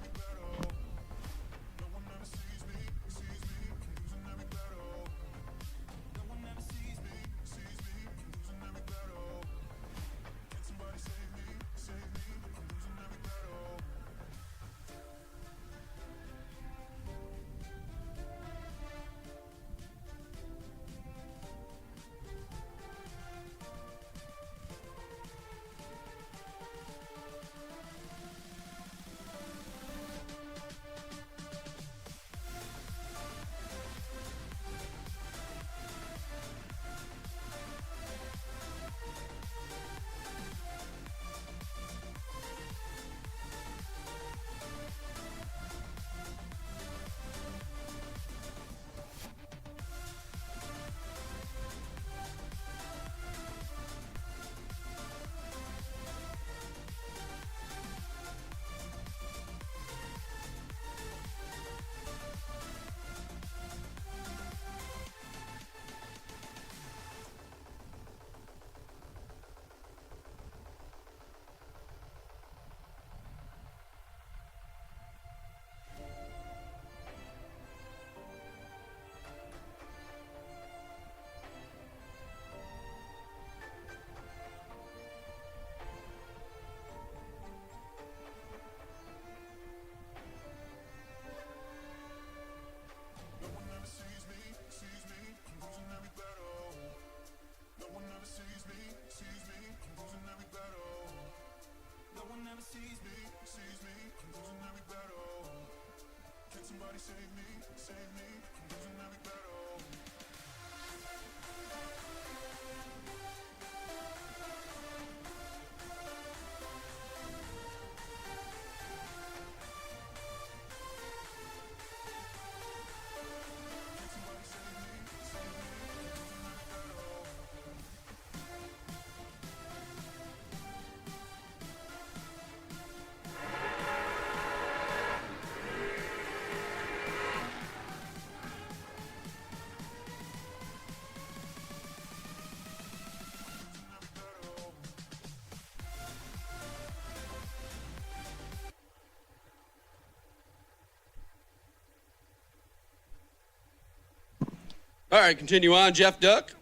All right, continue on. Jeff Duck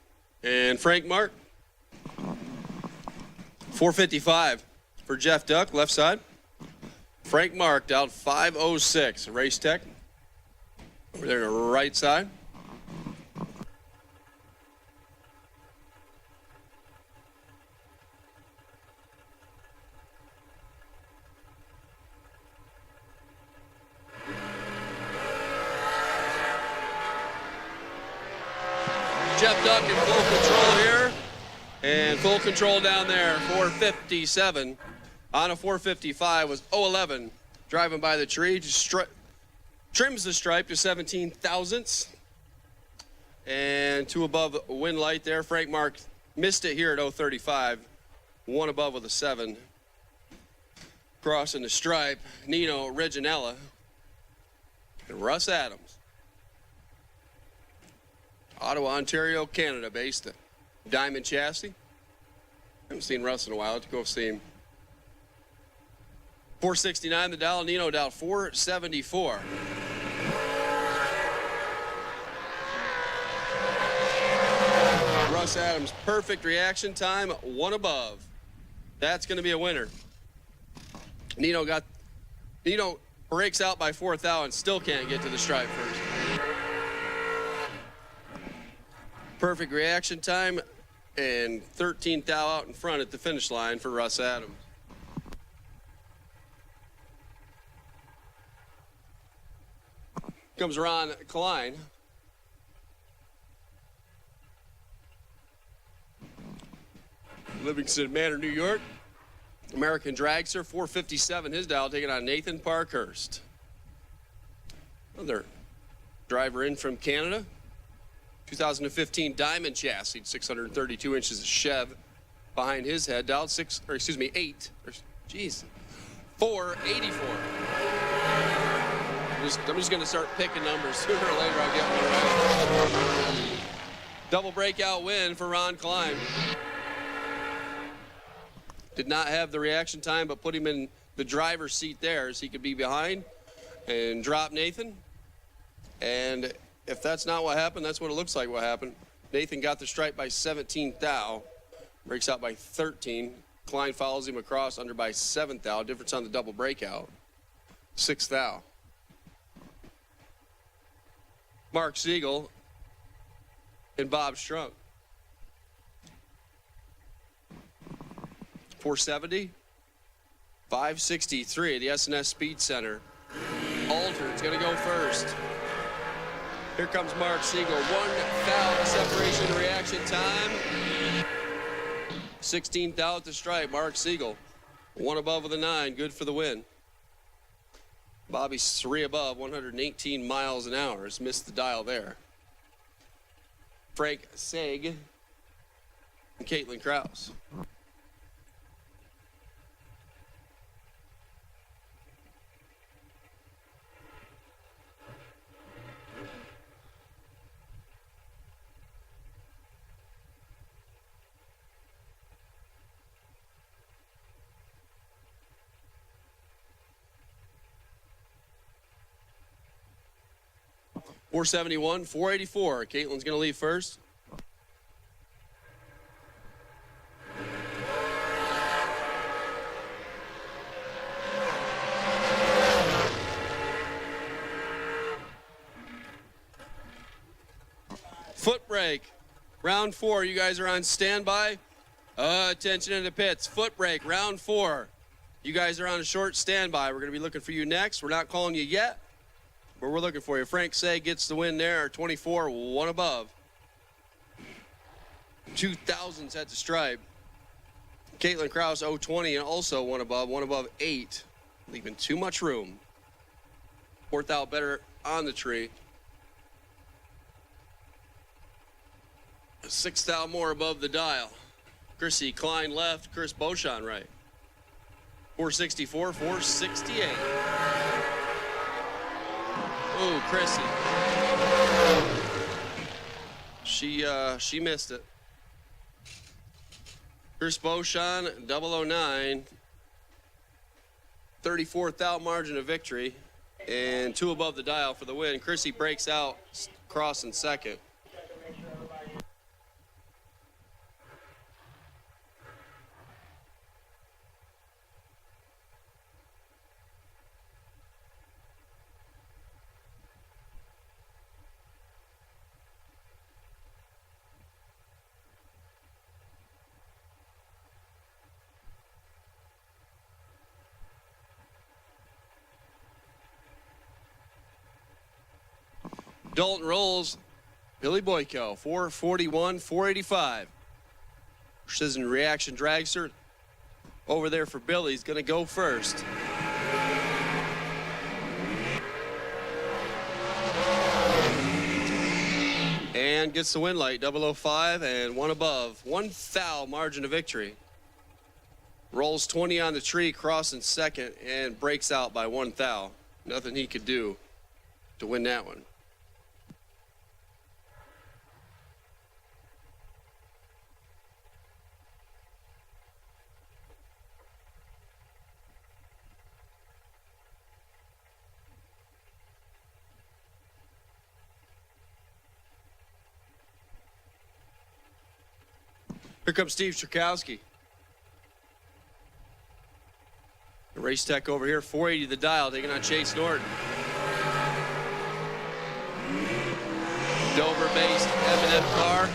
and Frank Mark. 455 for Jeff Duck, left side. Frank Mark down 506. Race Tech over there to the right side. Jeff Duck in full control here. And full control down there, 457. On a 455 was 011. Driving by the tree, just trims the stripe to 17 thousandths. And 2 above wind light there. Frank Mark missed it here at 035. 1 above with a 7. Crossing the stripe, Nino Reginella and Russ Adams. Ottawa, Ontario, Canada, based at Diamond Chassis. Haven't seen Russ in a while. Let's go see him. 469 the dial, Nino dial 474. Russ Adams, perfect reaction time, 1 above. That's going to be a winner. Nino breaks out by 4th thou and still can't get to the stripe first. Perfect reaction time and 13th thou out in front at the finish line for Russ Adams. Comes Ron Klein. Livingston Manor, New York. American Dragster, 457 his dial, taking on Nathan Parkhurst. Another driver in from Canada. 2015 Diamond Chassis, 632 inches of Chev behind his head, dialed 484. I'm just going to start picking numbers. Sooner or later I'll get one right. Double breakout win for Ron Klein. Did not have the reaction time, but put him in the driver's seat there so he could be behind and drop Nathan. And if that's not what happened, that's what it looks like what happened. Nathan got the stripe by 17 thou, breaks out by 13. Klein follows him across under by 7 thou, difference on the double breakout, 6 thou. Mark Siegel and Bob Strunk. 470, 563, the S&S Speed Center. Alter's gonna go first. Here comes Mark Siegel, 1 thou separation reaction time. 16 thou at the stripe, Mark Siegel. 1 above with a 9, good for the win. Bobby's 3 above, 118 miles an hour. Has missed the dial there. Frank Saig and Caitlin Krause. .471, 484. Caitlin's going to leave first. Footbrake, round 4. You guys are on standby. Attention in the pits. Footbrake, round 4. You guys are on a short standby. We're going to be looking for you next. We're not calling you yet, but we're looking for you. Frank Say gets the win there, 24, 1 above. 2,000s at the stripe. Caitlin Krause, 020, and also 1 above 8. Leaving too much room. 4th out better on the tree. 6 thou more above the dial. Chrissy Klein left, Chris Beauchamp right. 464, 468. Ooh, Chrissy. She missed it. Chris Beauchamp, 009. 34th thou margin of victory. And 2 above the dial for the win. Chrissy breaks out, crossing second. Dalton rolls Billy Boyko, 441, 485. Precision reaction dragster over there for Billy. He's going to go first. And gets the win light, 005 and one above. 1 thou margin of victory. Rolls 20 on the tree, crossing second, and breaks out by 1 thou. Nothing he could do to win that one. Here comes Steve Cherkowski. The race tech over here, 480 the dial, taking on Chase Norton. Dover-based M&M car,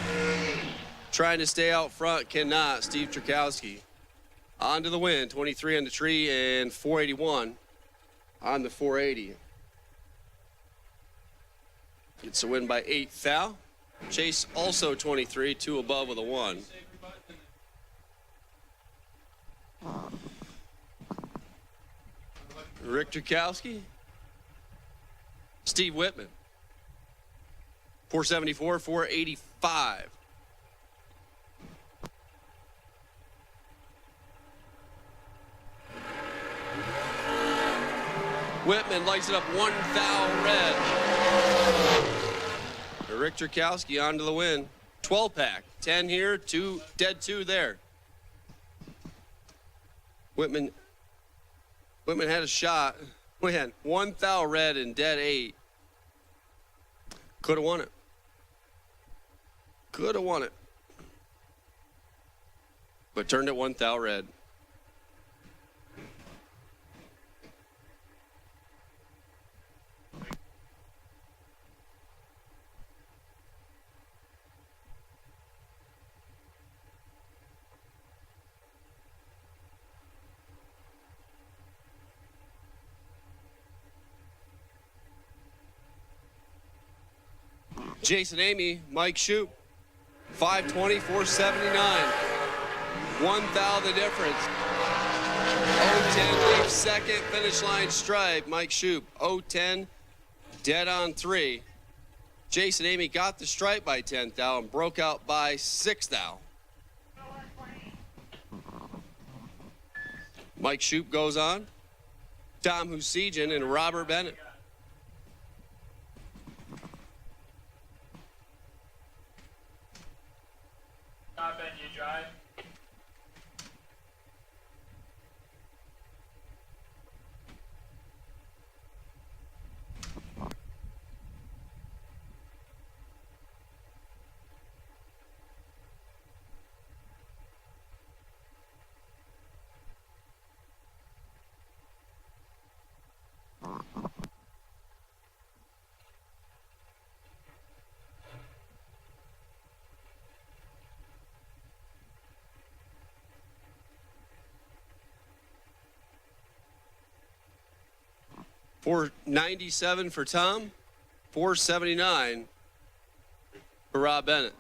trying to stay out front, cannot. Steve Cherkowski on to the win, 23 on the tree and 481 on the 480. Gets a win by 8 thou. Chase also 23, 2 above with a 1. Rick Cherkowski, Steve Whitman, 474, 485. Whitman lights it up 1 thou red. Rick Cherkowski on to the win. 12 pack, 10 here, 2 dead 2 there. Whitman had a shot. We had 1 thou red and dead 8. Could have won it. Could have won it. But turned it 1 thou red. Jason Amy, Mike Shoup, 520, 479. 1 thou the difference. 010 leaves second, finish line stripe. Mike Shoup, 010, dead on 3. Jason Amy got the stripe by 10 thou and broke out by 6 thou. Mike Shoup goes on. Tom Husijan and Robert Bennett. Not Ben, you drive. $497 for Tom, $479 for Rob Bennett.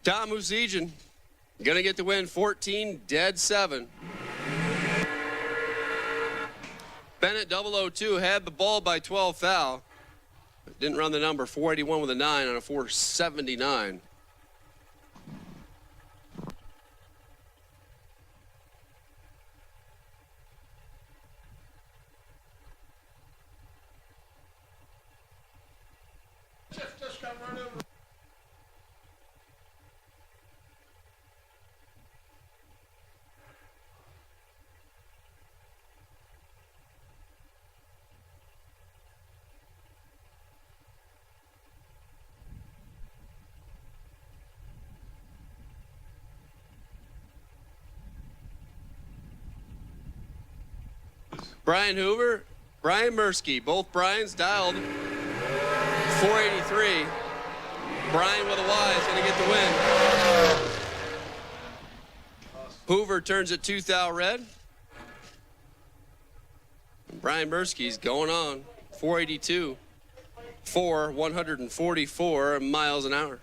Tom Husijan gonna get the win, 14, dead 7. Bennett 002 had the ball by 12 thou. Didn't run the number, 481 with a 9 on a 479. Just got run over. Brian Hoover, Brian Mursky. Both Brians dialed 483. Brian with a Y is going to get the win. Hoover turns it 2,000 red. Brian Mursky's going on 482 for 144 miles an hour.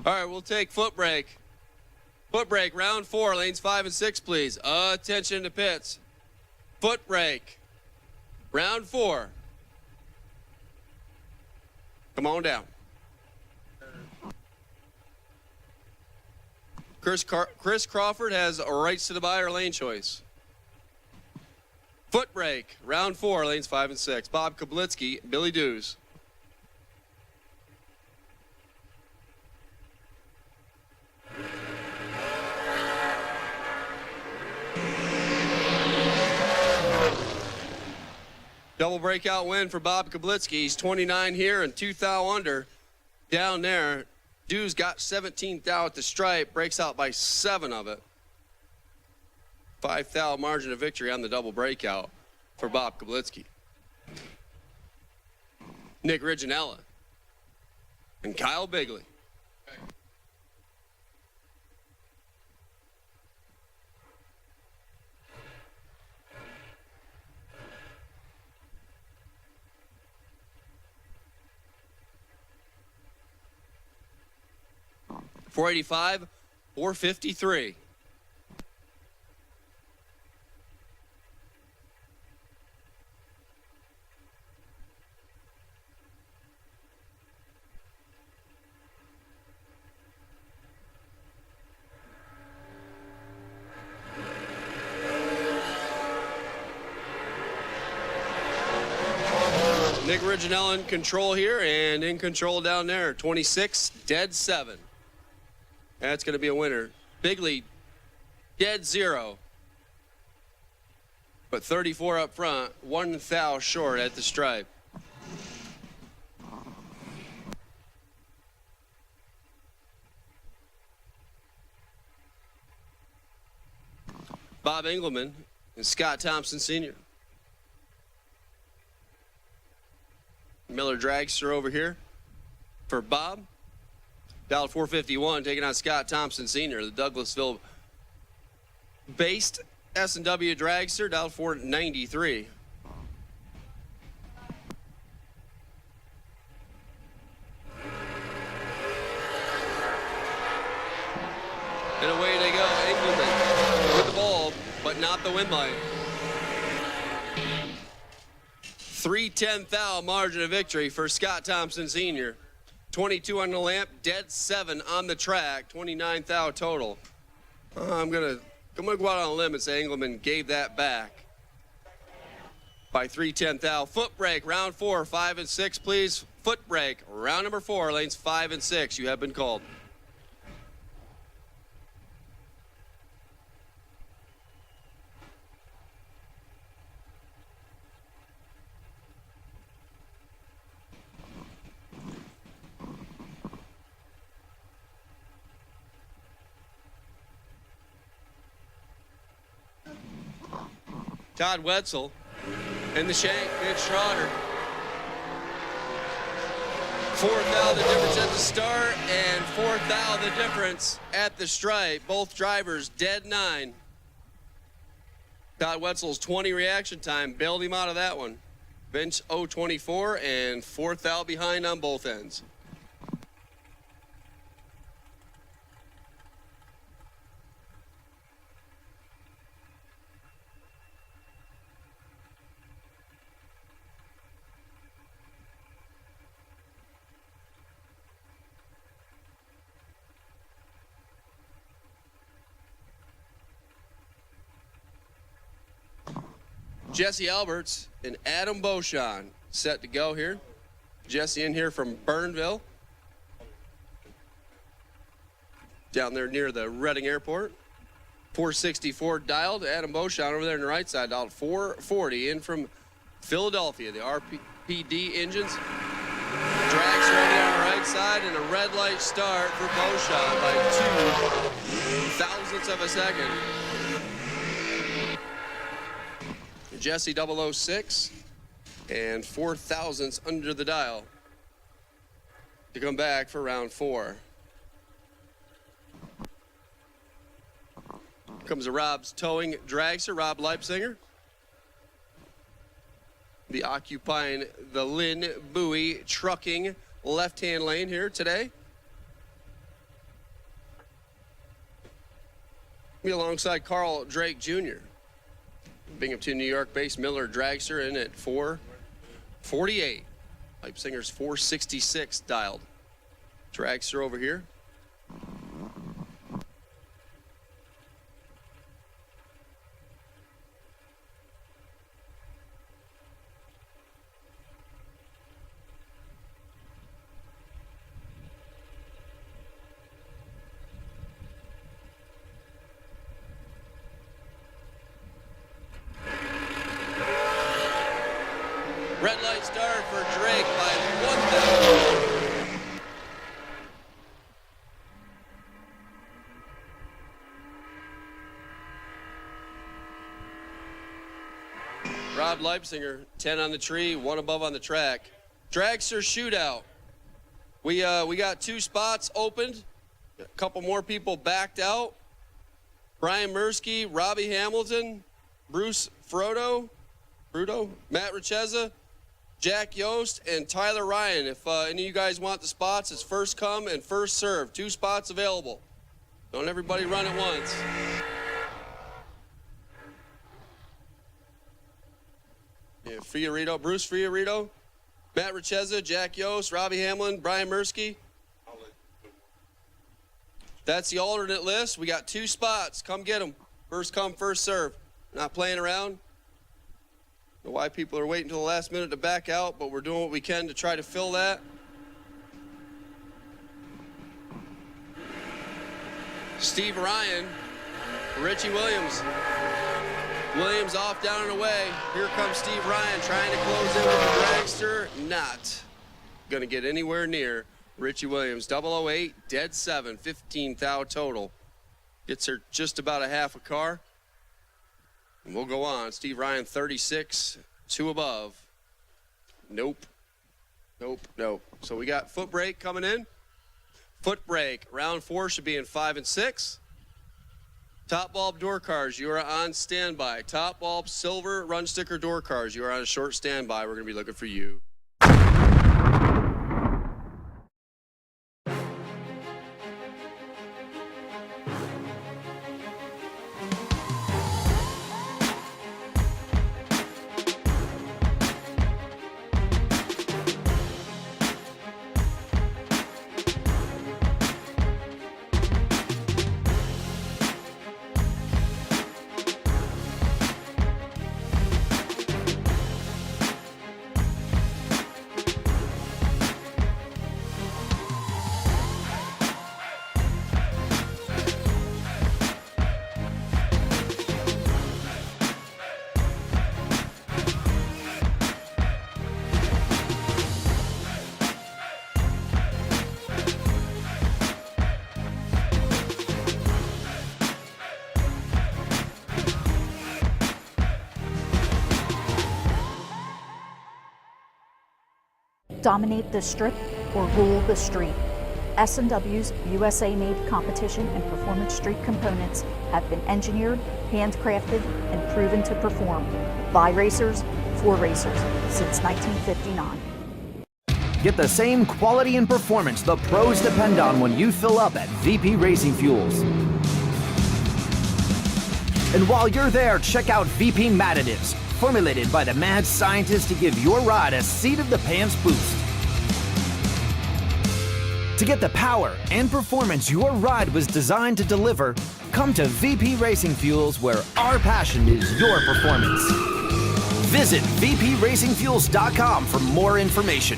All right, we'll take Footbrake. Footbrake, round 4, lanes 5 and 6, please. Attention to pits. Footbrake, round 4. Come on down. Chris Crawford has rights to the buy or lane choice. Footbrake, round 4, lanes 5 and 6. Bob Kablitsky, Billy Dews. Double breakout win for Bob Kablitsky. He's 29 here and 2,000 under. Down there, Dews got 17,000 at the stripe, breaks out by 7 of it. 5,000 margin of victory on the double breakout for Bob Kablitsky. Nick Riginella and Kyle Bigley. $485, $453. Nick Riginella in control here and in control down there. 26, dead 7. That's going to be a winner. Bigley, dead 0. But 34 up front, 1,000 short at the stripe. Bob Engelman and Scott Thompson Sr. Miller Dragster over here for Bob. Dialed 451, taking on Scott Thompson Sr., the Douglasville-based S&W Dragster, dialed 493. And away they go, Engelman with the ball, but not the win line. 3/10,000 margin of victory for Scott Thompson Sr. 22 on the lamp, dead 7 on the track, 29,000 total. I'm gonna go out on a limb and say Engelman gave that back by 3/10,000. Footbrake, round 4, 5 and 6, please. Footbrake, round number 4, lanes 5 and 6. You have been called. Todd Wetzel and the shank, Mitch Schroeder. 4,000 the difference at the start and 4,000 the difference at the stripe. Both drivers dead 9. Todd Wetzel's 20 reaction time bailed him out of that one. Bench 024 and 4,000 behind on both ends. Jesse Alberts and Adam Beauchamp set to go here. Jesse in here from Burnville. Down there near the Reading Airport. 464 dialed. Adam Beauchamp over there on the right side dialed 440 in from Philadelphia. The RPD engines. Dragster over there on the right right side and a red light start for Beauchamp by 0.02 of a second. Jesse 006 and 0.04 under the dial to come back for round 4. Comes a Rob's towing dragster, Rob Leipzinger. Be occupying the Lynn Bowie trucking left-hand lane here today. Be alongside Carl Drake Jr. Binghamton, New York-based Miller dragster in at 448. Leipzinger's 466 dialed. Dragster over here. Red light start for Drake by 1,000. Rob Leipzinger, 10 on the tree, 1 above on the track. Dragster Shootout. We got 2 spots opened. A couple more people backed out. Brian Mursky, Robbie Hamilton, Bruce Bruto, Matt Richeza, Jack Yost, and Tyler Ryan. If any of you guys want the spots, it's first come and first serve. 2 spots available. Don't everybody run at once. Yeah, Bruce Fiorito, Matt Richeza, Jack Yost, Robbie Hamlin, Brian Mursky. That's the alternate list. We got 2 spots. Come get them. First come, first serve. Not playing around. I don't know why people are waiting until the last minute to back out, but we're doing what we can to try to fill that. Steve Ryan, Richie Williams. Williams off, down and away. Here comes Steve Ryan trying to close in with the dragster. Not going to get anywhere near Richie Williams. 008, dead 7, 15 thou total. Gets her just about a half a car. And we'll go on. Steve Ryan, 36, 2 above. Nope. So we got Footbrake coming in. Footbrake, round 4 should be in 5 and 6. Top bulb door cars, you are on standby. Top bulb silver run sticker door cars, you are on a short standby. We're going to be looking for you. Dominate the strip or rule the street. S&W's USA-made competition and performance street components have been engineered, handcrafted, and proven to perform by racers for racers since 1959. Get the same quality and performance the pros depend on when you fill up at VP Racing Fuels. And while you're there, check out VP Madditives, formulated by the mad scientists to give your ride a seat-of-the-pants boost. To get the power and performance your ride was designed to deliver, come to VP Racing Fuels, where our passion is your performance. Visit vpracingfuels.com for more information.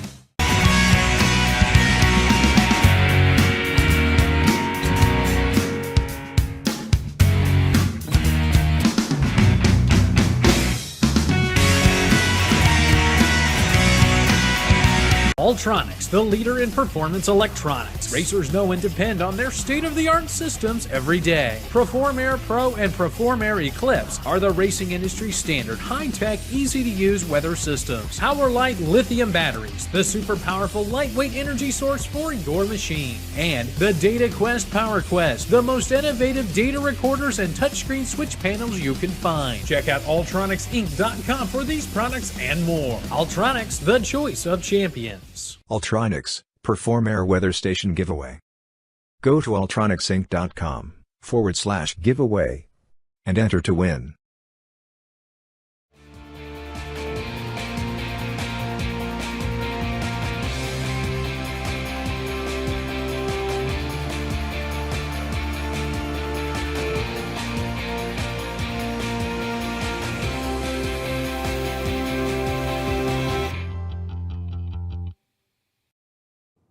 Ultronics, the leader in performance electronics. Racers know and depend on their state-of-the-art systems every day. Perform Air Pro and Perform Air Eclipse are the racing industry standard high-tech, easy-to-use weather systems. Power-Light lithium batteries, the super powerful lightweight energy source for your machine. And the Data Quest Power Quest, the most innovative data recorders and touchscreen switch panels you can find. Check out ultronicsinc.com for these products and more. Ultronics, the choice of champions. Ultronics, Perform Air Weather Station Giveaway. Go to ultronicsinc.com/giveaway and enter to win.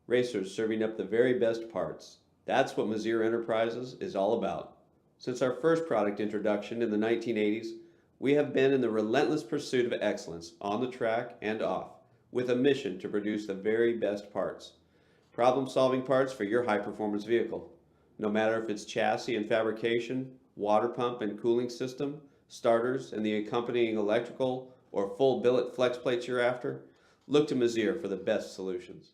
Racers serving up the very best parts. That's what Mazir Enterprises is all about. Since our first product introduction in the 1980s, we have been in the relentless pursuit of excellence on the track and off, with a mission to produce the very best parts. Problem-solving parts for your high-performance vehicle. No matter if it's chassis and fabrication, water pump and cooling system, starters and the accompanying electrical, or full billet flex plates you're after, look to Mazir for the best solutions.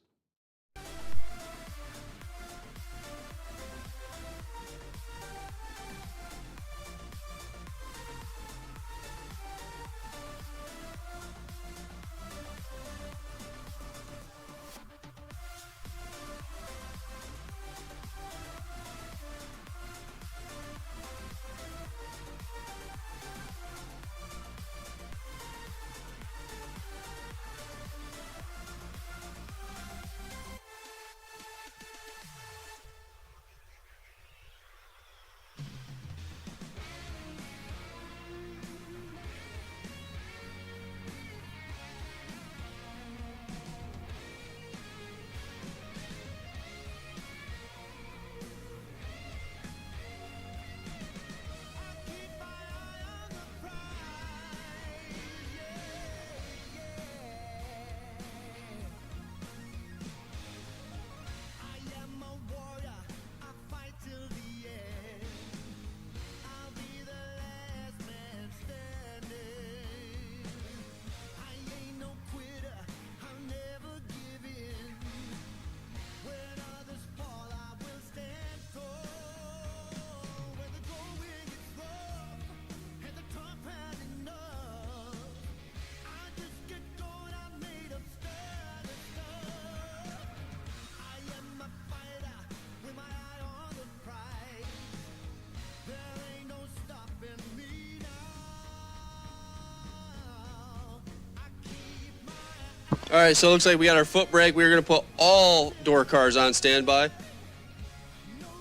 All right, so it looks like we got our foot brake. We're going to put all door cars on standby.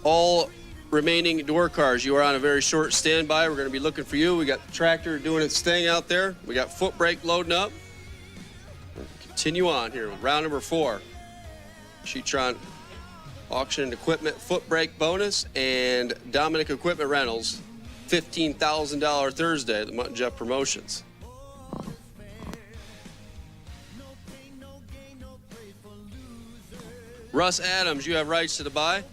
All remaining door cars, you are on a very short standby. We're going to be looking for you. We got the tractor doing its thing out there. We got foot brake loading up. Continue on here. Round number 4. Shetron auction and equipment foot brake bonus and Dominic Equipment Rentals $15,000 Thursday at the Mutt and Jeff Promotions. Russ Adams, you have rights to the buy.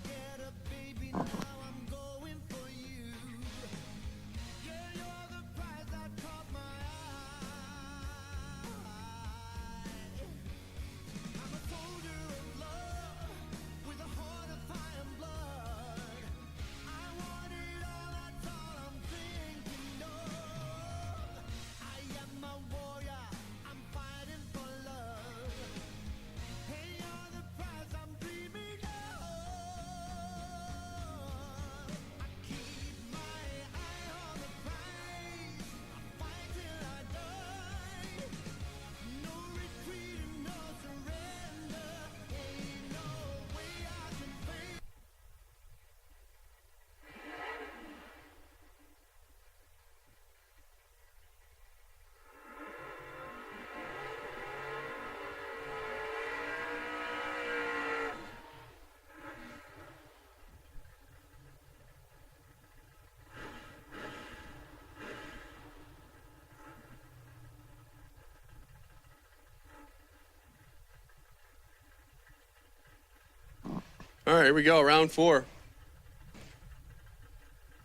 All right, here we go, round 4.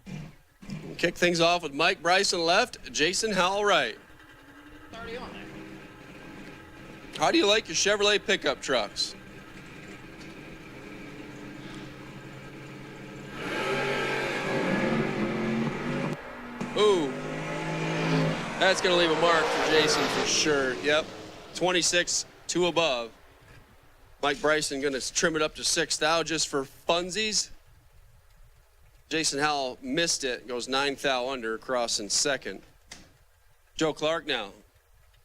We'll kick things off with Mike Bryson left, Jason Howell right. How do you like your Chevrolet pickup trucks? Ooh, that's going to leave a mark for Jason for sure. Yep, 26, 2 above. Mike Bryson going to trim it up to 6 thou just for funsies. Jason Howell missed it, goes 9 thou under, crossing second. Joe Clark now,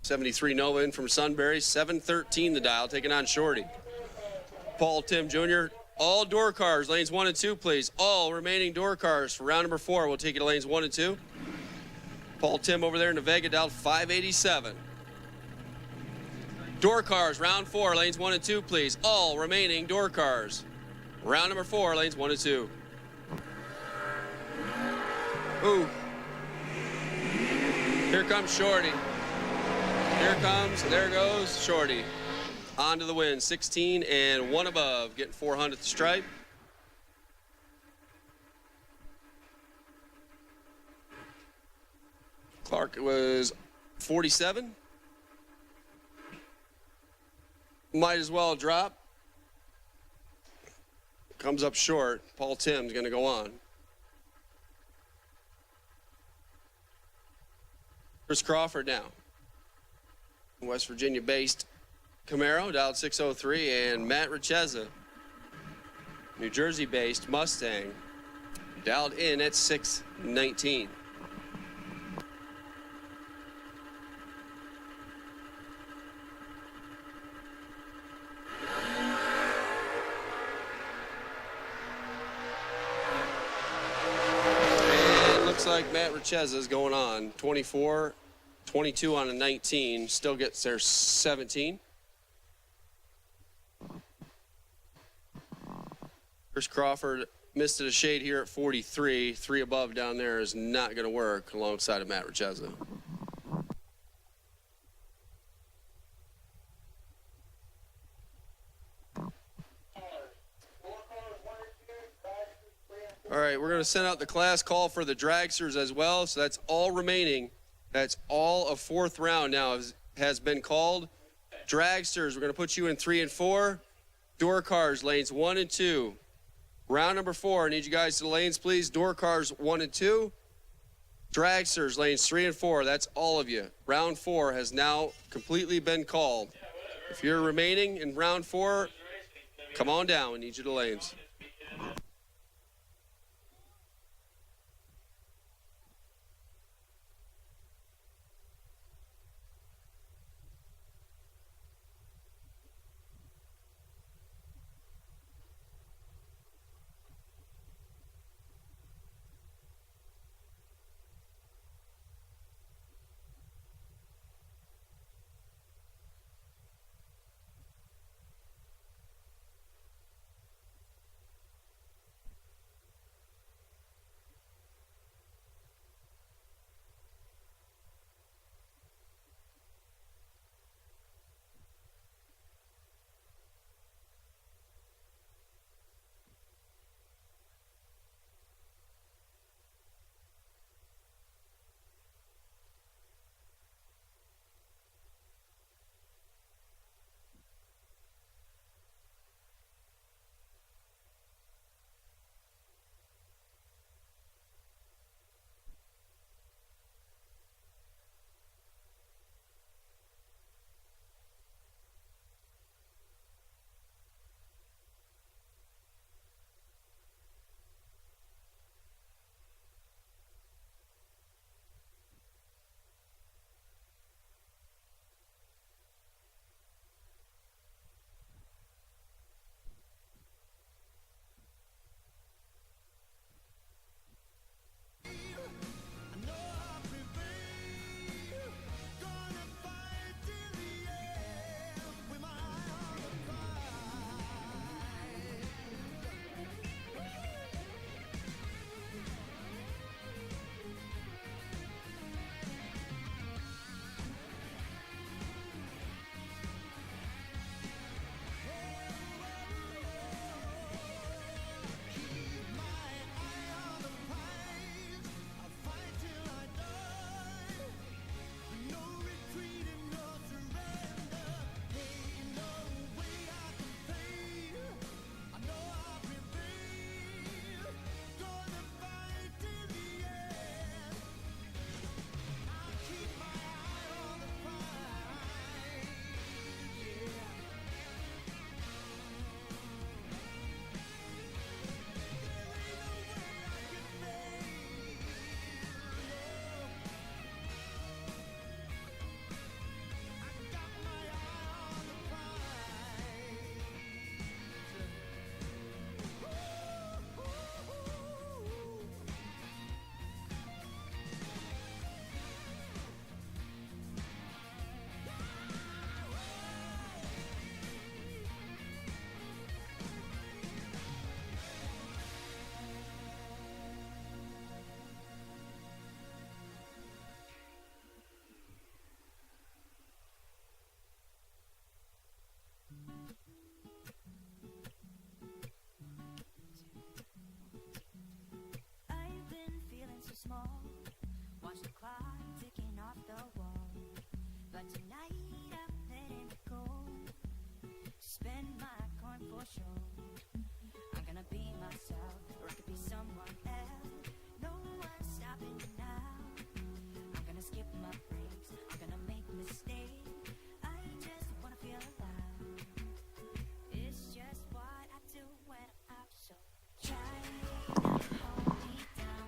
73 Nova in from Sunbury, 713 the dial, taking on Shorty. Paul Tim Jr., all door cars, lanes 1 and 2, please. All remaining door cars for round number 4. We'll take you to lanes 1 and 2. Paul Tim over there in the Vega dialed 587. Door cars, round 4, lanes 1 and 2, please. All remaining door cars. Round number 4, lanes 1 and 2. Ooh. Here comes Shorty. Here comes, there goes Shorty. On to the win, 16 and 1 above, getting 400th stripe. Clark was 47. Might as well drop. Comes up short. Paul Tim's going to go on. Chris Crawford now. West Virginia-based Camaro, dialed 603, and Matt Richeza, New Jersey-based Mustang, dialed in at 619. And it looks like Matt Richeza is going on, 24, 22 on a 19, still gets there 17. Chris Crawford missed it a shade here at 43. 3 above down there is not going to work alongside of Matt Richeza. All right, we're going to send out the class call for the dragsters as well. So that's all remaining. That's all of 4th round now has been called. Dragsters, we're going to put you in 3 and 4. Door cars, lanes 1 and 2. Round number 4, I need you guys to the lanes, please. Door cars 1 and 2. Dragsters, lanes 3 and 4. That's all of you. Round 4 has now completely been called. If you're remaining in round 4, come on down. We need you to lanes.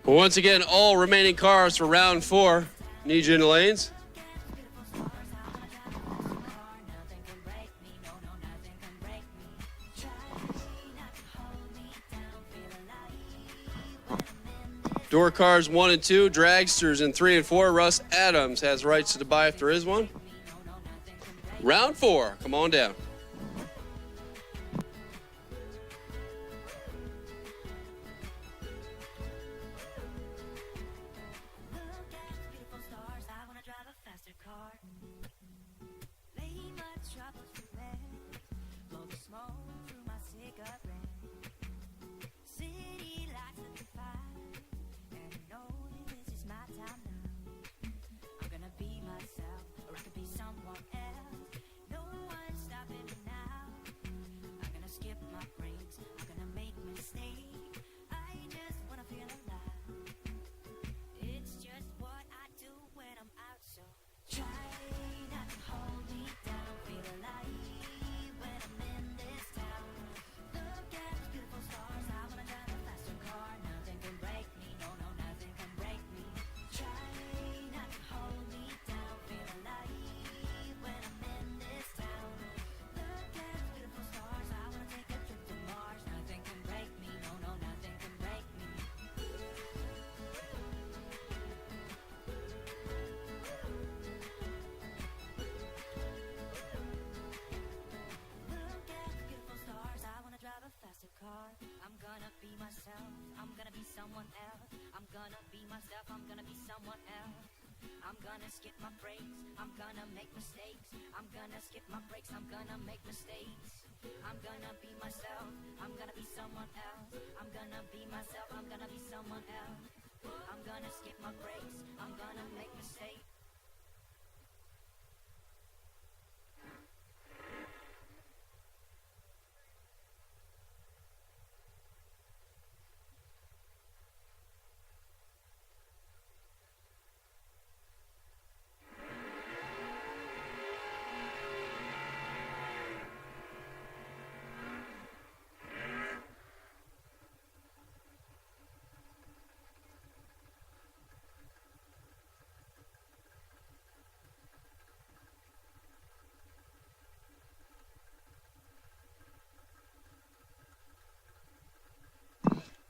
Well, once again, all remaining cars for round 4. Need you in the lanes. Door cars 1 and 2, dragsters in 3 and 4. Russ Adams has rights to the buy if there is one. Round 4, come on down.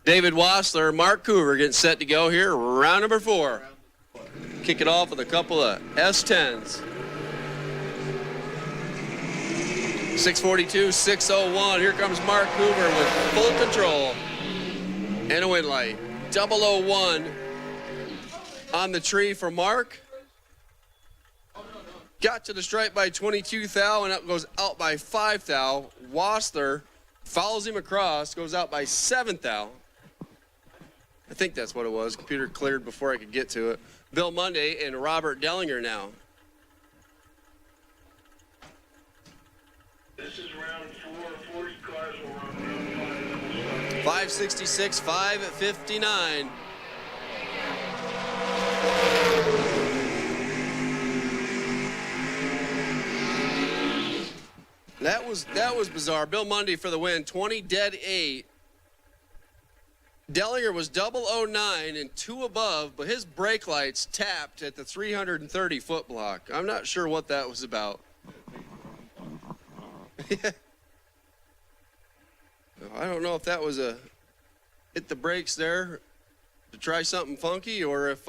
David Wassler, Mark Coover getting set to go here. Round number 4. Kick it off with a couple of S10s. 642, 601. Here comes Mark Coover with full control and a wind light. 001 on the tree for Mark. Got to the stripe by 22 thou and up goes out by 5 thou. Wassler follows him across, goes out by 7 thou. I think that's what it was. Computer cleared before I could get to it. Bill Monday and Robert Dellinger now. This is round 4. 40 cars will run round 566, 559. That was bizarre. Bill Monday for the win. 20 dead 8. Dellinger was 009 and 2 above, but his brake lights tapped at the 330 foot block. I'm not sure what that was about. I don't know if that was a hit the brakes there to try something funky or if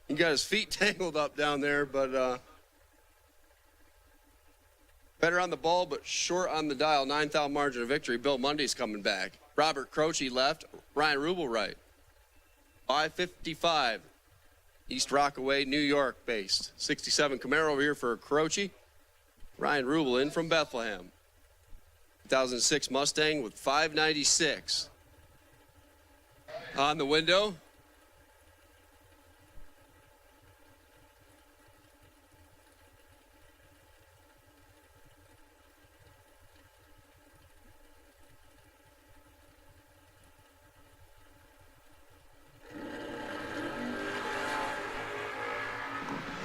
he got his feet tangled up down there, but better on the ball, but short on the dial. 9 thou margin of victory. Bill Monday's coming back. Robert Croce left. Ryan Rubel right. 555. East Rockaway, New York based. 67 Camaro over here for Croce. Ryan Rubel in from Bethlehem. 2006 Mustang with 596. On the window.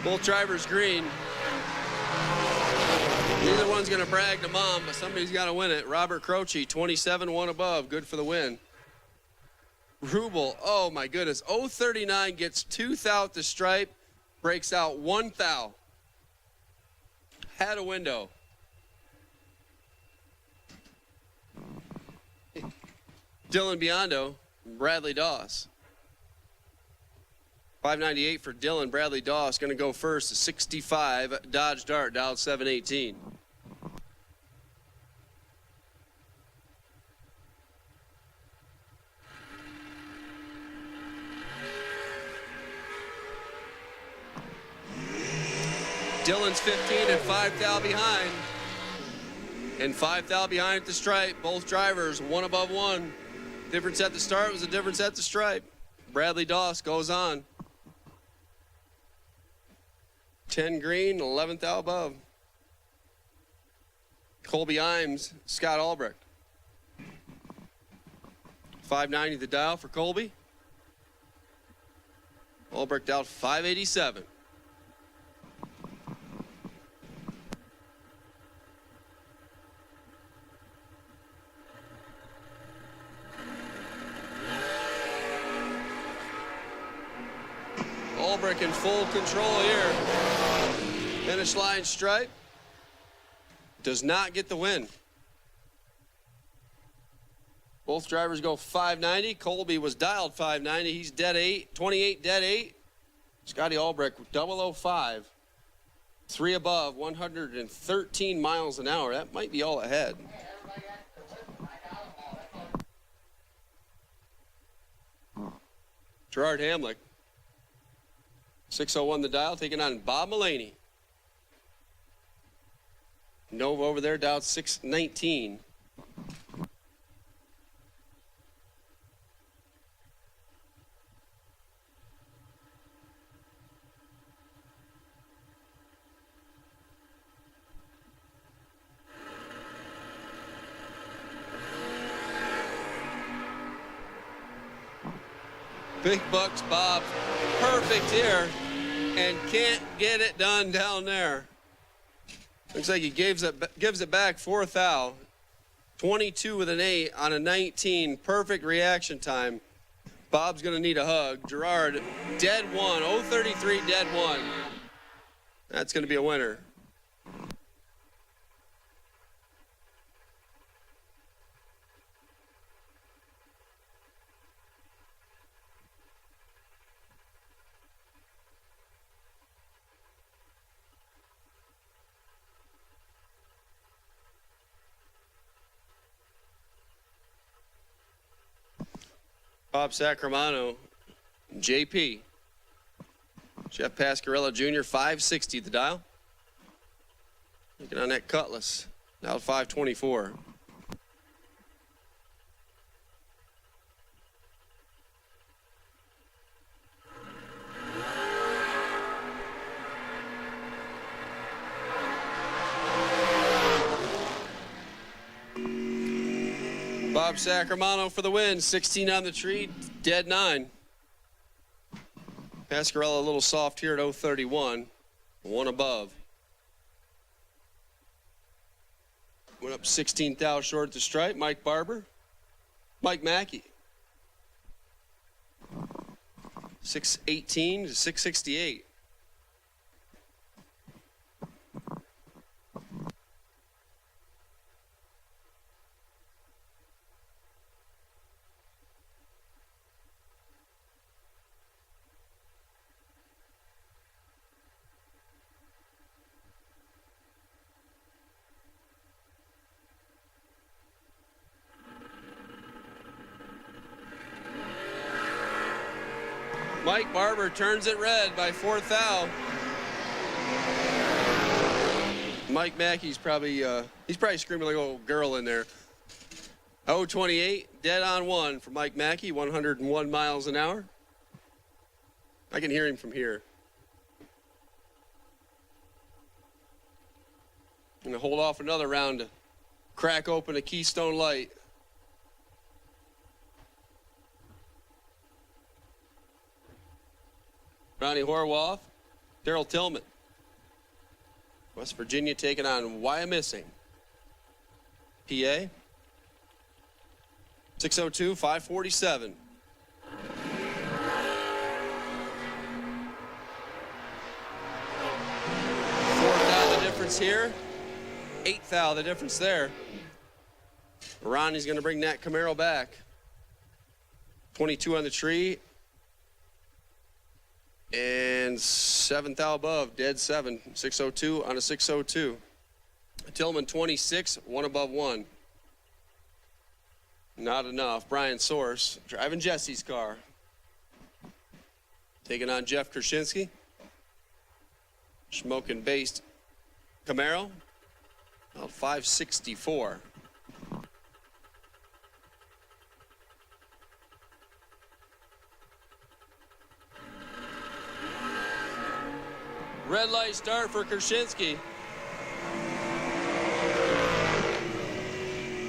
Both drivers green. Neither one's going to brag to mom, but somebody's got to win it. Robert Croce, 27, 1 above. Good for the win. Rubel, oh my goodness. 039 gets 2 thou at the stripe, breaks out 1 thou. Had a window. Dylan Biondo, Bradley Doss. 598 for Dylan. Bradley Doss going to go first. A 65 Dodge Dart, dialed 718. Dylan's 15 and 5 thou behind. And 5 thou behind at the stripe. Both drivers, one above one. Difference at the start was a difference at the stripe. Bradley Doss goes on. 10 green, 11 thou above. Colby Imes, Scott Albrecht. 590 the dial for Colby. Albrecht out 587. Albrecht in full control here. Finish line stripe. Does not get the win. Both drivers go 590. Colby was dialed 590. He's dead 8. 28 dead 8. Scotty Albrecht 005. 3 above, 113 miles an hour. That might be all ahead. Gerard Hamlick. 601 the dial, taking on Bob Mullaney. Nova over there, dialed 619. Big bucks, Bob. Perfect here. And can't get it done down there. Looks like he gives it back 4 thou. 22 with an 8 on a 19. Perfect reaction time. Bob's going to need a hug. Gerard, dead 1. 033, dead 1. That's going to be a winner. Bob Sacramento, JP. Jeff Pascarella Jr., 560 the dial. Looking on that Cutlass, now 524. Bob Sacramento for the win, 16 on the tree, dead 9. Pascarella a little soft here at 031, 1 above. Went up 16 thou short at the stripe. Mike Barber, Mike Mackey. 618 to 668. Mike Barber turns it red by 4 thou. Mike Mackey's probably screaming like a little girl in there. 028, dead on 1 for Mike Mackey, 101 miles an hour. I can hear him from here. I'm gonna hold off another round to crack open a Keystone Light. Ronnie Horwath, Daryl Tillman. West Virginia taking on Wyomissing. PA. 602, 547. difference here. 8 thou, the difference there. Ronnie's going to bring that Camaro back. 22 on the tree. And 7 thou above, dead 7. 602 on a 602. Tillman 26, 1 above 1. Not enough. Brian Source driving Jesse's car. Taking on Jeff Krasinski. Smoking based Camaro. About 564. Red light start for Krasinski.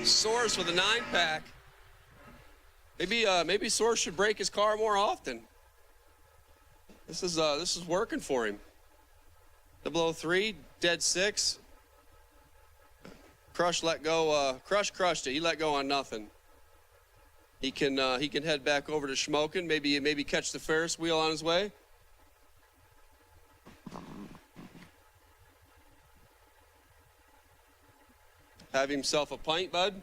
Source with a 9-pack. Maybe Source should break his car more often. This is working for him. 003, dead 6. Crush let go. Crush crushed it. He let go on nothing. He can head back over to smoking. Maybe catch the Ferris wheel on his way. Have himself a pint, bud.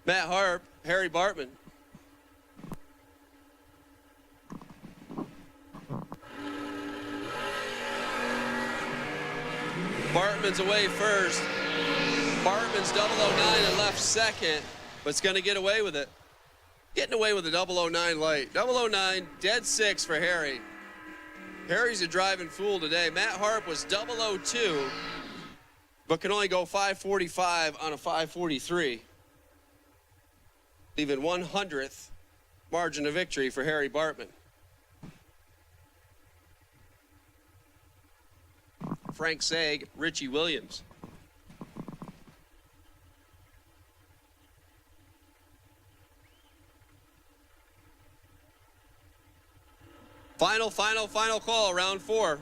Matt Harp, Harry Bartman. Bartman's away first. Bartman's 009 and left second, but it's going to get away with it. Getting away with a 009 light. 009, dead 6 for Harry. Harry's a driving fool today. Matt Harp was 002, but can only go 545 on a 543. Leaving 100th margin of victory for Harry Bartman. Frank Sag, Richie Williams. Final call, round 4.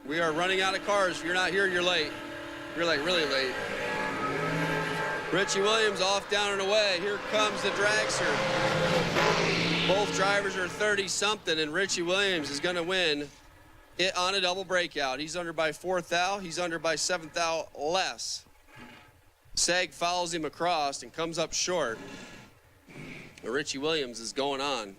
We are running out of cars. If you're not here, you're late. You're like really late. Richie Williams off, down and away. Here comes the Dragster. Both drivers are 30-something, and Richie Williams is going to win it on a double breakout. He's under by 4 thou. He's under by 7 thou less. Sag follows him across and comes up short. But Richie Williams is going on.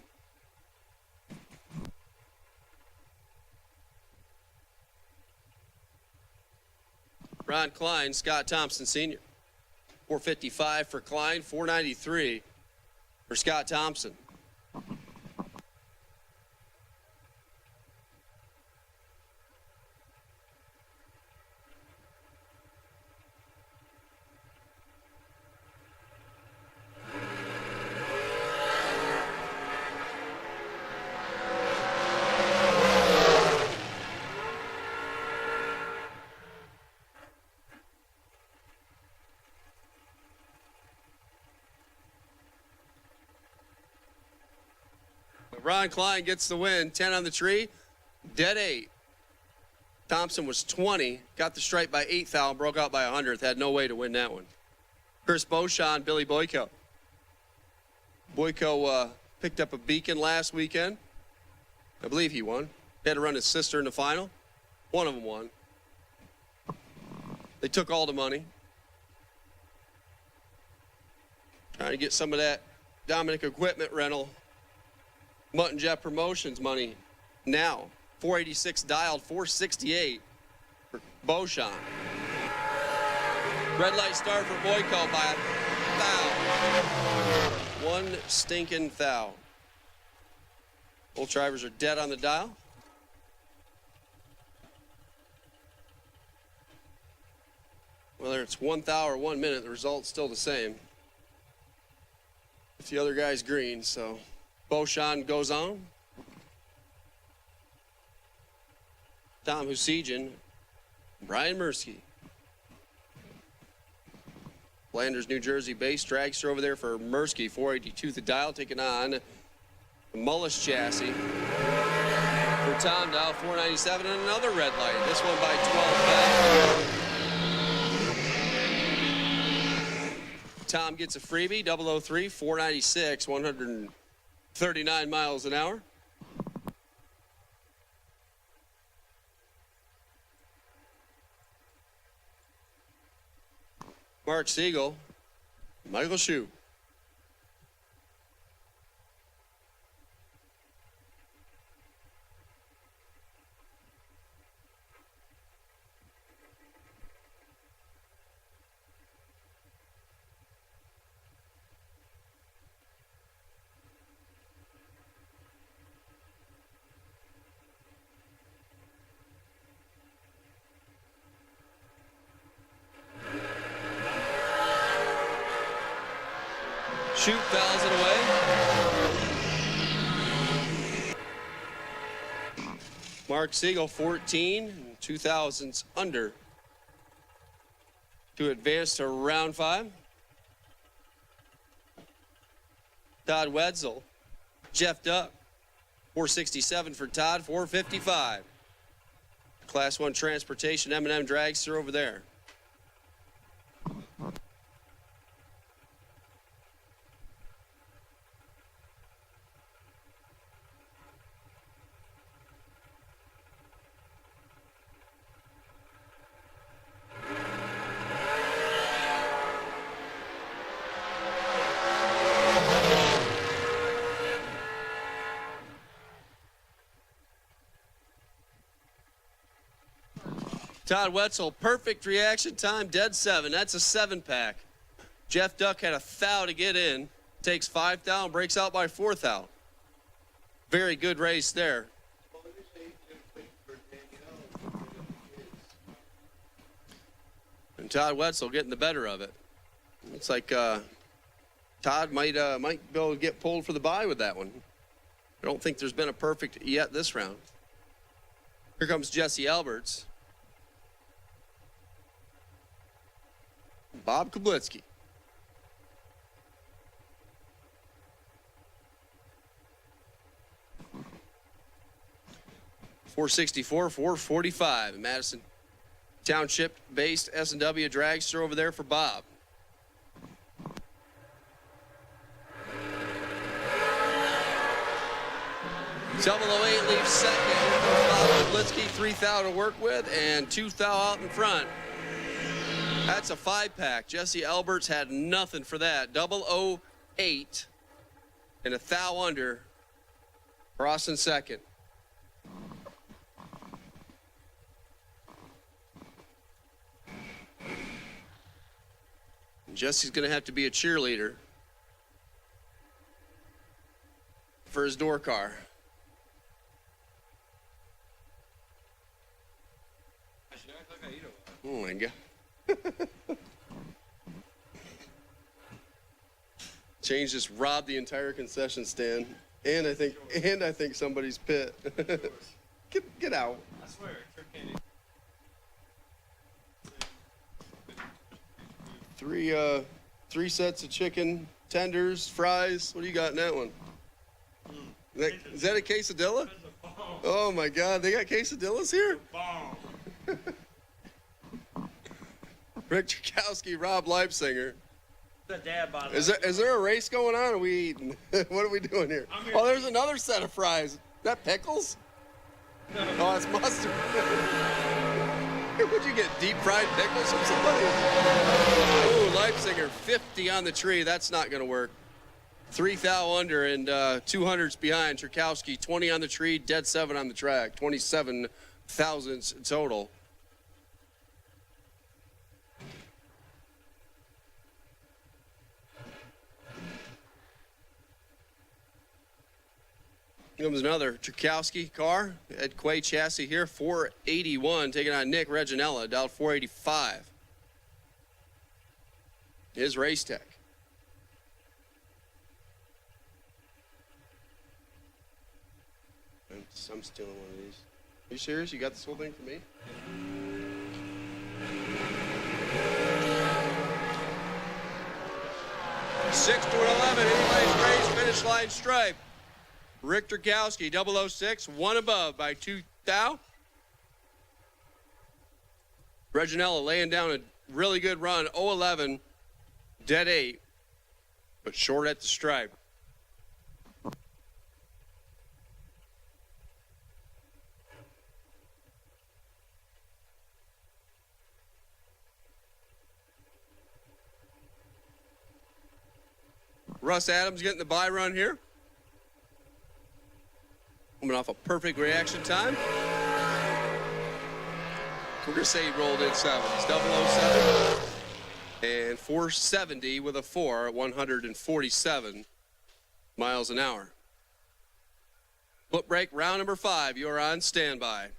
Ron Klein, Scott Thompson Sr. 455 for Klein, 493 for Scott Thompson. Ron Klein gets the win, 10 on the tree, dead 8. Thompson was 20, got the stripe by 8 thou, broke out by 100th, had no way to win that one. Chris Beauchamp, Billy Boyko. Boyko picked up a beacon last weekend. I believe he won. He had to run his sister in the final. One of them won. They took all the money. Trying to get some of that Dominic equipment rental. Mutt and Jeff Promotions money now. 486 dialed, 468 for Beauchamp. Red light start for Boyko by a thou. 1 stinking thou. Both drivers are dead on the dial. Whether it's 1 thou or 1 minute, the result's still the same. If the other guy's green, so Beauchamp goes on. Tom Husijan, Brian Mursky. Flanders, New Jersey based dragster over there for Mursky, 482 the dial, taking on the Mullis chassis. For Tom Dow, 497 and another red light. This one by 12 back. Tom gets a freebie, 003, 496, 139 miles an hour. Mark Siegel, Michael Shue. Shoot fouls it away. Mark Siegel, 14, 2000s under to advance to round 5. Todd Wetzel, Jeff Duck, 467 for Todd, 455. Class 1 transportation, M&M Dragster over there. Todd Wetzel, perfect reaction time, dead 7. That's a 7-pack. Jeff Duck had a thou to get in. Takes 5 thou and breaks out by 4 thou. Very good race there. And Todd Wetzel getting the better of it. Looks like Todd might be able to get pulled for the bye with that one. I don't think there's been a perfect yet this round. Here comes Jesse Alberts. Bob Kablitsky. .464, 445. Madison Township-based S&W Dragster over there for Bob. Double 08 leaves second. Bob Kablitsky, 3 thou to work with and 2 thou out in front. That's a 5-pack. Jesse Alberts had nothing for that. 008 and a thou under. Ross in second. And Jesse's going to have to be a cheerleader for his door car. Oh my God. Change just robbed the entire concession stand, and I think somebody's pit. Get out. I swear, Three sets of chicken tenders, fries. What do you got in that one? Is that a quesadilla? Oh my God, they got quesadillas here? Rick Tchaikovsky, Rob Leipsinger. Is there a race going on? Are we eating? What are we doing here? Oh, there's another set of fries. Is that pickles? Oh, it's mustard. Would you get deep fried pickles from somebody? Oh, Leipsinger, 50 on the tree. That's not going to work. 3 thou under and 200s behind. Tchaikovsky, 20 on the tree, dead 7 on the track. 27 thousandths total. Here comes another Tchaikovsky car. Ed Quay chassis here, 481, taking on Nick Reginella, dialed 485. His race tech. I'm stealing one of these. Are you serious? You got this whole thing for me? Six to an 11, anybody's race, finish line stripe. Rick Tchaikovsky, 006, one above by 2 thou. Reginella laying down a really good run, 011, dead 8, but short at the stripe. Russ Adams getting the bye run here. Coming off a perfect reaction time. We're going to say he rolled in 7. He's 007 and 470 with a 4 at 147 miles an hour. Footbrake round number 5. You are on standby.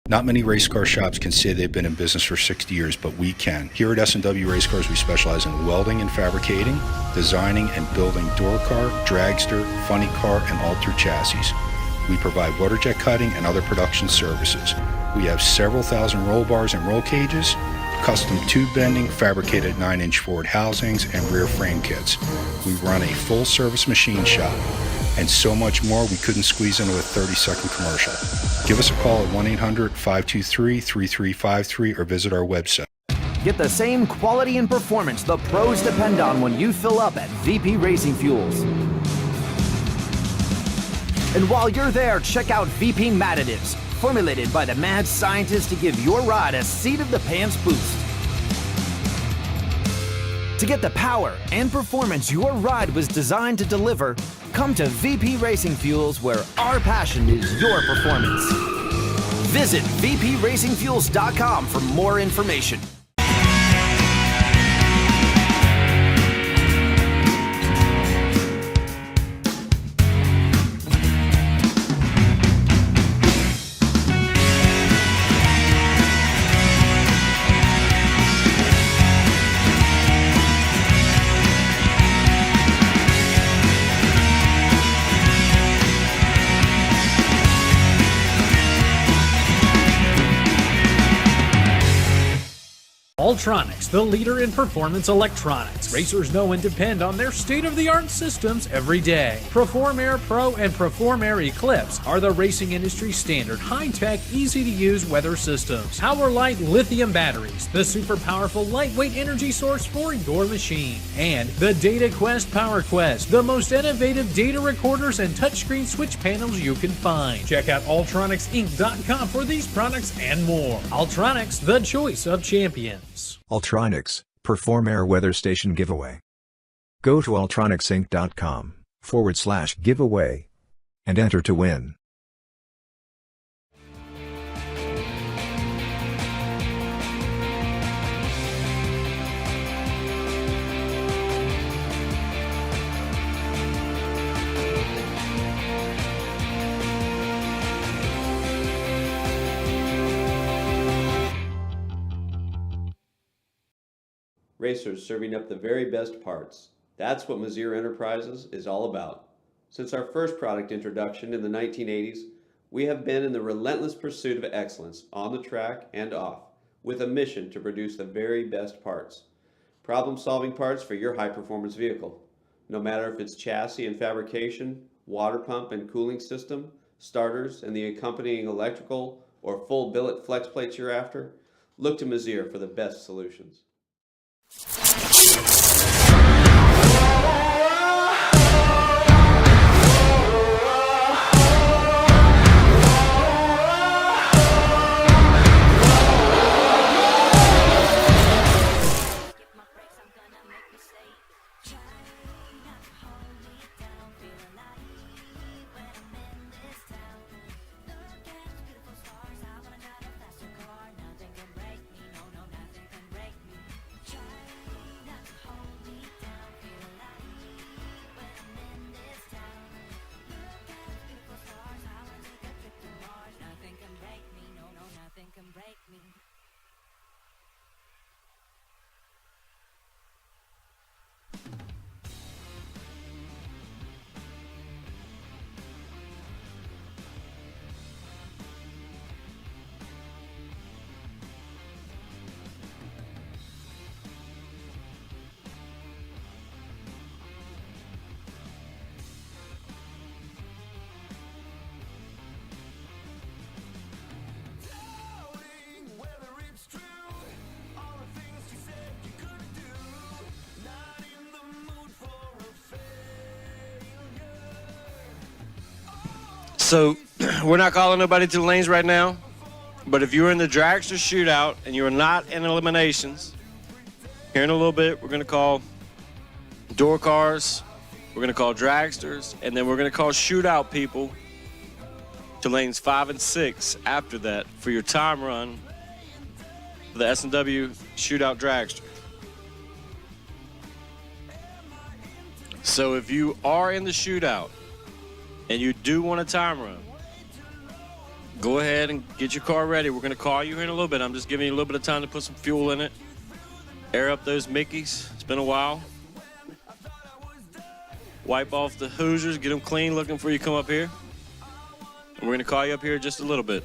Not many race car shops can say they've been in business for 60 years, but we can. Here at S&W Race Cars, we specialize in welding and fabricating, designing and building door car, dragster, funny car, and altered chassis. We provide water jet cutting and other production services. We have several thousand roll bars and roll cages, custom tube bending, fabricated 9-inch forward housings, and rear frame kits. We run a full-service machine shop, and so much more we couldn't squeeze into a 30-second commercial. Give us a call at 1-800-523-3353 or visit our website. Get the same quality and performance the pros depend on when you fill up at VP Racing Fuels. And while you're there, check out VP Madditives, formulated by the mad scientists to give your ride a seat-of-the-pants boost. To get the power and performance your ride was designed to deliver, come to VP Racing Fuels, where our passion is your performance. Visit vpracingfuels.com for more information. Ultronics, the leader in performance electronics. Racers know and depend on their state-of-the-art systems every day. Perform Air Pro and Perform Air Eclipse are the racing industry standard, high-tech, easy-to-use weather systems. Power-Light lithium batteries, the super powerful lightweight energy source for your machine. And the Data Quest Power Quest, the most innovative data recorders and touchscreen switch panels you can find. Check out ultronicsinc.com for these products and more. Ultronics, the choice of champions. Ultronics, Perform Air Weather Station Giveaway. Go to ultronicsinc.com/giveaway and enter to win. Racers serving up the very best parts. That's what Mazir Enterprises is all about. Since our first product introduction in the 1980s, we have been in the relentless pursuit of excellence on the track and off, with a mission to produce the very best parts. Problem-solving parts for your high-performance vehicle. No matter if it's chassis and fabrication, water pump and cooling system, starters and the accompanying electrical, or full billet flex plates you're after, look to Mazir for the best solutions. So we're not calling nobody to the lanes right now, but if you're in the Dragster Shootout and you're not in eliminations, here in a little bit, we're going to call door cars, we're going to call dragsters, and then we're going to call shootout people to lanes 5 and 6 after that for your time run for the S&W Shootout Dragster. So if you are in the shootout and you do want a time run, go ahead and get your car ready. We're going to call you here in a little bit. I'm just giving you a little bit of time to put some fuel in it, air up those Mickeys. It's been a while. Wipe off the Hoosiers, get them clean, looking for you come up here. And we're going to call you up here just a little bit.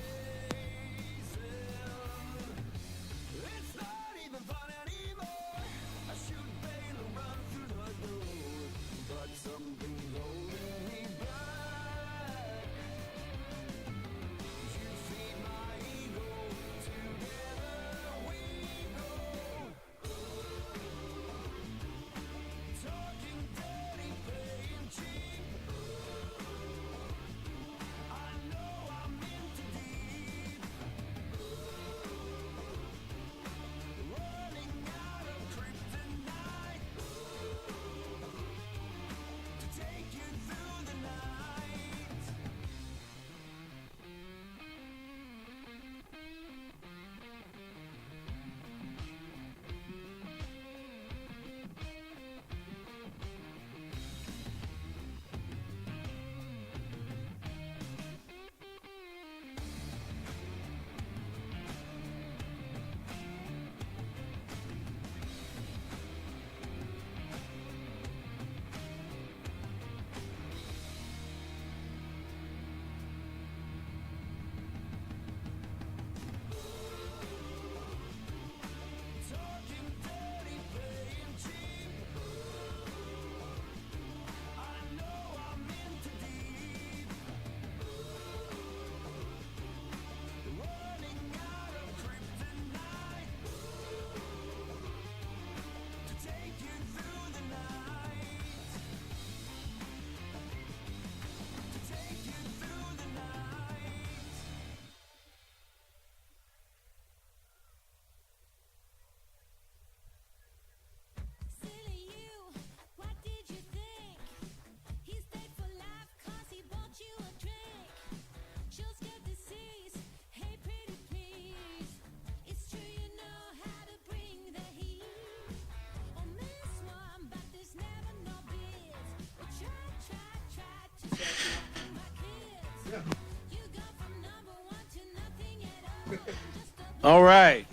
All right.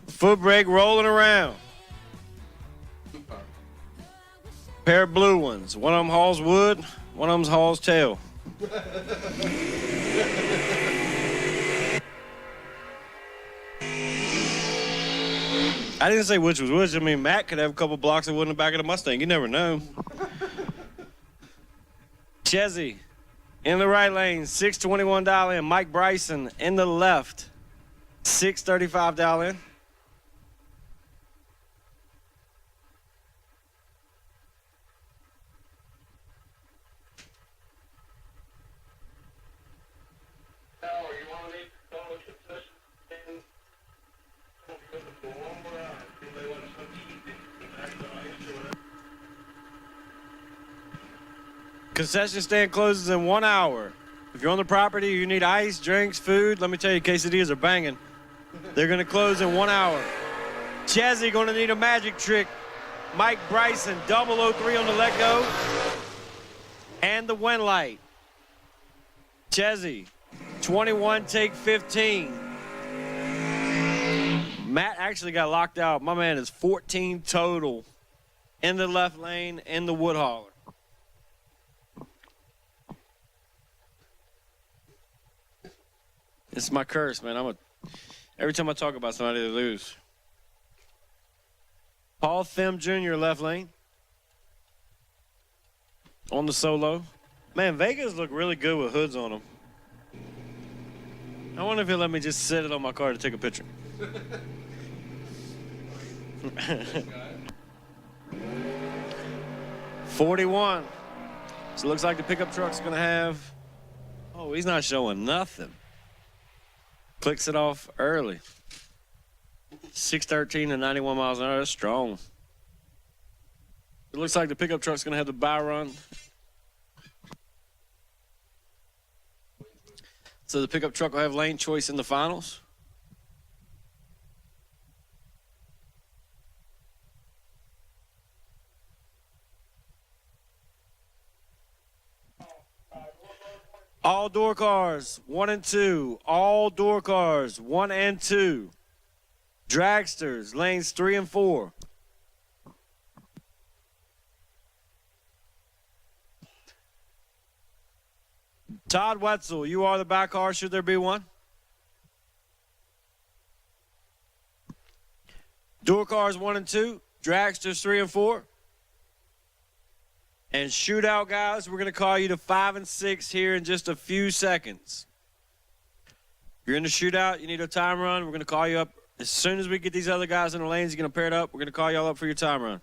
Footbrake rolling around. Pair of blue ones. One of them hauls wood, one of them hauls tail. I didn't say which was which. I mean, Matt could have a couple blocks of wood in the back of the Mustang. You never know. Chezzy in the right lane, $621 in. Mike Bryson in the left, $635 in. Concession stand closes in 1 hour. If you're on the property, you need ice, drinks, food. Let me tell you, quesadillas are banging. They're going to close in 1 hour. Chezzy going to need a magic trick. Mike Bryson, 003 on the let go. And the wind light. Chezzy, 21, take 15. Matt actually got locked out. My man is 14 total in the left lane in the wood hauler. It's my curse, man. Every time I talk about somebody, they lose. Paul Thim Jr., left lane. On the solo. Man, Vegas look really good with hoods on them. I wonder if he'll let me just set it on my car to take a picture. 41. So it looks like the pickup truck's going to have Oh, he's not showing nothing. Clicks it off early. 613 and 91 miles an hour. That's strong. It looks like the pickup truck's going to have the buy run. So the pickup truck will have lane choice in the finals. All door cars, 1 and 2. All door cars, 1 and 2. Dragsters, lanes 3 and 4. Todd Wetzel, you are the back car, should there be one. Door cars 1 and 2. Dragsters 3 and 4. And Shootout, guys, we're going to call you to 5 and 6 here in just a few seconds. If you're in the Shootout, you need a time run, we're going to call you up. As soon as we get these other guys in the lanes, you're going to pair it up. We're going to call y'all up for your time run.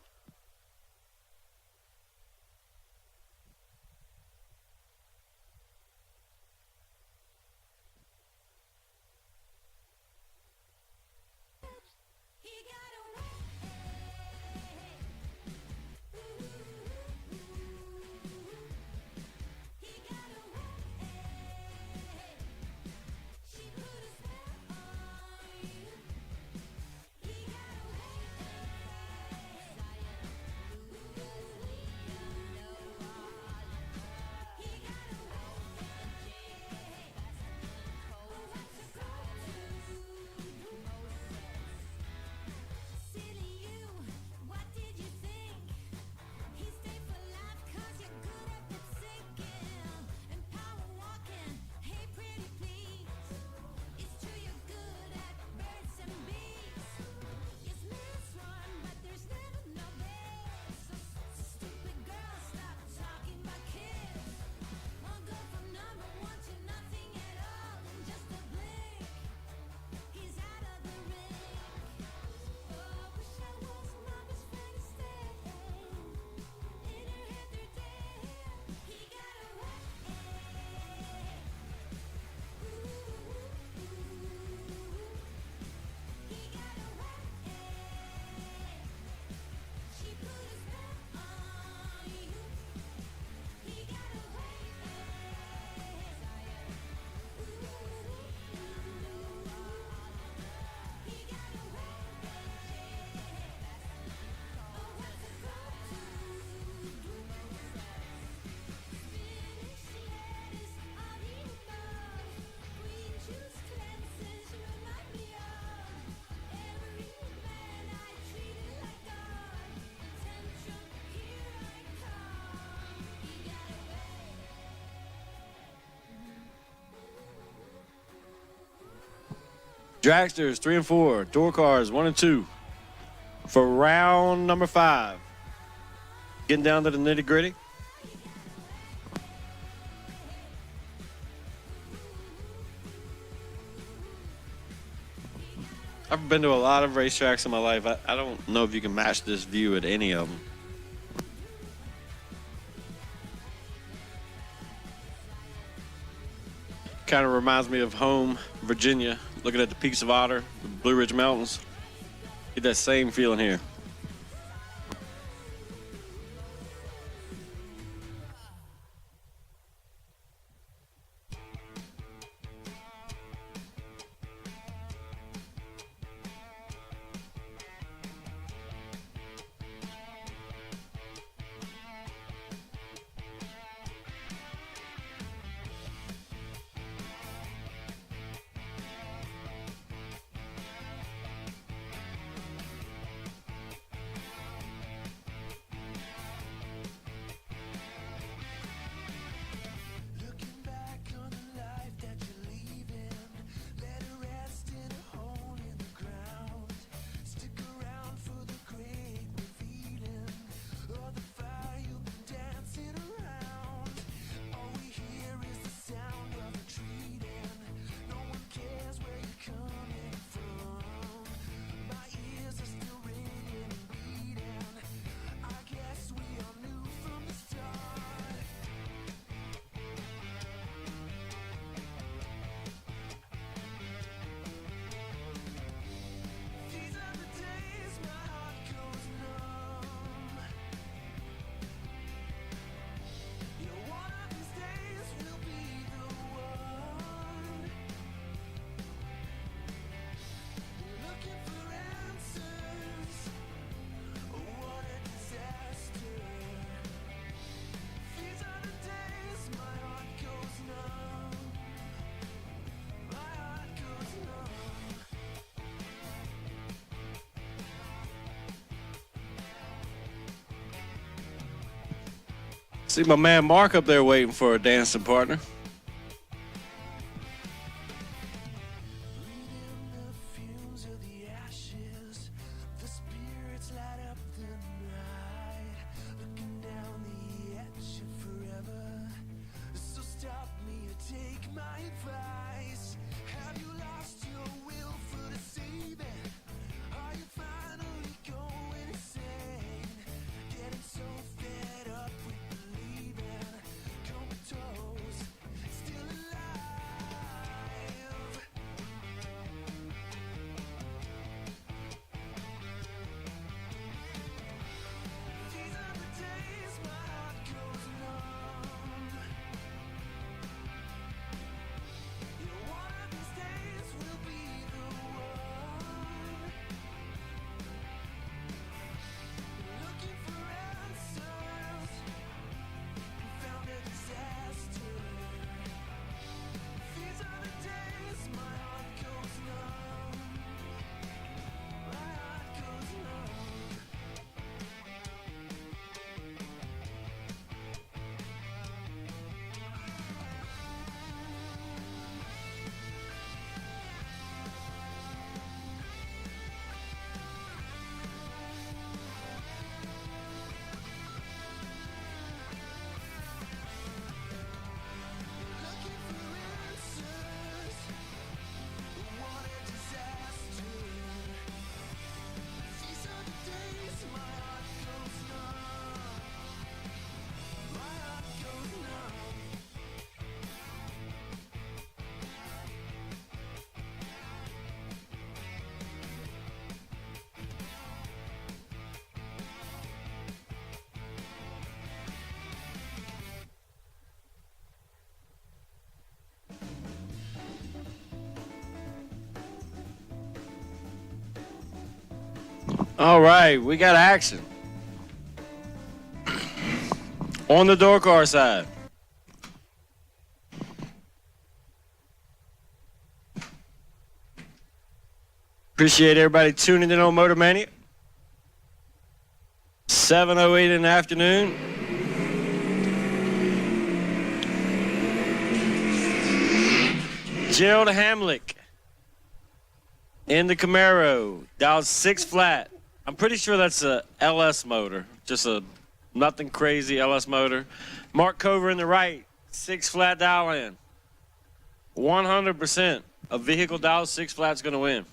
Dragsters 3 and 4. Door cars 1 and 2. For round number 5. Getting down to the nitty gritty. I've been to a lot of racetracks in my life. I don't know if you can match this view at any of them. Kind of reminds me of home, Virginia, looking at the peaks of Otter, the Blue Ridge Mountains. Get that same feeling here. See my man Mark up there waiting for a dancing partner. All right, we got action. On the door car side. Appreciate everybody tuning in on Motor Mania. 7:08 in the afternoon. Gerald Hamlick in the Camaro, dialed 6 flat. I'm pretty sure that's a LS motor, just a nothing crazy LS motor. Mark Cover in the right, 6 flat dial in. 100% a vehicle dialed 6 flat is going to win.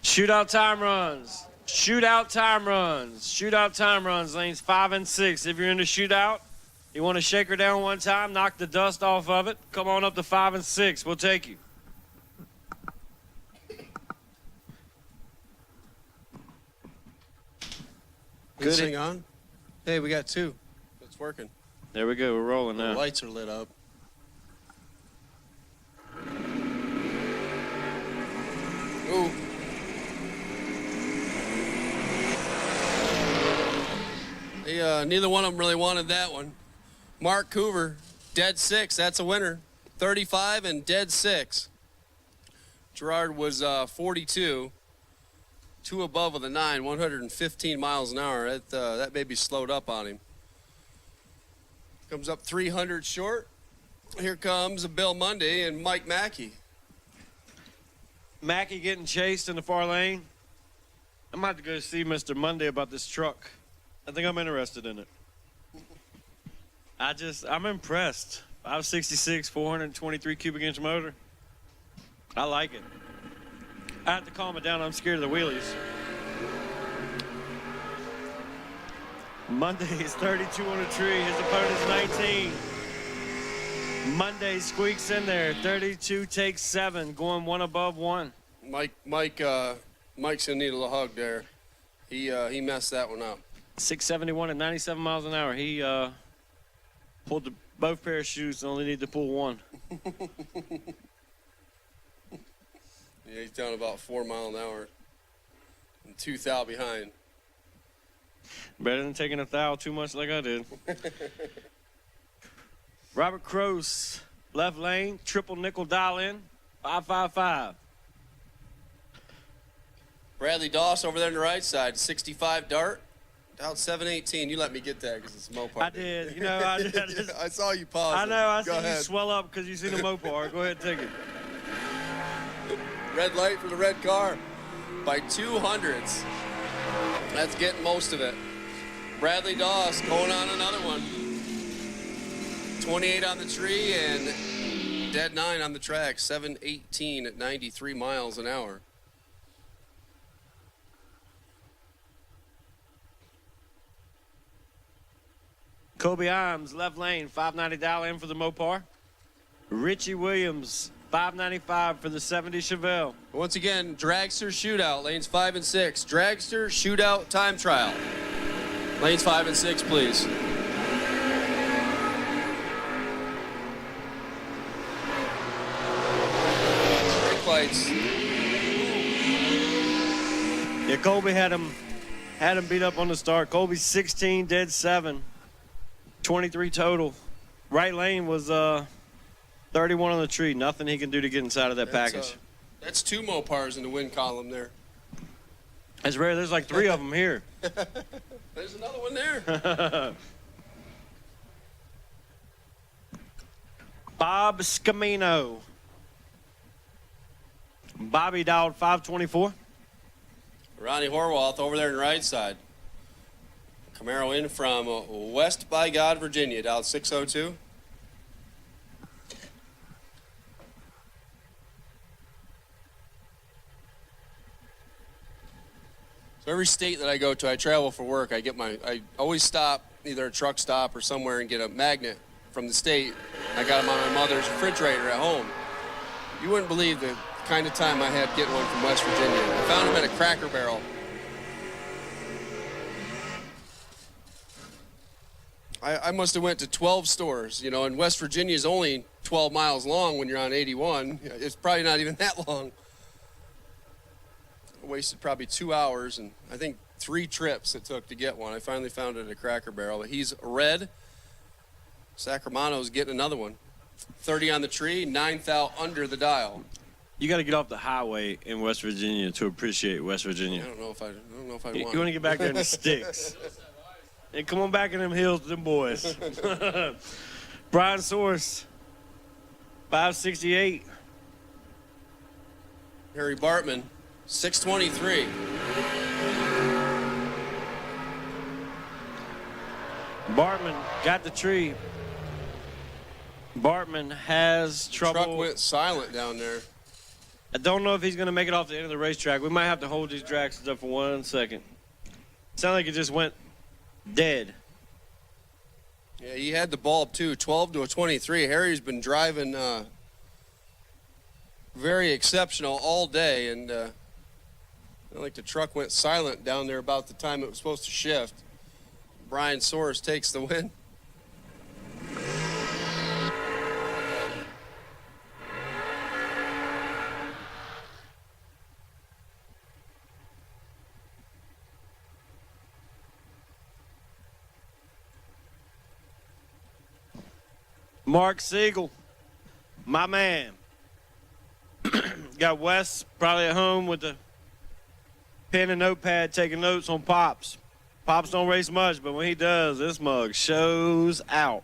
Shootout time runs. Shootout time runs. Shootout time runs, lanes 5 and 6. If you're in the shootout, you want to shake her down one time, knock the dust off of it, come on up to 5 and 6. We'll take you. Good thing on? Hey, we got 2. It's working. There we go. We're rolling now. The lights are lit up. Ooh. Neither one of them really wanted that one. Mark Coover, dead 6. That's a winner. 35 and dead 6. Gerard was 42. 2 above with a 9, 115 miles an hour. That baby slowed up on him. Comes up 300 short. Here comes Bill Monday and Mike Mackey. Mackey getting chased in the far lane. I'm about to go see Mr. Monday about this truck. I think I'm interested in it. I'm impressed. 566, 423 cubic inch motor. I like it. I have to calm it down. I'm scared of the wheelies. Monday's 32 on the tree. His opponent's 19. Monday squeaks in there. 32 takes 7, going 1 above 1. Mike's gonna need a little hug there. He messed that one up. 671 at 97 miles an hour. He pulled both pair of shoes. Only need to pull one. Yeah, he's down about 4 miles an hour. And 2 thou behind. Better than taking a thou too much like I did. Robert Croce, left lane, triple nickel dial in, 555. Bradley Doss over there on the right side, 65 dart. Out 718. You let me get that because it's a Mopar. I did. You know, I did. I saw you pause. I know. I Go see ahead. you swell up because you seen the Mopar. Go ahead, take it. Red light for the red car by 200ths. That's getting most of it. Bradley Doss going on another one. 28 on the tree and dead 9 on the track. 718 at 93 miles an hour. Kobe Imes, left lane, $590 in for the Mopar. Richie Williams, $595 for the 70 Chevelle. Once again, Dragster Shootout, lanes 5 and 6. Dragster Shootout time trial. Lanes 5 and 6, please. Brake lights. Yeah, Colby had him beat up on the start. Colby's 16, dead 7. 23 total. Right lane was 31 on the tree. Nothing he can do to get inside of that package. That's 2 Mopars in the win column there. It's rare. There's like 3 of them here. There's another one there. Bob Scamino. Bobby dialed 524. Ronnie Horwath over there on the right side. Camaro in from West by God, Virginia, dialed 602. So every state that I go to, I travel for work. I always stop either a truck stop or somewhere and get a magnet from the state. I got them on my mother's refrigerator at home. You wouldn't believe the kind of time I had getting one from West Virginia. I found them at a Cracker Barrel. I must have went to 12 stores, you know, and West Virginia is only 12 miles long when you're on 81. It's probably not even that long. I wasted probably 2 hours and I think 3 trips it took to get one. I finally found it at a Cracker Barrel. He's red. Sacramento's getting another one. 30 on the tree, 9 thou under the dial. You got to get off the highway in West Virginia to appreciate West Virginia. I don't know if I want. You want to get back there in the sticks. And come on back in them hills with them boys. Brian Source, 568. Harry Bartman, 623. Bartman got the tree. Bartman has trouble. Truck went silent down there. I don't know if he's going to make it off the end of the racetrack. We might have to hold these Dragsters up for 1 second. Sounded like it just went dead. Yeah, he had the bulb too, 12 to a 23. Harry's been driving very exceptional all day, and like the truck went silent down there about the time it was supposed to shift. Brian Soares takes the win. Mark Siegel, my man. Got Wes probably at home with the pen and notepad taking notes on Pops. Pops don't race much, but when he does, this mug shows out.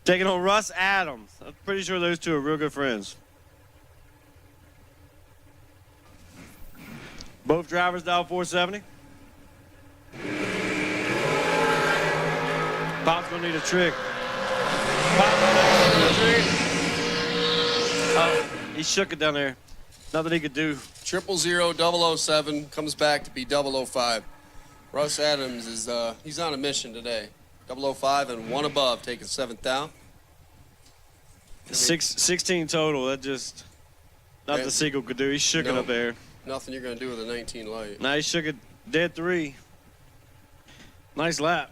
Taking on Russ Adams. I'm pretty sure those two are real good friends. Both drivers dial 470. Pop's gonna need a trick. Oh, he shook it down there. Nothing he could do. 000-007 comes back to be 005. Russ Adams is he's on a mission today. 005 and 1 above, taking 7th down. 16 total. That just nothing Siegel could do. He shook it up there. Nothing you're gonna do with a 19 light. Now he shook it dead 3. Nice lap.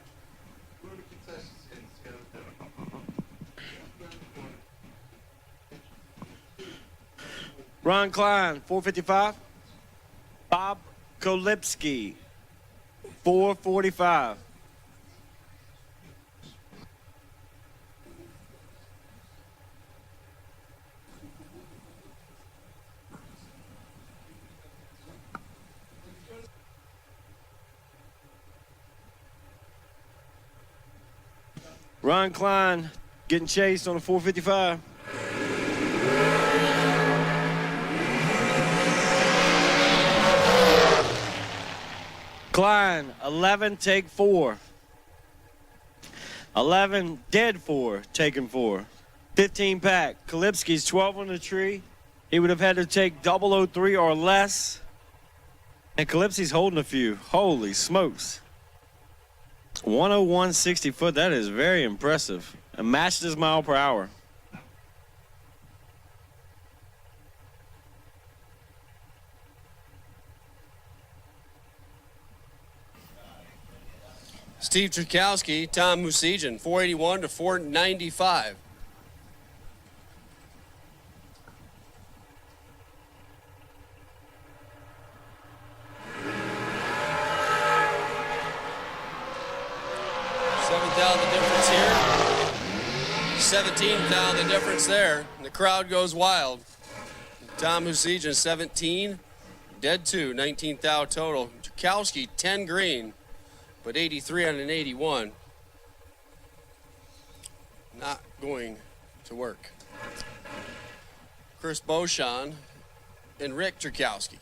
Ron Klein, 455. Bob Kolipski, 445. Ron Klein getting chased on a 455. Klein, 11, take 4. 11, dead 4, taken 4. 15 pack. Kalipski's 12 on the tree. He would have had to take 003 or less. And Kalipski's holding a few. Holy smokes. 101 60 foot. That is very impressive. And matched his mile per hour. Steve Trukowski, Tom Musijan, 481 to 495. $7,000 difference here. $17,000 difference there. And the crowd goes wild. Tom Musijan, 17. Dead 2, 19,000 total. Trukowski, 10 green. But 83 on an 81, not going to work. Chris Beauchamp and Rick Trukowski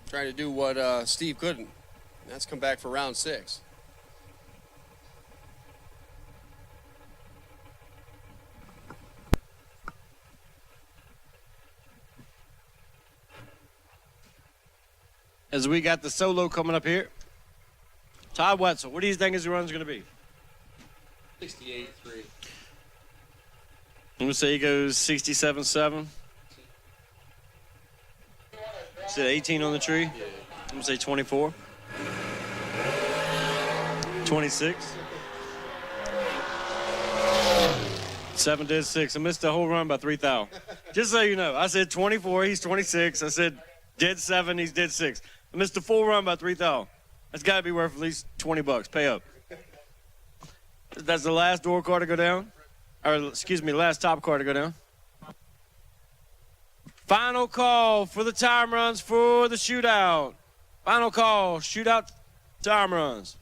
trying to do what Steve couldn't. And that's come back for round 6. As we got the solo coming up here. Todd Wetzel, what do you think his run's going to be? 68-3. I'm going to say he goes 67-7. Said 18 on the tree? Yeah. I'm going to say 24. 26. 7 did 6. I missed the whole run by 3,000. Just so you know, I said 24, he's 26. I said did 7, he's did 6. I missed the full run by 3,000. That's got to be worth at least $20. Pay up. That's the last door car to go down. Or, excuse me, last top car to go down. Final call for the time runs for the shootout. Final call, shootout time runs.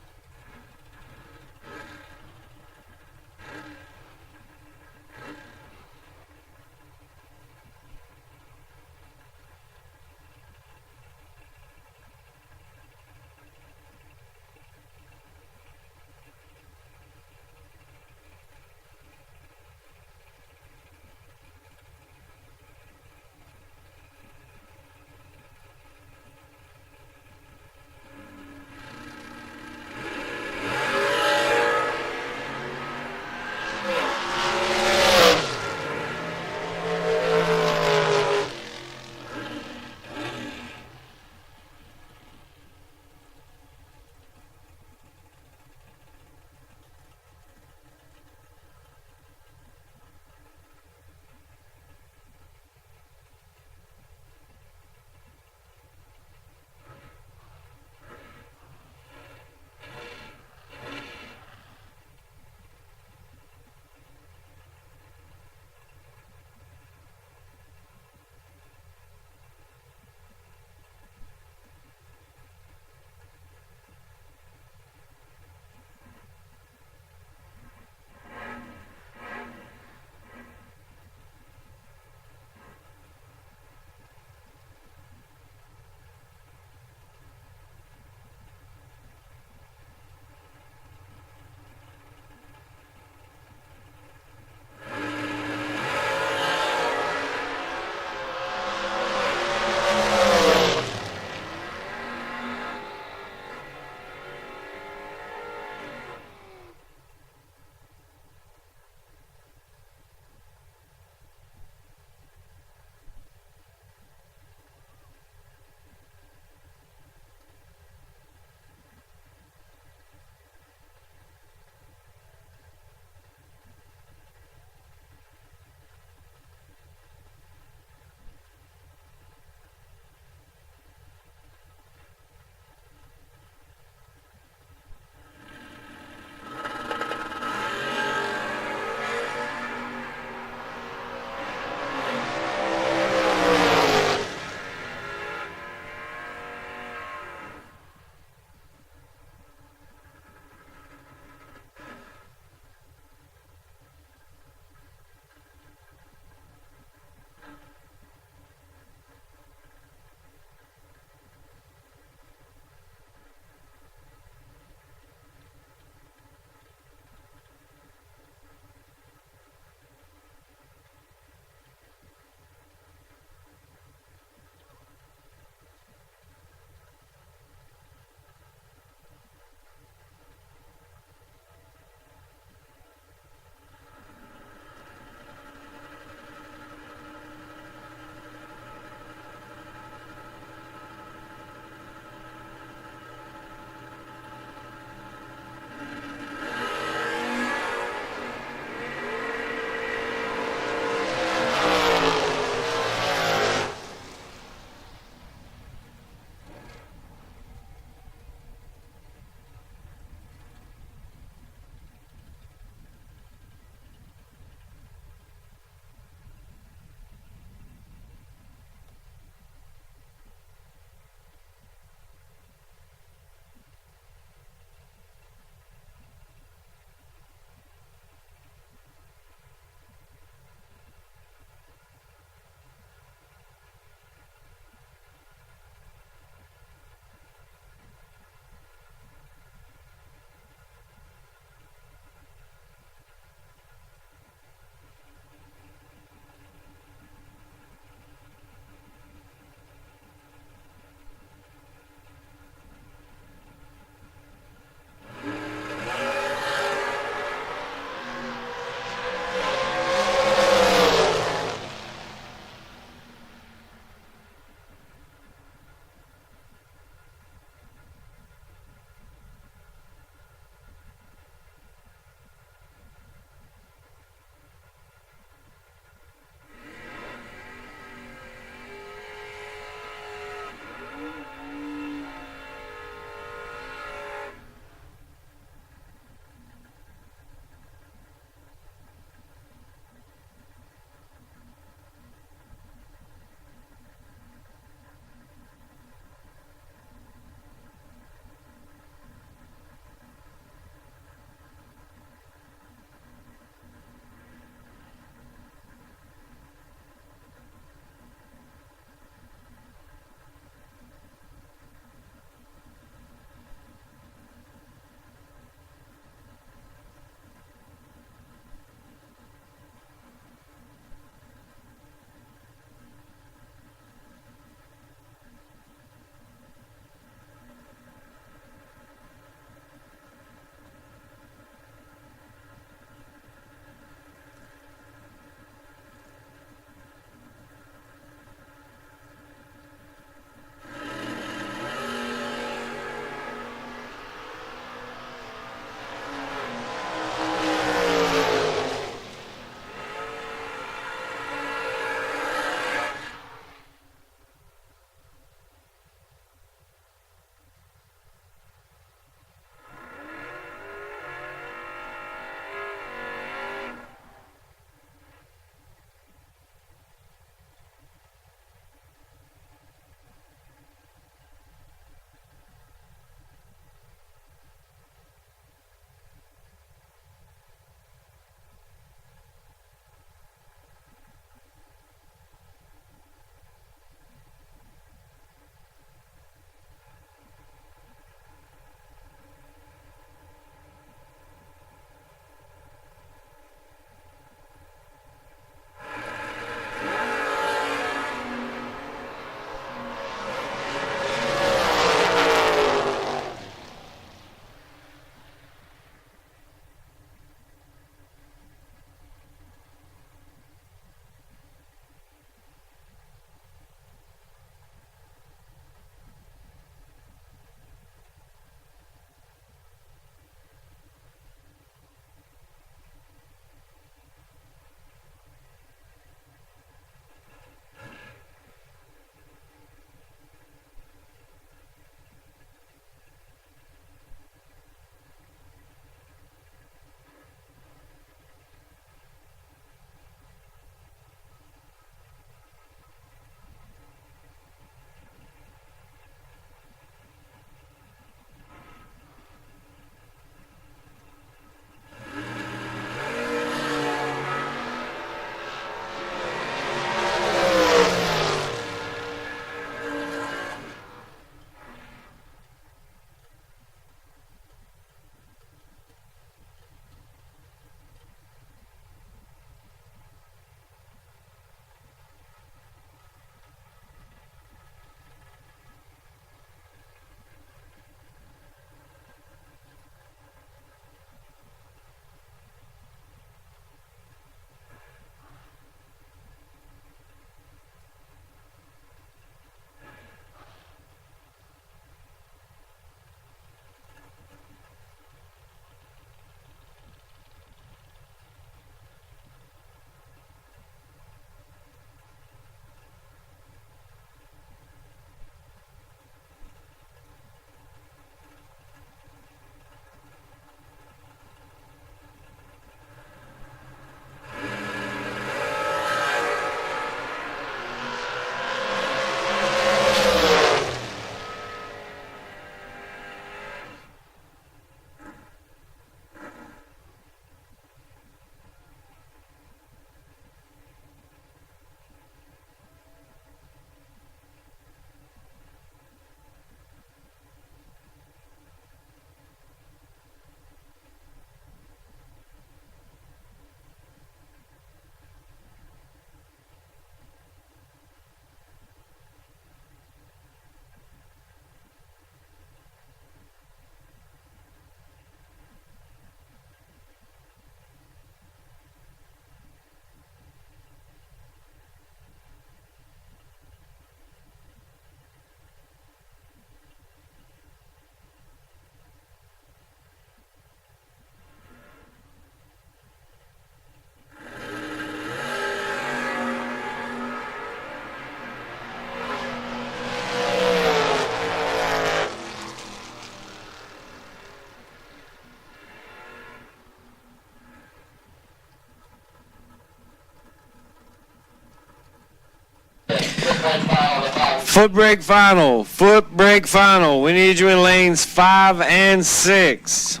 Footbrake final. Footbrake final. We need you in lanes 5 and 6.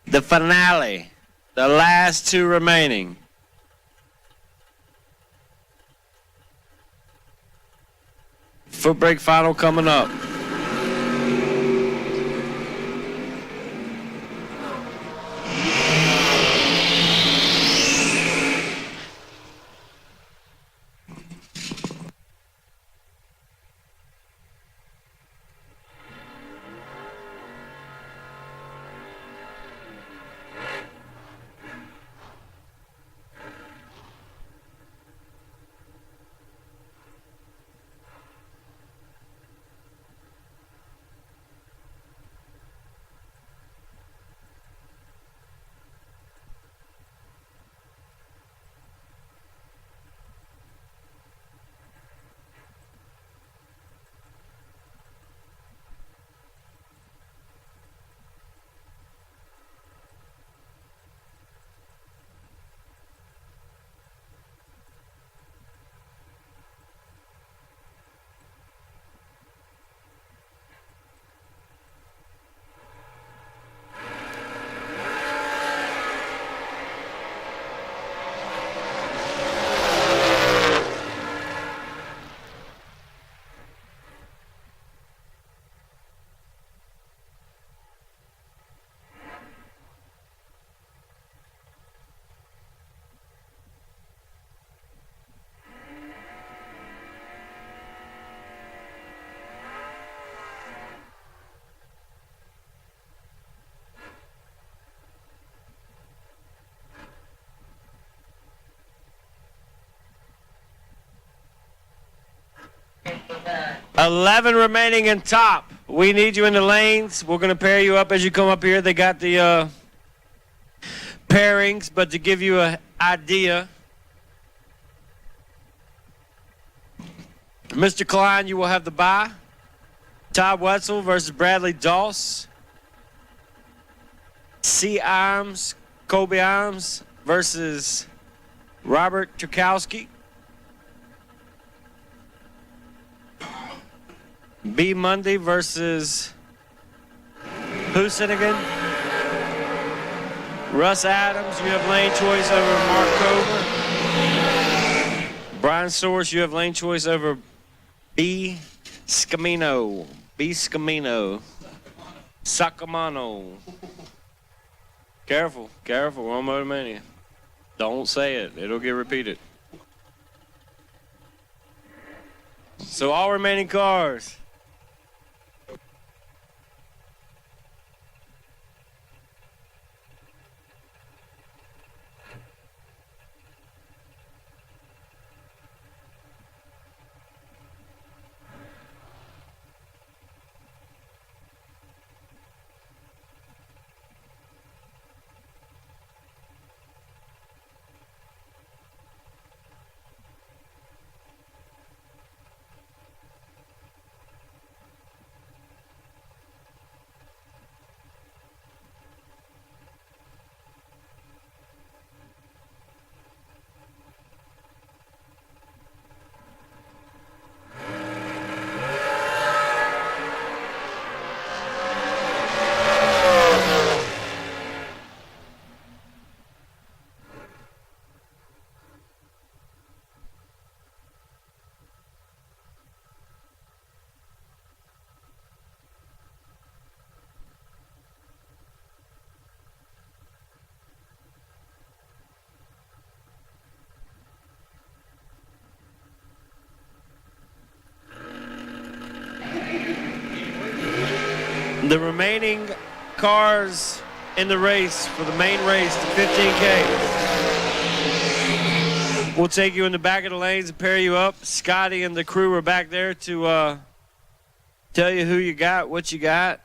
The finale. The last two remaining. Footbrake final coming up. Okay. 11 remaining in top. We need you in the lanes. We're going to pair you up as you come up here. They got the pairings, but to give you an idea, Mr. Klein, you will have the bye. Todd Wetzel versus Bradley Doss. C. Imes, Kobe Imes versus Robert Turkowski. B. Mundy versus Husinnigan. Russ Adams, you have lane choice over Mark Cover. Brian Source, you have lane choice over B. Scamino. B. Scamino. Sacamano. Careful, careful, we're on Motomania. Don't say it, it'll get repeated. So all remaining cars. The remaining cars in the race for the main race, the 15K. We'll take you in the back of the lanes and pair you up. Scotty and the crew are back there to tell you who you got, what you got.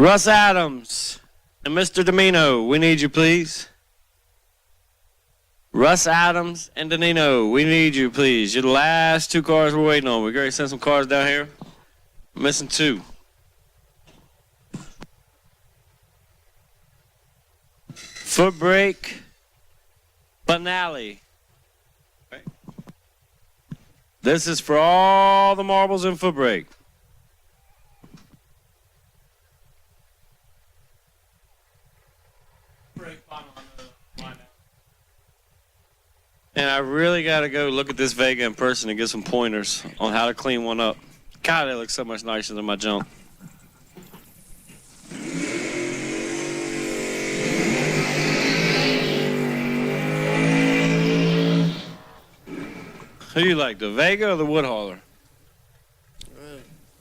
Russ Adams and Mr. Domino, we need you, please. Russ Adams and Danino, we need you, please. You're the last two cars we're waiting on. We're going to send some cars down here. We're missing two. Footbrake, Finale. Okay. This is for all the marbles in Footbrake. And I really got to go look at this Vega in person and get some pointers on how to clean one up. God, it looks so much nicer than my junk. Who do you like, the Vega or the wood hauler?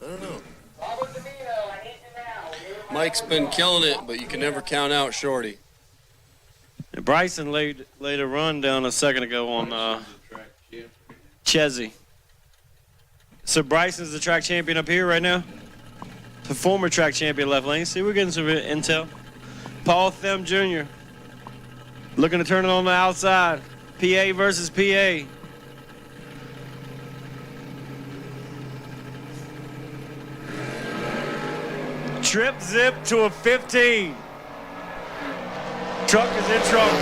I don't know. Mike's been killing it, but you can never count out Shorty. And Bryson laid a run down a second ago on Chesney. So Bryson's the track champion up here right now. The former track champion left lane. See, we're getting some intel. Paul Them Jr. looking to turn it on the outside. PA versus PA. Trip zip to a 15. Truck is in trouble.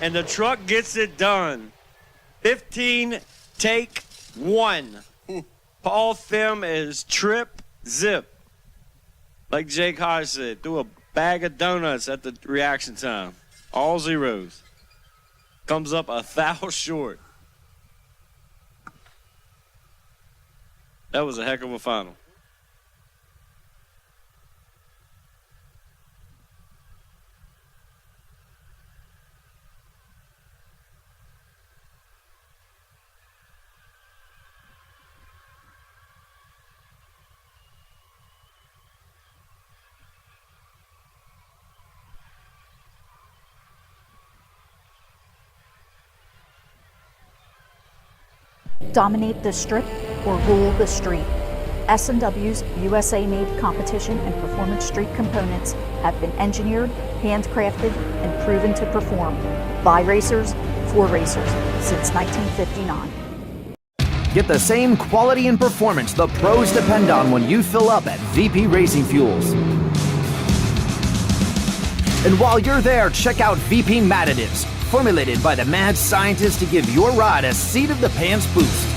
And the truck gets it done. 15, take 1. Paul Them is trip zip. Like Jake Hodge said, threw a bag of donuts at the reaction time. All zeros. Comes up a foul short. That was a heck of a final. Dominate the strip or rule the street. S&W's USA-made competition and performance street components have been engineered, handcrafted, and proven to perform by racers for racers since 1959. Get the same quality and performance the pros depend on when you fill up at VP Racing Fuels. And while you're there, check out VP Madditives, formulated by the mad scientists to give your ride a seat-of-the-pants boost.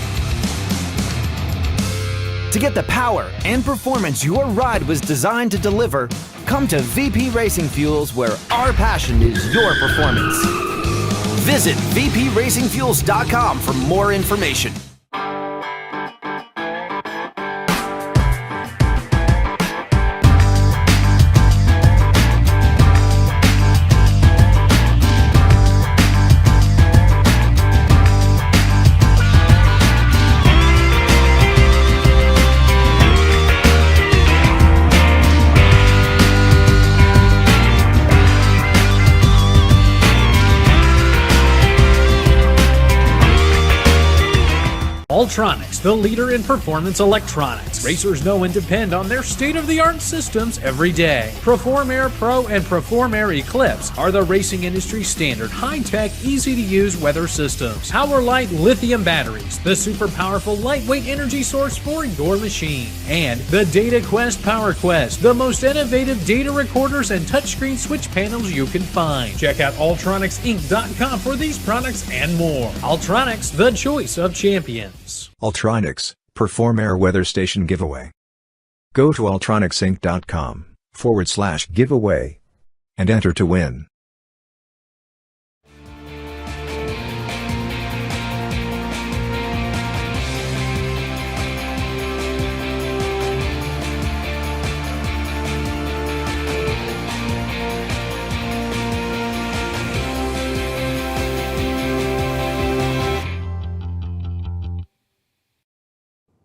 To get the power and performance your ride was designed to deliver, come to VP Racing Fuels, where our passion is your performance. Visit vpracingfuels.com for more information. Ultronics, the leader in performance electronics. Racers know and depend on their state-of-the-art systems every day. Perform Air Pro and Perform Air Eclipse are the racing industry standard high-tech, easy-to-use weather systems. Power-Light lithium batteries, the super powerful lightweight energy source for your machine. And the Data Quest Power Quest, the most innovative data recorders and touchscreen switch panels you can find. Check out ultronicsinc.com for these products and more. Ultronics, the choice of champions. Ultronics, Perform Air Weather Station Giveaway. Go to ultronicsinc.com/giveaway and enter to win.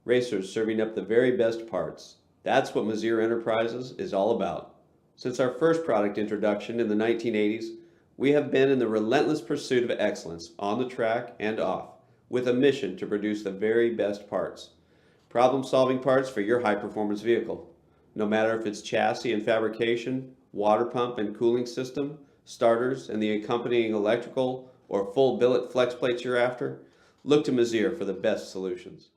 Racers serving up the very best parts. That's what Mazir Enterprises is all about. Since our first product introduction in the 1980s, we have been in the relentless pursuit of excellence on the track and off, with a mission to produce the very best parts. Problem-solving parts for your high-performance vehicle. no matter if it's chassis and fabrication, water pump and cooling system, starters, and the accompanying electrical or full billet flex plates you're after, look to Mazier for the best solutions.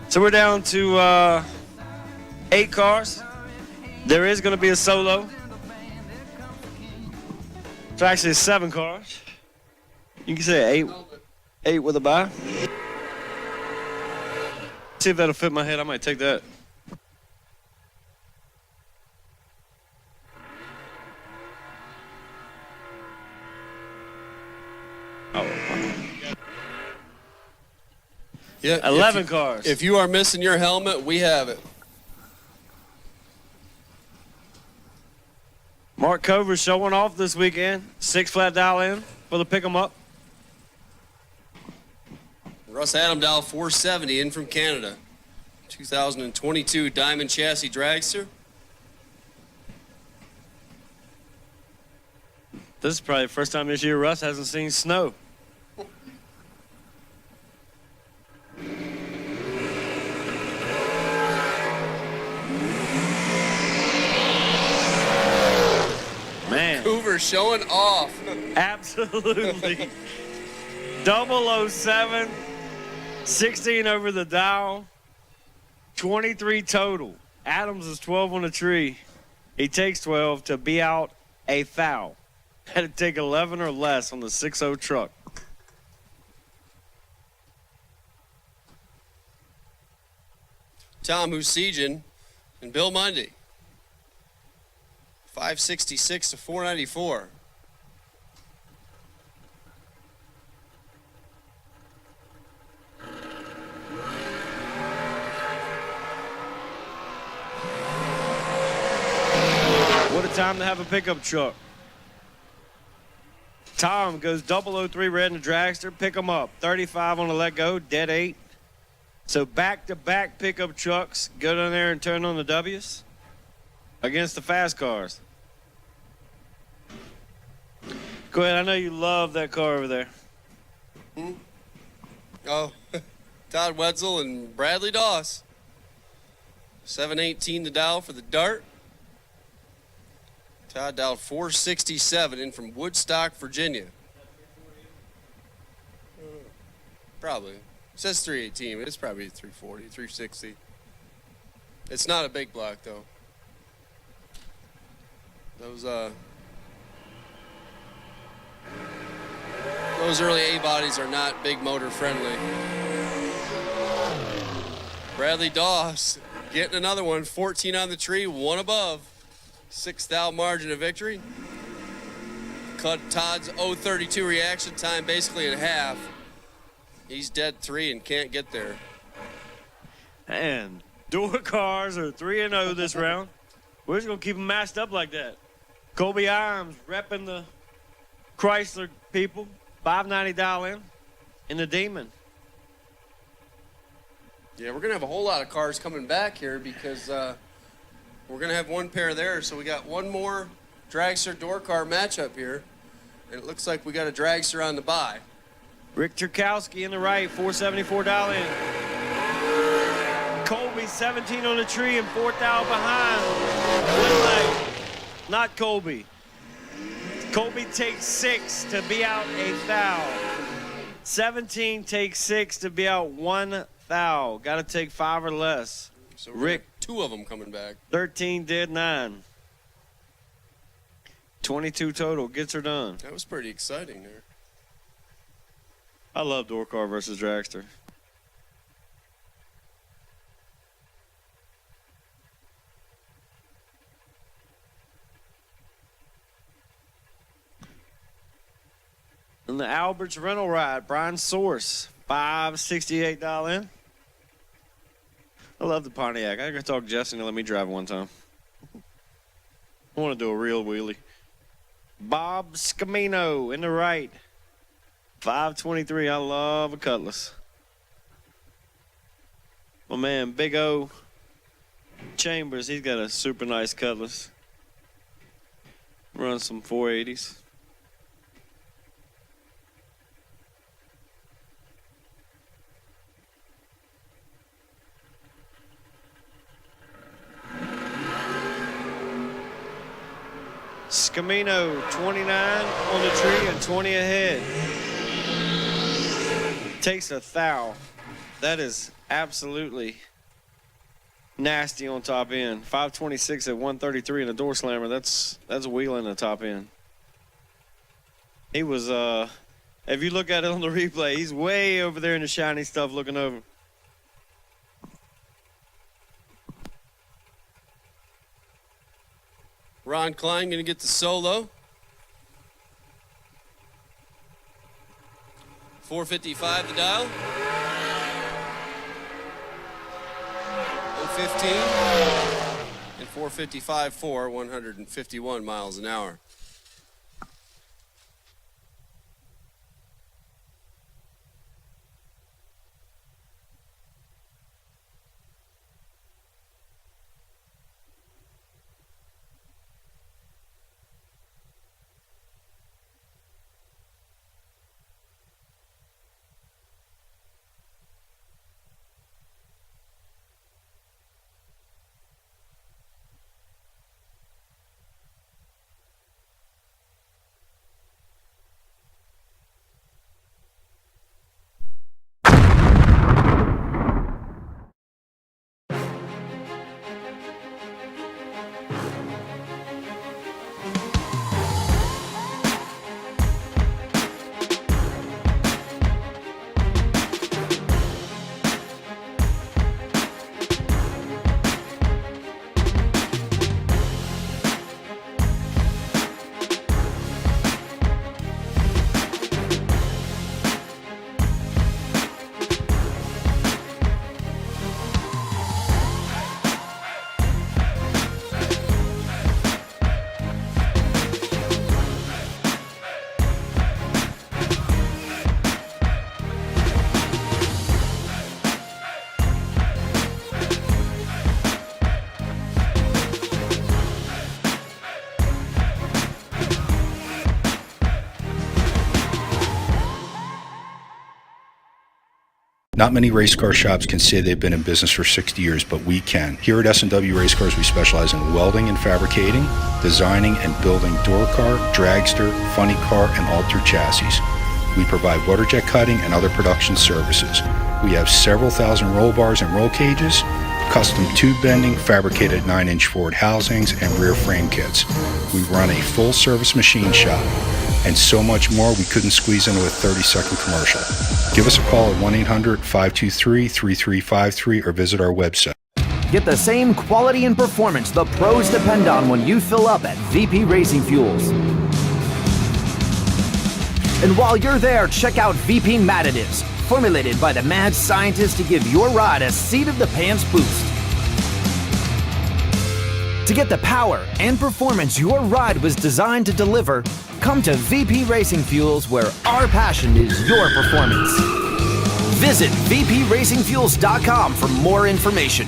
So we're down to 8 cars. There is going to be a solo. It's actually 7 cars. You can say 8 with a bye. See if that'll fit my head. I might take that. Yeah, 11 cars. If you are missing your helmet, we have it. Mark Cover's showing off this weekend. 6 flat dial in for the pick 'em up. Russ Adam dial 470 in from Canada. 2022 Diamond Chassis Dragster. This is probably the first time this year Russ hasn't seen snow. Man. Hoover showing off. Absolutely. 007, 16 over the dial, 23 total. Adams is 12 on the tree. He takes 12 to be out a foul. Had to take 11 or less on the 6-0 truck. Tom Husijan and Bill Mundy. 566 to 494. What a time to have a pickup truck. Tom goes 003 red in the dragster. Pick them up. 35 on the let go. Dead 8. So back-to-back pickup trucks. Go down there and turn on the W's against the fast cars. Go ahead. I know you love that car over there. Oh, Todd Wetzel and Bradley Doss. 718 to dial for the Dart. Todd dialed 467 in from Woodstock, Virginia. Probably. It says 318, but it's probably 340, 360. It's not a big block, though. Those early A-bodies are not big motor friendly. Bradley Doss getting another one, 14 on the tree, 1 above. 6th thou margin of victory. Cut Todd's 032 reaction time basically in half. He's dead 3 and can't get there. And door cars are 3-0 this round. We're just going to keep them matched up like that. Colby Imes repping the Chrysler people. 590 dial in the Demon. Yeah, we're going to have a whole lot of cars coming back here because we're going to have one pair there. So we got one more dragster door car matchup here. And it looks like we got a dragster on the bye. Rick Turkowski in the right, 474 dial in. Colby 17 on the tree and 4th thou behind. One leg. Not Colby. Colby takes 6 to be out a thou. 17 takes 6 to be out 1 thou. Got to take 5 or less. So Rick, 2 of them coming back. 13 did 9. 22 total. Gets her done. That was pretty exciting there. I love door car versus dragster. the Albert's rental ride, Brian Source, $568 all in. I love the Pontiac. I gotta talk Jesse to let me drive it one time. I want to do a real wheelie. Bob Scamino in the right, $523. I love a Cutlass. My man, Big O Chambers, he's got a super nice Cutlass. Run some 480s. Scamino, 29 on the tree and 20 ahead. Takes a thou. That is absolutely nasty on top end. 526 at 133 in a door slammer. That's wheeling the top end. He was, if you look at it on the replay, he's way over there in the shiny stuff looking over. Ron Klein going to get the solo. 455 the dial. 015 and 455 for 151 miles an hour. Not many race car shops can say they've been in business for 60 years, but we can. Here at S&W Race Cars, we specialize in welding and fabricating, designing and building door car, dragster, funny car, and altered chassis. We provide water jet cutting and other production services. We have several thousand roll bars and roll cages, custom tube bending, fabricated 9-inch Ford housings, and rear frame kits. We run a full-service machine shop, and so much more we couldn't squeeze into a 30-second commercial. Give us a call at 1-800-523-3353 or visit our website. Get the same quality and performance the pros depend on when you fill up at VP Racing Fuels. And while you're there, check out VP Mad Additives, formulated by the mad scientists to give your ride a seat-of-the-pants boost. To get the power and performance your ride was designed to deliver, come to VP Racing Fuels, where our passion is your performance. Visit vpracingfuels.com for more information.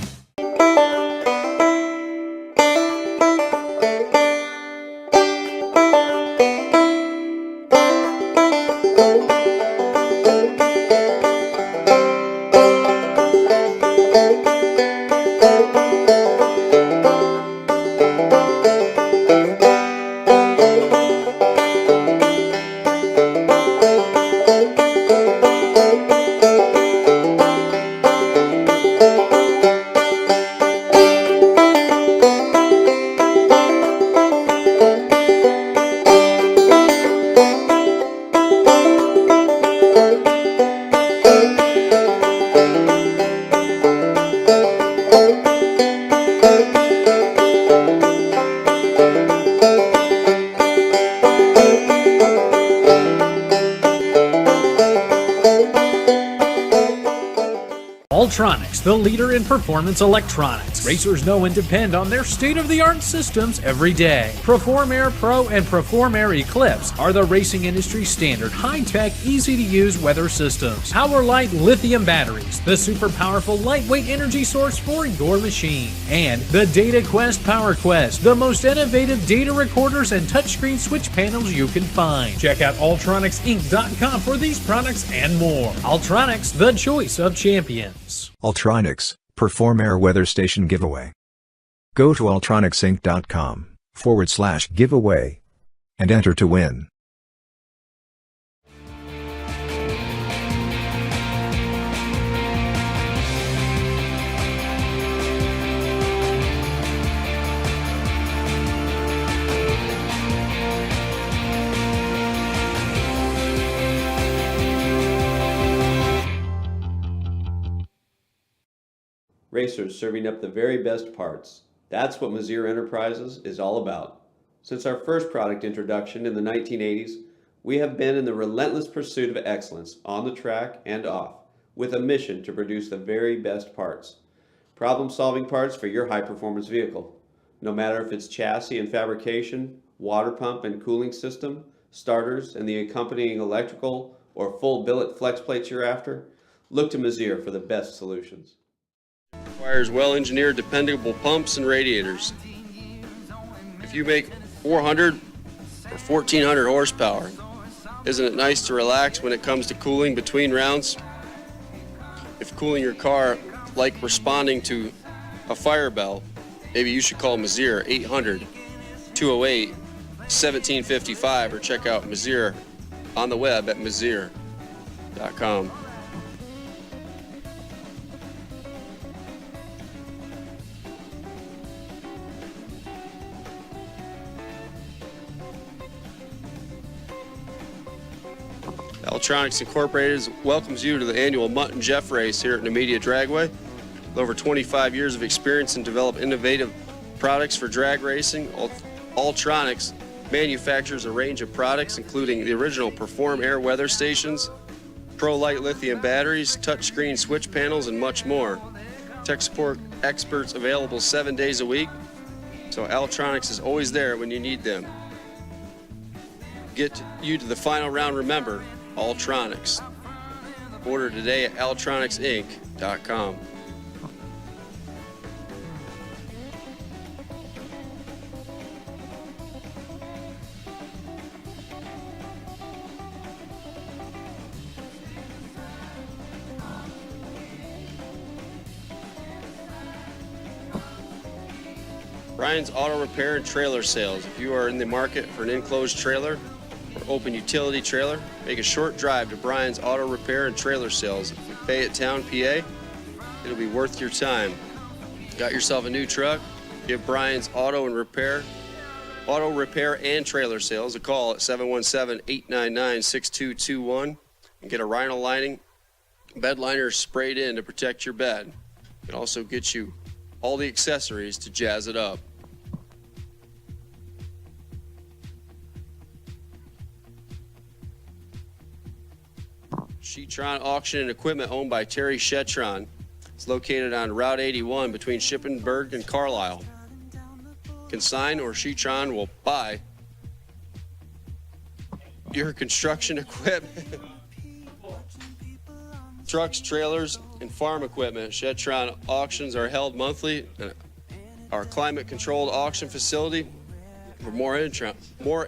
Ultronics, the leader in performance electronics. Racers know and depend on their state-of-the-art systems every day. Perform Air Pro and Perform Air Eclipse are the racing industry standard high-tech, easy-to-use weather systems. Power-Light lithium batteries, the super powerful lightweight energy source for your machine. And the Data Quest Power Quest, the most innovative data recorders and touchscreen switch panels you can find. Check out ultronicsinc.com for these products and more. Ultronics, the choice of champions. Ultronics, Perform Air Weather Station Giveaway. Go to ultronicsinc.com/giveaway and enter to win. Racers serving up the very best parts. That's what Mazier Enterprises is all about. Since our first product introduction in the 1980s, we have been in the relentless pursuit of excellence on the track and off, with a mission to produce the very best parts. Problem-solving parts for your high-performance vehicle. No matter if it's chassis and fabrication, water pump and cooling system, starters and the accompanying electrical, or full billet flex plates you're after, look to Mazier for the best solutions. Requires well-engineered, dependable pumps and radiators. If you make 400 or 1400 horsepower, isn't it nice to relax when it comes to cooling between rounds? If cooling your car like responding to a fire bell, maybe you should call Mazier 800-208-1755 or check out Mazier on the web at mazier.com. Ultronics Incorporated welcomes you to the annual Mutt and Jeff race here at Numidia Dragway. With over 25 years of experience and develop innovative products for drag racing, Ultronics manufactures a range of products including the original Perform Air weather stations, Pro Light lithium batteries, touchscreen switch panels, and much more. Tech support experts available 7 days a week, so Ultronics is always there when you need them. Get you to the final round, remember, Ultronics. Order today at ultronicsinc.com. Brian's Auto Repair and Trailer Sales. If you are in the market for an enclosed trailer or open utility trailer, make a short drive to Brian's Auto Repair and Trailer Sales in Fayette Town, PA. It'll be worth your time. Got yourself a new truck? Give Brian's Auto Repair and Trailer Sales a call at 717-899-6221 and get a rhino lining bed liner sprayed in to protect your bed. It can also get you all the accessories to jazz it up. Shetron Auction and Equipment, owned by Terry Shetron. It's located on Route 81 between Shippensburg and Carlisle. Consign or Shetron will buy your construction equipment, trucks, trailers, and farm equipment. Shetron auctions are held monthly at our climate-controlled auction facility. For more info, go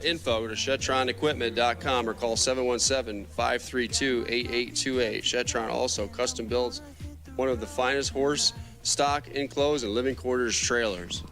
to shetronequipment.com or call 717-532-8828. Shetron also custom builds one of the finest horse, stock, enclosed, and living quarters trailers.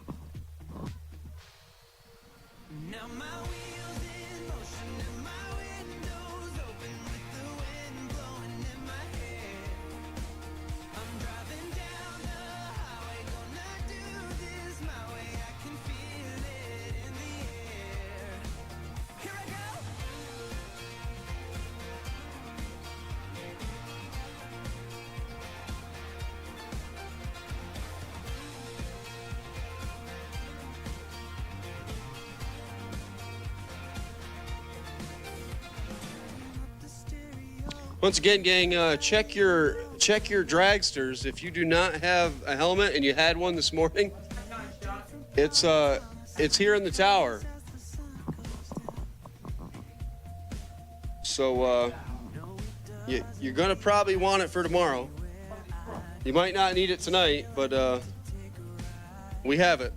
Once again, gang, check your check your dragsters. If you do not have a helmet and you had one this morning, it's here in the tower. So you're gonna probably want it for tomorrow. You might not need it tonight, but we have it.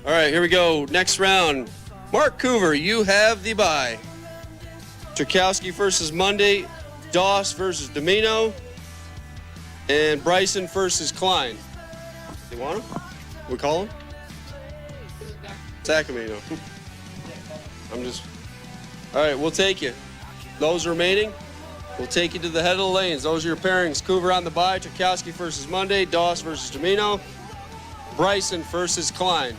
All right, here we go. Next round. Mark Coover, you have the bye. Turkowski versus Monday. Doss versus Domino. And Bryson versus Klein. You want him? We call him? Sacramento. I'm just... All right, we'll take you. Those remaining, we'll take you to the head of the lanes. Those are your pairings. Coover on the bye. Turkowski versus Monday. Doss versus Domino. Bryson versus Klein.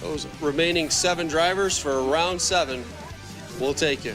Those remaining 7 drivers for round 7 will take you.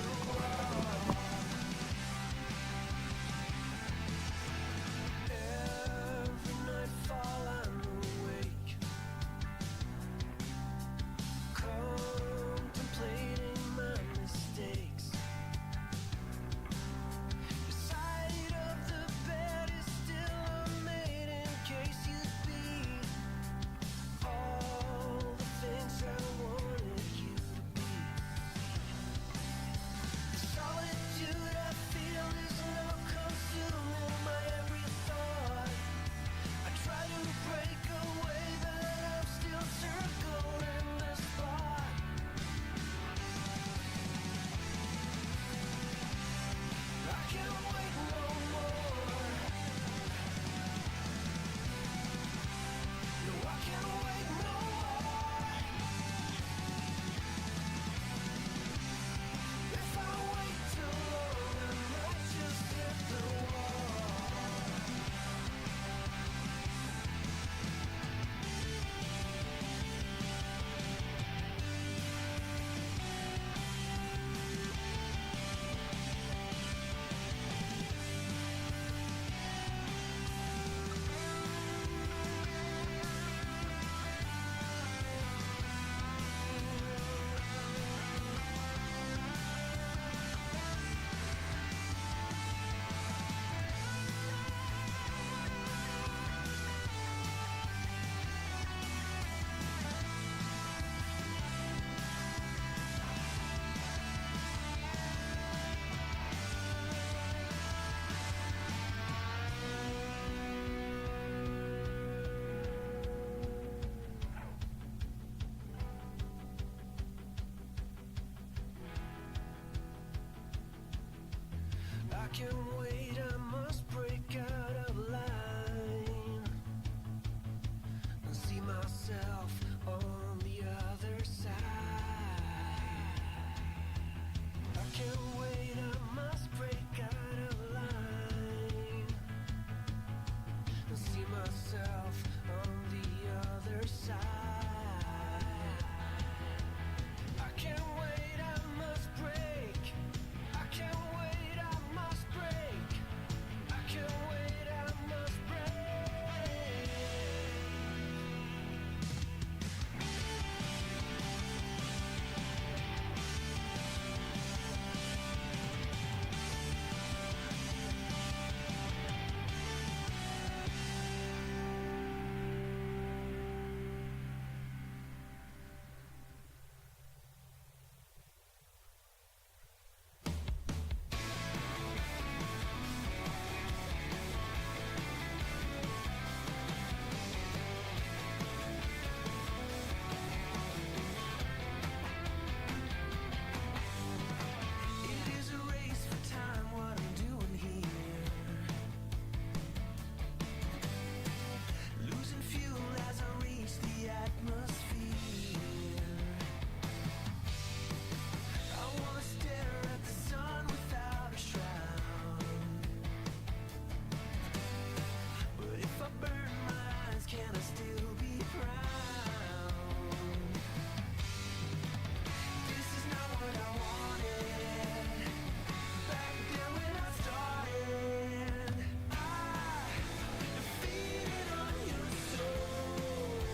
can't wait, I must break out of line and see myself on the other side. I can't wait, I must break out of line and see myself on the other side. I can't wait, I must break. I can't wait, I must break. I can't wait, I must break. It is a race for time, what I'm doing here. Losing fuel as I reach the atmosphere. I wanna stare at the sun without a shroud. But if I burn my eyes, can I still be proud? This is not what I wanted. Back then when I started, I defeated on your souls.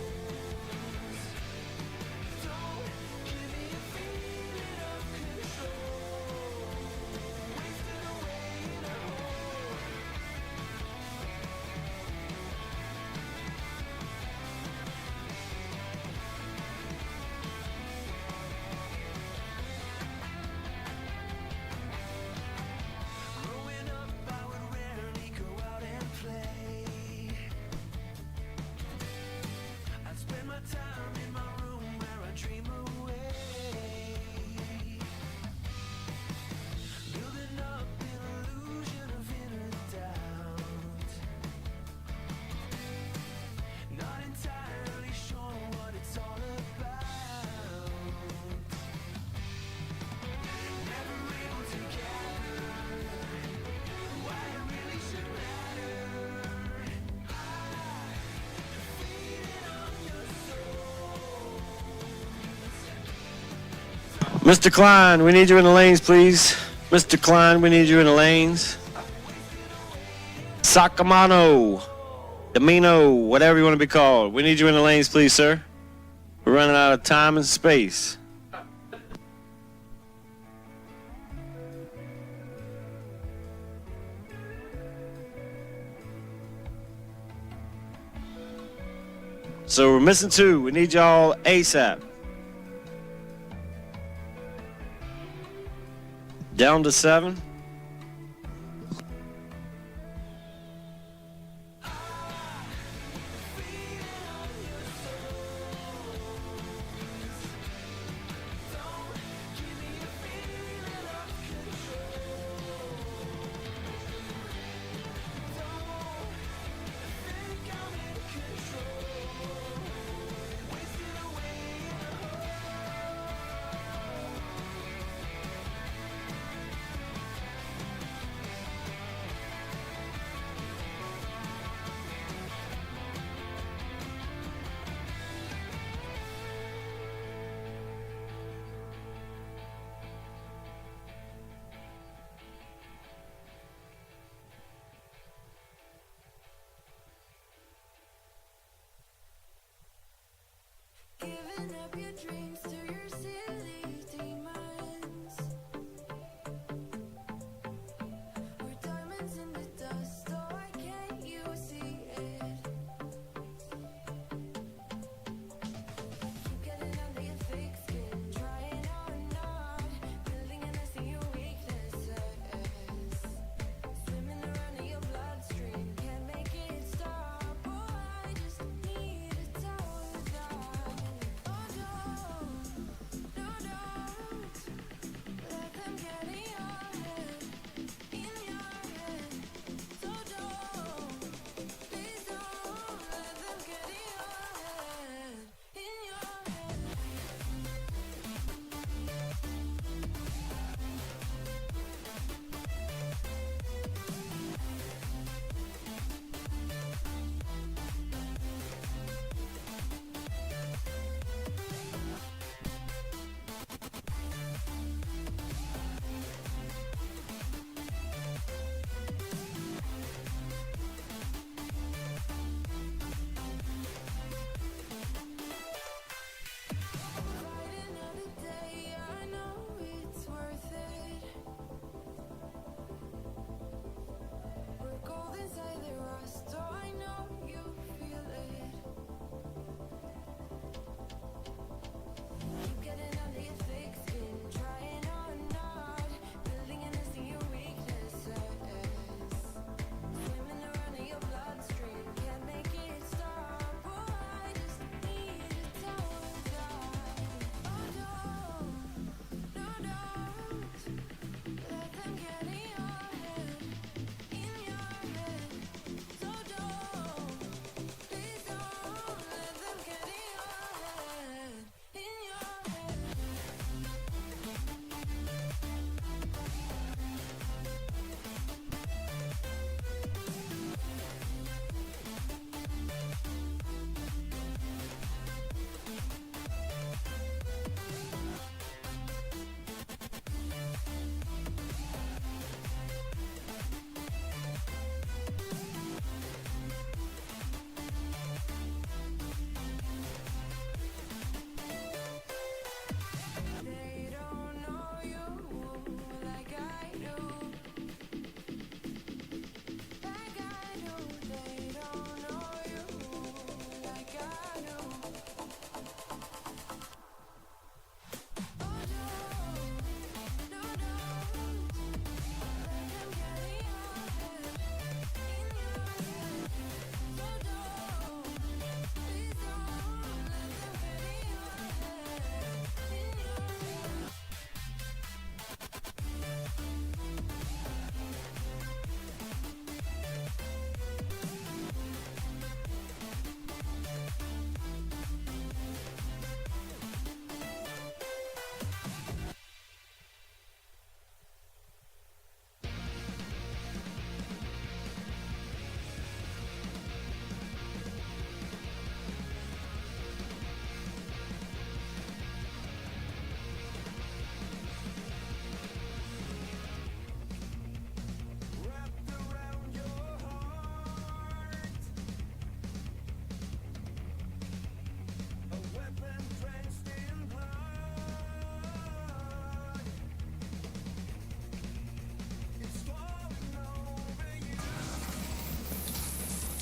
Don't give me a feeling of control. Wasted away in a hole. Growing up, I would rarely go out and play. I'd spend my time in my room where I dream away, building up an illusion of inner doubt. Not entirely sure what it's all about. Never able to gather why it really should matter. I defeated on your soul. Mr. Klein, we need you in the lanes, please. Mr. Klein, we need you in the lanes. Sacamano, Domino, whatever you want to be called. We need you in the lanes, please, sir. We're running out of time and space. So we're missing 2. We need y'all ASAP. Down to 7.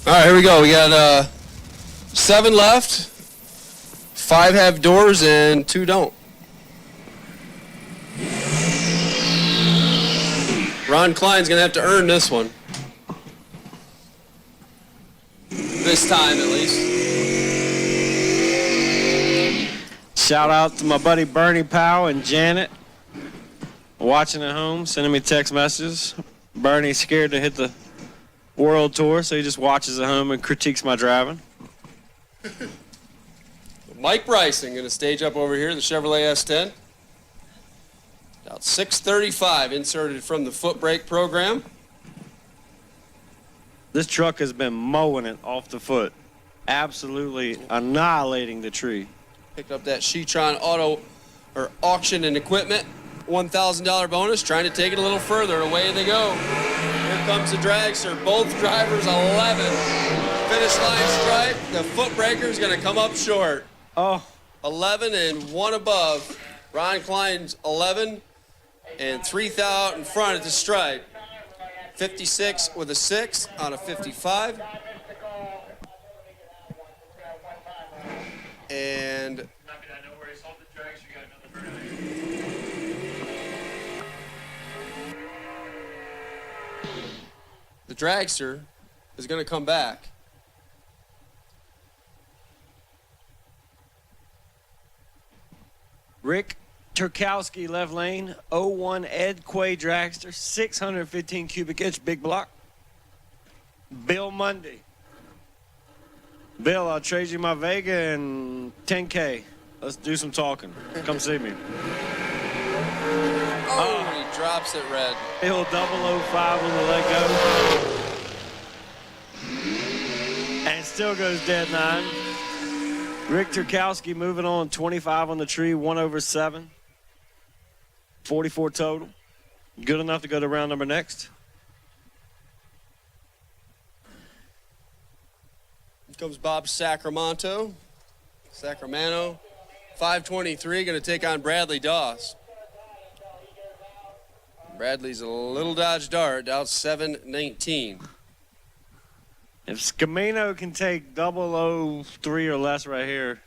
All right, here we go. We got 7 left. 5 have doors and 2 don't. Ron Klein's going to have to earn this one. This time, at least. Shout out to my buddy Bernie Powell and Janet watching at home, sending me text messages. Bernie's scared to hit the world tour, so he just watches at home and critiques my driving. Mike Bryson going to stage up over here, the Chevrolet S10. About 635 inserted from the Footbrake program. This truck has been mowing it off the foot, absolutely annihilating the tree. Picked up that Shetron auto or auction and equipment $1,000 bonus, trying to take it a little further. Away they go. Here comes the Dragster. Both drivers 11. Finish line stripe. The Footbreaker is going to come up short. Oh, 11 and 1 above. Ron Klein's 11 and 3 out in front at the stripe. 56 with a 6 on a 55. And the Dragster is going to come back. Rick Turkowski left lane, 01 Ed Quay Dragster, 615 cubic inch big block. Bill Mundy. Bill, I'll trade you my Vega and 10K. Let's do some talking. Come see me. Oh, he drops it red. Bill 005 on the let go. And still goes dead 9. Rick Turkowski moving on 25 on the tree, 1/7. 44 total. Good enough to go to round number next. Here comes Bob Sacramento. 523, going to take on Bradley Doss. Bradley's a little Dodge Dart, out 719. If Scamino can take 003 or less right here,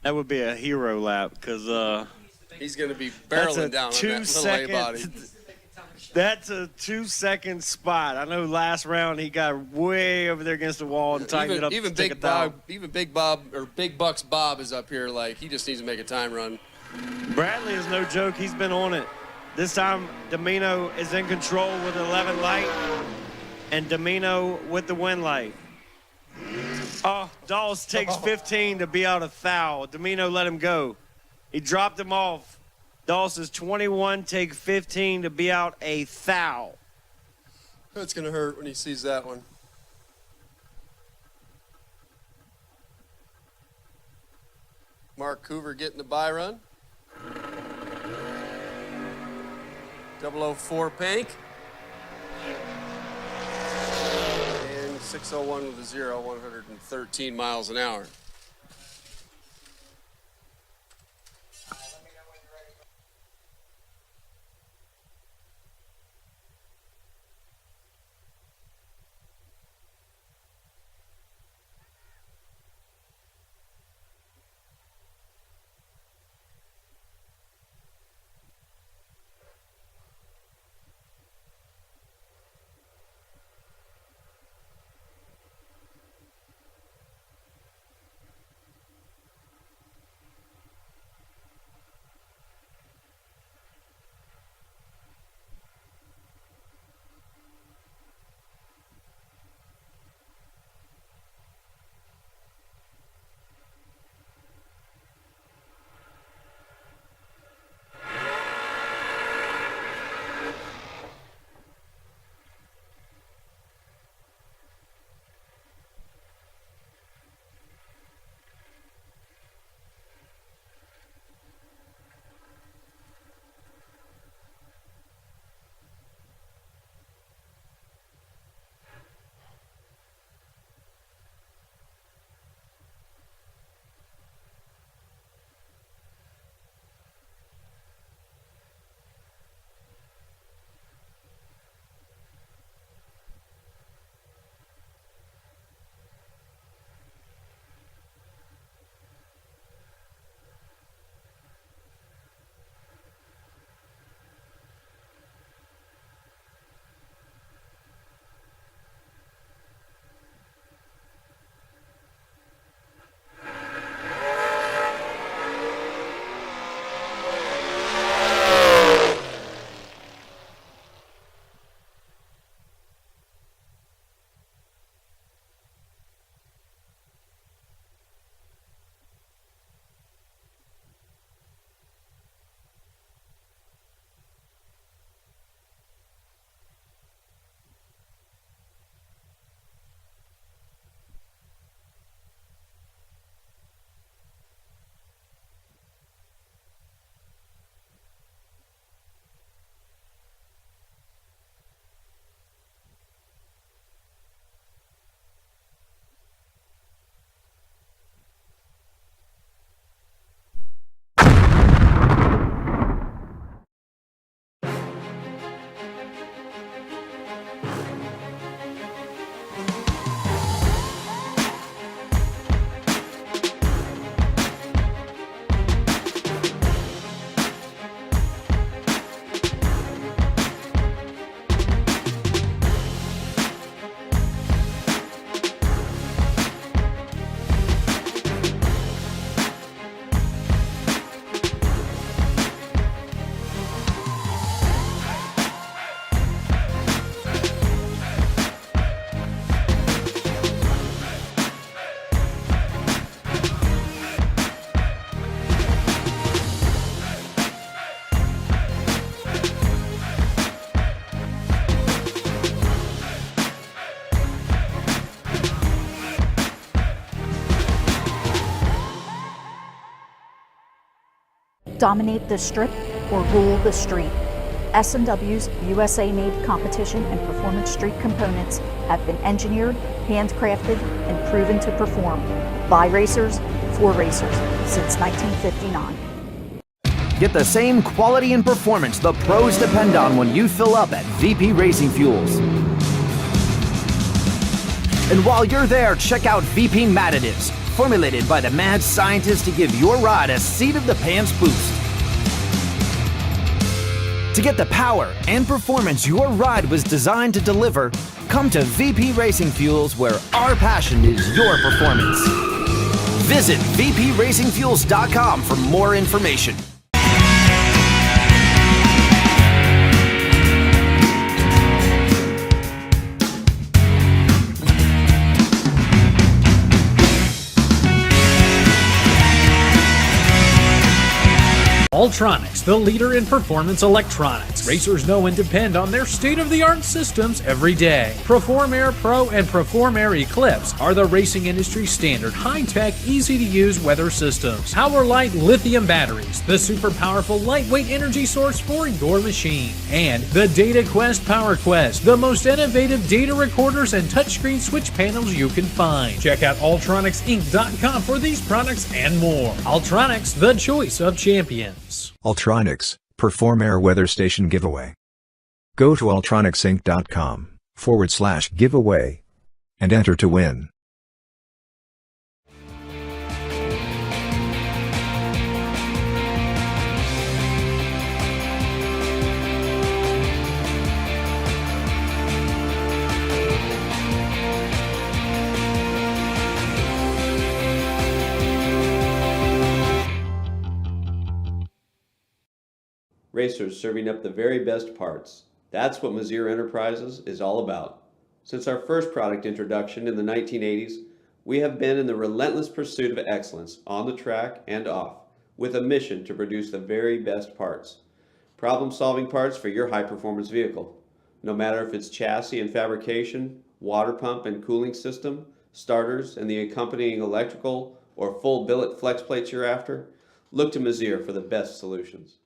that would be a hero lap because he's going to be barreling down on that little A body. That's a 2-second spot. I know last round he got way over there against the wall and tightened it up. Even Big Bob or Big Bucks Bob is up here like he just needs to make a time run. Bradley is no joke. He's been on it. This time Domino is in control with 11 light and Domino with the win light. Oh, Dawes takes 15 to be out of foul. Domino let him go. He dropped him off. Dawes is 21, take 15 to be out a foul. It's going to hurt when he sees that one. Mark Coover getting the bye run. 004 Pank. And 601 with a 0, 113 miles an hour. Dominate the strip or rule the street. S&W's USA-made competition and performance street components have been engineered, handcrafted, and proven to perform by racers for racers since 1959. Get the same quality and performance the pros depend on when you fill up at VP Racing Fuels. And while you're there, check out VP Madditives, formulated by the mad scientists to give your ride a seat-of-the-pants boost. To get the power and performance your ride was designed to deliver, come to VP Racing Fuels, where our passion is your performance. Visit vpracingfuels.com for more information. Ultronics, the leader in performance electronics. Racers know and depend on their state-of-the-art systems every day. Perform Air Pro and Perform Air Eclipse are the racing industry standard, high-tech, easy-to-use weather systems. Power-Light lithium batteries, the super powerful lightweight energy source for your machine. And the Data Quest Power Quest, the most innovative data recorders and touchscreen switch panels you can find. Check out ultronicsinc.com for these products and more. Ultronics, the choice of champions. Ultronics, Perform Air Weather Station Giveaway. Go to ultronicsinc.com/giveaway and enter to win. Racers serving up the very best parts. That's what Mazir Enterprises is all about. Since our first product introduction in the 1980s, we have been in the relentless pursuit of excellence on the track and off, with a mission to produce the very best parts. Problem-solving parts for your high-performance vehicle. No matter if it's chassis and fabrication, water pump and cooling system, starters and the accompanying electrical, or full billet flex plates you're after, look to Mazir for the best solutions.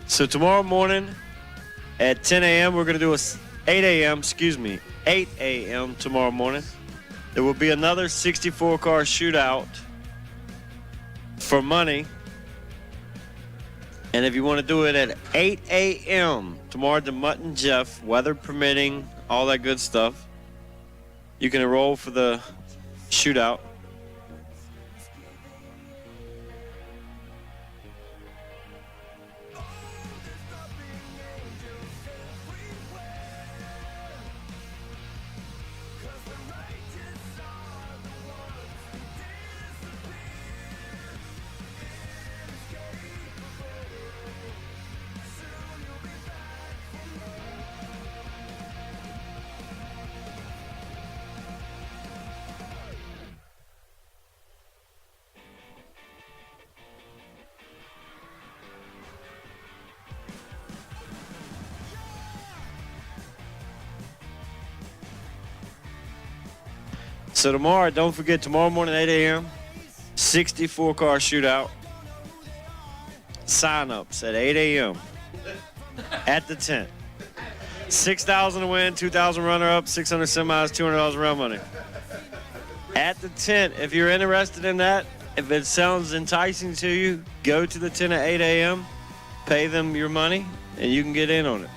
So tomorrow morning at 10 a.m. we're going to do 8 a.m. tomorrow morning. There will be another 64-car shootout for money. And if you want to do it at 8 a.m. tomorrow to Mutt and Jeff, weather permitting, all that good stuff, you can enroll for the shootout. So tomorrow, don't forget, tomorrow morning, 8 a.m., 64-car shootout. Sign-ups at 8 a.m. at the tent. $6,000 to win, $2,000 runner-up, 600 semis, $200 round money. At the tent, if you're interested in that, if it sounds enticing to you, go to the tent at 8 a.m., pay them your money, and you can get in on it.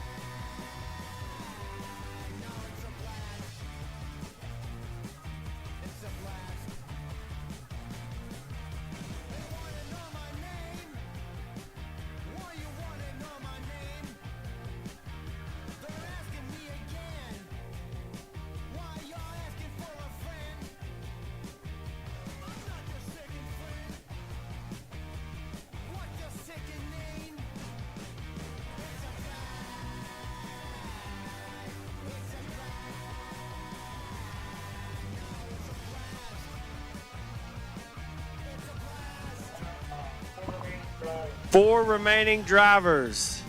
Four remaining drivers.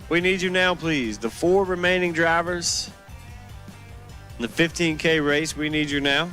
We need you now, please. The 4 remaining drivers in the 15K race, we need you now.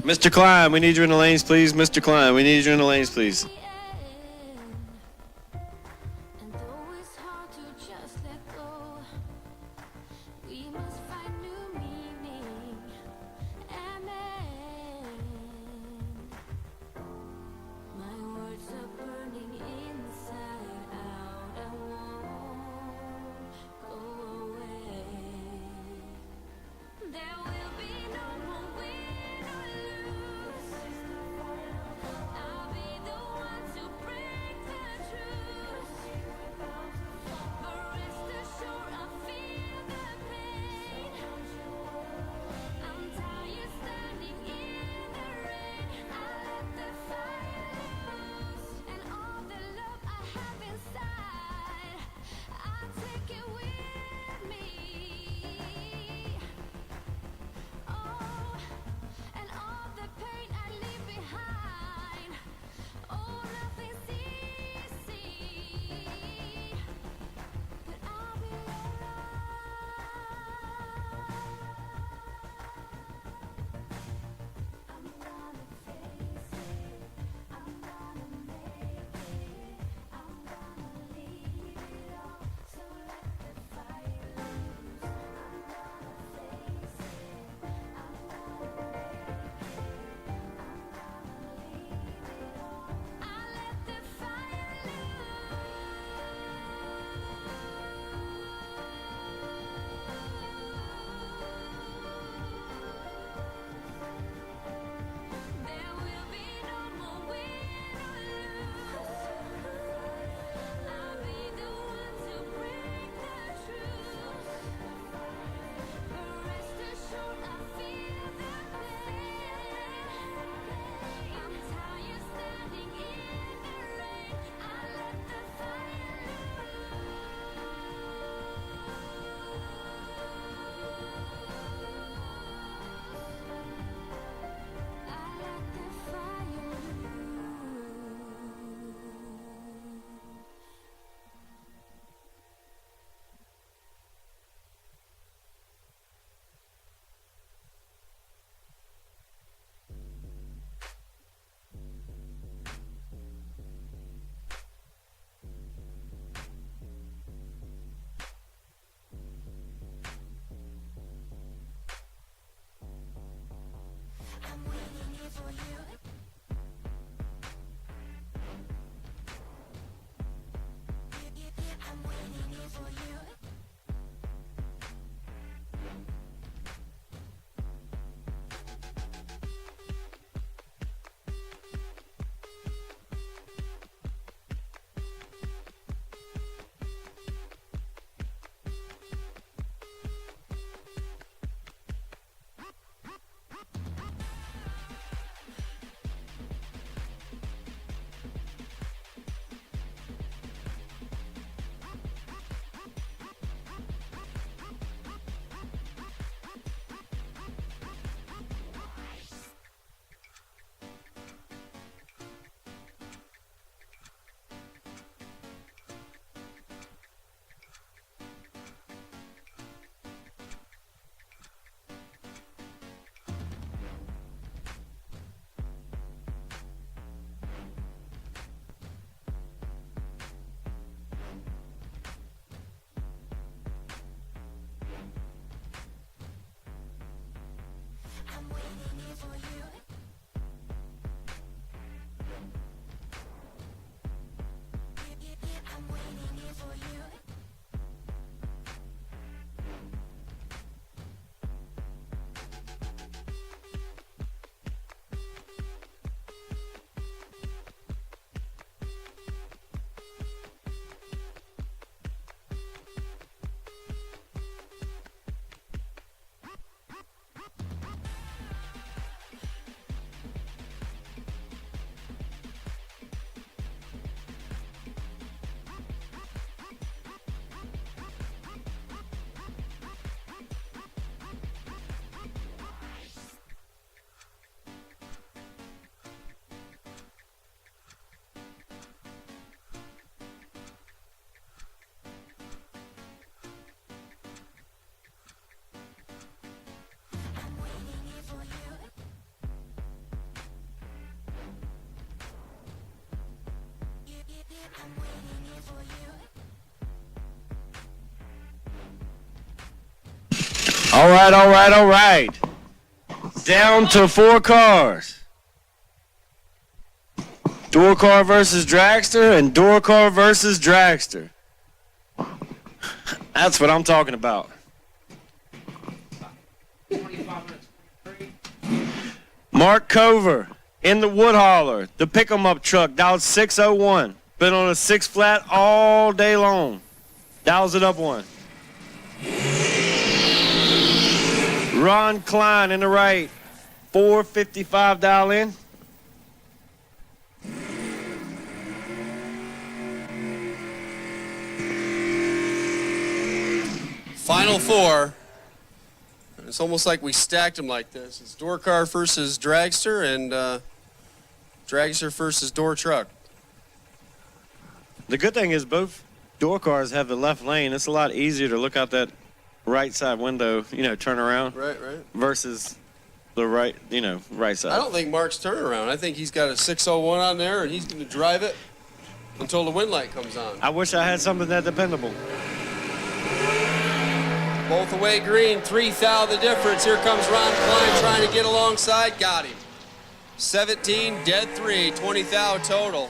Mr. Klein, we need you in the lanes, please. Mr. Klein, we need you in the lanes, please. All right. Down to 4 cars. Door car versus Dragster and door car versus Dragster. That's what I'm talking about. Mark Cover in the wood hauler, the pick 'em up truck, dialed 601. Been on a 6 flat all day long. Dials it up 1. Ron Klein in the right, 455 dial in. Final 4. It's almost like we stacked them like this. It's door car versus Dragster and Dragster versus door truck. The good thing is both door cars have the left lane. It's a lot easier to look out that right side window, turn around. Right. Versus the right side. I don't think Mark's turning around. I think he's got a 601 on there, and he's going to drive it until the wind light comes on. I wish I had something that dependable. Both away green, 3 thou the difference. Here comes Ron Klein trying to get alongside. Got him. 17, dead 3, 20 thou total.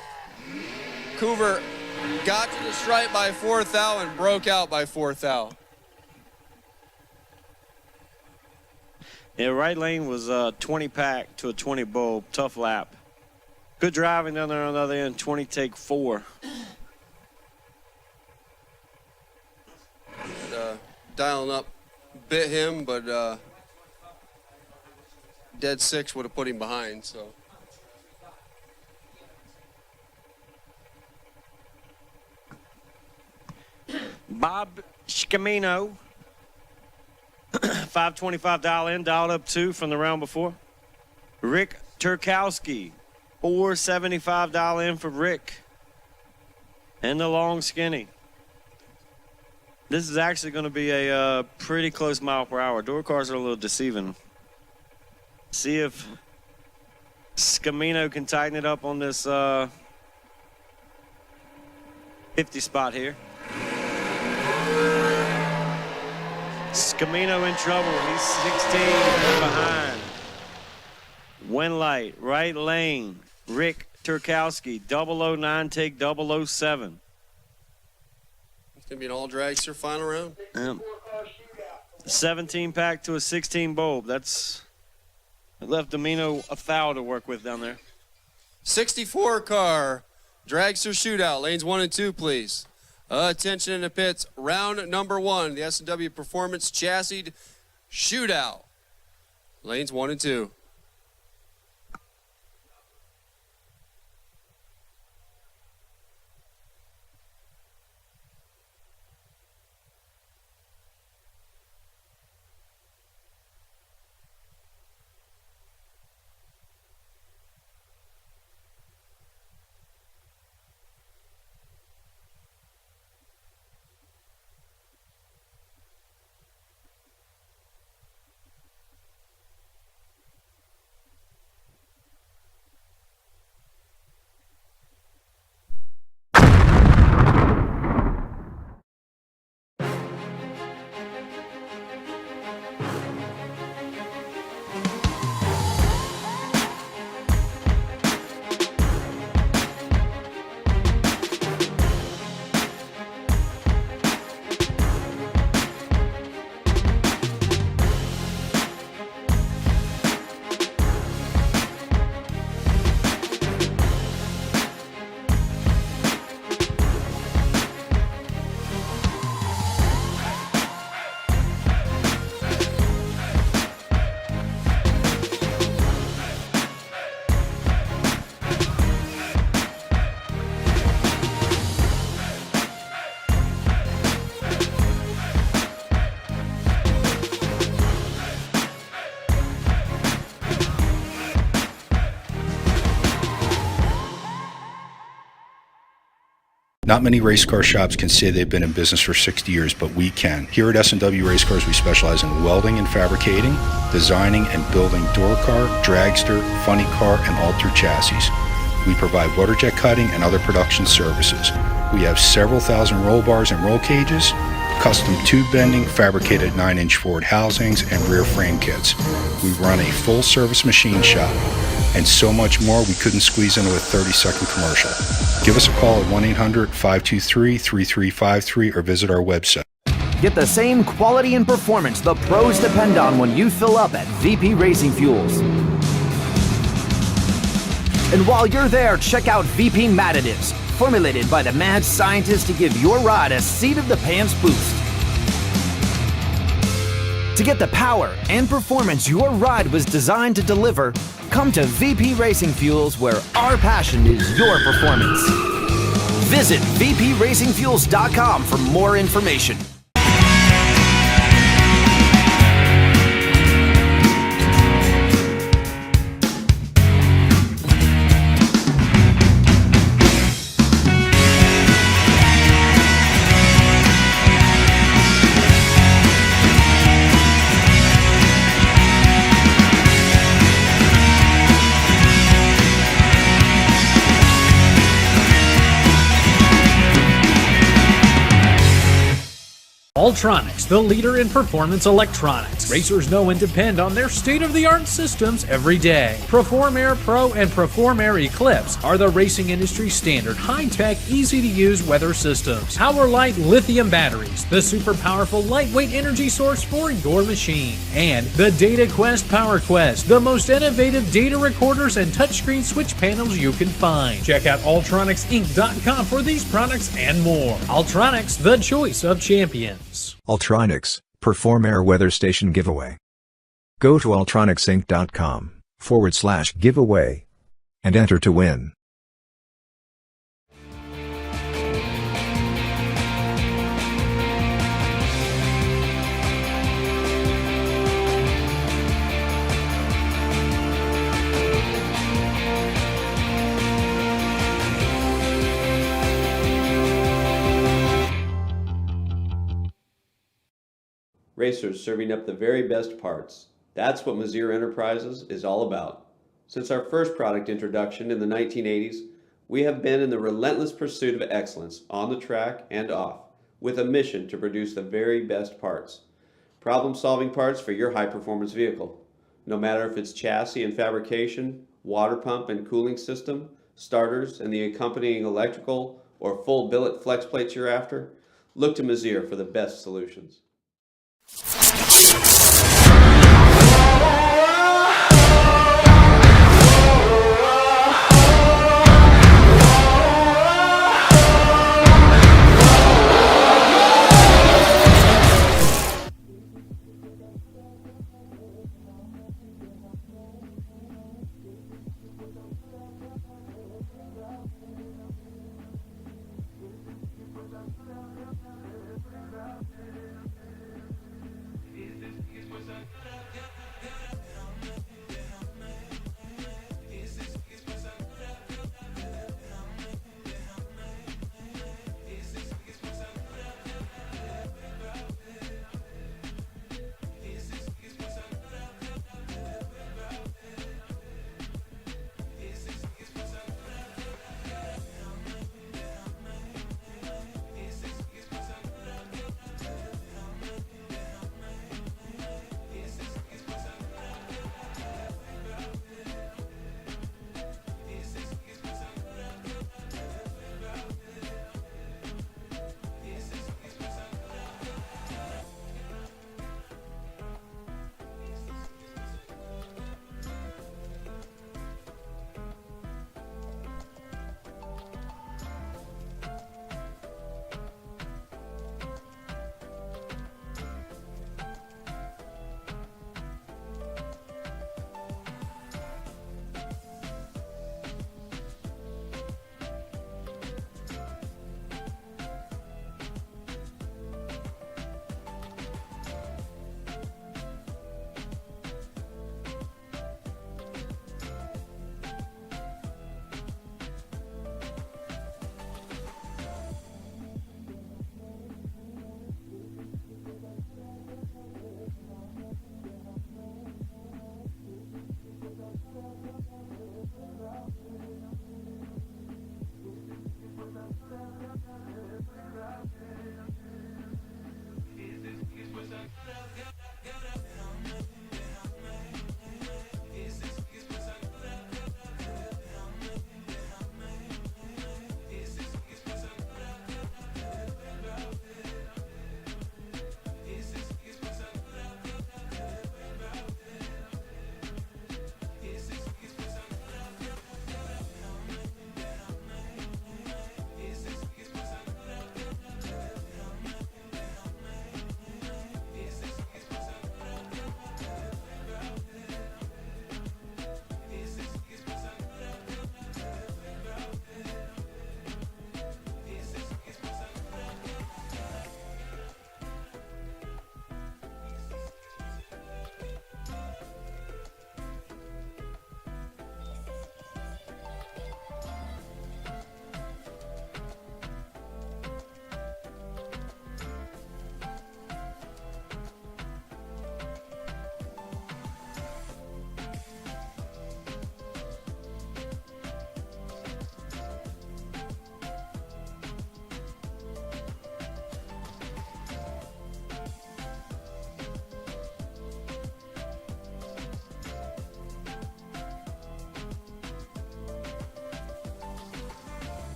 Coover got to the stripe by 4 thou and broke out by 4 thou. Yeah, right lane was 20 pack to a 20 bulb. Tough lap. Good driving down there on the other end. 20 take 4. Dialing up bit him, but dead 6 would have put him behind. So Bob Scamino, 525 dial in, dialed up 2 from the round before. Rick Turkowski, 475 dial in for Rick. And the long skinny. This is actually going to be a pretty close mile per hour. Door cars are a little deceiving. See if Scamino can tighten it up on this 50 spot here. Scamino in trouble. He's 16 behind. Wind light, right lane. Rick Turkowski, 009 take 007. it's going to be an all Dragster final round. 17 pack to a 16 bulb. It left Domino a thou to work with down there. 64 car, Dragster Shootout, lanes 1 and 2, please. Attention in the pits, round number 1, the S&W Performance Chassis Shootout, lanes 1 and 2. Not many race car shops can say they've been in business for 60 years, but we can. Here at S&W Race Cars, we specialize in welding and fabricating, designing and building door car, dragster, funny car, and all-through chassis. We provide water jet cutting and other production services. We have several thousand roll bars and roll cages, custom tube bending, fabricated 9-inch Ford housings, and rear frame kits. We run a full-service machine shop, and so much more we couldn't squeeze into a 30-second commercial. Give us a call at 1-800-523-3353 or visit our website. Get the same quality and performance the pros depend on when you fill up at VP Racing Fuels. And while you're there, check out VP Madditives, formulated by the mad scientists to give your ride a seat-of-the-pants boost. To get the power and performance your ride was designed to deliver, come to VP Racing Fuels, where our passion is your performance. Visit vpracingfuels.com for more information. Ultronics, the leader in performance electronics. Racers know and depend on their state-of-the-art systems every day. Perform Air Pro and Perform Air Eclipse are the racing industry standard, high-tech, easy-to-use weather systems. Power-Light lithium batteries, the super powerful lightweight energy source for your machine. And the Data Quest Power Quest, the most innovative data recorders and touchscreen switch panels you can find. Check out ultronicsinc.com for these products and more. Ultronics, the choice of champions. Ultronics, Perform Air Weather Station Giveaway. Go to ultronicsinc.com/giveaway and enter to win. Racers serving up the very best parts. That's what Mizzier Enterprises is all about. Since our first product introduction in the 1980s, we have been in the relentless pursuit of excellence on the track and off, with a mission to produce the very best parts. Problem-solving parts for your high-performance vehicle. No matter if it's chassis and fabrication, water pump and cooling system, starters and the accompanying electrical, or full billet flex plates you're after, look to Mizzier for the best solutions.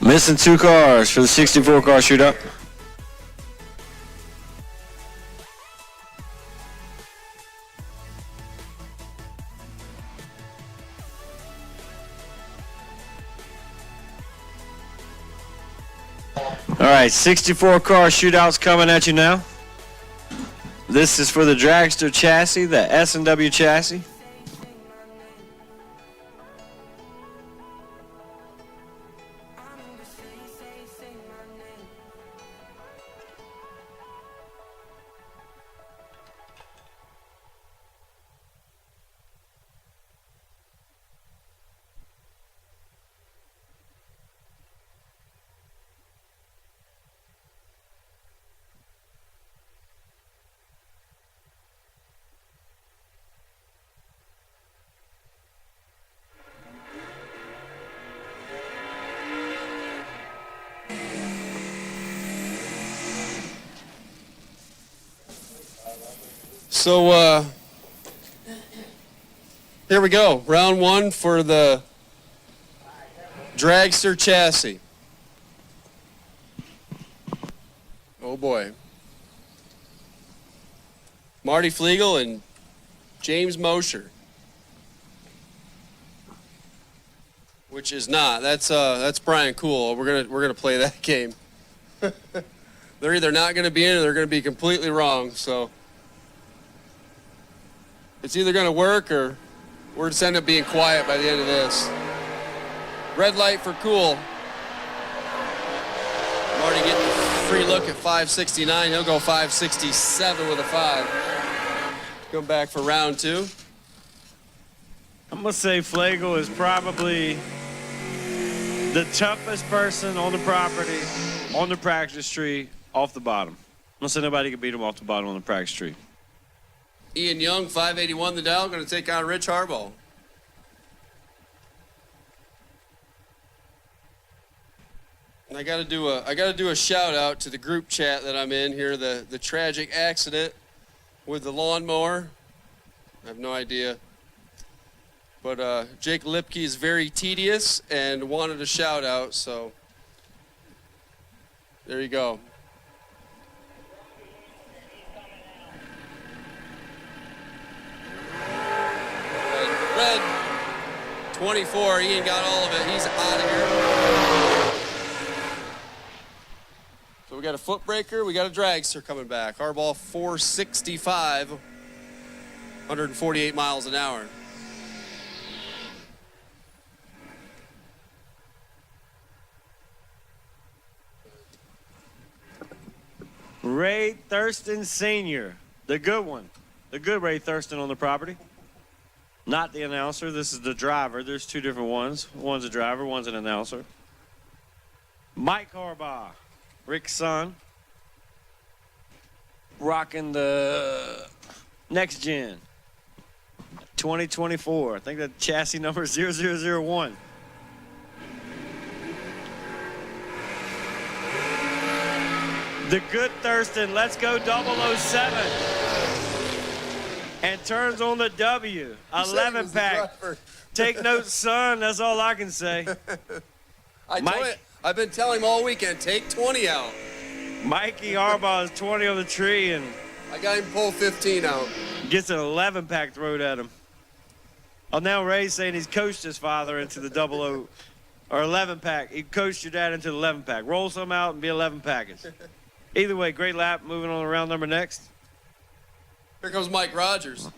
Missing 2 cars for the 64 car shootout. All right, 64 car shootouts coming at you now. This is for the Dragster chassis, the S&W chassis. So here we go. Round 1 for the Dragster chassis. Oh boy. Marty Flegel and James Mosher. Which is not. That's Brian Cool. We're gonna play that game. They're either not gonna be in or they're gonna be completely wrong, so it's either going to work or we're just end up being quiet by the end of this. Red light for Cool. Marty getting a free look at 569. He'll go 567 with a 5. Come back for round 2. I'm going to say Flegel is probably the toughest person on the property, on the practice tree, off the bottom. I'm going to say nobody can beat him off the bottom on the practice tree. Ian Young, 581 the dial, going to take on Rich Harbaugh. And I got to do a shout out to the group chat that I'm in here. The tragic accident with the lawnmower. I have no idea, but Jake Lipke is very tedious and wanted a shout out. So there you go. Red 24, Ian got all of it. He's out of here. So we got a Footbraker, we got a Dragster coming back. Harbaugh 465, 148 miles an hour. Ray Thurston Sr., the good one. The good Ray Thurston on the property. Not the announcer, this is the driver. There's 2 different ones. One's a driver, one's an announcer. Mike Harbaugh, Rick's son. Rocking the next gen. 2024. I think the chassis number is 0001. The good Thurston, let's go 007. And turns on the W. 11 pack. Take notes, son. That's all I can say. I've been telling him all weekend, take 20 out. Mikey Harbaugh is 20 on the tree, and I got him pull 15 out. Gets an 11 pack thrown at him. Oh, now Ray's saying he's coached his father into the 00 or 11 pack. He coached your dad into the 11 pack. Roll some out and be 11 package. Either way, great lap. Moving on to round number next. Here comes Mike Rogers.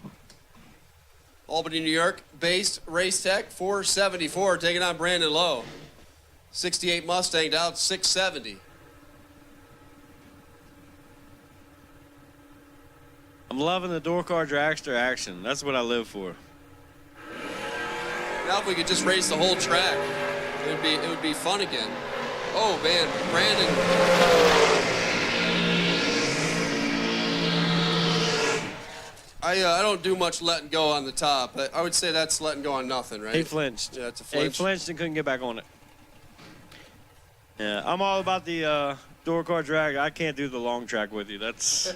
Albany, New York, based race tech, 474, taking on Brandon Lowe. 68 Mustang down 670. I'm loving the door car dragster action. That's what I live for. Now if we could just race the whole track, it would be fun again. Oh man, Brandon. I don't do much letting go on the top. I would say that's letting go on nothing, right? He flinched. Yeah, it's a flinch. He flinched and couldn't get back on it. Yeah, I'm all about the door car drag. I can't do the long track with you. That's.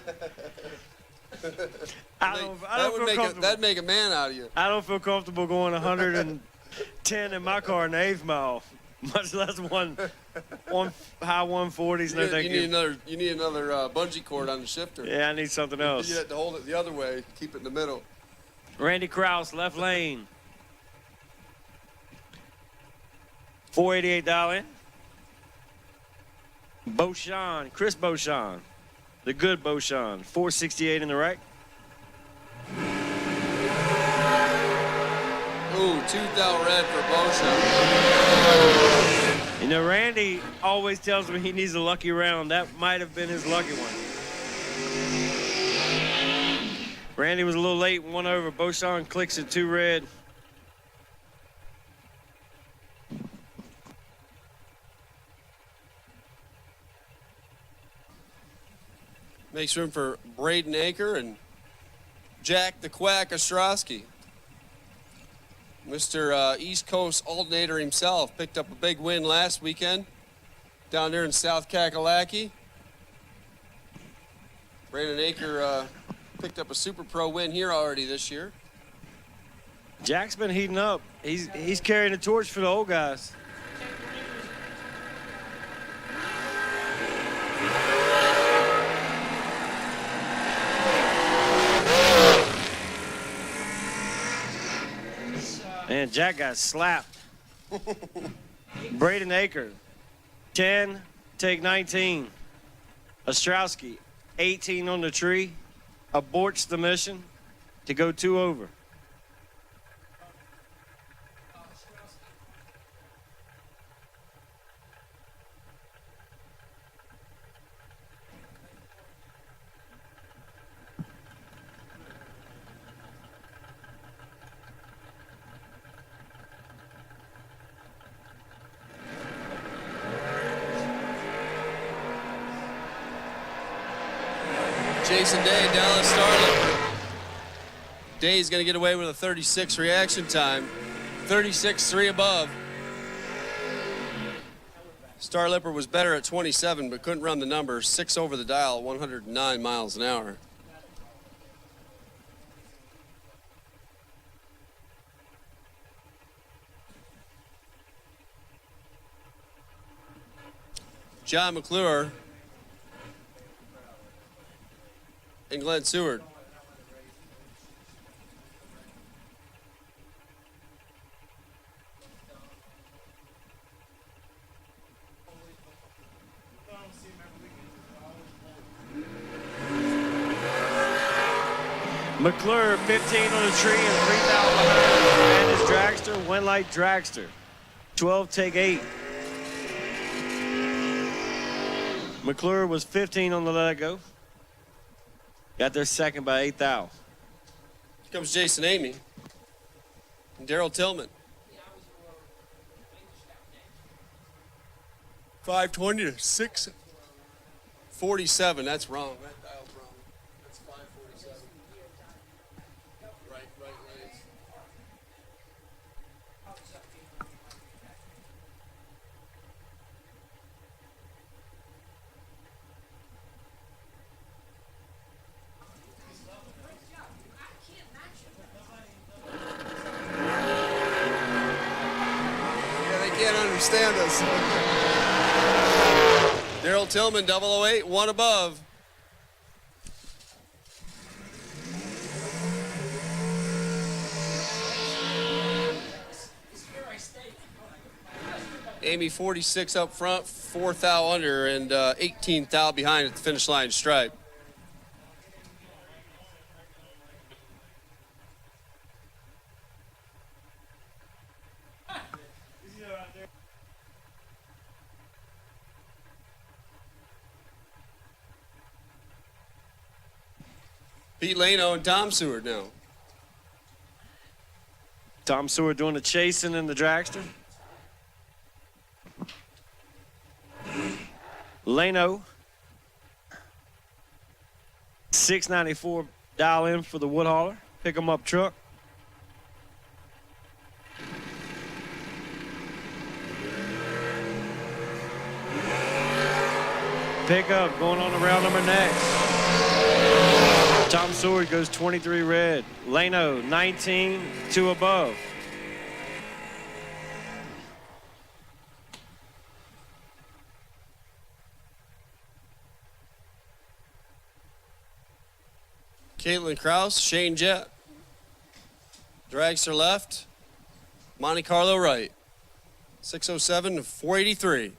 I don't feel comfortable. That'd make a man out of you. I don't feel comfortable going 110 in my car in the 8th mile. much less one high 140s. No, thank you. You need another bungee cord on the shifter. Yeah, I need something else. You have to hold it the other way, keep it in the middle. Randy Krause, left lane. 488 dial in. Beauchamp, Chris Beauchamp, the good Beauchamp, 468 in the right. Ooh, 2,000 red for Beauchamp. You know, Randy always tells me he needs a lucky round. That might have been his lucky one. Randy was a little late, 1 over. Beauchamp clicks at 2 red. Makes room for Braden Aker and Jack the Quack Ostrowski. Mr. East Coast alternator himself picked up a big win last weekend down there in South Kakalaki. Braden Aker picked up a Super Pro win here already this year. Jack's been heating up. He's carrying the torch for the old guys. And Jack got slapped. Braden Aker, 10, take 19. Ostrowski, 18 on the tree, aborts the mission to go 2 over. Jason Day, Dallas Starlipper. Day's going to get away with a 36 reaction time. 36-3 above. Starlipper was better at 27, but couldn't run the number. 6 over the dial, 109 miles an hour. John McClure and Glenn Seward. McClure, 15 on the tree and 3,000 behind. And his dragster, went like dragster. 12, take 8. McClure was 15 on the let go. Got their second by 8 thou. Here comes Jason Amy and Daryl Tillman. 520 to 647. That's wrong. That dial's wrong. That's 547. Right lanes. Can't understand us. Daryl Tillman, 008, 1 above. Amy 46 up front, 4 thou under, and 18 thou behind at the finish line stripe. Pete Lano and Tom Seward now. Tom Seward doing the chasing in the dragster. Lano, 694 dial in for the wood hauler. Pick 'em up truck. Pick up going on the round number next. Tom Seward goes 23 red. Lano, 19, 2 above. Caitlin Kraus, Shane Jett. Dragster left. Monte Carlo right. 607 to 483.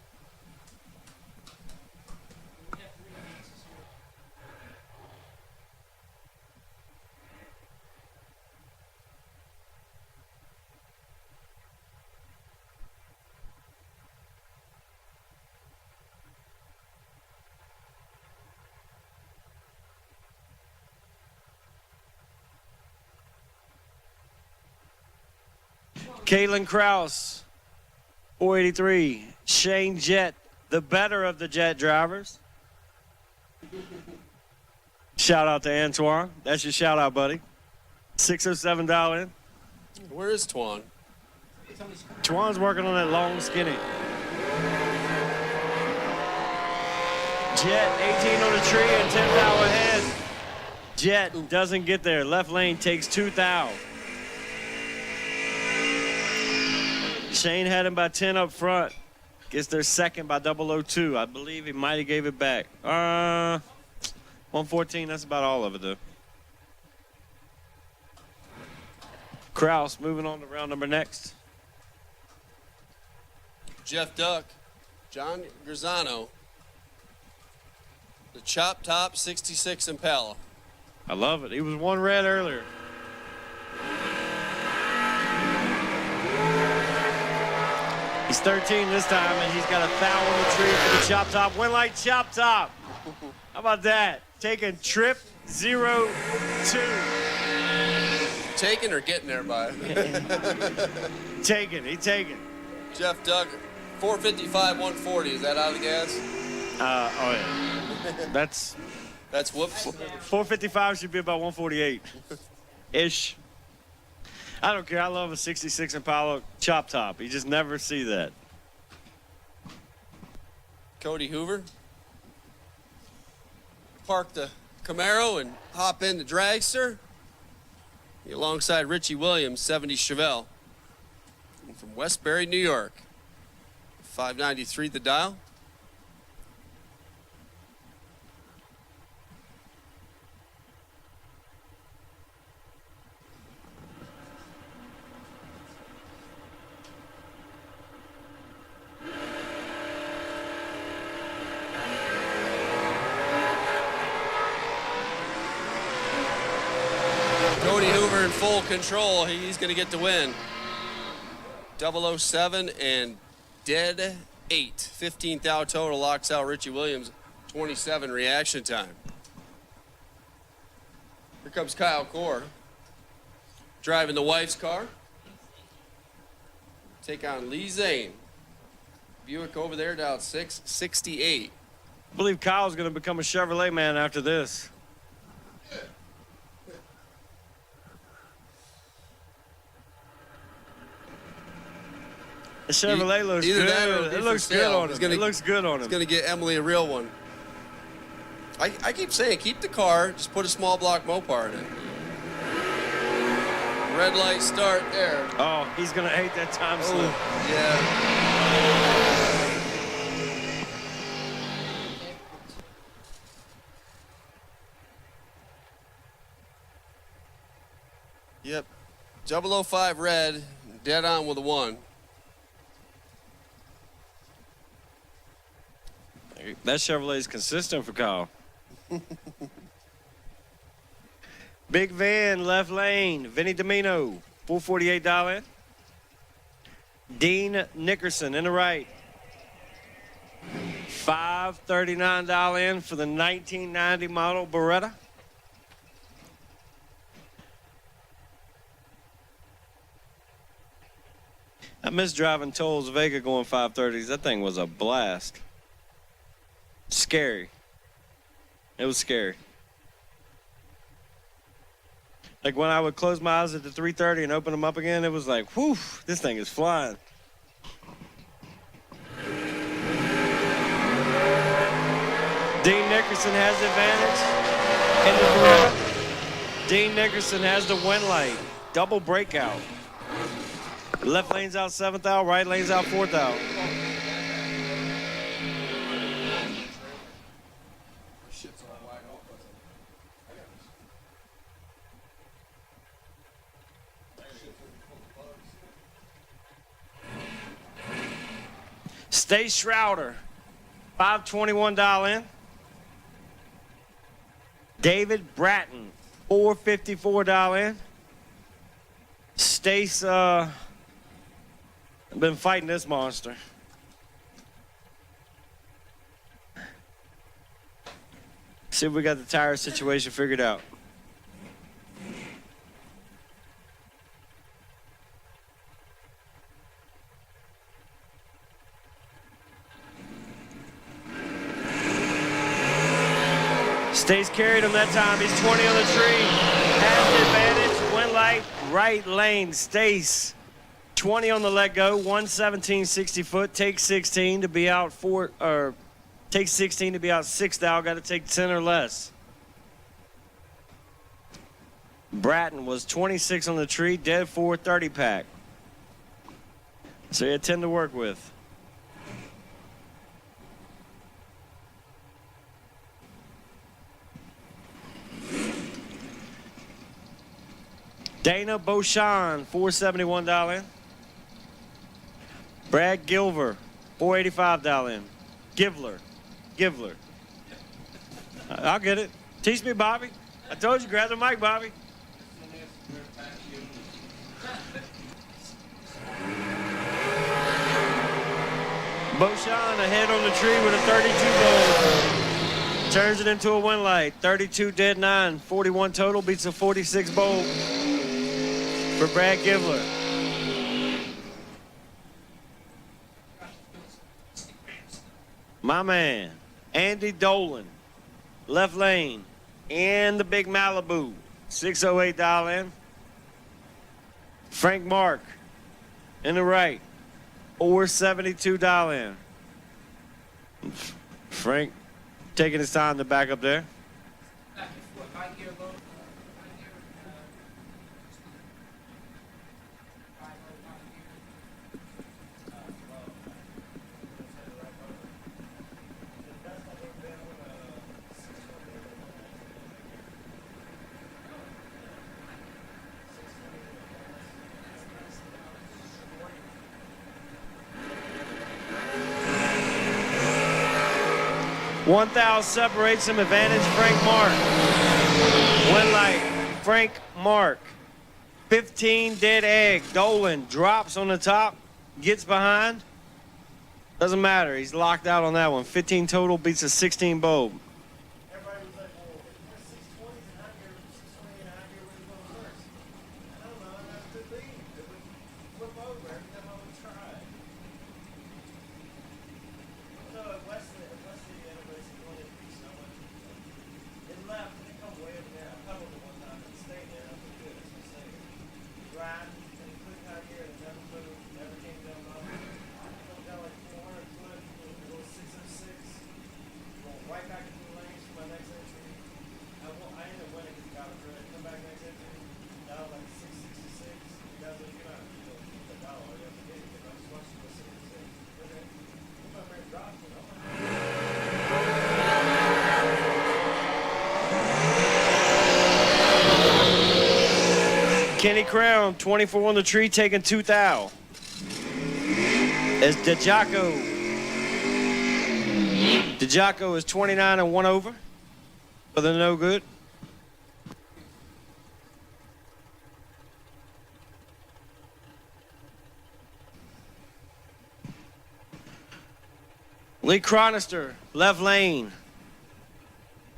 Caitlin Kraus, 483. Shane Jett, the better of the Jet drivers. Shout out to Antoine. That's your shout out, buddy. 607 dial in. Where is Twan? Twan's working on that long skinny. Jet 18 on the tree and 10 thou ahead. Jet doesn't get there. Left lane takes 2 thou. Shane had him by 10 up front. Gets their second by 002. I believe he might have gave it back. 114, that's about all of it, though. Kraus moving on to round number next. Jeff Duck, John Grisano. The Chop Top 66 Impala. I love it. He was 1 red earlier. He's 13 this time, and he's got a thou on the tree for the Chop Top. Win like Chop Top. How about that? Taking trip 02. Taking or getting there by? Taking. He taking. Jeff Duck, 455, 140. Is that out of the gas? Oh, yeah. That's whoops. 455 should be about 148-ish. I don't care. I love a 66 Impala Chop Top. You just never see that. Cody Hoover. Park the Camaro and hop in the Dragster. Alongside Richie Williams, 70 Chevelle. And from Westbury, New York. 593 the dial. Cody Hoover in full control. He's going to get the win. 007 and dead 8. 15 thou total locks out Richie Williams. 27 reaction time. Here comes Kyle Core. Driving the wife's car. Take on Lee Zane. Buick over there down 668. I believe Kyle's going to become a Chevrolet man after this. The Chevrolet looks good. It looks good on him. It looks good on him. He's going to get Emily a real one. I keep saying, keep the car, just put a small block Mopar in it. Red light start there. Oh, he's going to hate that time slip. Yeah. Yep. 005 red, dead on with a 1. That Chevrolet is consistent for Kyle. Big van, left lane. Vinny Domino, 448 dial in. Dean Nickerson in the right. 539 dial in for the 1990 model Beretta. I miss driving Tolles Vega going 530s. That thing was a blast. Scary. It was scary. Like when I would close my eyes at the 330 and open them up again, it was like, whew, this thing is flying. Dean Nickerson has the advantage in the Beretta. Dean Nickerson has the win light. Double breakout. Left lane's out 7th out, right lane's out 4th out. Stace Shrouder, $521 dial in. David Bratton, $454 dial in. Stace, I've been fighting this monster. See if we got the tire situation figured out. Stace carried him that time. He's 20 on the tree. Has the advantage. Wind light, right lane. Stace, 20 on the let go. 117.60 foot. Takes 16 to be out takes 16 to be out 6 thou. Got to take 10 or less. Bratton was 26 on the tree. Dead 430 pack. So he had 10 to work with. Dana Beauchamp, $471 in. Brad Gilver, $485 in. Givler. I'll get it. Teach me, Bobby. I told you, grab the mic, Bobby. Beauchamp ahead on the tree with a 32 bowl. Turns it into a wind light. 32 dead 9. 41 total. Beats a 46 bowl for Brad Givler. My man, Andy Dolan, left lane, and the big Malibu, $608 in. Frank Mark, in the right, $472 in. Frank taking his time to back up there. One thou separates him, advantage Frank Mark. Wind light, Frank Mark. 15 dead egg. Dolan drops on the top, gets behind. Doesn't matter, he's locked out on that one. 15 total, beats a 16 bulb. Kenny Crown, 24 on the tree, taking 2 thou. As DeJaco is 29 and 1 over for the no good. Lee Cronister, left lane.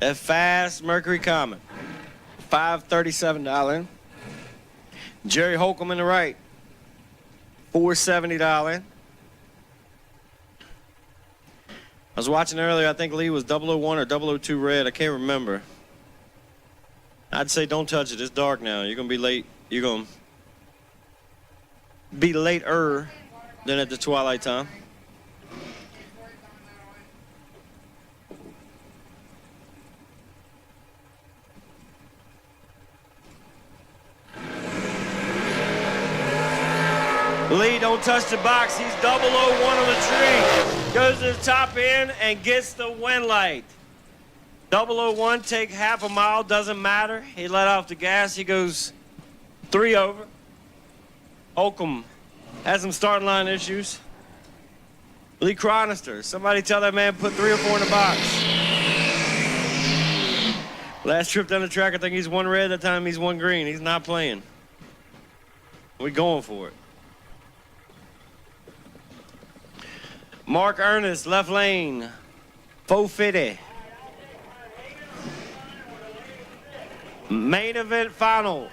At fast Mercury Comet, $537 in. Jerry Holcomb in the right, $470 in. I was watching earlier, I think Lee was 001 or 002 red, I can't remember. I'd say don't touch it, it's dark now. You're gonna be late, you're gonna be later than at the twilight time. Lee, don't touch the box. He's 001 on the tree. Goes to the top end and gets the wind light. 001, take half a mile, doesn't matter. He let off the gas. He goes 3 over. Holcomb has some starting line issues. Lee Chronister, somebody tell that man put 3 or 4 in the box. Last trip down the track, I think he's 1 red. That time he's 1 green. He's not playing. We're going for it. Mark Ernest, left lane, 450. Main event final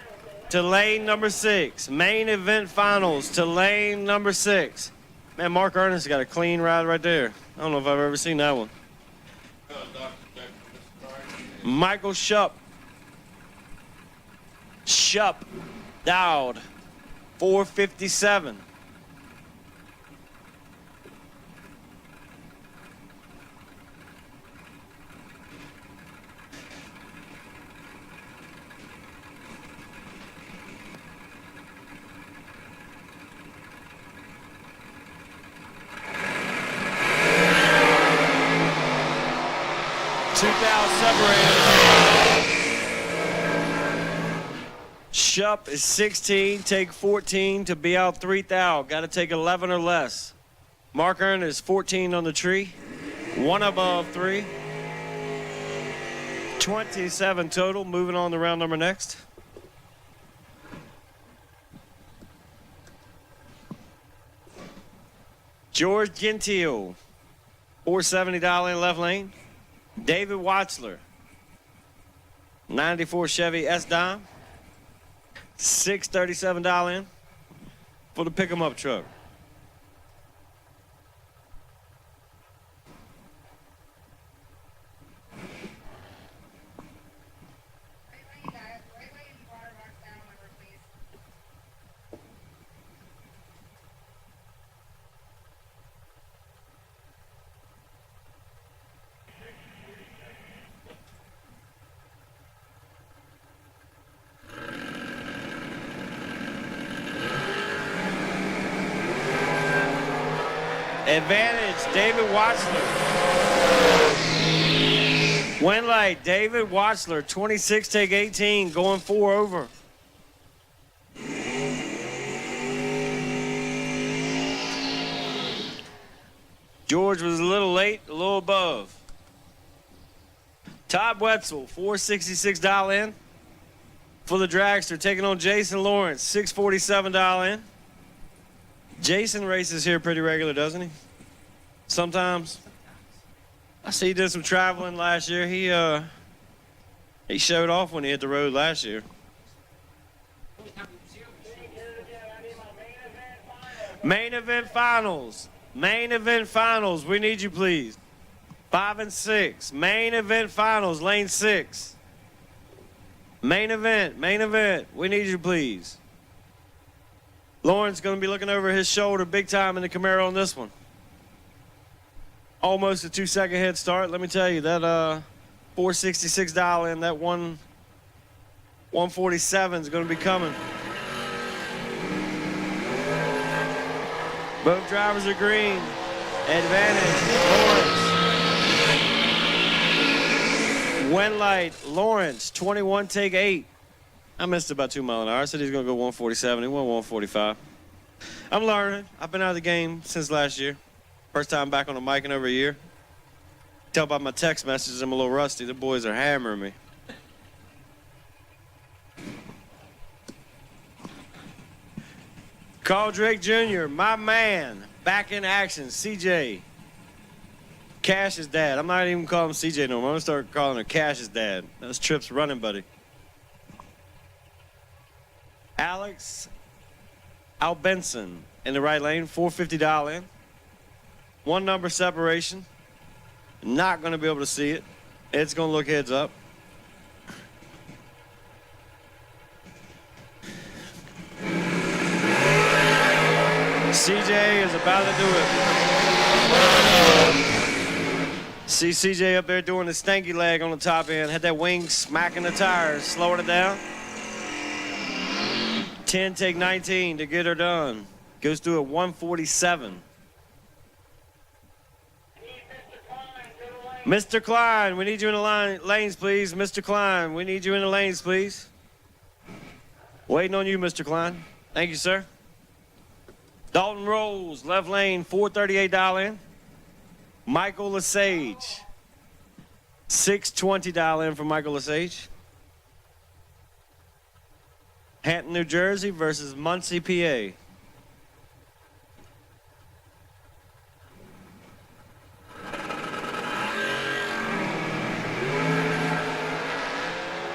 to lane number 6. Main event finals to lane number 6. Man, Mark Ernest got a clean ride right there. I don't know if I've ever seen that one. Michael Shupp. Shupp, Dowd, 457. Shupp is 16, take 14 to be out 3,000. Got to take 11 or less. Mark Ernest is 14 on the tree, 1 above 3. 27 total. Moving on to round number next. George Gentile, $470 in left lane. David Watchler, 94 Chevy S-Dime, $637 in for the pick-em-up truck. Advantage, David Watchler. Win light, David Watchler, 26, take 18, going 4 over. George was a little late, a little above. Todd Wetzel, $466 in for the Dragster, taking on Jason Lawrence, $647 in. Jason races here pretty regular, doesn't he? Sometimes. I see he did some traveling last year. He showed off when he hit the road last year. Main event finals. Main event finals. We need you, please. 5 and 6. Main event finals, lane 6. Main event. Main event. We need you, please. Lawrence going to be looking over his shoulder big time in the Camaro on this one. Almost a 2-second head start. Let me tell you, that $466 and that 147 is going to be coming. Both drivers are green. Advantage, Lawrence. Win light, Lawrence, 21, take 8. I missed about 2 miles an hour. I said he's going to go 147. He went 145. I'm learning. I've been out of the game since last year. First time back on the mic in over a year. Tell by my text messages I'm a little rusty. The boys are hammering me. Carl Drake Jr., my man, back in action. CJ. Cash's dad. I'm not even calling him CJ no more. I'm going to start calling him Cash's dad. That's Tripp's running buddy. Alex Albenson in the right lane, $450 in. 1 number separation. Not going to be able to see it. It's going to look heads up. CJ is about to do it. See CJ up there doing the stanky leg on the top end. Had that wing smacking the tires, slowing it down. 10, take 19 to get her done. Goes through at 147. Mr. Klein, we need you in the lanes, please. Mr. Klein, we need you in the lanes, please. Waiting on you, Mr. Klein. Thank you, sir. Dalton Rolls, left lane, $438 in. Michael Lesage. $620 dial-in for Michael Lesage. Hampton, New Jersey versus Muncie, PA.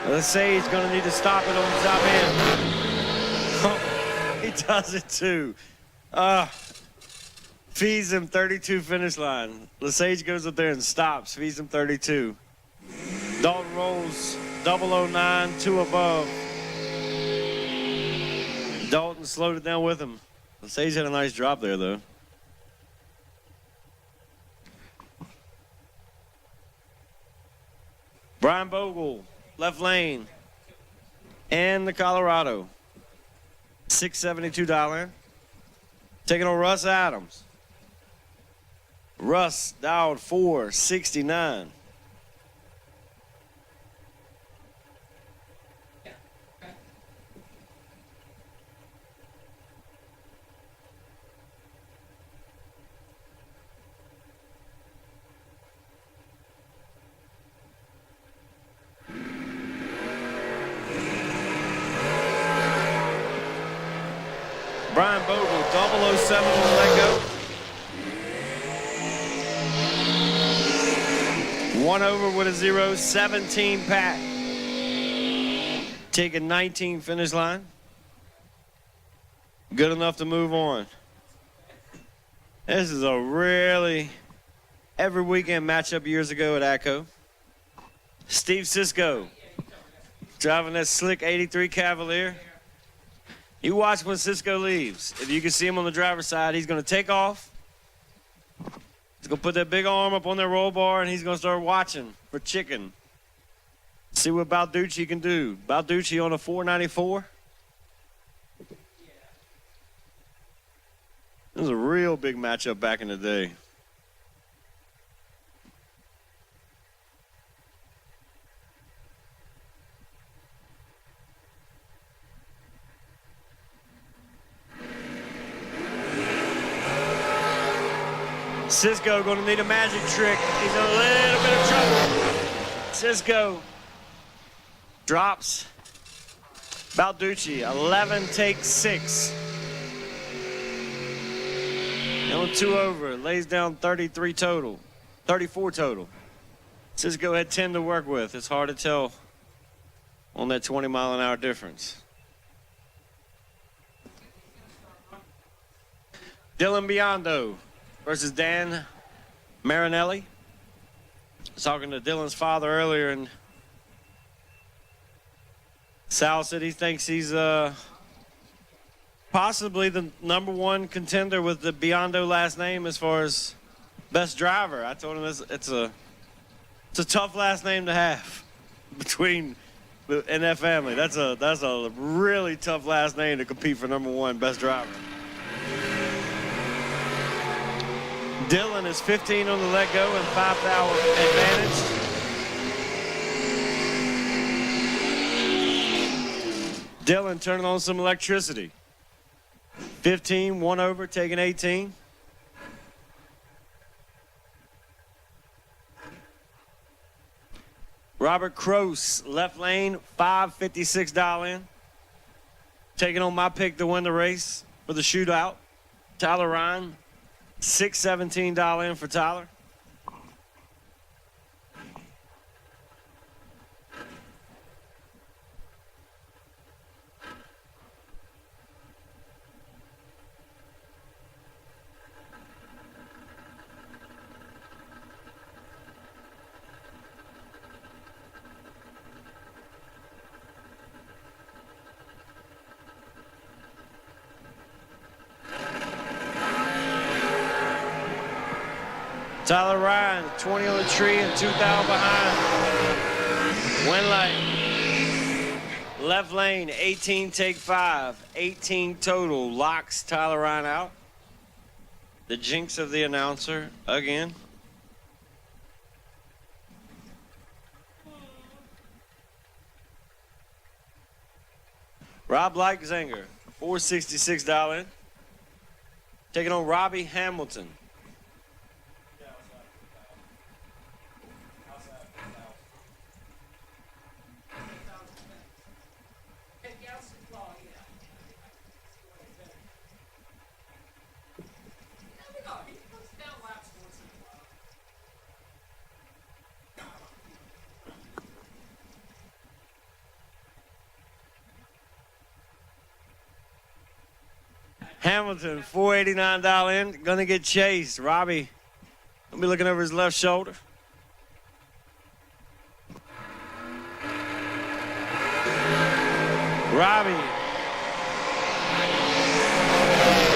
Lesage going to need to stop it on the top end. He does it too. Feeds him 32 finish line. Lesage goes up there and stops. Feeds him 32. Dalton rolls 009, 2 above. Dalton slowed it down with him. Lesage had a nice drop there, though. Brian Bogle, left lane. And the Colorado. $672. Taking on Russ Adams. Russ dialed 469. Brian Bogle, 007 on the let go. 1 over with a 0, 17 pack. Taking 19 finish line. Good enough to move on. This is a really every weekend matchup years ago at ACO. Steve Cisco driving that slick 83 Cavalier. You watch when Cisco leaves. If you can see him on the driver's side, he's going to take off. He's going to put that big arm up on that roll bar, and he's going to start watching for chicken. See what Balducci can do. Balducci on a 494. This was a real big matchup back in the day. Cisco going to need a magic trick. He's in a little bit of trouble. Cisco drops. Balducci, 11 takes 6. On 2 over, lays down 33 total, 34 total. Cisco had 10 to work with. It's hard to tell on that 20-mile-an-hour difference. Dylan Biondo versus Dan Marinelli. I was talking to Dylan's father earlier, and Sal said he thinks he's possibly the #1 contender with the Biondo last name as far as best driver. I told him it's a tough last name to have in that family. That's a really tough last name to compete for #1 best driver. Dylan is 15 on the let go and 5-hour advantage. Dylan turning on some electricity. 15, 1 over, taking 18. Robert Kroos, left lane, 556 dial in. Taking on my pick to win the race for the shootout. Tyler Ryan, 617 dial in for Tyler. Tyler Ryan, 20 on the tree and 2 down behind. Win light. Left lane, 18 take 5. 18 total. Locks Tyler Ryan out. The jinx of the announcer again. Rob Leichzinger, 466 in. Taking on Robbie Hamilton. Hamilton, $489 in. Gonna get chased. Robbie, gonna be looking over his left shoulder.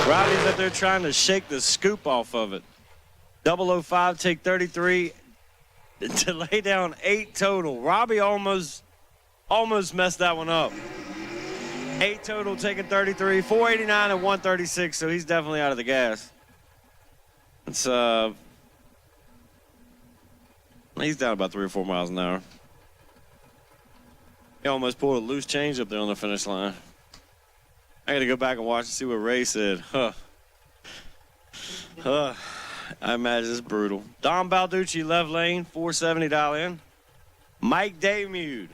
Robbie's up there trying to shake the scoop off of it. 005, take 33 to lay down 8 total. Robbie almost messed that one up. 8 total, taking 33, 489 and 136, so he's definitely out of the gas. It's he's down about 3 or 4 miles an hour. He almost pulled a loose change up there on the finish line. I got to go back and watch and see what Ray said. I imagine it's brutal. Don Balducci, left lane, $470 in. Mike Daymude,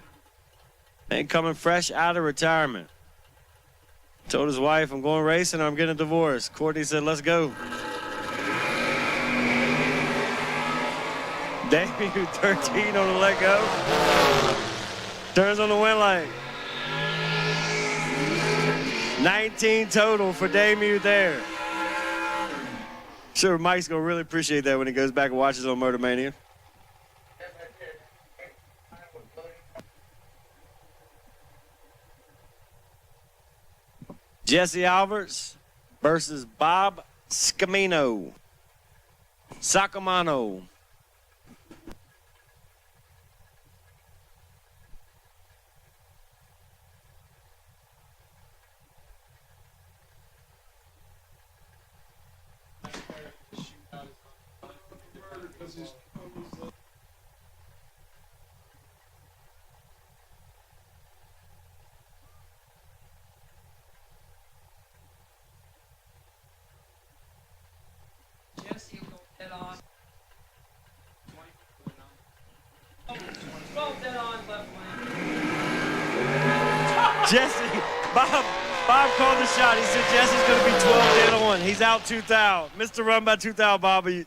and coming fresh out of retirement. Told his wife, I'm going racing or I'm getting a divorce. Courtney said, let's go. Daymude, 13 on the let go. Turns on the win light. 19 total for Daymude there. Sure, Mike's going to really appreciate that when he goes back and watches on Motor Mania. Jesse Alberts versus Bob Sacamano. Jesse, Bob called the shot. He said Jesse's going to be 12 dead on. He's out 2,000. Missed the run by 2,000, Bobby.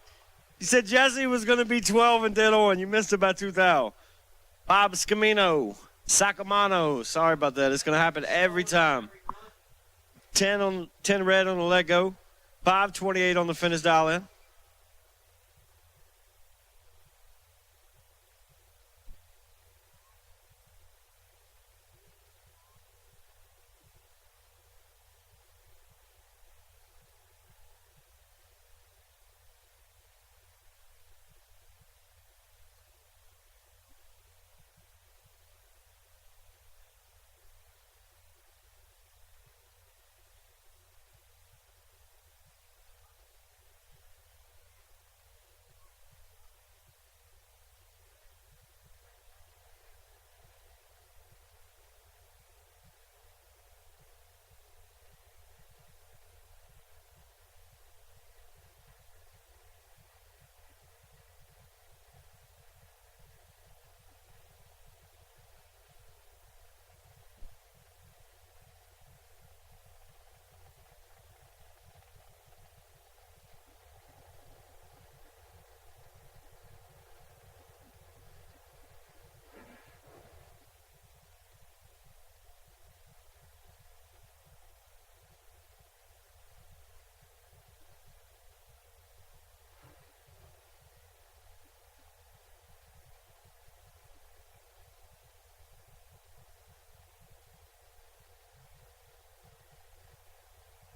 He said Jesse was going to be 12 and dead on. You missed it by 2,000. Bob Sacamano. Sorry about that. It's going to happen every time. 10 red on the let go. 528 on the finish dial in.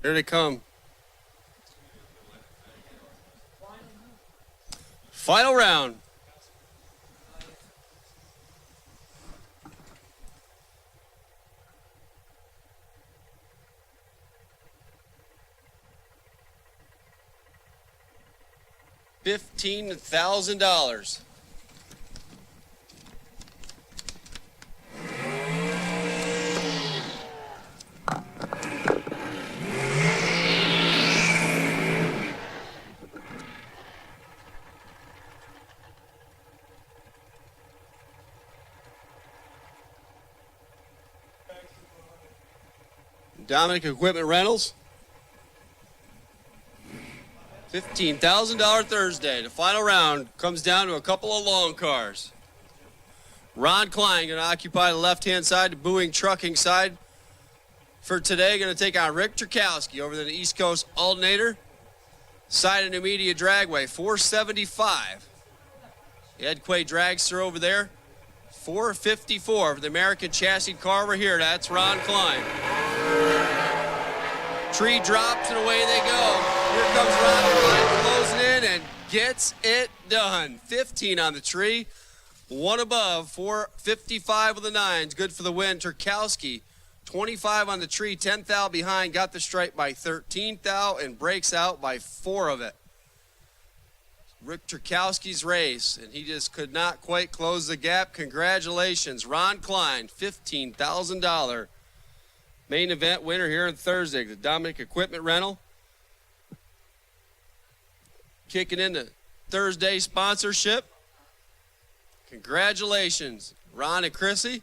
Here they come. Final round. $15,000. Dominic Equipment Rentals. $15,000 Thursday. The final round comes down to a couple of long cars. Ron Klein going to occupy the left-hand side, the Boeing trucking side. for today. Going to take on Rick Turkowski over the East Coast alternator. Side of Numidia Dragway, 475. The Edquay Dragster over there, 454 for the American chassis car over here. That's Ron Klein. Tree drops and away they go. Here comes Ron Klein closing in and gets it done. 15 on the tree, one above, 455 with the nines. Good for the win. Turkowski, 25 on the tree, 10 thou behind, got the stripe by 13 thou and breaks out by 4 of it. Rick Turkowski's race, and he just could not quite close the gap. Congratulations, Ron Klein, $15,000 main event winner here on Thursday. The Dominic Equipment Rental kicking into Thursday sponsorship. Congratulations, Ron and Chrissy.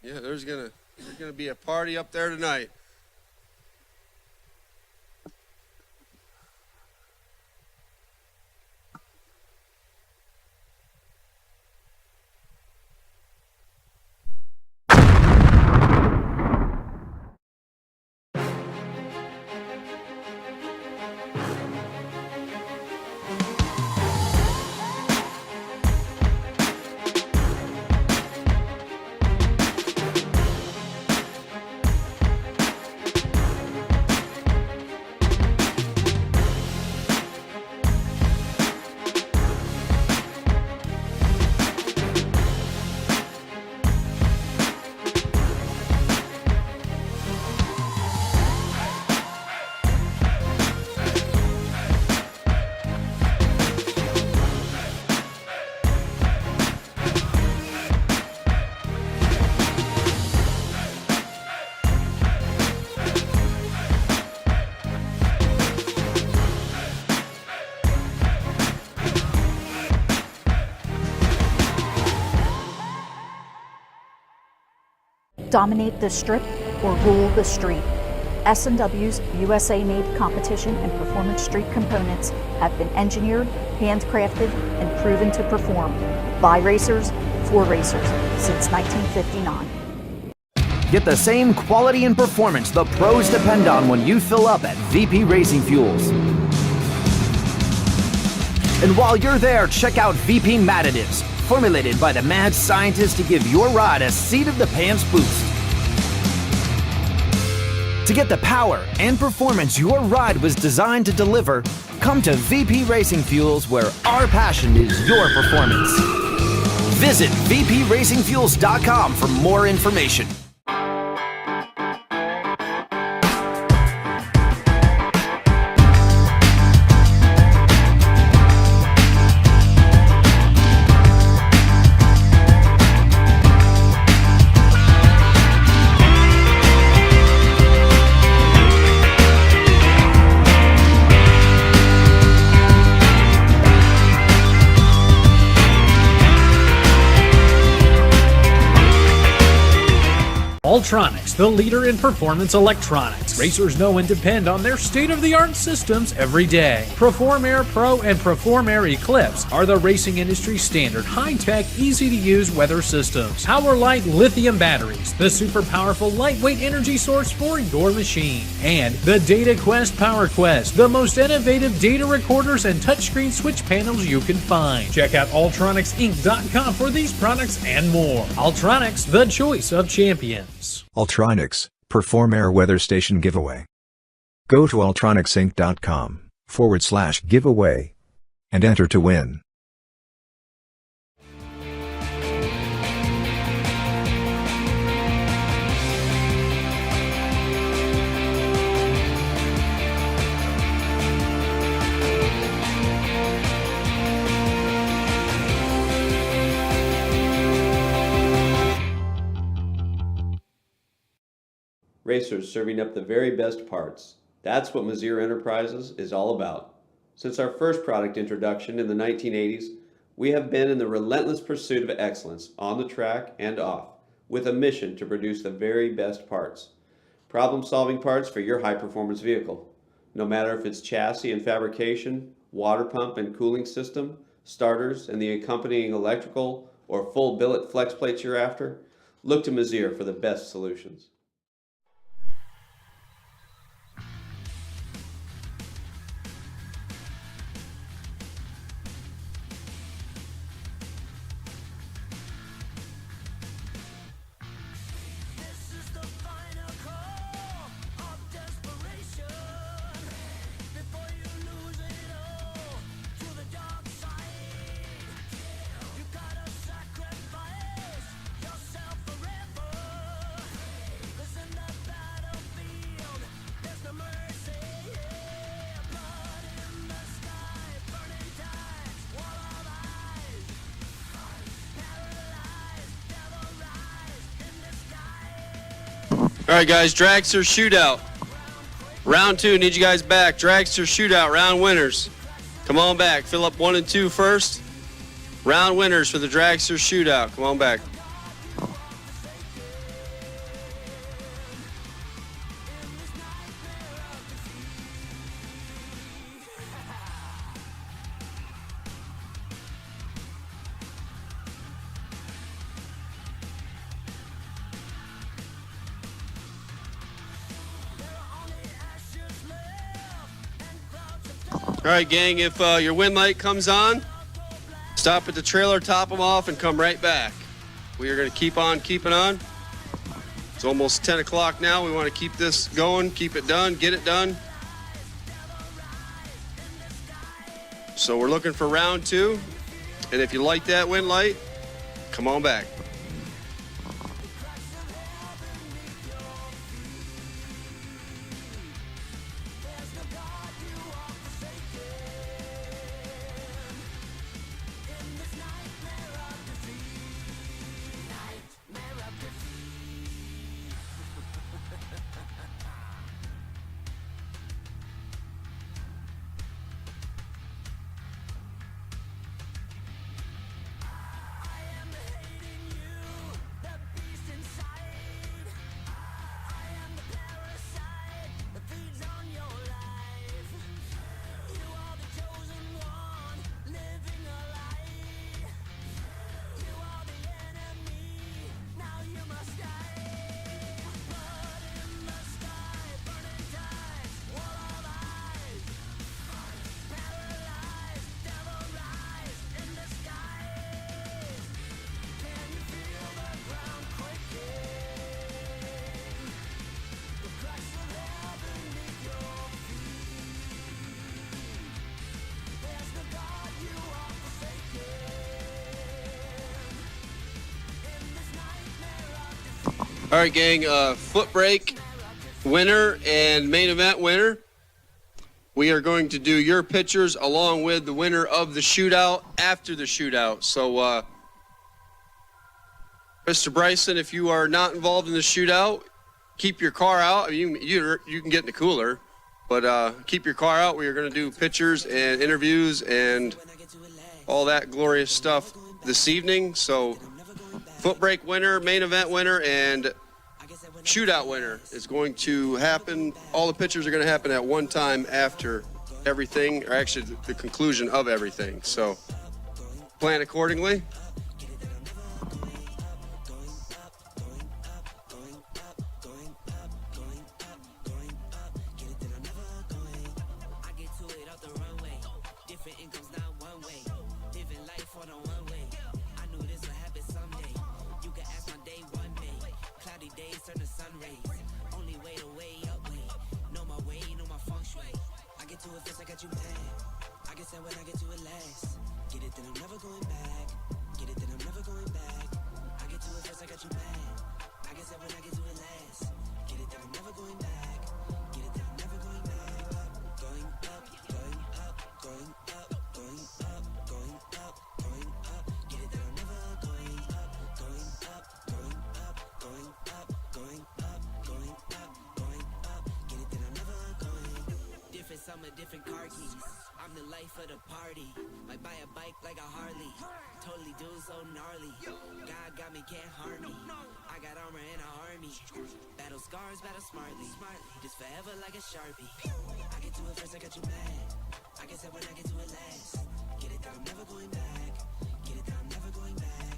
Yeah, there's gonna be a party up there tonight. Dominate the strip or rule the street. S&W's USA-made competition and performance street components have been engineered, handcrafted, and proven to perform by racers for racers since 1959. Get the same quality and performance the pros depend on when you fill up at VP Racing Fuels. And while you're there, check out VP Madditives, formulated by the mad scientists to give your ride a seat-of-the-pants boost. To get the power and performance your ride was designed to deliver, come to VP Racing Fuels, where our passion is your performance. Visit vpracingfuels.com for more information. Ultronics, the leader in performance electronics. Racers know and depend on their state-of-the-art systems every day. Perform Air Pro and Perform Air Eclipse are the racing industry standard, high-tech, easy-to-use weather systems. Power-Light lithium batteries, the super powerful lightweight energy source for your machine. And the Data Quest Power Quest, the most innovative data recorders and touchscreen switch panels you can find. Check out ultronicsinc.com for these products and more. Ultronics, the choice of champions. Ultronics, Perform Air Weather Station Giveaway. Go to ultronicsinc.com/giveaway and enter to win. Racers serving up the very best parts. That's what Mazir Enterprises is all about. Since our first product introduction in the 1980s, we have been in the relentless pursuit of excellence on the track and off, with a mission to produce the very best parts. Problem-solving parts for your high-performance vehicle. No matter if it's chassis and fabrication, water pump and cooling system, starters, and the accompanying electrical or full billet flex plates you're after, look to Mazir for the best solutions. All right, guys, Dragster Shootout. Round 2, need you guys back. Dragster Shootout, round winners. Come on back. Fill up 1 and 2 first. Round winners for the Dragster Shootout. Come on back. All right, gang, if your wind light comes on, stop at the trailer, top them off, and come right back. We are going to keep on keeping on. It's almost 10 o'clock now. We want to keep this going, keep it done, get it done. So we're looking for round 2. And if you like that wind light, come on back. All right, gang, Footbrake winner and main event winner. We are going to do your pictures along with the winner of the shootout after the shootout. So, Mr. Bryson, if you are not involved in the shootout, keep your car out. I mean, you can get in the cooler, but keep your car out. We are going to do pictures and interviews and all that glorious stuff this evening. So, Footbrake winner, main event winner, and shootout winner is going to happen. All the pictures are going to happen at one time after everything, or actually the conclusion of everything. So plan accordingly. the life of the party. Might buy a bike like a Harley. Totally do so gnarly. God got me, can't harm me. I got armor and an army. Battle scars, battle smartly. Just forever like a Sharpie. I get to it first, I got you mad. I guess that when I get to it last. Get it down, never going back. Get it down, never going back.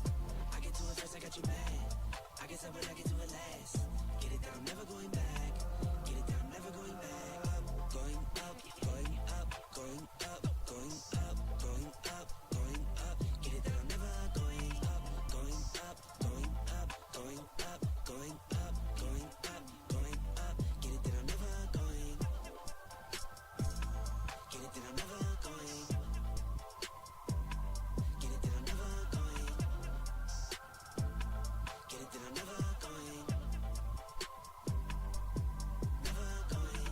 I get to it first, I got you mad. I guess that when I get to it last. Get it down, never going back. Get it down, never going back. Going up, going up, going up, going up, going up, going up. Get it down, never going up, going up, going up, going up, going up, going up, going up. Get it down, never going. Get it down, never going. Get it down, never going. Get it down, never going. Never going.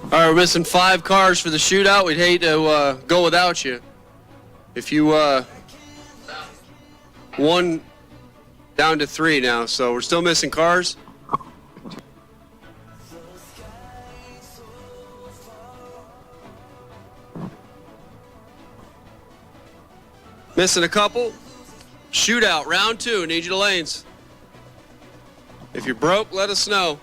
All right, we're missing 5 cars for the shootout. We'd hate to go without you. If you one down to 3 now, so we're still missing cars. Missing a couple. Shootout, round 2. Need you to lanes. If you're broke, let us know.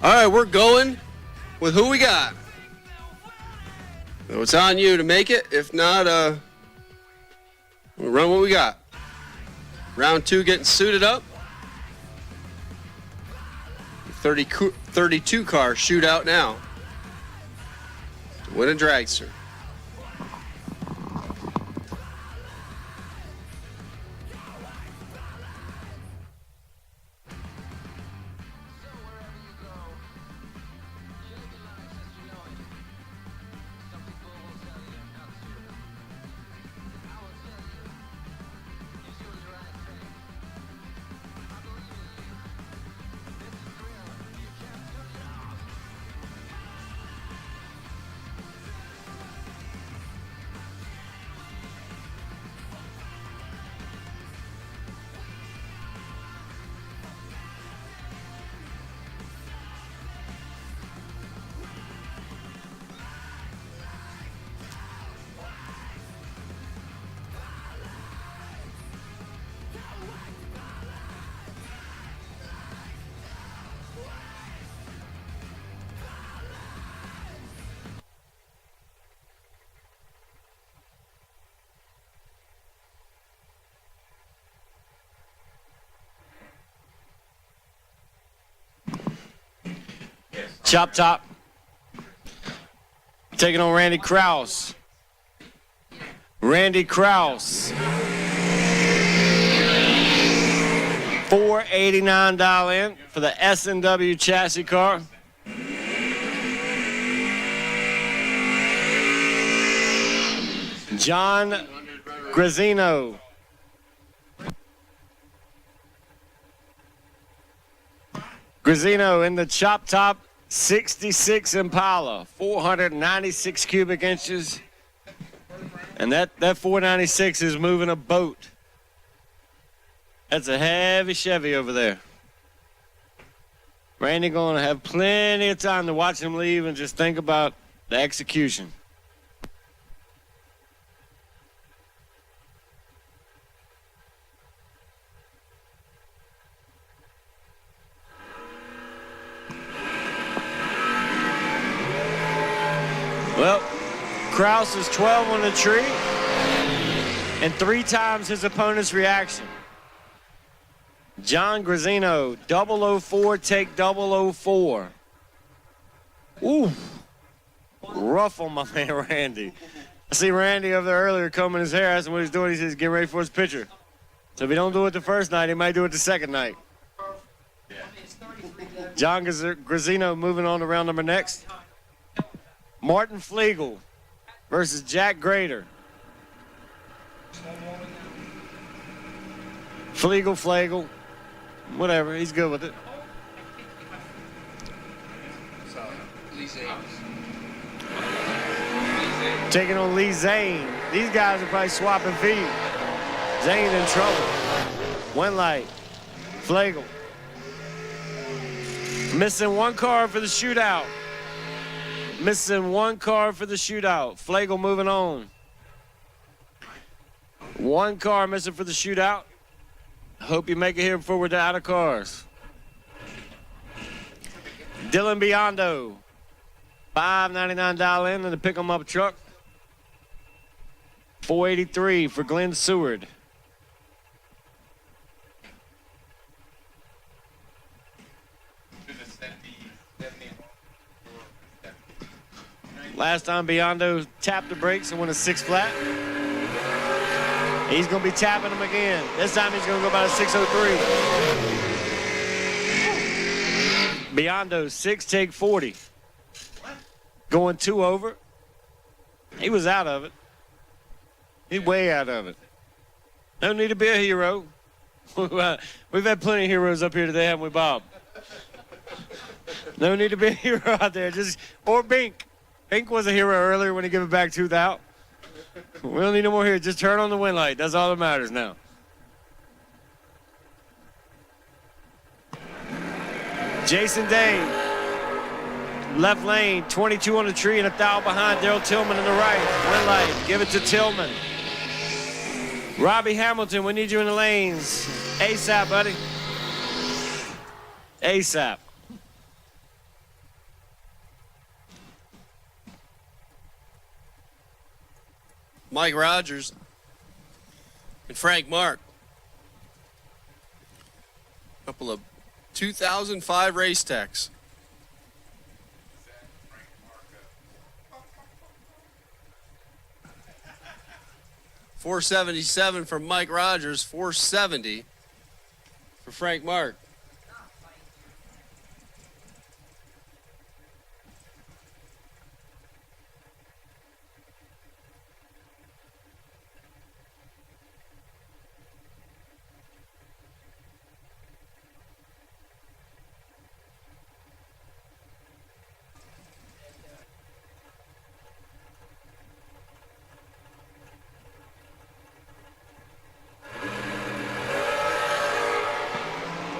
All right, we're going with who we got. So it's on you to make it. If not, we'll run what we got. Round 2 getting suited up. 32 car shootout now to win a dragster. Chop Top taking on Randy Krause. Randy Krause. $489 in for the S&W chassis car. John Grazzino. Grazzino in the Chop Top 66 Impala, 496 cubic inches. And that 496 is moving a boat. That's a heavy Chevy over there. Randy going to have plenty of time to watch him leave and just think about the execution. Well, Krause is 12 on the tree and 3 times his opponent's reaction. John Grazzino, 004, take 004. Ooh, rough on my man Randy. I see Randy over there earlier combing his hair, asking what he's doing. He says, getting ready for his picture. So if he don't do it the first night, he might do it the second night. John Grazzino moving on to round number next. Martin Flegel versus Jack Grader. Flegel, whatever, he's good with it. Taking on Lee Zane. These guys are probably swapping feet. Zane in trouble. One light. Flegel. Missing 1 card for the shootout. Missing 1 card for the shootout. Flegel moving on. 1 car missing for the shootout. Hope you make it here before we're out of cars. Dylan Biondo. $599 in the pick 'em up truck. $483 for Glenn Seward. Last time Biondo tapped the brakes and went a 6 flat. He's going to be tapping them again. This time he's going to go about a 603. Biondo, 6 take 40. Going 2 over. He was out of it. He's way out of it. No need to be a hero. We've had plenty of heroes up here today, haven't we, Bob? No need to be a hero out there. Or Bink. Bink was a hero earlier when he gave it back tooth out. We don't need no more here. Just turn on the wind light. That's all that matters now. Jason Day, left lane, 22 on the tree and a thou behind. Daryl Tillman in the right. Wind light. Give it to Tillman. Robbie Hamilton, we need you in the lanes. ASAP, buddy. ASAP. Mike Rogers, and Frank Mark. Couple of 2005 race techs. $477 for Mike Rogers, $470 for Frank Mark.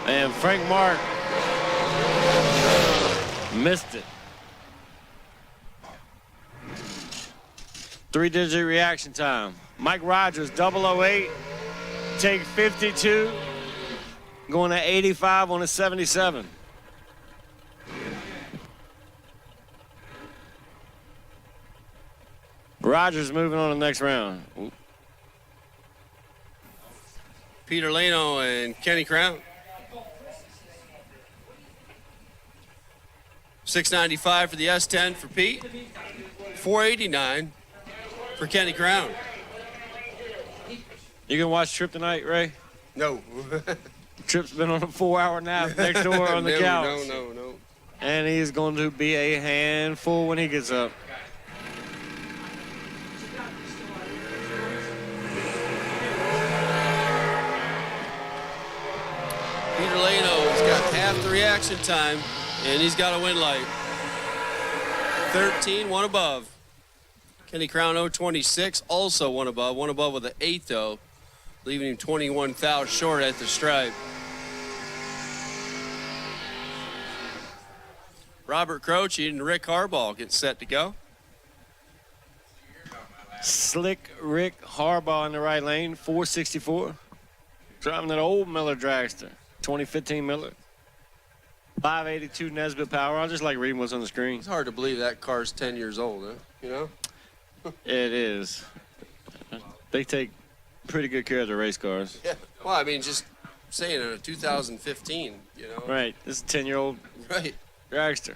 And Frank Mark missed it. 3-digit reaction time. Mike Rogers, 008, take 52, going to 85 on a 77. Rogers moving on to the next round. Ooh. Peter Leno and Kenny Crown. $695 for the S10 for Pete. $489 for Kenny Crown. You gonna watch Trip tonight, Ray? No. Trip's been on a 4-hour nap next door on the couch. No. And he's going to be a handful when he gets up. Peter Leno's got half the reaction time, and he's got a win light. 13, one above. Kenny Crown 026, also one above with an 8 though, leaving him 21 thou short at the stripe. Robert Croce and Rick Harbaugh get set to go. Slick Rick Harbaugh in the right lane, 464. Driving that old Miller Dragster, 2015 Miller. 582 Nesbitt power. I just like reading what's on the screen. It's hard to believe that car's 10 years old, huh? You know? It is. They take pretty good care of the race cars. Yeah. Well, I mean, just saying in a 2015, you know? Right. This is a 10-year-old Right. Dragster.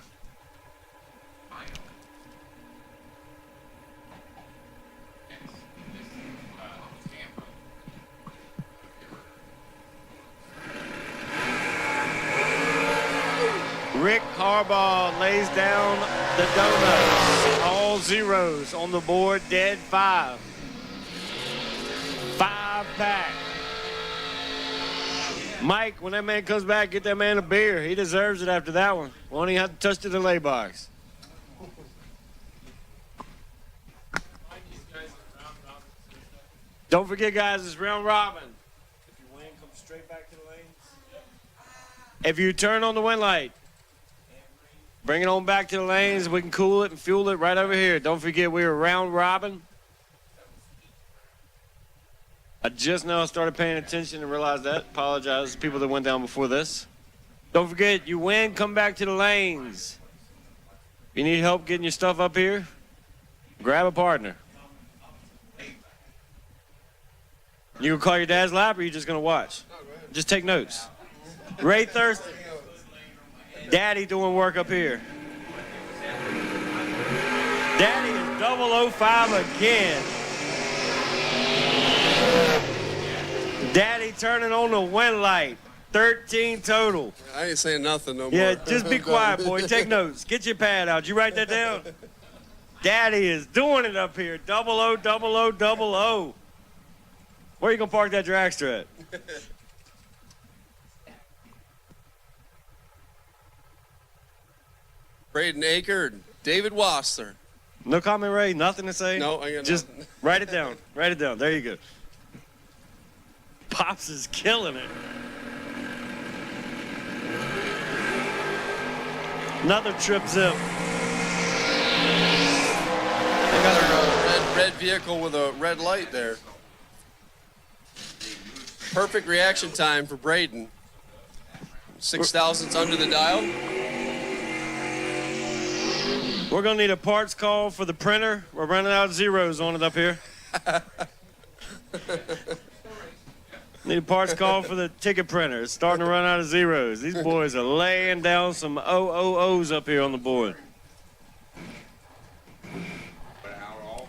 Rick Harbaugh lays down the donuts. All zeros on the board, dead 5. 5-pack. Mike, when that man comes back, get that man a beer. He deserves it after that one. Won't even have to touch the delay box. Don't forget, guys, it's round robin. If you win, come straight back to the lanes. If you turn on the win light, bring it on back to the lanes. We can cool it and fuel it right over here. Don't forget, we were round robin. I just now started paying attention and realized that. Apologize to people that went down before this. Don't forget, you win, come back to the lanes. If you need help getting your stuff up here, grab a partner. You gonna call your dad's lap, or you just gonna watch? Just take notes. Ray Thurston. Daddy doing work up here. Daddy is 005 again. Daddy turning on the win light. 13 total. I ain't saying nothing no more. Yeah, just be quiet, boy. Take notes. Get your pad out. You write that down? Daddy is doing it up here. 000000. Where you gonna park that dragster at? Braden Aker and David Wassler. No comment, Ray? Nothing to say? No, I got just nothing. write it down. Write it down. There you go. Pops is killing it. Another trip zip. They got a red vehicle with a red light there. Perfect reaction time for Braden. 6 thousandths under the dial. We're going to need a parts call for the printer. We're running out of zeros on it up here. Need a parts call for the ticket printer. It's starting to run out of zeros. These boys are laying down some OOOs up here on the board.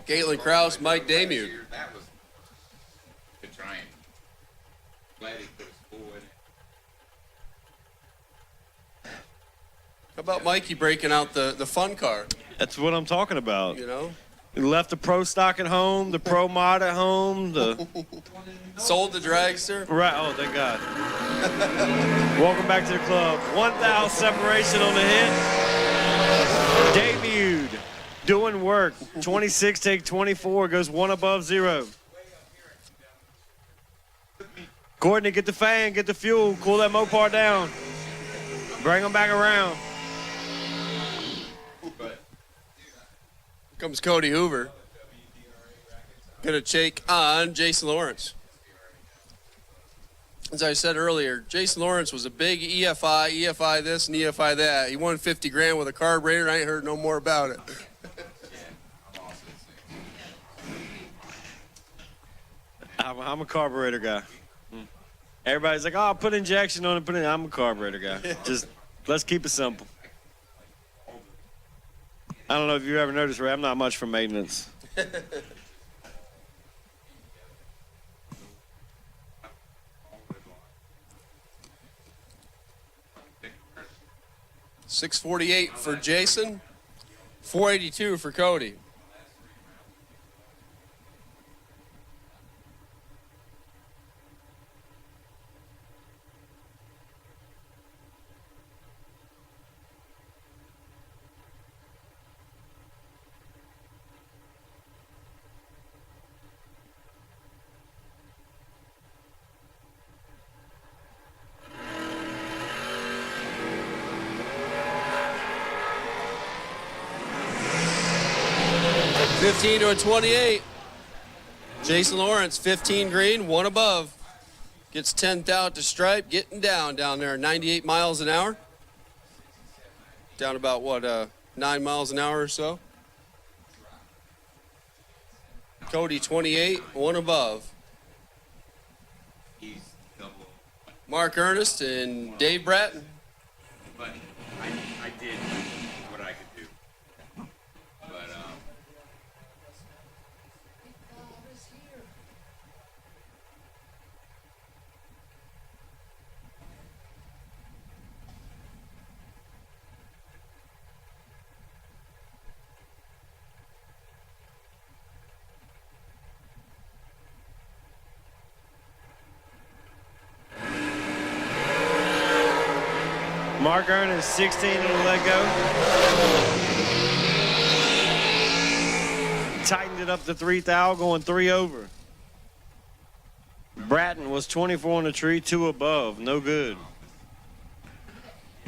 Caitlin Krause, Mike Damu. That was good trying. Glad he put his school in it. How about Mikey breaking out the fun car? That's what I'm talking about. You know? He left the pro stock at home, the pro mod at home, the sold the dragster. Right. Oh, thank God. Welcome back to the club. 1,000 separation on the hit. Debuted. Doing work. 26 take 24 goes one above zero. Courtney, get the fan, get the fuel, cool that Mopar down. Bring them back around. Comes Cody Hoover. Gonna take on Jason Lawrence. As I said earlier, Jason Lawrence was a big EFI this and EFI that. He won 50 grand with a carburetor. I ain't heard no more about it. I'm a carburetor guy. Everybody's like, oh, I'll put injection on it, I'm a carburetor guy. Just let's keep it simple. I don't know if you ever noticed, Ray, I'm not much for maintenance. 648 for Jason, 482 for Cody. $15 to a 28. Jason Lawrence, 15 green, one above. Gets 10th out to stripe, getting down there, 98 miles an hour. Down about, what, 9 miles an hour or so. Cody, 28, one above. Mark Ernest and Dave Bratton. But I did what I could do. But Mark Ernest, 16 on the let go. Tightened it up to 3,000, going 3 over. Bratton was 24 on the tree, 2 above, no good.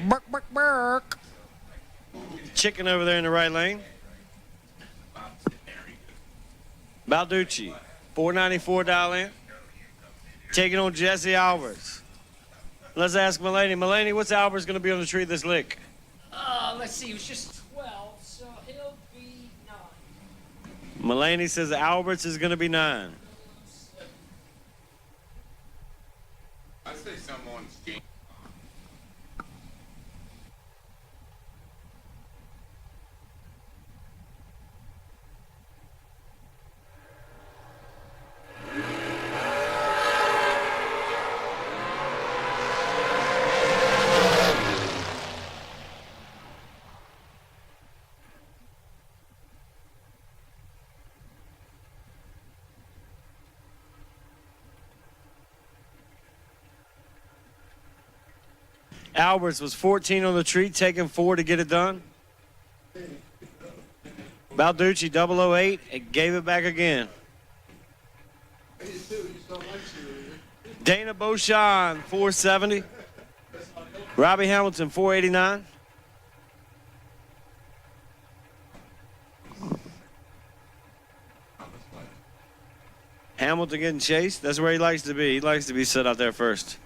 Bark, bark, bark. Chicken over there in the right lane. Balducci, 494 dial in. Taking on Jesse Alberts. Let's ask Mulaney. Mulaney, what's Alberts going to be on the tree this lick? Let's see, it was just 12, so he'll be 9. Mulaney says Alberts is going to be 9. I say someone's game. Alberts was 14 on the tree, taking 4 to get it done. Balducci, 008, and gave it back again. Dana Beauchamp, 470. Robbie Hamilton, 489. Hamilton getting chased. That's where he likes to be. He likes to be set out there first.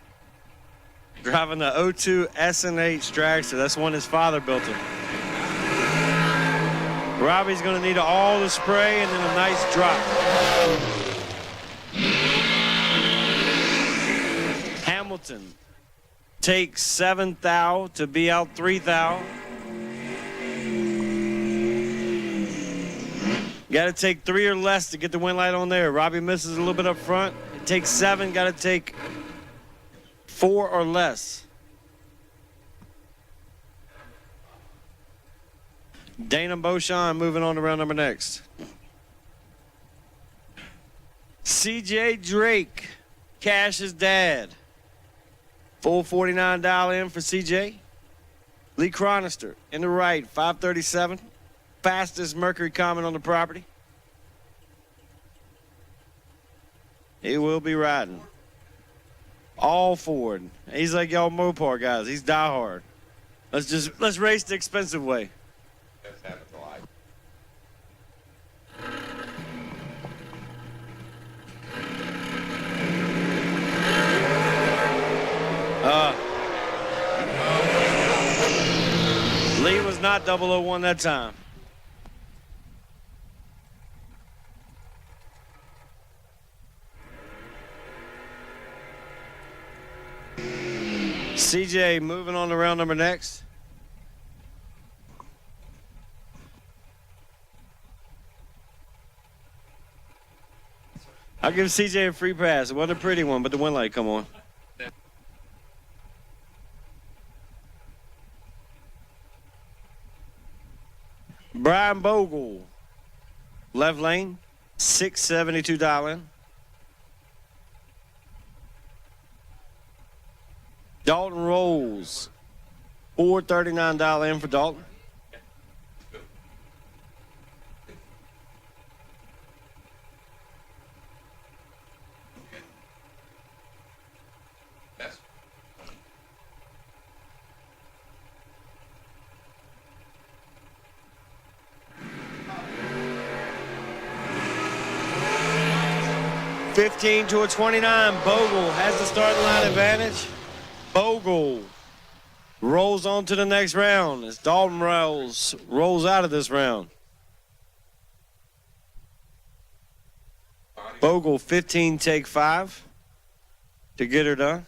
Driving the 02 S&H Dragster. That's one his father built him. Robbie's going to need all the spray and then a nice drop. Hamilton takes 7 thou to be out 3 thou. Got to take 3 or less to get the wind light on there. Robbie misses a little bit up front. It takes 7, got to take 4 or less. Dana Beauchamp moving on to round number next. CJ Drake, Cash's dad. Full $49 in for CJ. Lee Chronister in the right, 537. Fastest Mercury Comet on the property. He will be riding. All Ford. He's like y'all Mopar guys. He's diehard. Let's race the expensive way. Lee was not 001 that time. CJ moving on to round number next. I'll give CJ a free pass. It wasn't a pretty one, but the wind light come on. Brian Bogle, left lane, $672. Dalton Rolls, $439 in for Dalton. $15 to a $29. Bogle has the starting line advantage. Bogle rolls on to the next round as Dalton rolls out of this round. Bogle 15, take 5 to get her done.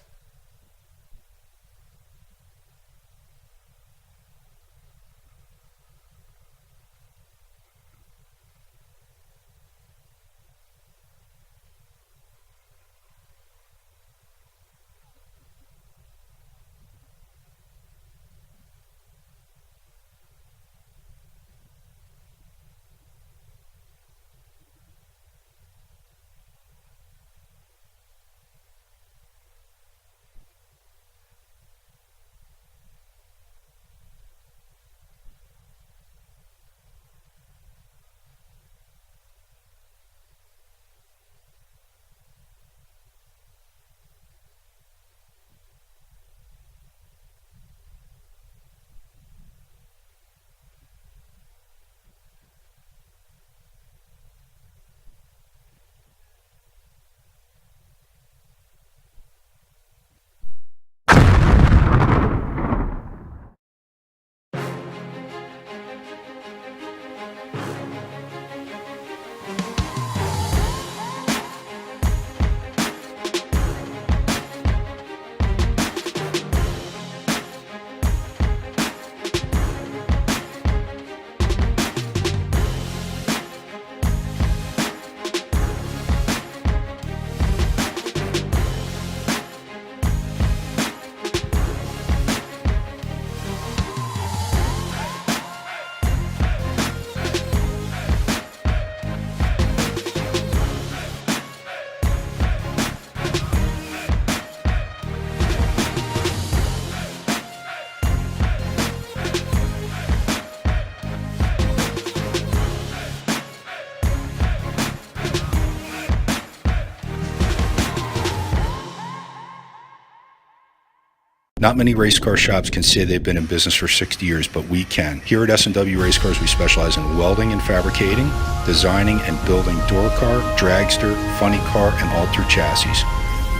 Not many race car shops can say they've been in business for 60 years, but we can. Here at S&W Race Cars, we specialize in welding and fabricating, designing and building door car, dragster, funny car, and altered chassis.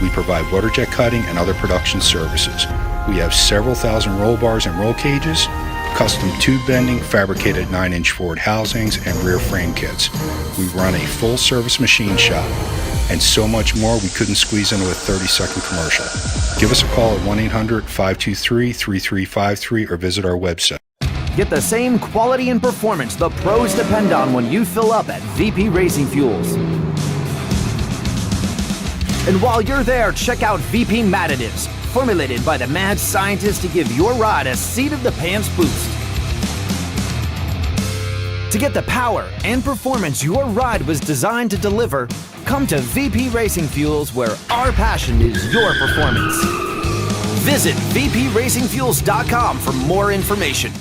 We provide water jet cutting and other production services. We have several thousand roll bars and roll cages. custom tube bending, fabricated 9-inch forward housings, and rear frame kits. We run a full-service machine shop, and so much more we couldn't squeeze into a 30-second commercial. Give us a call at 1-800-523-3353 or visit our website. Get the same quality and performance the pros depend on when you fill up at VP Racing Fuels. And while you're there, check out VP Mat Additives, formulated by the mad scientists to give your ride a seat-of-the-pants boost. To get the power and performance your ride was designed to deliver, come to VP Racing Fuels, where our passion is your performance. Visit vpracingfuels.com for more information.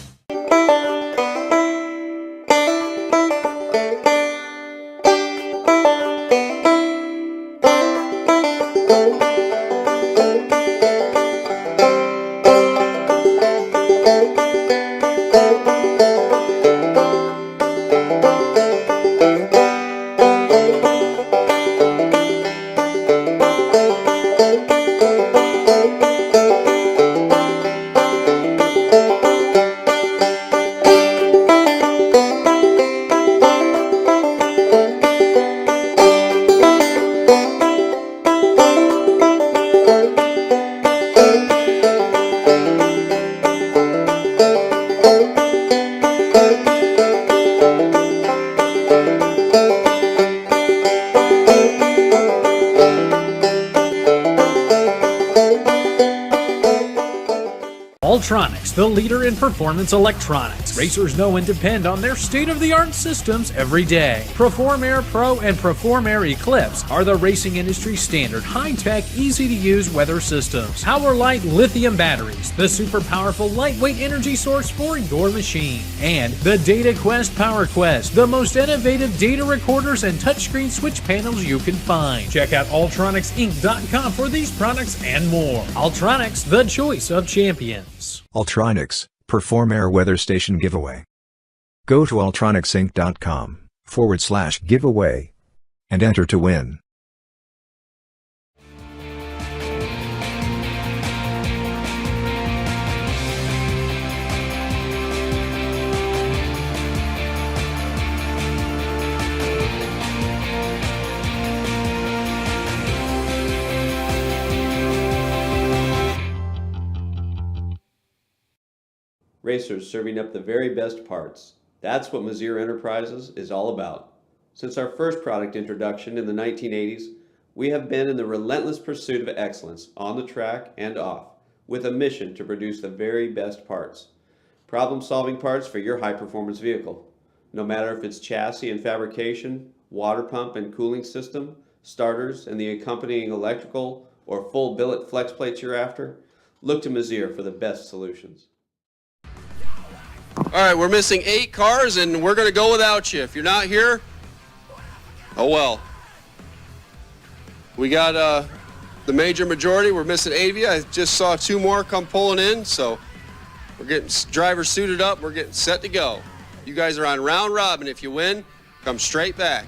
Ultronics, the leader in performance electronics. Racers know and depend on their state-of-the-art systems every day. Perform Air Pro and Perform Air Eclipse are the racing industry standard, high-tech, easy-to-use weather systems. Power-Light lithium batteries, the super powerful lightweight energy source for your machine. And the Data Quest Power Quest, the most innovative data recorders and touchscreen switch panels you can find. Check out ultronicsinc.com for these products and more. Ultronics, the choice of champions. Ultronics, Perform Air Weather Station Giveaway. Go to ultronicsinc.com/giveaway and enter to win. Racers serving up the very best parts. That's what Mazir Enterprises is all about. Since our first product introduction in the 1980s, we have been in the relentless pursuit of excellence on the track and off, with a mission to produce the very best parts. Problem-solving parts for your high-performance vehicle. No matter if it's chassis and fabrication, water pump and cooling system, starters and the accompanying electrical, or full billet flex plates you're after, look to Mazir for the best solutions. All right, we're missing 8 cars, and we're going to go without you. If you're not here, oh well. We got the major majority. We're missing 8 of you. I just saw 2 more come pulling in, so we're getting drivers suited up. We're getting set to go. You guys are on round robin. If you win, come straight back.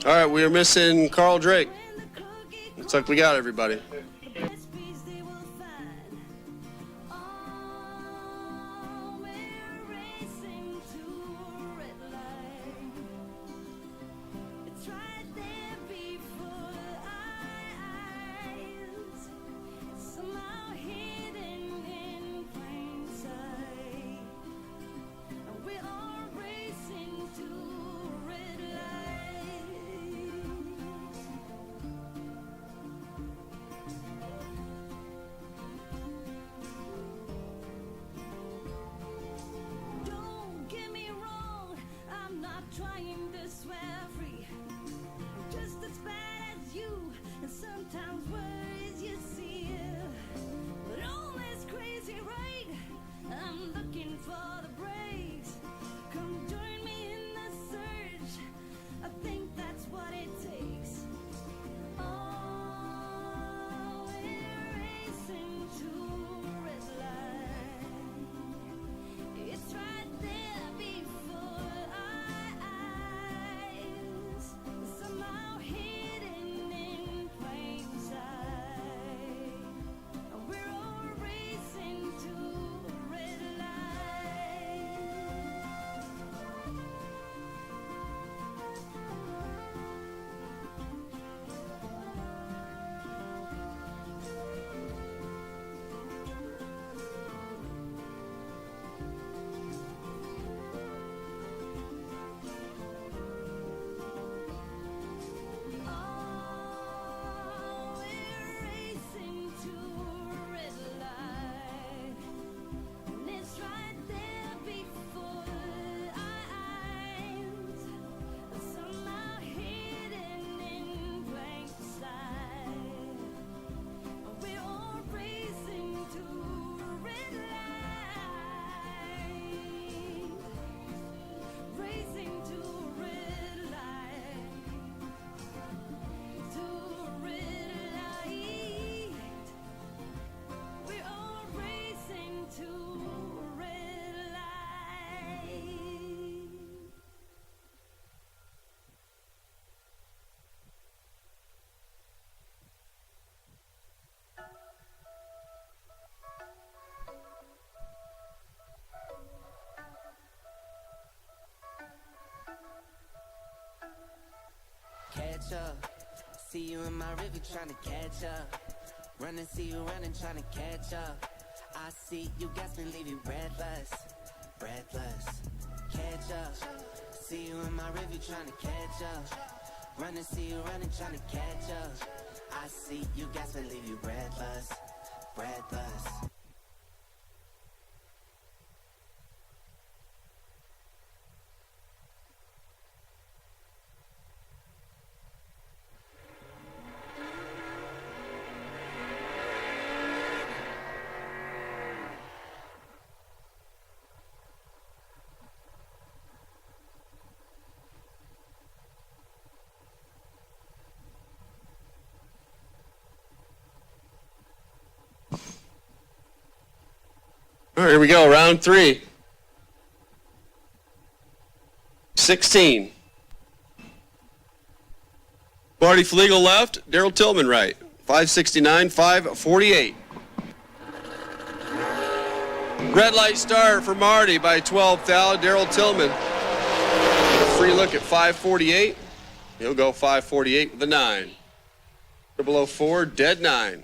All right, we are missing Carl Drake. Looks like we got everybody. catch up. See you in my river trying to catch up. Running, see you running, trying to catch up. I see you gasping, leave you breathless. Breathless. Catch up. See you in my river trying to catch up. Running, see you running, trying to catch up. I see you gasping, leave you breathless. Breathless. All right, here we go. Round 3. 16. Marty Flegel left. Daryl Tillman right. 569, 548. Red light start for Marty by 12 thou. Daryl Tillman. Free look at 548. He'll go 548 with a 9. 004, dead 9.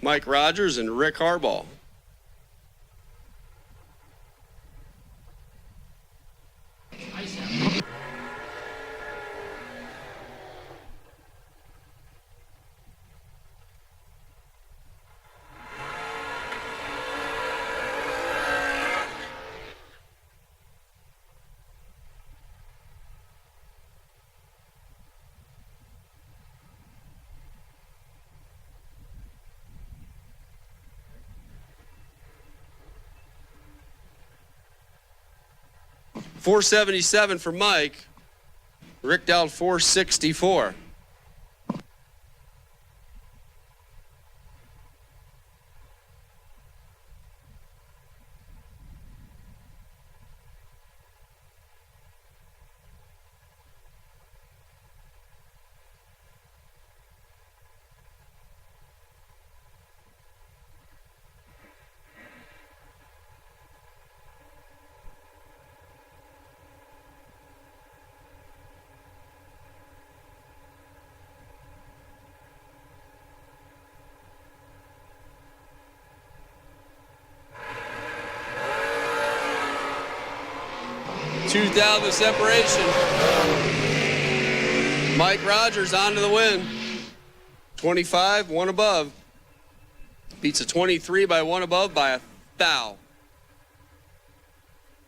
Mike Rogers and Rick Harbaugh. .477 for Mike. Rick down .464. .2,000 separation. Mike Rogers on to the win. 25, one above. Beats a 23 by one above by a thou.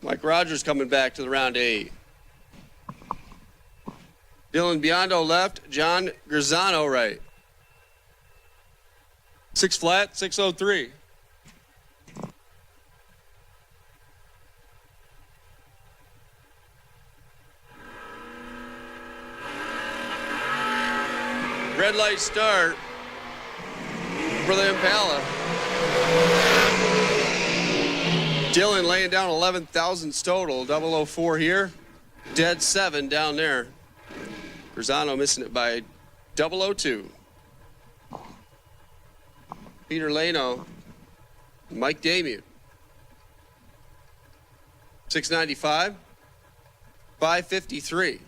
Mike Rogers coming back to the round 8. Dylan Biondo left. John Grisano right. 6 flat, 603. Red light start for the Impala. Dylan laying down 11 thousandths total. 004 here. Dead 7 down there. Grisano missing it by 002. Peter Lano. Mike Damute. 695. 553.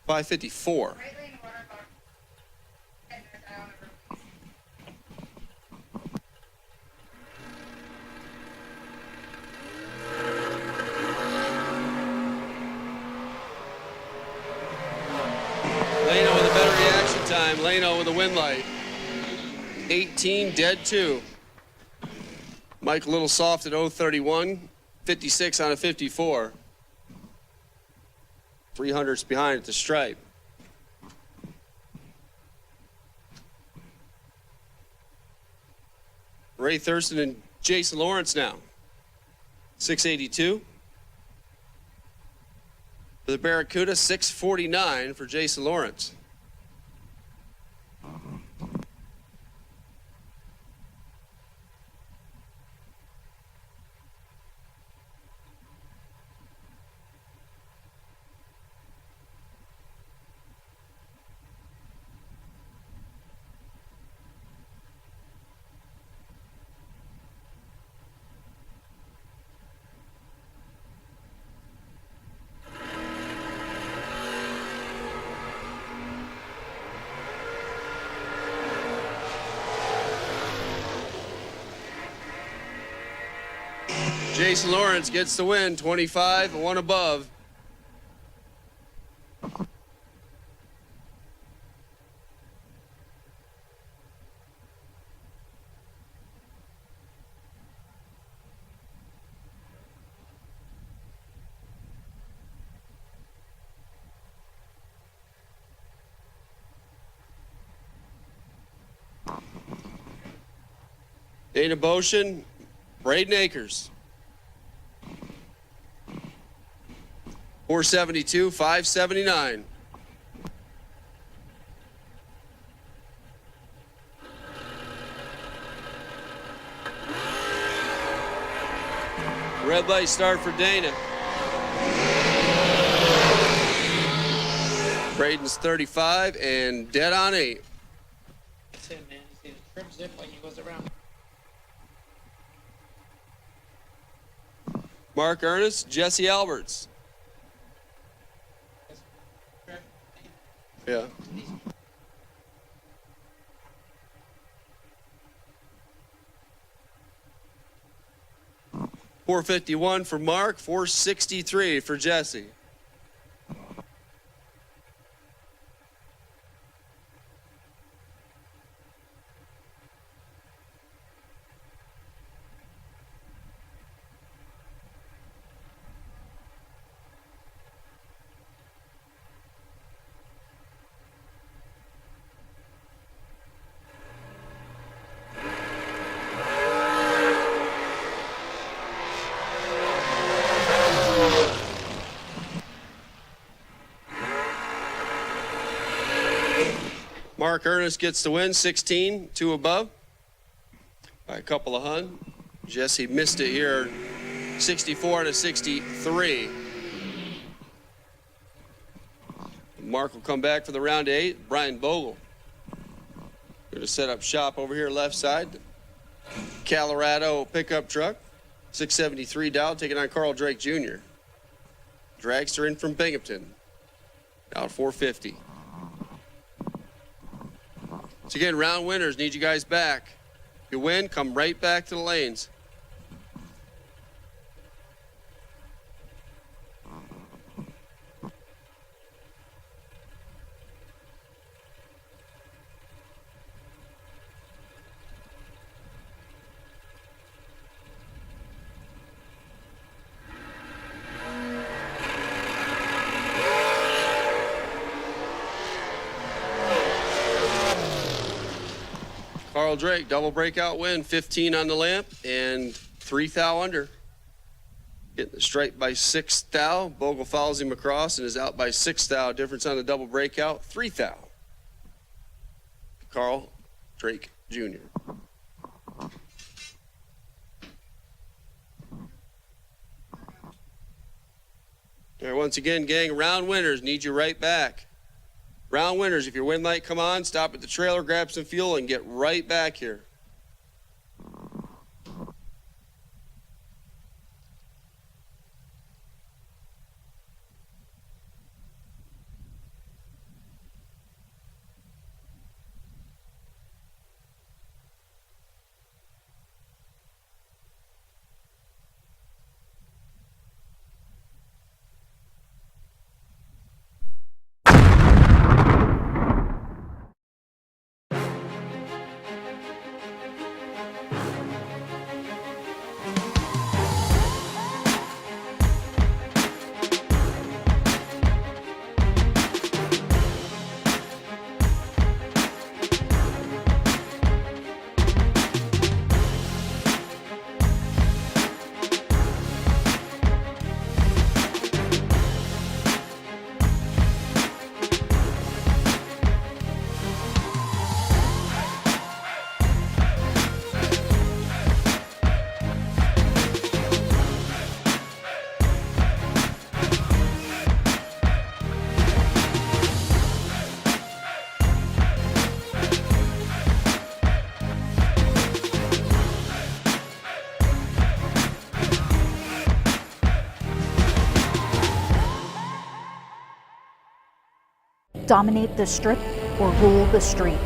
.554. Lano with a better reaction time. Lano with a win light. 18, dead 2. Mike a little soft at 031. 56 on a 54. 300s behind at the stripe. Ray Thurston and Jason Lawrence now. 682. For the Barracuda, 649 for Jason Lawrence. Jason Lawrence gets the win, 25, one above. Dana Boshin, Braden Akers. 472, 579. Red light start for Dana. Braden's 35 and dead on 8. That's him, man. You see the trim zip like he goes around. Mark Ernest, Jesse Alberts. Yeah. $451 for Mark, $463 for Jesse. Mark Ernest gets the win, 16, 2 above. By a couple of hun. Jesse missed it here, 64 to 63. Mark will come back for the round 8. Brian Bogle. Going to set up shop over here left side. Colorado pickup truck, 673 Dow, taking on Carl Drake Jr. Dragster in from Binghamton. Out 450. So again, round winners, need you guys back. If you win, come right back to the lanes. Carl Drake, double breakout win, 15 on the lamp and 3 thou under. Getting the stripe by 6 thou. Bogle follows him across and is out by 6 thou. Difference on the double breakout, 3 thou. Carl Drake Jr. All right, once again, gang, round winners, need you right back. Round winners, if your wind light come on, stop at the trailer, grab some fuel, and get right back here. Dominate the strip or rule the street.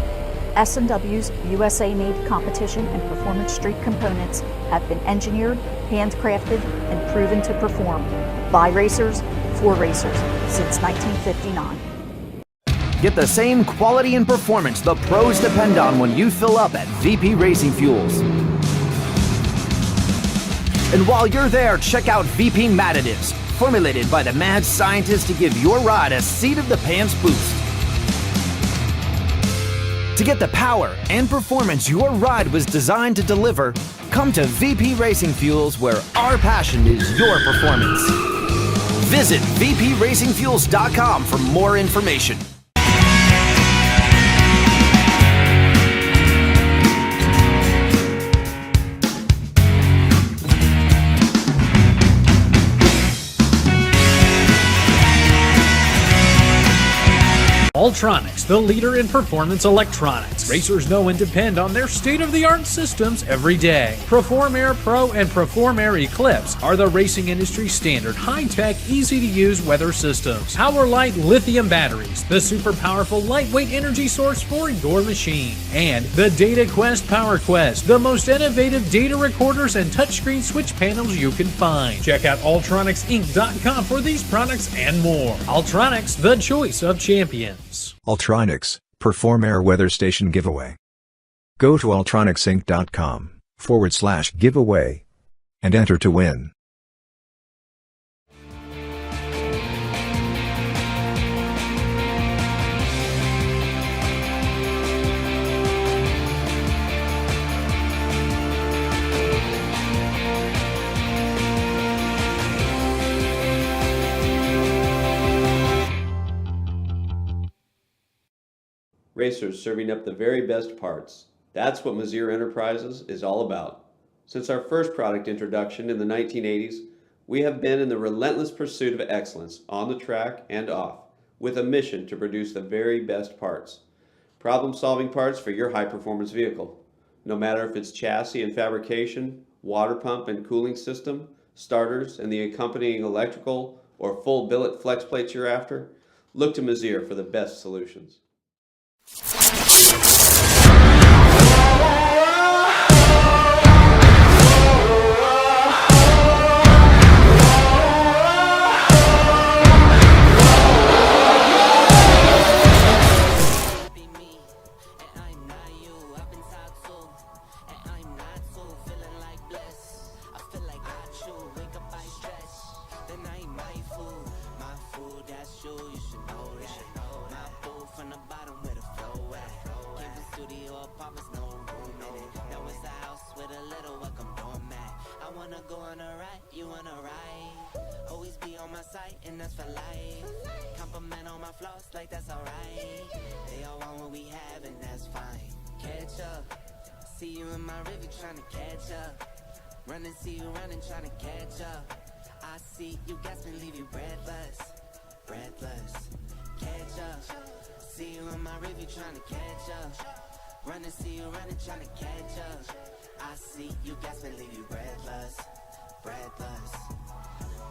S&W's USA-made competition and performance street components have been engineered, handcrafted, and proven to perform by racers for racers since 1959. Get the same quality and performance the pros depend on when you fill up at VP Racing Fuels. And while you're there, check out VP Matt Additives, formulated by the mad scientists to give your ride a seat-of-the-pants boost. To get the power and performance your ride was designed to deliver, come to VP Racing Fuels, where our passion is your performance. Visit vpracingfuels.com for more information. Ultronics, the leader in performance electronics. Racers know and depend on their state-of-the-art systems every day. Perform Air Pro and Perform Air Eclipse are the racing industry standard high-tech, easy-to-use weather systems. Power-Light lithium batteries, the super powerful lightweight energy source for your machine. And the Data Quest Power Quest, the most innovative data recorders and touchscreen switch panels you can find. Check out ultronicsinc.com for these products and more. Ultronics, the choice of champions. Ultronics, Perform Air Weather Station Giveaway. Go to ultronicsinc.com/giveaway and enter to win. Racers serving up the very best parts. That's what Mazir Enterprises is all about. Since our first product introduction in the 1980s, we have been in the relentless pursuit of excellence on the track and off, with a mission to produce the very best parts. Problem-solving parts for your high-performance vehicle. No matter if it's chassis and fabrication, water pump and cooling system, starters and the accompanying electrical, or full billet flex plates you're after, look to Mazir for the best solutions. And that's for life. Compliment on my flaws like that's alright. They all want what we have and that's fine. Catch up. See you in my river trying to catch up. Run and see you running trying to catch up. I see you gasping, leave you breathless. Breathless. Catch up. See you in my river trying to catch up. Run and see you running trying to catch up. I see you gasping, leave you breathless. Breathless.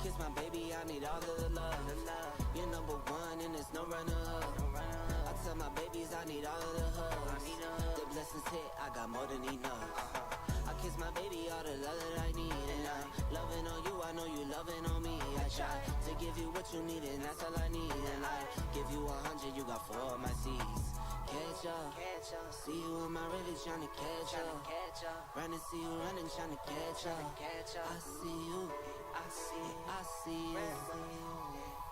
Kiss my baby, I need all of the love. You're number one and there's no runner-up. I tell my babies I need all of the hugs. The blessings hit, I got more than enough. I kiss my baby, all the love that I need. And I'm loving on you, I know you loving on me. I try to give you what you need and that's all I need. And I give you 100, you got 4 of my C's. Catch up, see you in my river trying to catch up. Run and see you running trying to catch up. I see you, I see you.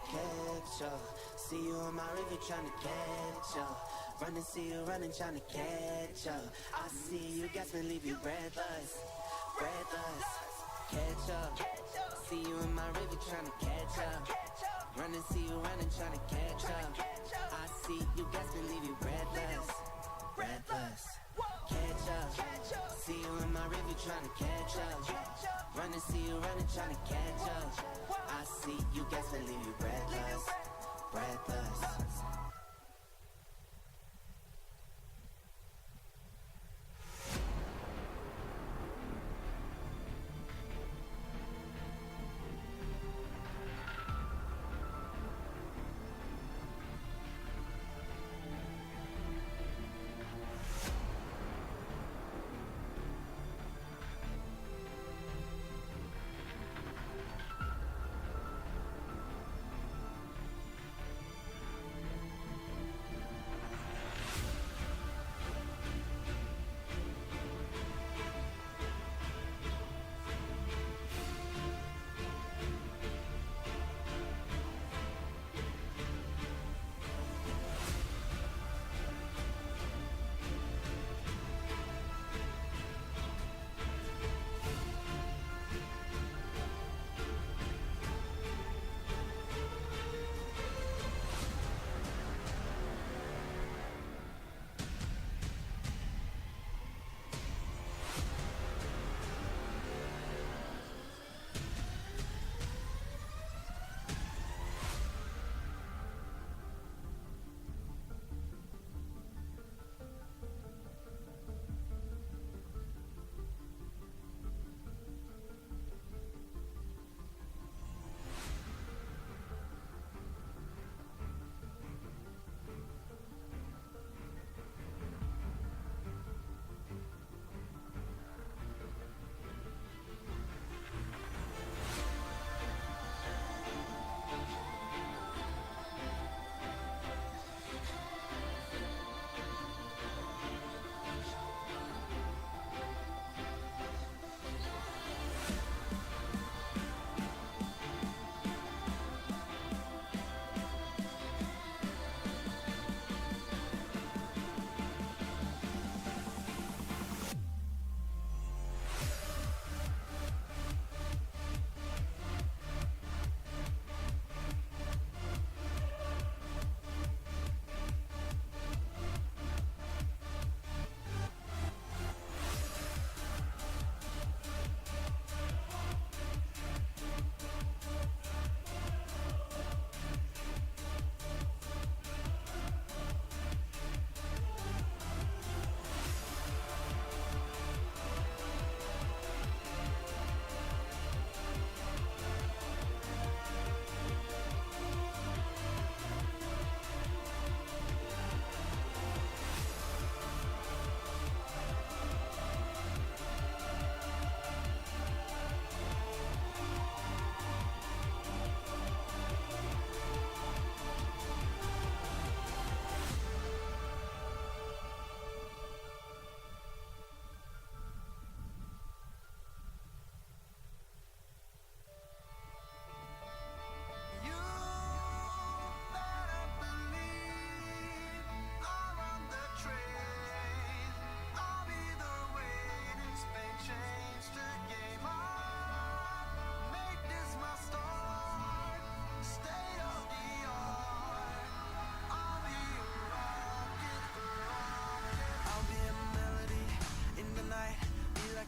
Catch up, see you in my river trying to catch up. Run and see you running trying to catch up. I see you gasping, leave you breathless. Breathless. Catch up, see you in my river trying to catch up. Run and see you running trying to catch up. I see you gasping, leave you breathless. Breathless. Catch up, see you in my river trying to catch up. Run and see you running trying to catch up. I see you gasping, leave you breathless. Breathless.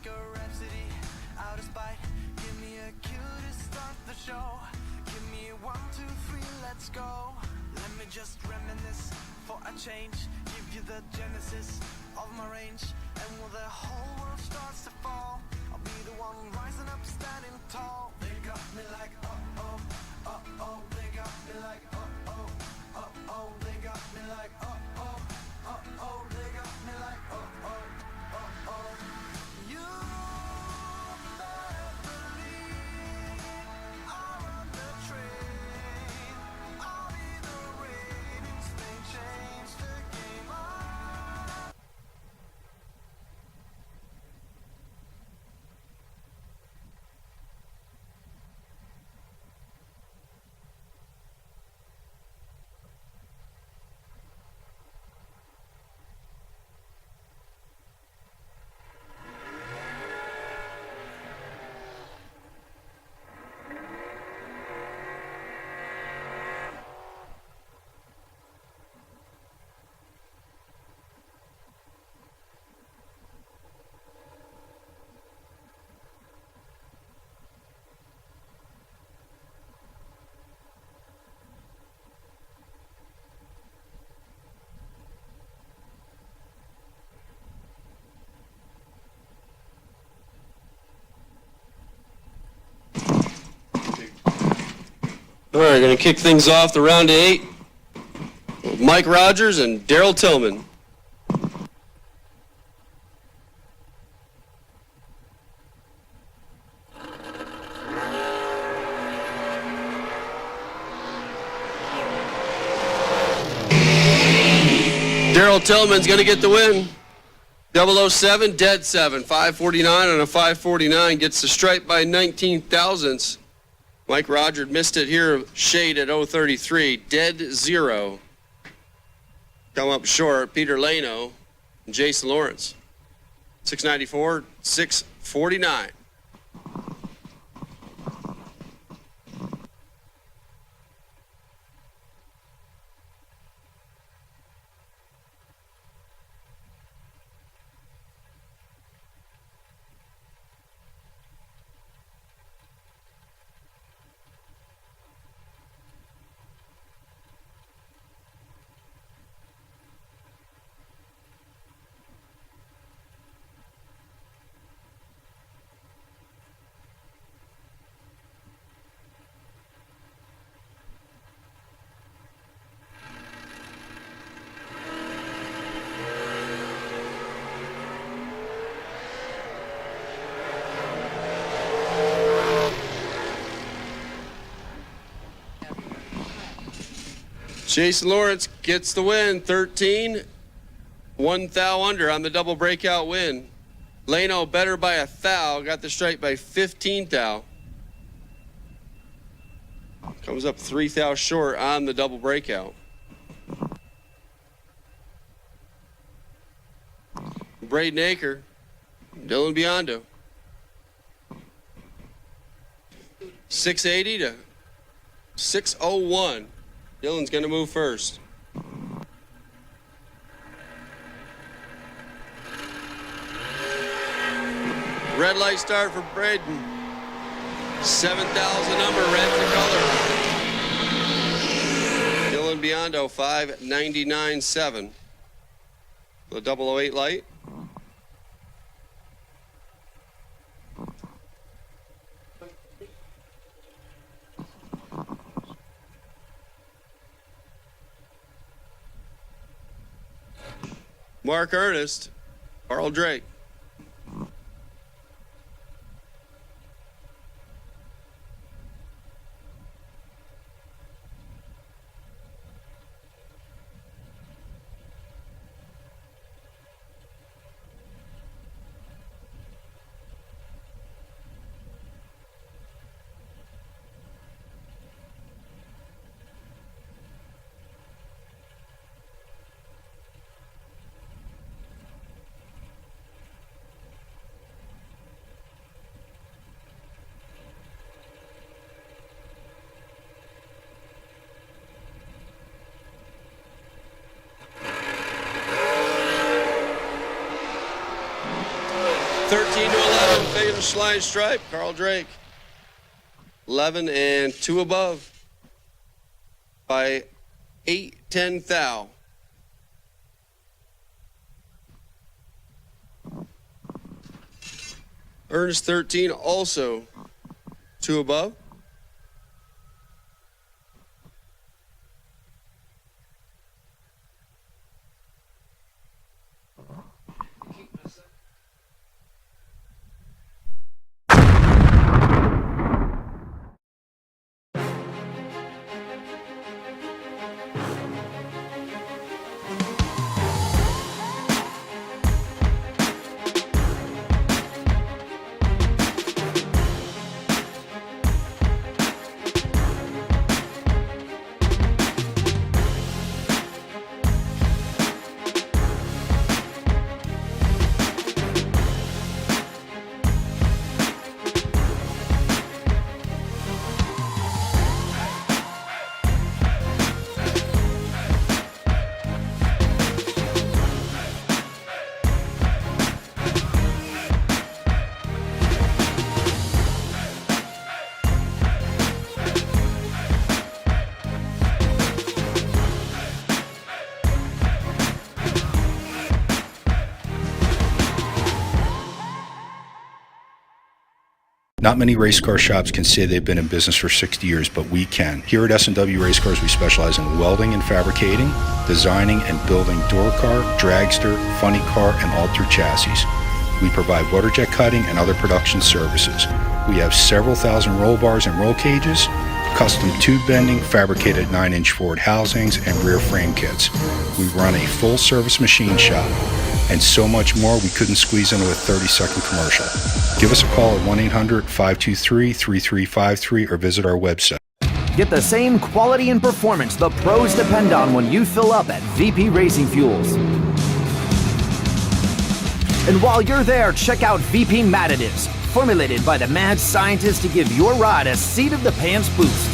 like a rhapsody, out of spite. Give me a cue to start the show. Give me a 1, 2, 3, let's go. Let me just reminisce for a change. Give you the genesis of my range. And when the whole world starts to fall, I'll be the one rising up, standing tall. They got me like, uh-oh, uh-oh. They got me like, uh-oh, uh-oh. They got me like, uh-oh, uh-oh. They got me like, uh-oh, uh-oh. You better believe I'll run the train. I'll be the ratings. They change the game. All right, going to kick things off the round of 8. Mike Rogers and Daryl Tillman. Daryl Tillman's going to get the win. 007, dead 7, 549 on a 549, gets the stripe by 19 thousandths. Mike Rogers missed it here, shade at 033, dead 0. Come up short, Peter Lano and Jason Lawrence. 694, 649. Jason Lawrence gets the win, 13, 1 thou under on the double breakout win. Lano better by 1 thou, got the stripe by 15 thou. Comes up 3 thou short on the double breakout. Braden Aker, Dylan Biondo. 680 to 601. Dylan's going to move first. Red light start for Braden. 7,000 number, red to color. Dylan Biondo, 599.7. The 008 light. Mark Ernest, Carl Drake. 13 to 11, finish line stripe, Carl Drake. 11 and 2 above by 8-10 thou. Ernest 13 also 2 above. Not many race car shops can say they've been in business for 60 years, but we can. Here at S&W Race Cars, we specialize in welding and fabricating, designing and building door car, dragster, funny car, and altered chassis. We provide water jet cutting and other production services. We have several thousand roll bars and roll cages, custom tube bending, fabricated 9-inch forward housings, and rear frame kits. We run a full-service machine shop, and so much more we couldn't squeeze into a 30-second commercial. Give us a call at 1-800-523-3353 or visit our website. Get the same quality and performance the pros depend on when you fill up at VP Racing Fuels. And while you're there, check out VP Madditives, formulated by the mad scientists to give your ride a seat-of-the-pants boost.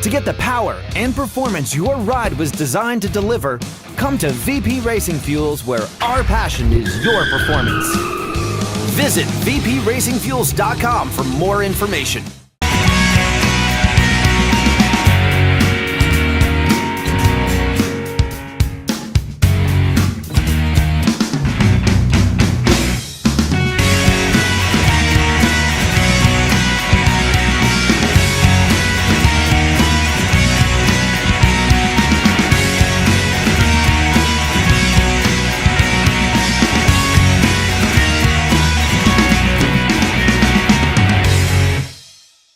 To get the power and performance your ride was designed to deliver, come to VP Racing Fuels, where our passion is your performance. Visit vpracingfuels.com for more information.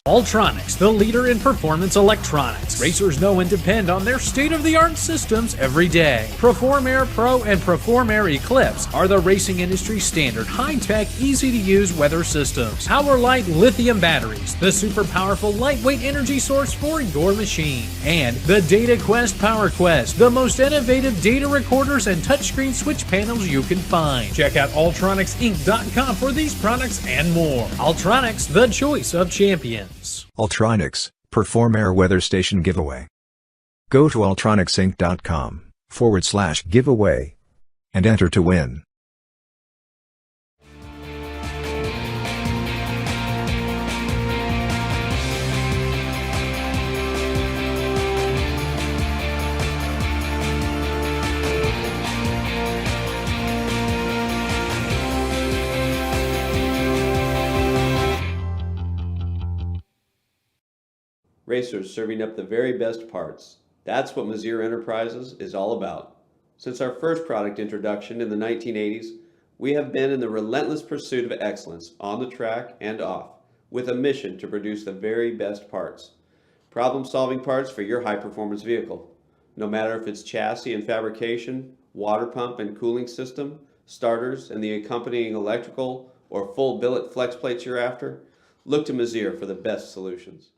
Ultronics, the leader in performance electronics. Racers know and depend on their state-of-the-art systems every day. Perform Air Pro and Perform Air Eclipse are the racing industry standard, high-tech, easy-to-use weather systems. Power-Light lithium batteries, the super powerful lightweight energy source for your machine. And the Data Quest Power Quest, the most innovative data recorders and touchscreen switch panels you can find. Check out ultronicsinc.com for these products and more. Ultronics, the choice of champions. Ultronics, Perform Air Weather Station Giveaway. Go to ultronicsinc.com/giveaway and enter to win. Racers serving up the very best parts. That's what Mazir Enterprises is all about. Since our first product introduction in the 1980s, we have been in the relentless pursuit of excellence on the track and off, with a mission to produce the very best parts. Problem-solving parts for your high-performance vehicle. No matter if it's chassis and fabrication, water pump and cooling system, starters and the accompanying electrical, or full billet flex plates you're after, look to Mazir for the best solutions.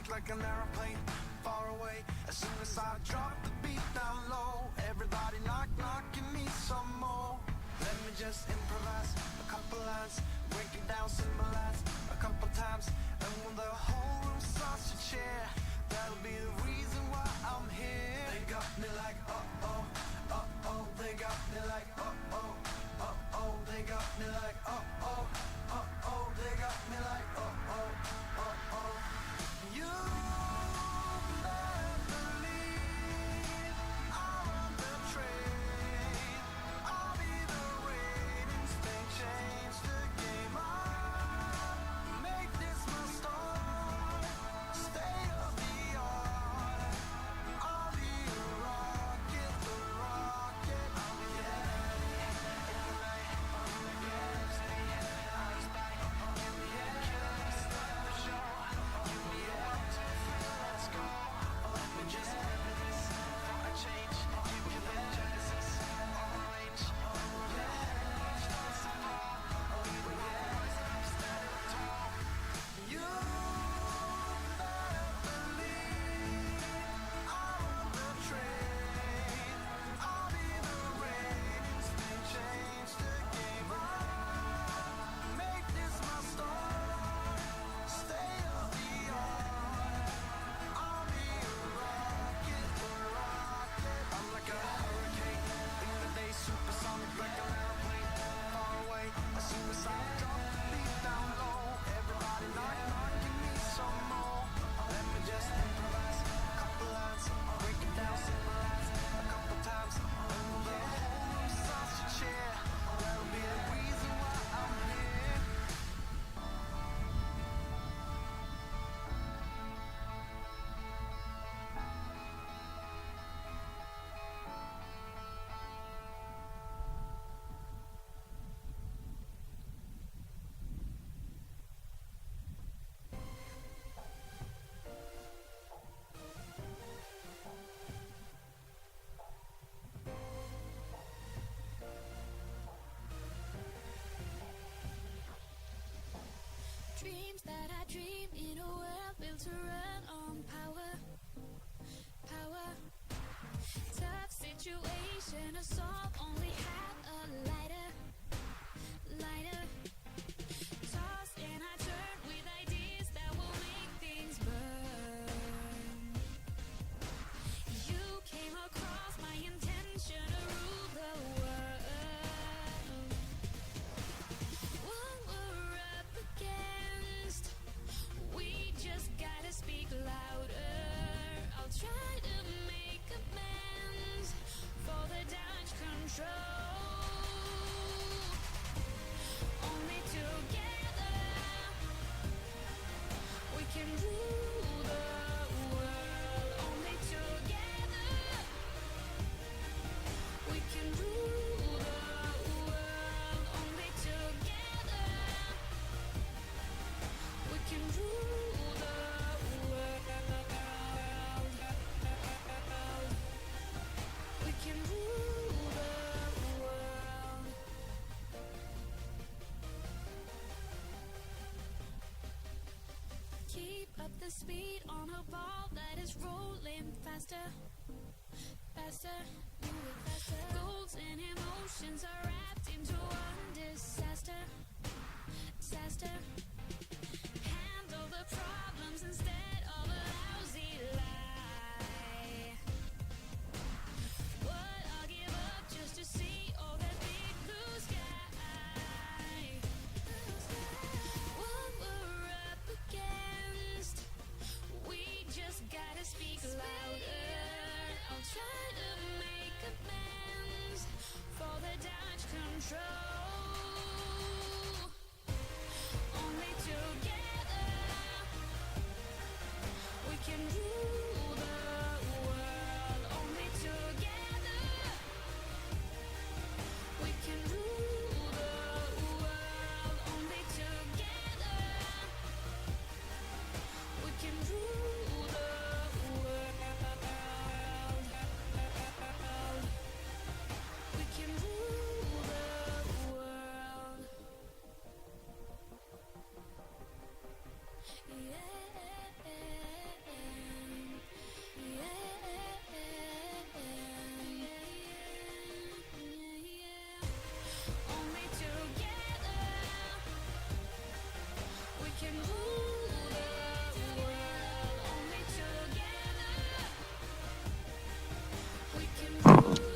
supersonic like an airplane, far away. As soon as I drop the beat down low, everybody knock, knock, give me some more. Let me just improvise a couple lines, break it down, symbolize a couple times. And when the whole room starts to cheer, that'll be the reason why I'm here. They got me like, uh-oh, uh-oh. They got me like, uh-oh, uh-oh. They got me like, uh-oh, uh-oh. They got me like, uh-oh, uh-oh. You better believe I'm on the train. I'll be the ratings, they change the game up. Make this my story, state of the art. I'll be a rocket, the rocket. I'll be heavy in the night, on the gas, I spy, give me a start the show. Give me a let's go. Let me just have this for a change. Give me the Genesis orange. You better believe I'm on the train. I'll be the ratings, they change the game up. Make this my story, state of the art. I'll be a rocket, the rocket. I'm like a hurricane in the day, supersonic like an airplane, far away. As soon as I drop the beat down low, everybody knock, knock, give me some more. Let me just improvise a couple lines, break it down, symbolize a couple times. And when the whole room starts to cheer, that'll be the reason why I'm here. Dreams that I dream in a world built to run on power, power. Tough situation to solve, only have a lighter, lighter. Toss and I turn with ideas that will make things burn. You came across my intention to rule the world. What we're up against, we just gotta speak louder. I'll try to make amends for the damage control. Only together we can rule the world. Only together we can rule the world. Only together we can rule the world. We can rule the world. Keep up the speed on a ball that is rolling faster, faster, move faster. Goals and emotions are wrapped into one disaster, disaster. Handle the problems instead of a lousy lie. What I'll give up just to see all that big blue sky. What we're up against, we just gotta speak louder. I'll try to make amends for the damage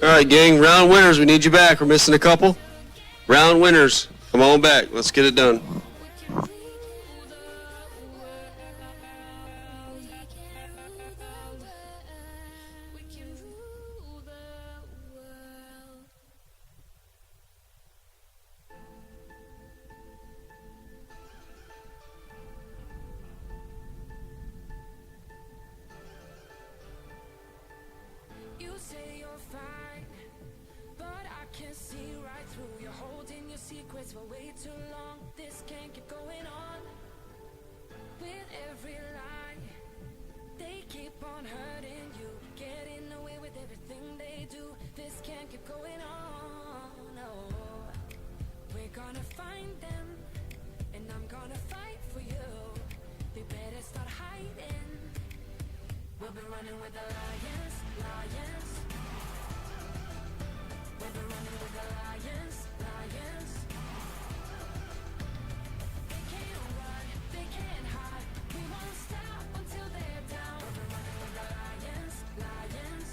All right, gang, round winners, we need you back. We're missing a couple. Round winners, come on back. Let's get it done. You say you're fine, but I can see right through. You're holding your secrets for way too long. This can't keep going on. With every lie, they keep on hurting you, getting away with everything they do. This can't keep going on. No, we're gonna find them, and I'm gonna fight for you. They better start hiding. We'll be running with the lions, lions. We'll be running with the lions, lions. They can't run, they can't hide. We won't stop until they're down. We'll be running with the lions, lions.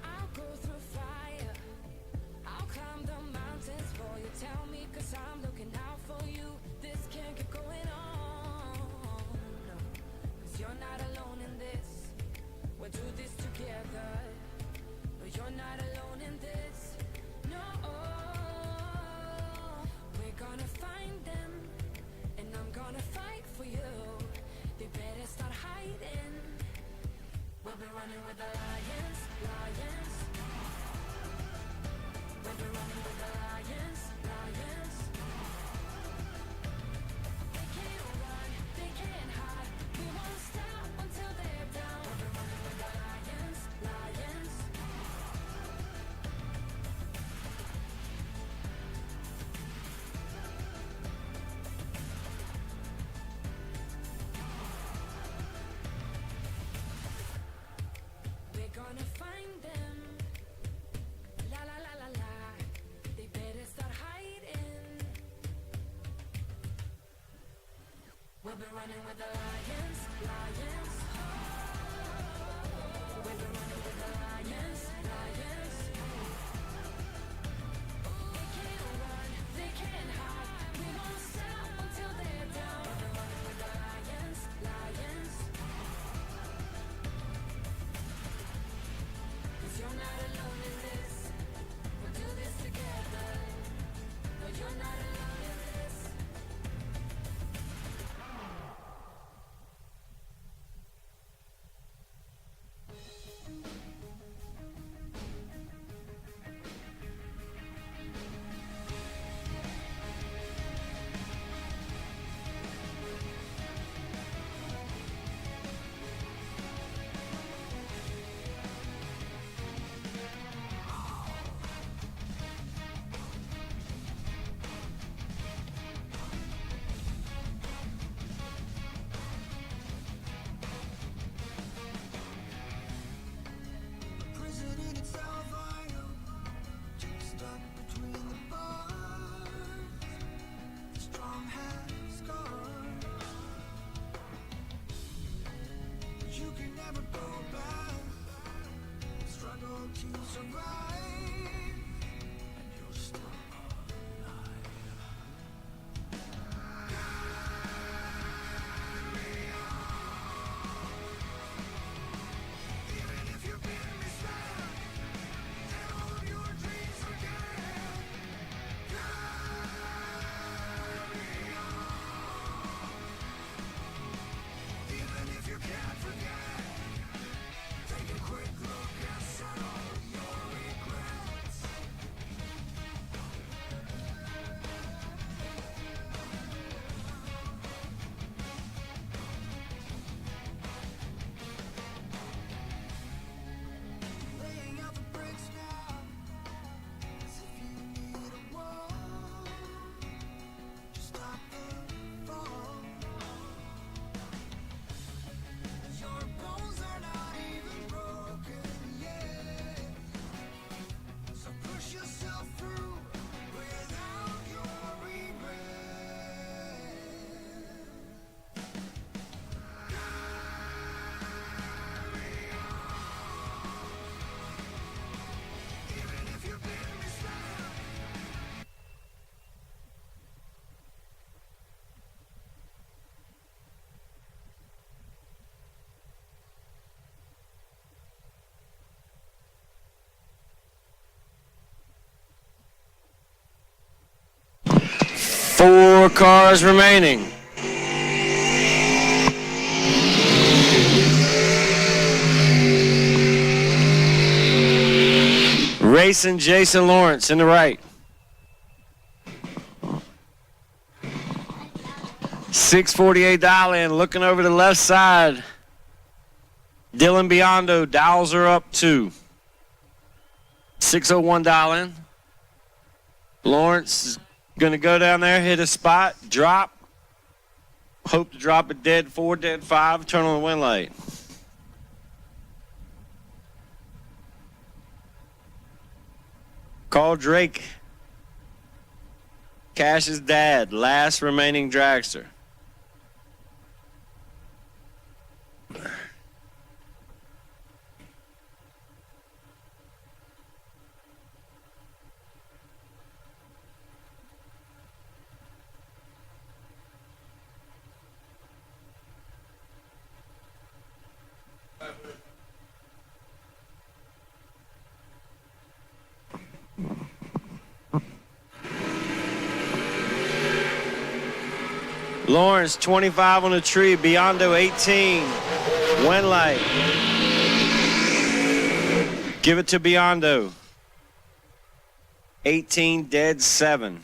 I'll go through fire, I'll climb the mountains for you. Tell me, 'cause I'm looking out for you. This can't keep going on, no, 'cause you're not alone in this. We'll do this together. No, you're not alone in this. No, we're gonna find them, and I'm gonna fight for you. They better start hiding. We'll be running with the lions, lions. We'll be running with the lions, lions. They can't run, they can't hide. We won't stop until they're down. We'll be running with the lions, lions. We're gonna find them. La la la la la. They better start hiding. We'll be running with the lions, lions. We'll be running with the lions, lions. They can't run, they can't hide. We won't stop until they're down. We'll be running with the lions, lions. 'Cause you're not alone in this. We'll do this together. No, you're not alone in this. 4 cars remaining. Racing Jason Lawrence in the right. 648 dial in, looking over the left side. Dylan Biondo dials her up 2. 601 dial in. Lawrence is going to go down there, hit a spot, drop. Hope to drop a dead 4, dead 5, turn on the wind light. Call Drake. Cash's dad, last remaining dragster. Lawrence, 25 on the tree. Biondo, 18. Wind light. Give it to Biondo. 18, dead 7.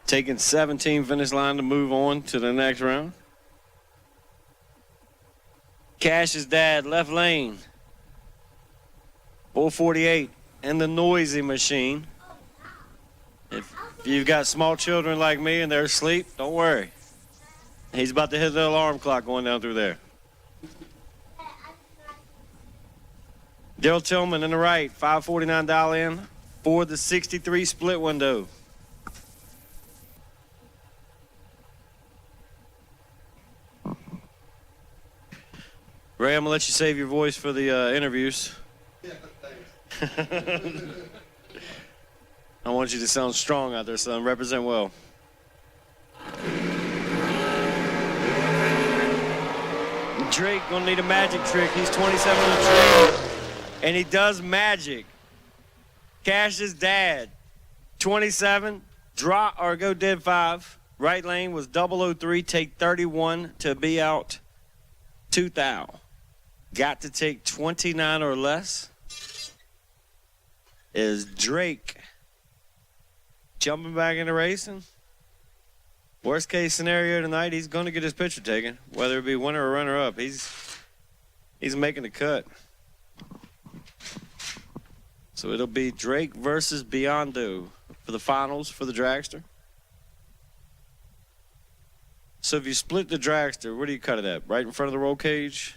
Taking 17 finish line to move on to the next round. Cash's dad, left lane. 448. And the noisy machine. If you've got small children like me and they're asleep, don't worry. He's about to hit the alarm clock going down through there. Daryl Tillman in the right, 549 dial in for the 63 split window. Ray, I'm gonna let you save your voice for the interviews. I want you to sound strong out there, son. Represent well. Drake gonna need a magic trick. He's 27 on the tree, and he does magic. Cash's dad, 27, drop or go dead 5. Right lane was 003. Take 31 to be out 2,000. Got to take 29 or less. Is Drake jumping back into racing? Worst case scenario tonight, he's going to get his picture taken, whether it be winner or runner up. He's making the cut. So it'll be Drake versus Biondo for the finals for the dragster. So if you split the dragster, where do you cut it at? Right in front of the roll cage?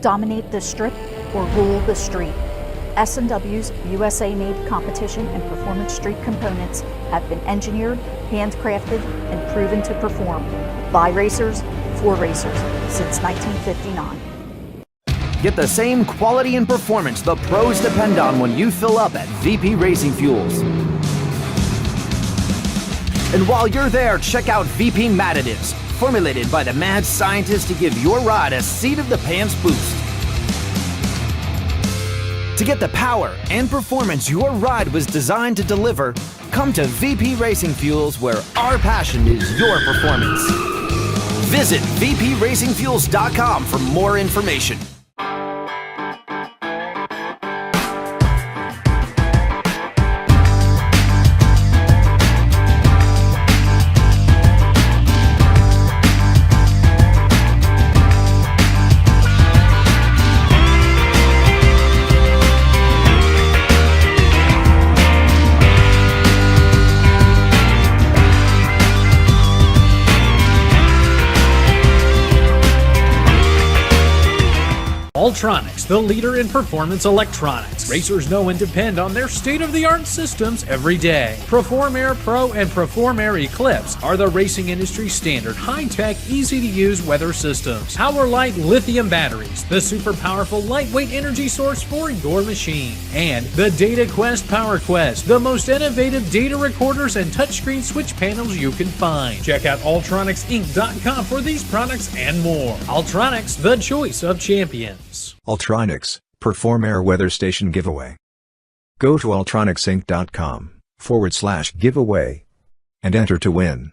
Dominate the strip or rule the street. S&W's USA-made competition and performance street components have been engineered, handcrafted, and proven to perform by racers for racers since 1959. Get the same quality and performance the pros depend on when you fill up at VP Racing Fuels. And while you're there, check out VP Mad Additives, formulated by the mad scientists to give your ride a seat-of-the-pants boost. To get the power and performance your ride was designed to deliver, come to VP Racing Fuels, where our passion is your performance. Visit vpracingfuels.com for more information. Ultronics, the leader in performance electronics. Racers know and depend on their state-of-the-art systems every day. Perform Air Pro and Perform Air Eclipse are the racing industry standard high-tech, easy-to-use weather systems. Power-Light lithium batteries, the super powerful lightweight energy source for your machine. And the Data Quest Power Quest, the most innovative data recorders and touchscreen switch panels you can find. Check out ultronicsinc.com for these products and more. Ultronics, the choice of champions. Ultronics, Perform Air Weather Station Giveaway. Go to ultronicsinc.com/giveaway and enter to win.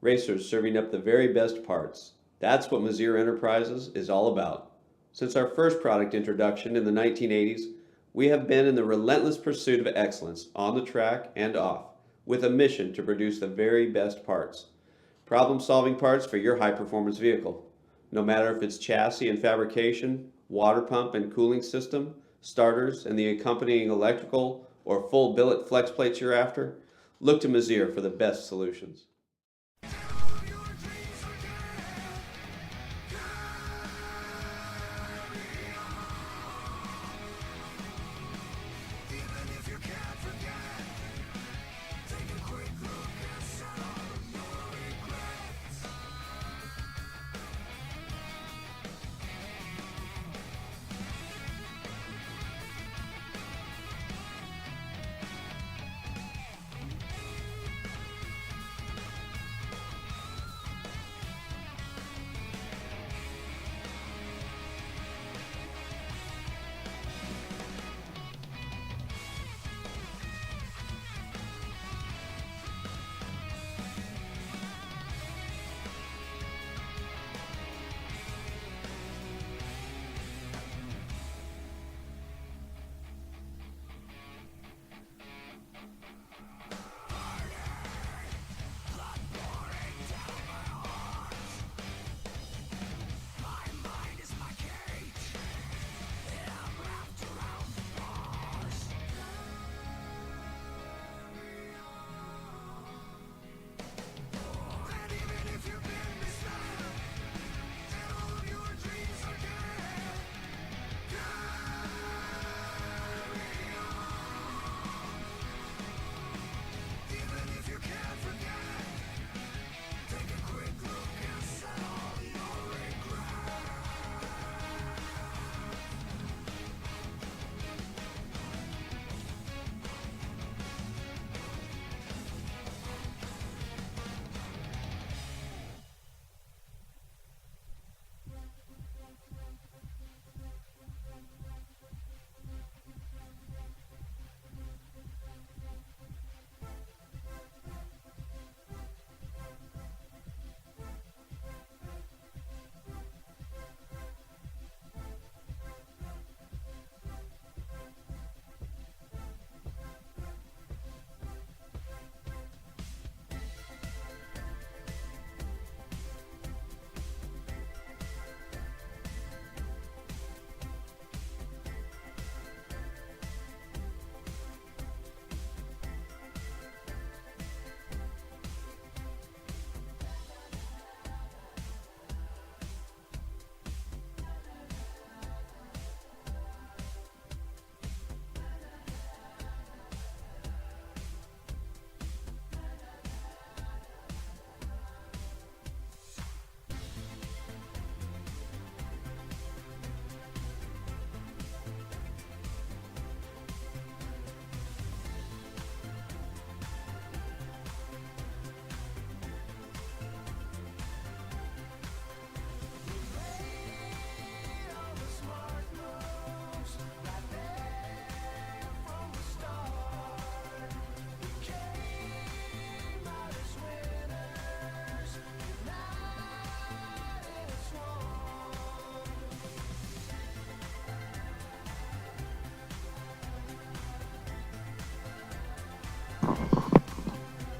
Racers serving up the very best parts. That's what Mazir Enterprises is all about. Since our first product introduction in the 1980s, we have been in the relentless pursuit of excellence on the track and off, with a mission to produce the very best parts. Problem-solving parts for your high-performance vehicle. No matter if it's chassis and fabrication, water pump and cooling system, starters and the accompanying electrical or full billet flex plates you're after, look to Mazir for the best solutions.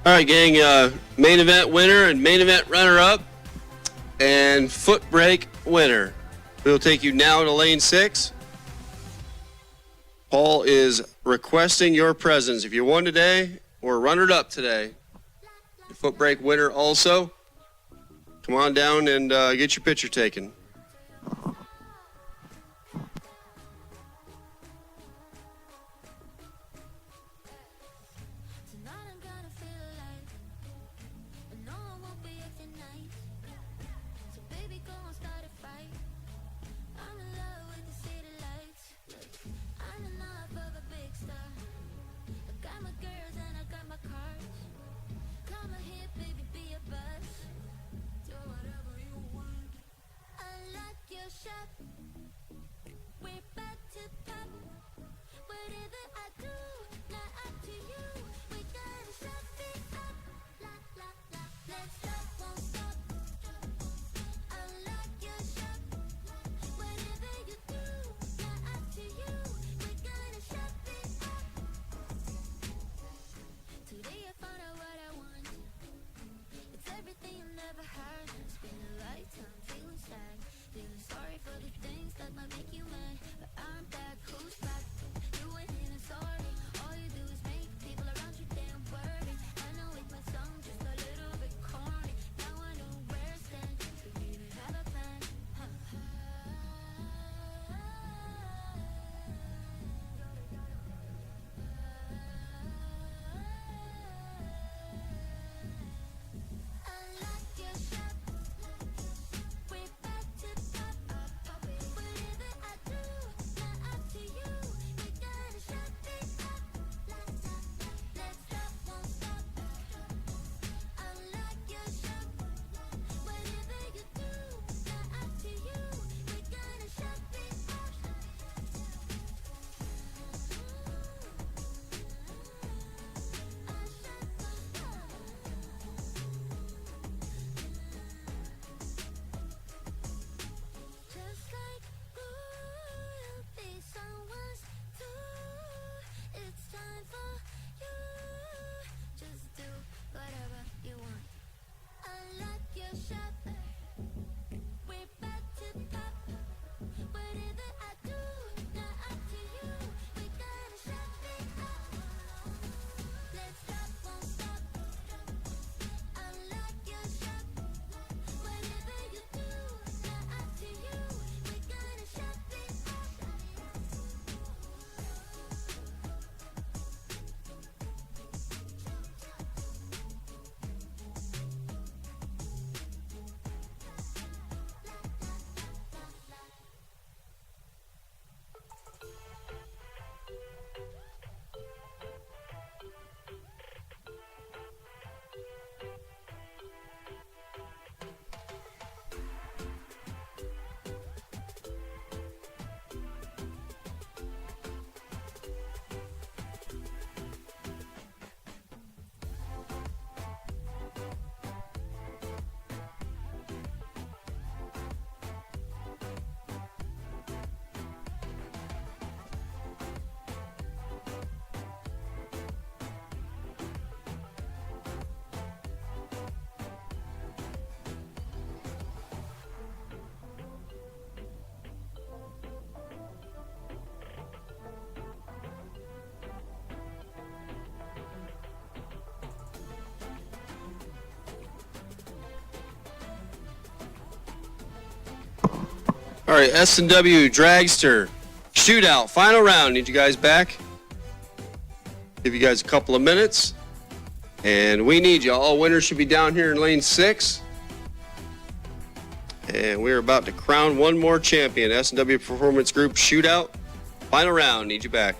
All right, gang. Main event winner and main event runner-up and Footbrake winner. We'll take you now to lane 6. Paul is requesting your presence. If you won today or runner-up today, the Footbrake winner also, come on down and get your picture taken. All right, S&W Dragster Shootout, final round. Need you guys back. Give you guys a couple of minutes. And we need you. All winners should be down here in lane 6. And we're about to crown one more champion. S&W Performance Group Shootout, final round. Need you back.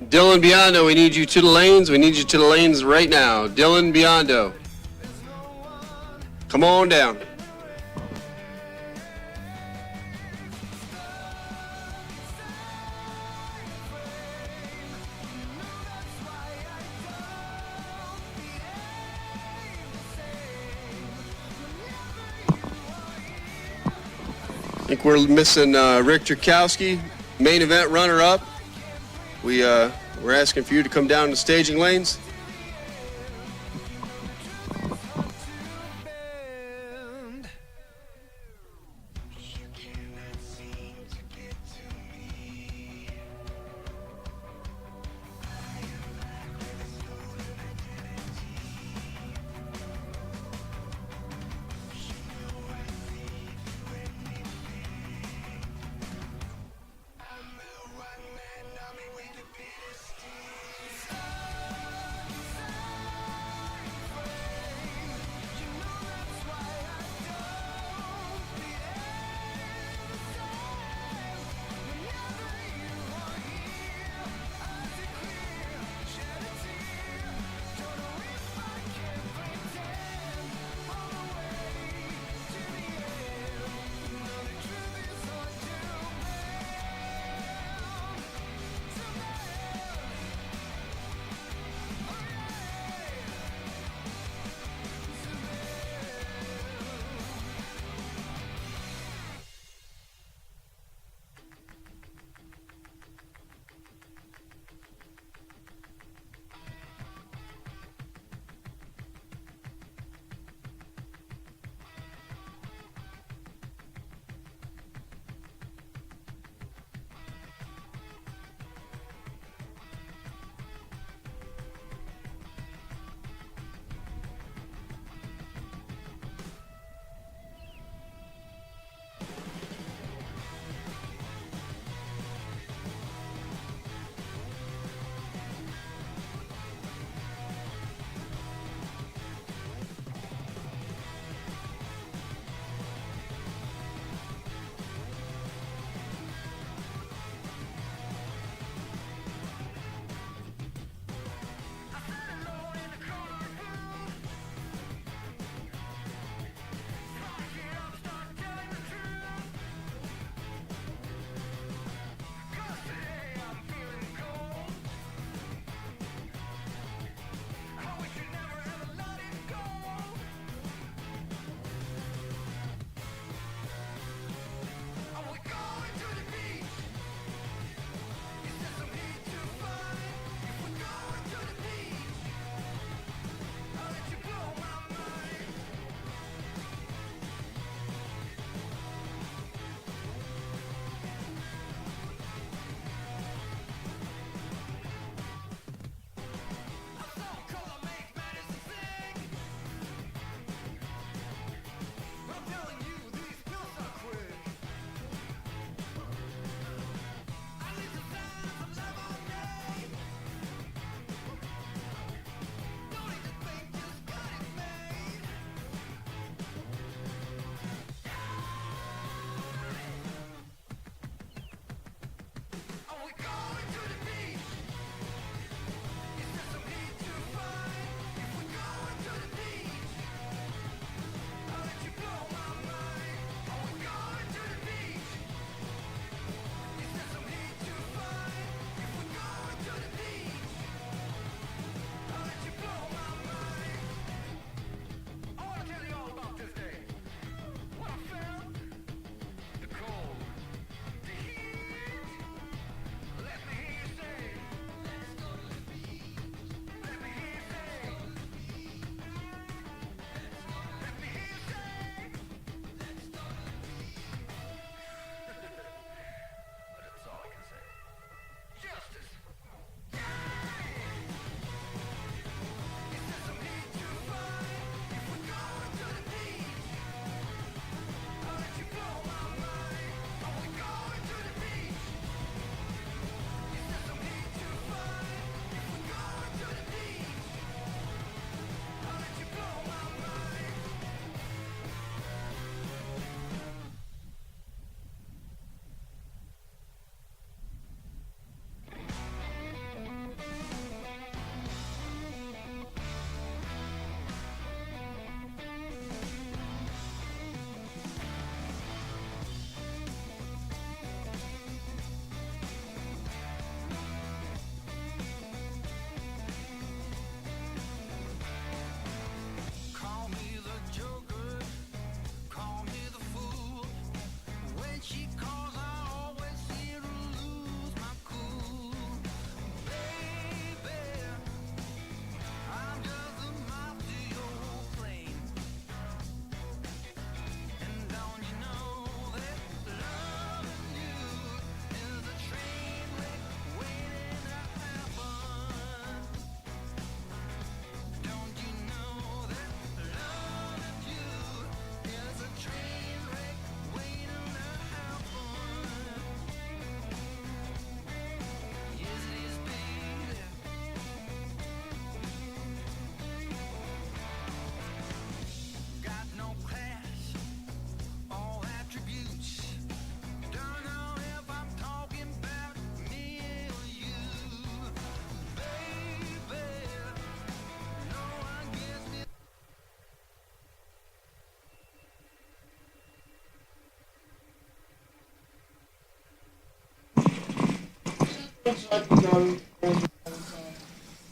Dylan Biondo, we need you to the lanes. We need you to the lanes right now. Dylan Biondo. Come on down. I think we're missing Rick Jerkowski, main event runner-up. We're asking for you to come down to staging lanes.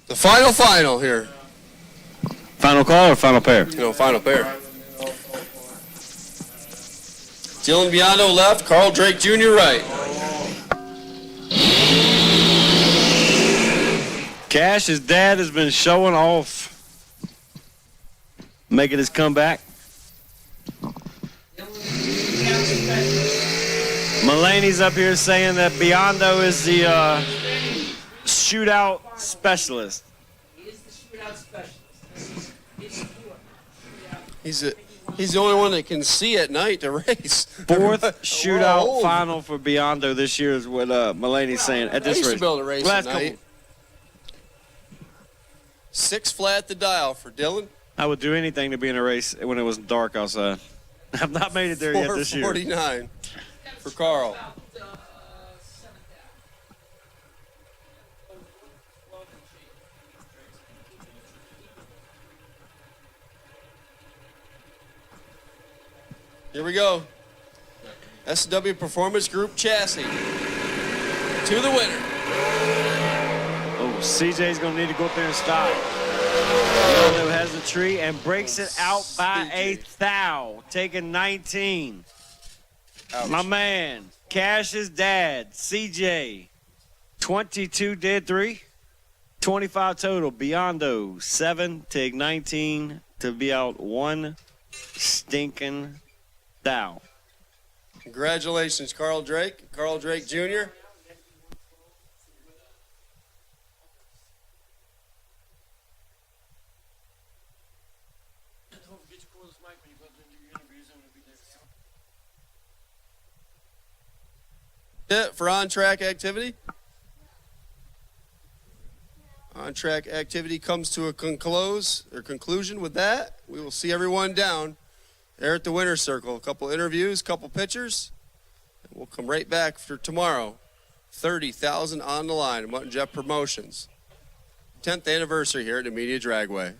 The final here. Final call or final pair? No, final pair. Dylan Biondo left, Carl Drake Jr. right. Cash's dad has been showing off, making his comeback. Mulaney's up here saying that Biondo is the shootout specialist. He is the shootout specialist. He's the only one that can see at night to race. Fourth shootout Whoa. final for Biondo this year is what Mulaney's saying at this I used race. to be able to race Last at night. couple. 6 flat the dial for Dylan. I would do anything to be in a race when it was dark outside. I've not made it there yet this year. 4:49 for Carl. Here we go. S&W Performance Group chassis to the winner. Oh, CJ's going to need to go up there and stop. Biondo has the tree and breaks it out by a thou, taking 19. Ouch. My man, Cash's dad, CJ, 22 did 3, 25 total. Biondo, 7, take 19 to be out 1 stinking thou. Congratulations, Carl Drake Jr. It for on-track activity. On-track activity comes to a conclusion with that. We will see everyone down there at the winner's circle. A couple interviews, couple pictures. And we'll come right back for tomorrow. 30,000 on the line. Mutt and Jeff Promotions. 10th anniversary here at Numidia Dragway.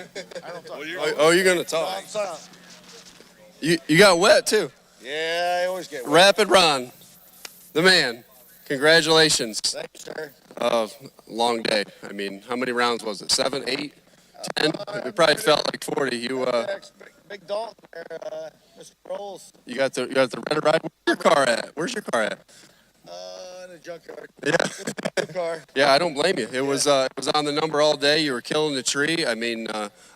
I don't talk. Oh, you're gonna talk. I'm sorry. You got wet too. Yeah, I always get wet. Rapid Ron, the man. Congratulations. Thank you, sir. Long day. I mean, how many rounds was it? 7, 8, 10? It probably felt like 40. Big Dalton there, Mr. Rolls. You got the red ride. Where's your car at? In the junkyard. Yeah. Car. Yeah, I don't blame you. It was on the number all day. You were killing the tree. I mean,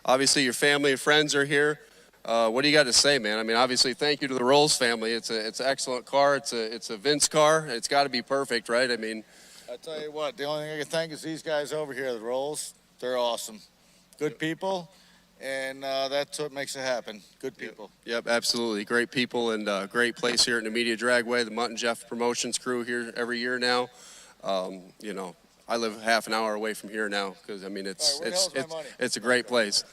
obviously your family and friends are here. What do you got to say, man? I mean, obviously, thank you to the Rolls family. It's an excellent car. It's a Vince car. It's got to be perfect, right? I mean, I tell you what, the only thing I can thank is these guys over here, the Rolls. They're awesome. Good people, and that's what makes it happen. Good people. Yep, absolutely. Great people and great place here at Numidia Dragway. The Mutt and Jeff promotions crew here every year now. You know, I live half an hour away from here now because I mean it's a great place.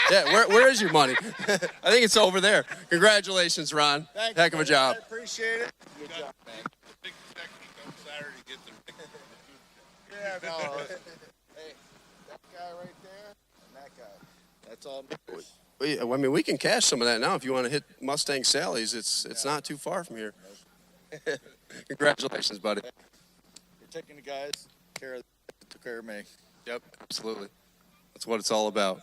Yeah, where is your money? I think it's over there. Congratulations, Ron. Heck of a job. I appreciate it. Good job, man. Big technique on Saturday to get their Yeah, no. Hey, that guy right there and that guy. That's all. I mean, we can cash some of that now if you want to hit Mustang Sally's. It's not too far from here. Congratulations, buddy. You're taking the guys took care of me. Yep, absolutely. That's what it's all about.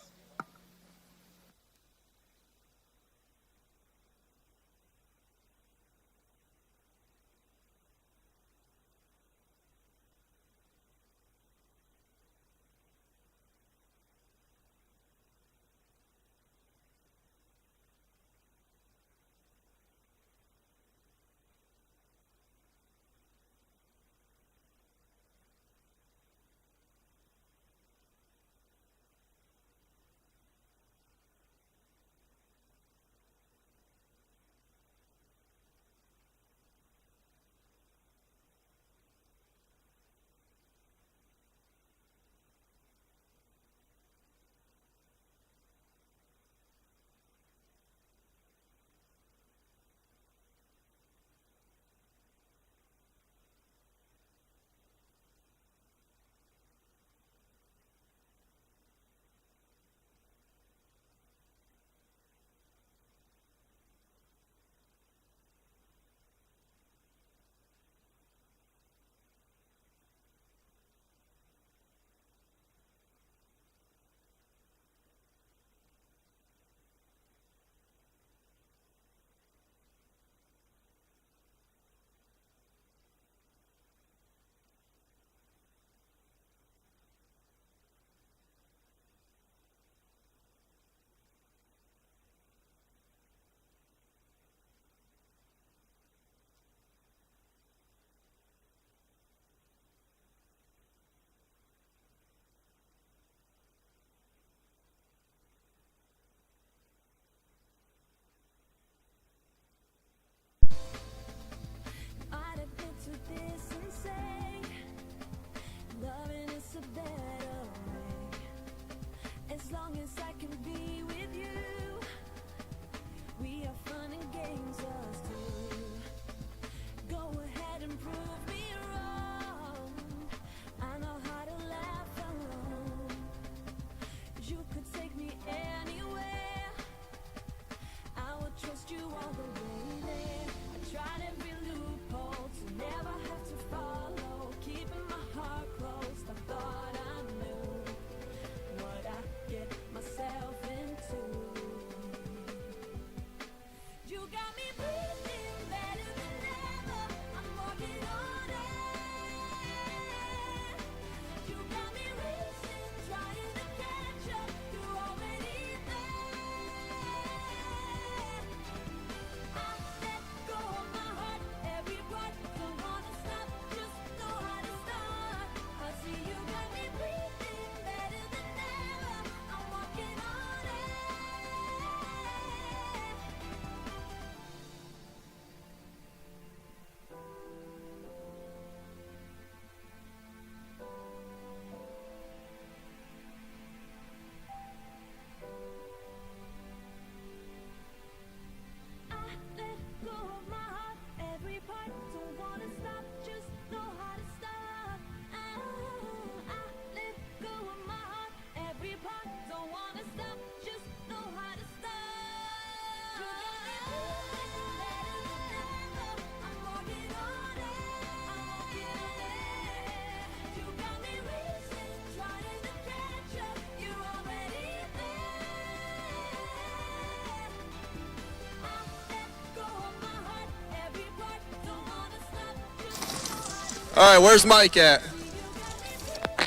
All right, where's Mike at?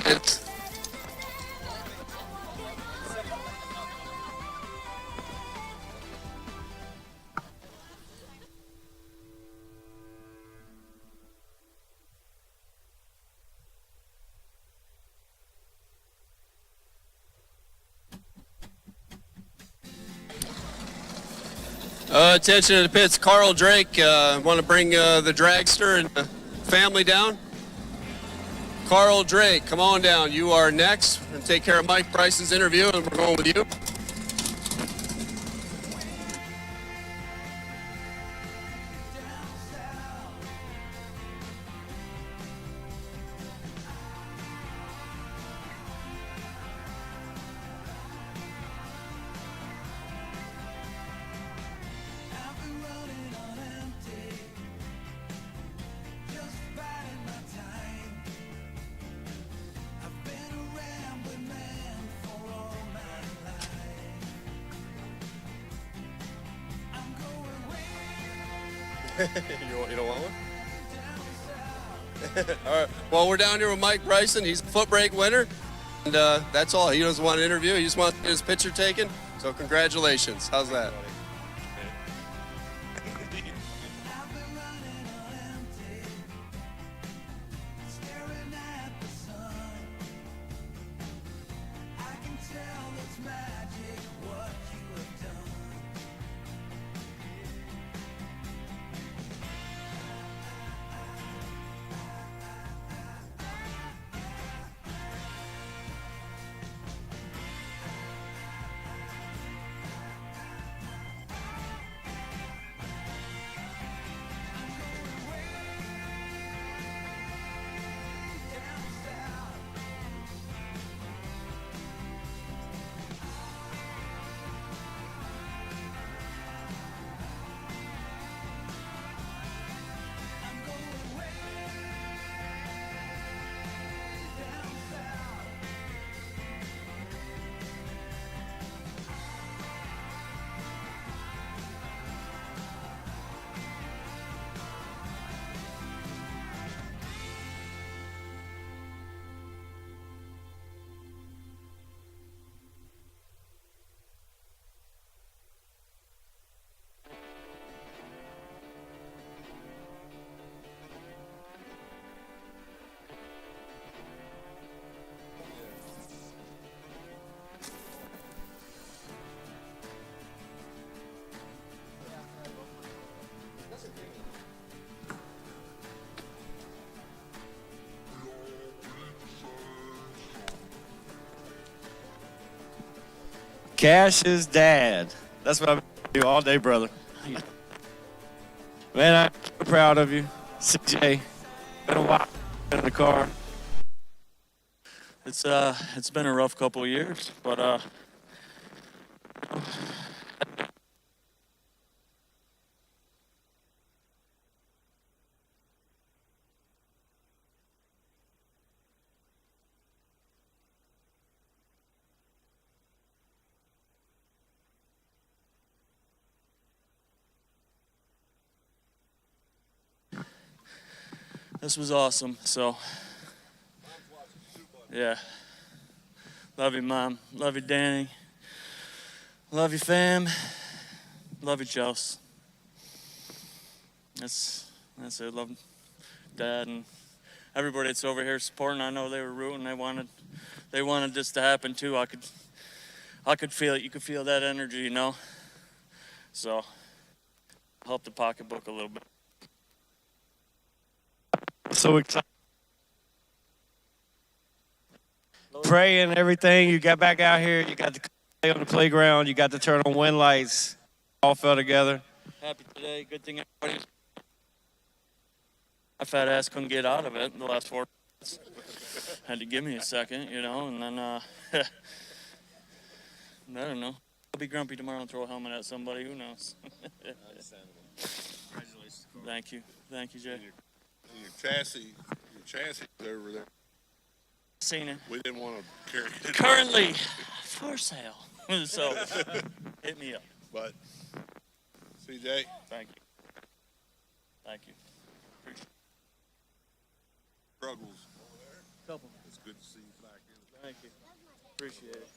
It's attention to the pits. Carl Drake, want to bring the Dragster and the family down? Carl Drake, come on down. You are next. We're going to take care of Mike Bryson's interview, and we're going with you. You don't want one? All right. Well, we're down here with Mike Bryson. He's a Footbrake winner. And that's all. He doesn't want an interview. He just wants to get his picture taken. So congratulations. How's that? Cash's dad. That's what I do all day, brother. Man, I'm so proud of you. CJ, been a while in the car. It's been a rough couple of years, but this was awesome. So, yeah. Love you, Mom. Love you, Danny. Love you, fam. Love you, Chelsea. That's it. Love Dad and everybody that's over here supporting. I know they were rooting. They wanted this to happen too. I could feel it. You could feel that energy, you know. So, help the pocketbook a little bit. So excited. Praying and everything. You got back out here. You got to play on the playground. You got to turn on wind lights. All fell together. Happy today. Good thing everybody. My fat ass couldn't get out of it in the last 4 minutes. Had to give me a second, you know, and then I don't know. I'll be grumpy tomorrow and throw a helmet at somebody. Who knows? Congratulations, Carl. Thank you, Jay. Your chassis over there. Seen it. We didn't want to carry it. Currently for sale. So hit me up. But CJ. Thank you. Appreciate struggles. Couple. It's good to see you back in. Thank you. Appreciate it.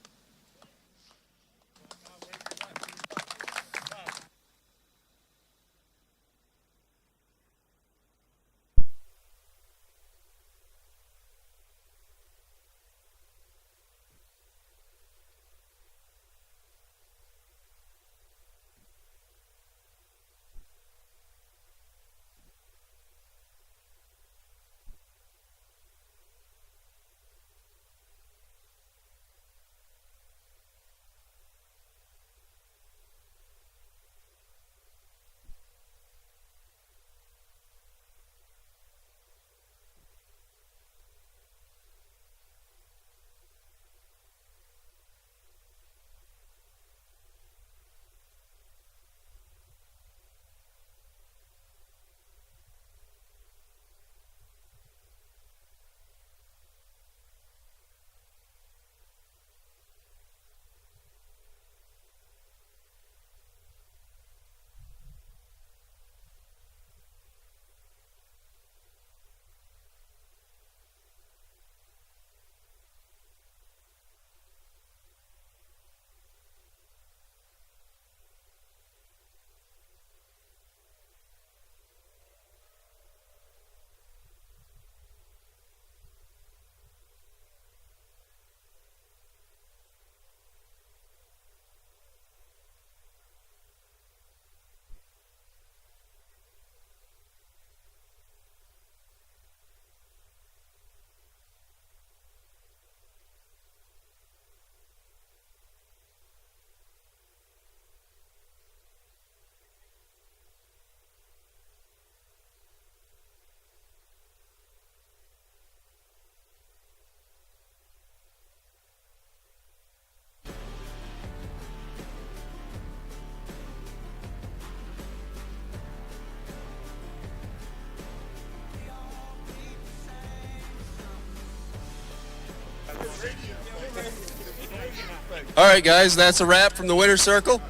All right, guys, that's a wrap from the winner's circle.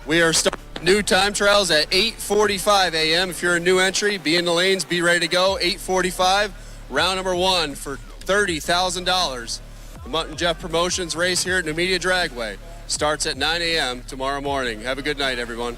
We are starting new time trials at 8:45 a.m. If you're a new entry, be in the lanes, be ready to go. 8:45, round number 1 for $30,000. The Mutt and Jeff Promotions race here at Numidia Dragway starts at 9 a.m. tomorrow morning. Have a good night, everyone.